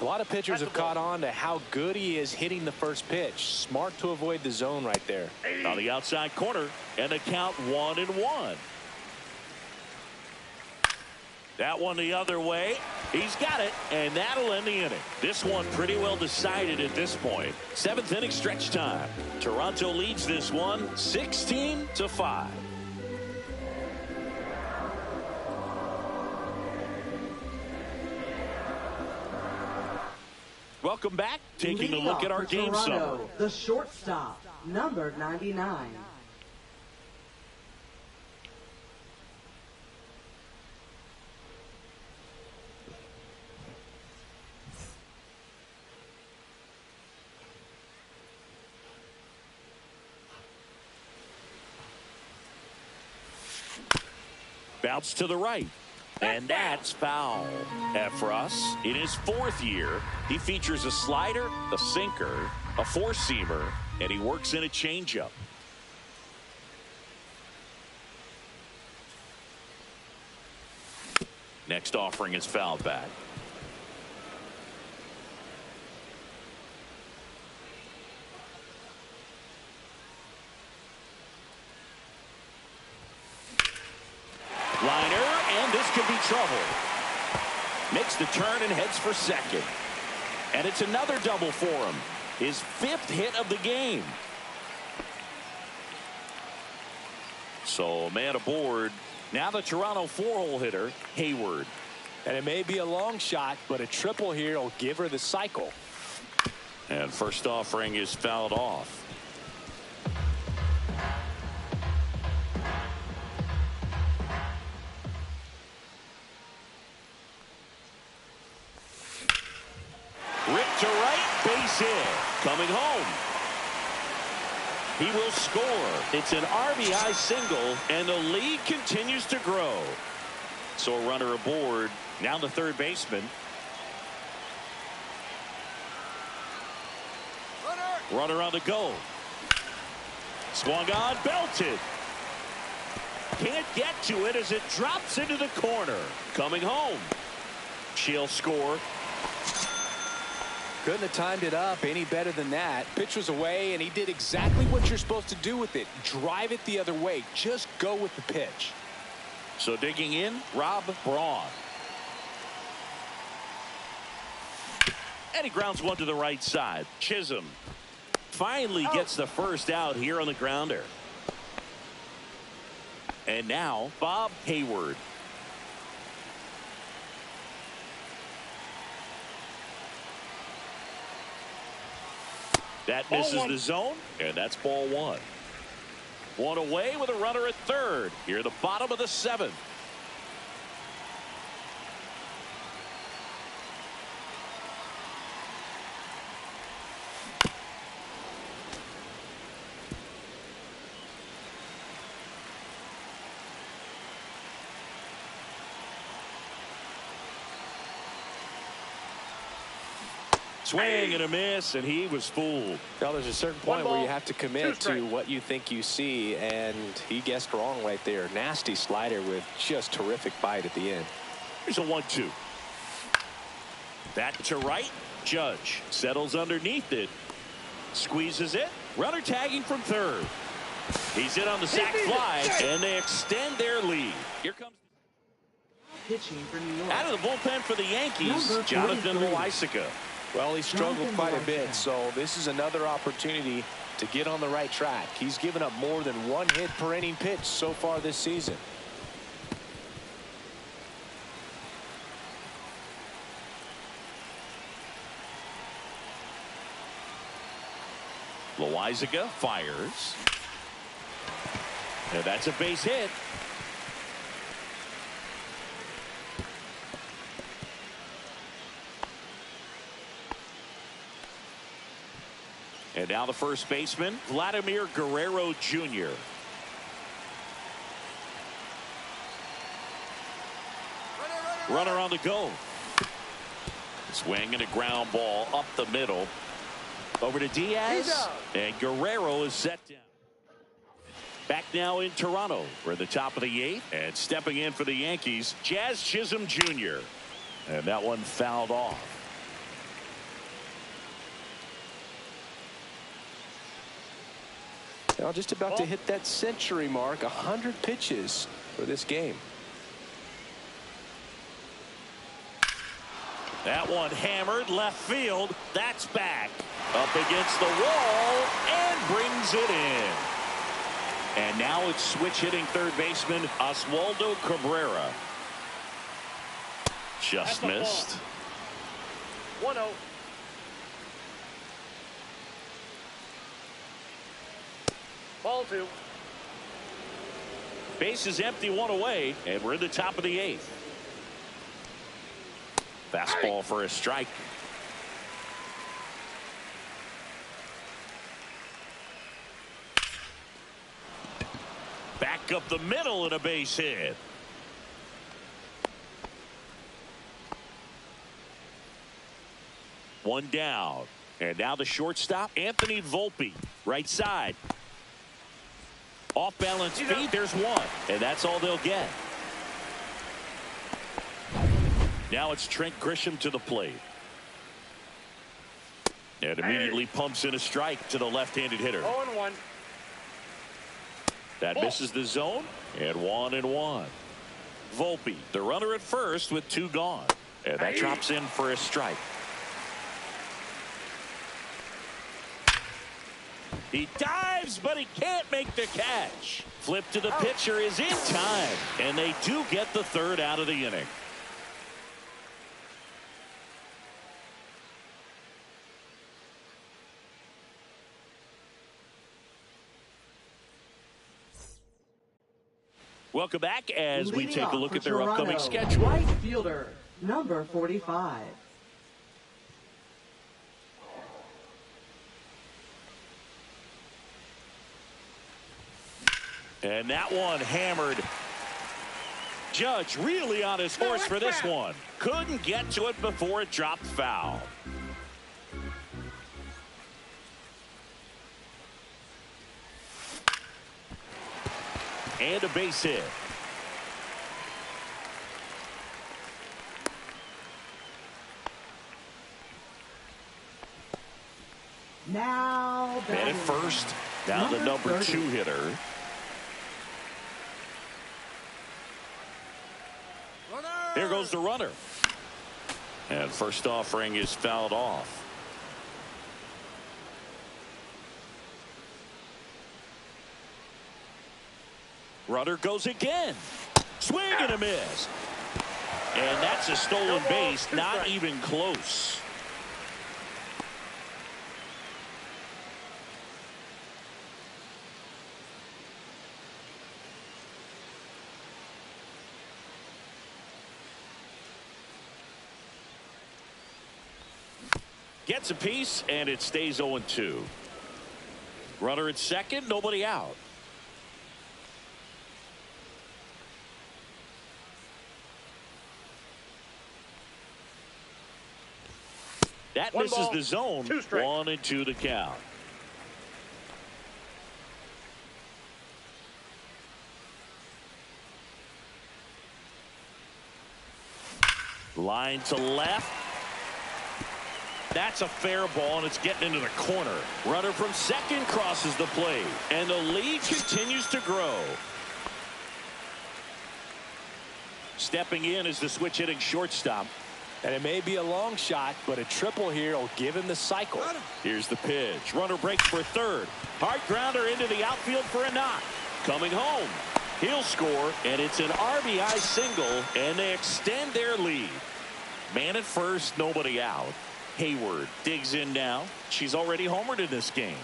[SPEAKER 7] A lot of pitchers have caught on to how good he is hitting the first pitch. Smart to avoid the zone right there.
[SPEAKER 2] On the outside corner, and the count 1-1. That one the other way. He's got it, and that'll end the inning. This one pretty well decided at this point. 7th inning stretch time. Toronto leads this one 16-5. Welcome back. Taking a look at our game summary.
[SPEAKER 8] The shortstop, number 99.
[SPEAKER 2] Bounce to the right. And that's foul. Efros, in his 4th year, he features a slider, a sinker, a four-seamer, and he works in a changeup. Next offering is fouled back. Liner, and this could be trouble. Makes the turn and heads for second. And it's another double for him. His 5th hit of the game. So man aboard. Now the Toronto 4-hole hitter, Hayward.
[SPEAKER 7] And it may be a long shot, but a triple here will give her the cycle.
[SPEAKER 2] And first offering is fouled off. Ripped to right, base hit. Coming home. He will score. It's an RBI single, and the lead continues to grow. So a runner aboard. Now the third baseman. Runner on the go. Swung on, belted. Can't get to it as it drops into the corner. Coming home. She'll score.
[SPEAKER 7] Couldn't have timed it up any better than that. Pitch was away, and he did exactly what you're supposed to do with it. Drive it the other way. Just go with the pitch.
[SPEAKER 2] So digging in, Rob Braun. And he grounds one to the right side. Chisholm finally gets the first out here on the grounder. And now Bob Hayward. That misses the zone, and that's ball 1. One away with a runner at third. Here at the bottom of the 7th. Swing and a miss, and he was fooled.
[SPEAKER 7] Well, there's a certain point where you have to commit to what you think you see, and he guessed wrong right there. Nasty slider with just terrific bite at the end.
[SPEAKER 2] Here's a 1-2. That to right. Judge settles underneath it. Squeezes it. Runner tagging from third. He's in on the sac fly, and they extend their lead. Here comes
[SPEAKER 8] Pitching for New York.
[SPEAKER 2] out of the bullpen for the Yankees, Jonathan Loaisiga.
[SPEAKER 7] Well, he struggled quite a bit, so this is another opportunity to get on the right track. He's given up more than 1 hit per inning pitch so far this season.
[SPEAKER 2] Loaisiga fires. And that's a base hit. And now the first baseman, Vladimir Guerrero Jr. Runner on the go. Swing and a ground ball up the middle. Over to Diaz. And Guerrero is set down. Back now in Toronto. We're at the top of the 8th. And stepping in for the Yankees, Jazz Chisholm Jr. And that one fouled off.
[SPEAKER 7] Now just about to hit that century mark. 100 pitches for this game.
[SPEAKER 2] That one hammered left field. That's back. Up against the wall and brings it in. And now it's switch hitting third baseman Oswaldo Cabrera. Just missed.
[SPEAKER 5] 1-0. Ball 2.
[SPEAKER 2] Base is empty, 1 away, and we're in the top of the 8th. Fastball for a strike. Back up the middle and a base hit. One down. And now the shortstop, Anthony Volpe, right side. Off balance feet, there's one. And that's all they'll get. Now it's Trent Grisham to the plate. And immediately pumps in a strike to the left-handed hitter.
[SPEAKER 5] 0-1.
[SPEAKER 2] That misses the zone. And 1-1. Volpe, the runner at first with 2 gone. And that drops in for a strike. He dives, but he can't make the catch. Flip to the pitcher is in time. And they do get the 3rd out of the inning. Welcome back as we take a look at their upcoming schedule.
[SPEAKER 8] Right fielder, number 45.
[SPEAKER 2] And that one hammered. Judge really on his horse for this one. Couldn't get to it before it dropped foul. And a base hit.
[SPEAKER 8] Now
[SPEAKER 2] And at first, now the number 2 hitter. Here goes the runner. And first offering is fouled off. Runner goes again. Swing and a miss. And that's a stolen base, not even close. Gets a piece, and it stays 0-2. Runner at second, nobody out. That misses the zone. 1-2 the count. Line to left. That's a fair ball, and it's getting into the corner. Runner from second crosses the plate, and the lead continues to grow. Stepping in is the switch hitting shortstop.
[SPEAKER 7] And it may be a long shot, but a triple here will give him the cycle.
[SPEAKER 2] Here's the pitch. Runner breaks for third. Hard grounder into the outfield for a knock. Coming home. He'll score, and it's an RBI single, and they extend their lead. Man at first, nobody out. Hayward digs in now. She's already homered in this game.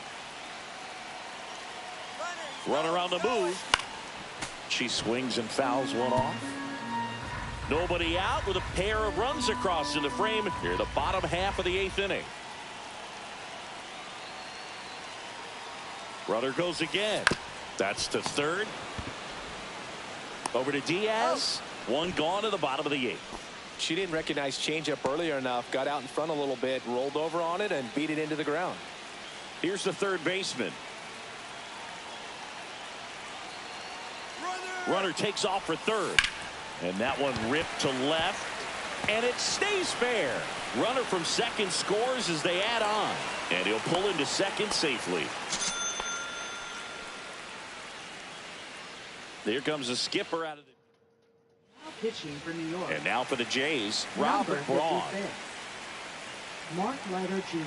[SPEAKER 2] Runner on the move. She swings and fouls one off. Nobody out with a pair of runs across in the frame here, the bottom half of the 8th inning. Runner goes again. That's to third. Over to Diaz. One gone to the bottom of the 8th.
[SPEAKER 7] She didn't recognize changeup earlier enough, got out in front a little bit, rolled over on it, and beat it into the ground.
[SPEAKER 2] Here's the third baseman. Runner takes off for third. And that one ripped to left. And it stays fair. Runner from second scores as they add on. And he'll pull into second safely. Here comes the skipper out of the...
[SPEAKER 8] Now pitching for New York.
[SPEAKER 2] And now for the Jays, Robert Braun.
[SPEAKER 8] Mark Leiter Jr.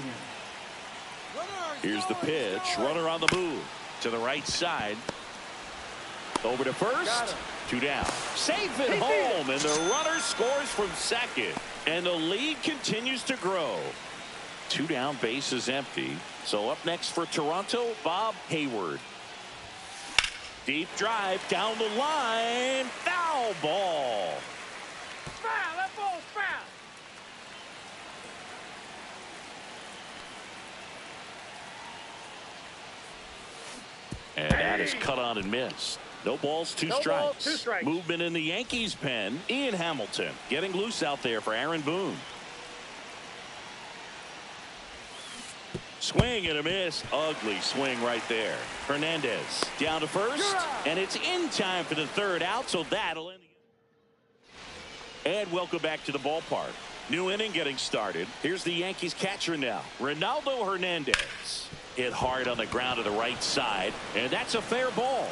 [SPEAKER 2] Here's the pitch. Runner on the move. To the right side. Over to first. 2 down. Safe at home. And the runner scores from second. And the lead continues to grow. 2 down, base is empty. So up next for Toronto, Bob Hayward. Deep drive down the line. Foul ball.
[SPEAKER 5] Foul. That ball's foul.
[SPEAKER 2] And that is cut on and missed. No balls, two strikes. Movement in the Yankees pen. Ian Hamilton getting loose out there for Aaron Boone. Swing and a miss. Ugly swing right there. Hernandez down to first. And it's in time for the third out. So that'll end the game. And welcome back to the ballpark. New inning getting started. Here's the Yankees catcher now. Ronaldo Hernandez. Hit hard on the ground to the right side. And that's a fair ball.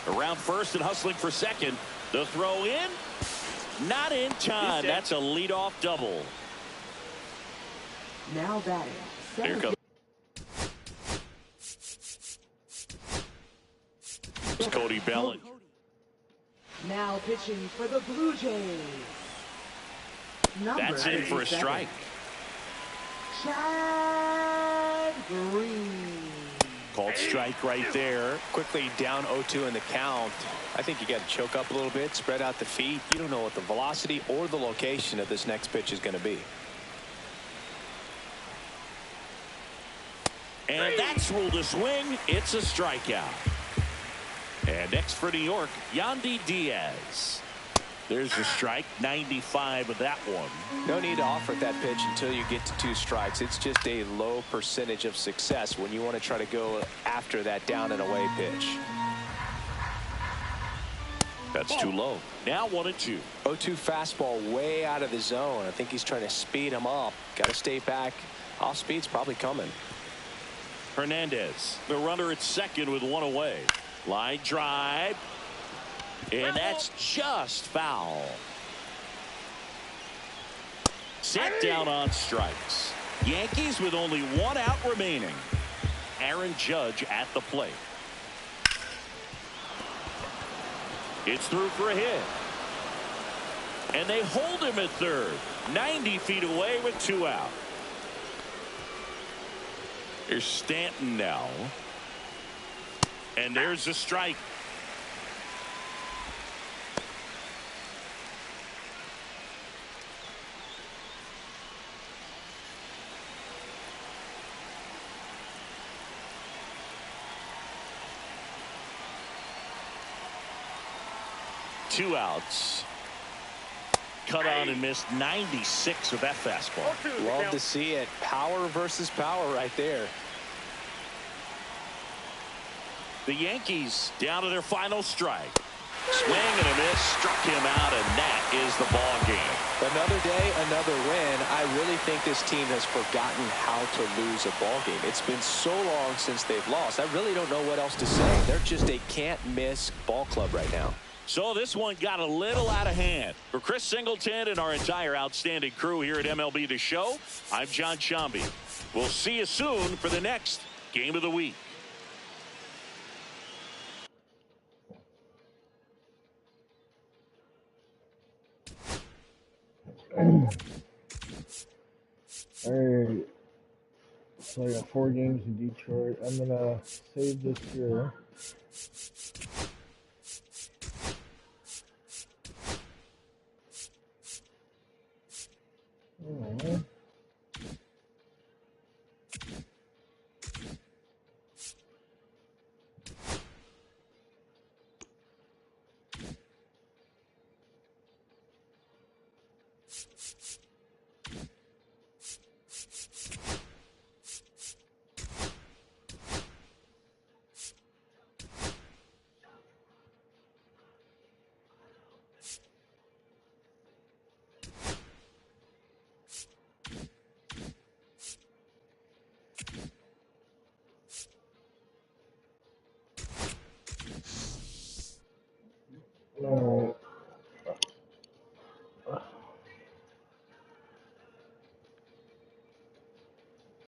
[SPEAKER 2] Around first and hustling for second. The throw in. Not in time. That's a leadoff double.
[SPEAKER 8] Now batting.
[SPEAKER 2] Here comes Cody Bellinger.
[SPEAKER 8] Now pitching for the Blue Jays.
[SPEAKER 2] That's in for a strike.
[SPEAKER 8] Chad Green.
[SPEAKER 2] Called strike right there.
[SPEAKER 7] Quickly down 0-2 in the count. I think you got to choke up a little bit, spread out the feet. You don't know what the velocity or the location of this next pitch is going to be.
[SPEAKER 2] And that's ruled a swing. It's a strikeout. And next for New York, Yandy Diaz. There's a strike, 95 of that one.
[SPEAKER 7] No need to offer that pitch until you get to 2 strikes. It's just a low percentage of success when you want to try to go after that down and away pitch.
[SPEAKER 2] That's too low. Now 1-2.
[SPEAKER 7] 0-2 fastball way out of the zone. I think he's trying to speed him up. Got to stay back. Off speed's probably coming.
[SPEAKER 2] Hernandez, the runner at second with 1 away. Line drive. And that's just foul. Set down on strikes. Yankees with only 1 out remaining. Aaron Judge at the plate. It's through for a hit. And they hold him at third. 90 feet away with 2 out. Here's Stanton now. And there's a strike. Two outs. Cut on and missed 96 of that fastball.
[SPEAKER 7] Love to see it. Power versus power right there.
[SPEAKER 2] The Yankees down to their final strike. Swing and a miss. Struck him out, and that is the ball game.
[SPEAKER 7] Another day, another win. I really think this team has forgotten how to lose a ball game. It's been so long since they've lost. I really don't know what else to say. They're just a can't-miss ball club right now.
[SPEAKER 2] So this one got a little out of hand. For Chris Singleton and our entire outstanding crew here at MLB The Show, I'm John Shambi. We'll see you soon for the next Game of the Week.
[SPEAKER 1] All right. So I got 4 games in Detroit. I'm gonna save this here. Oh.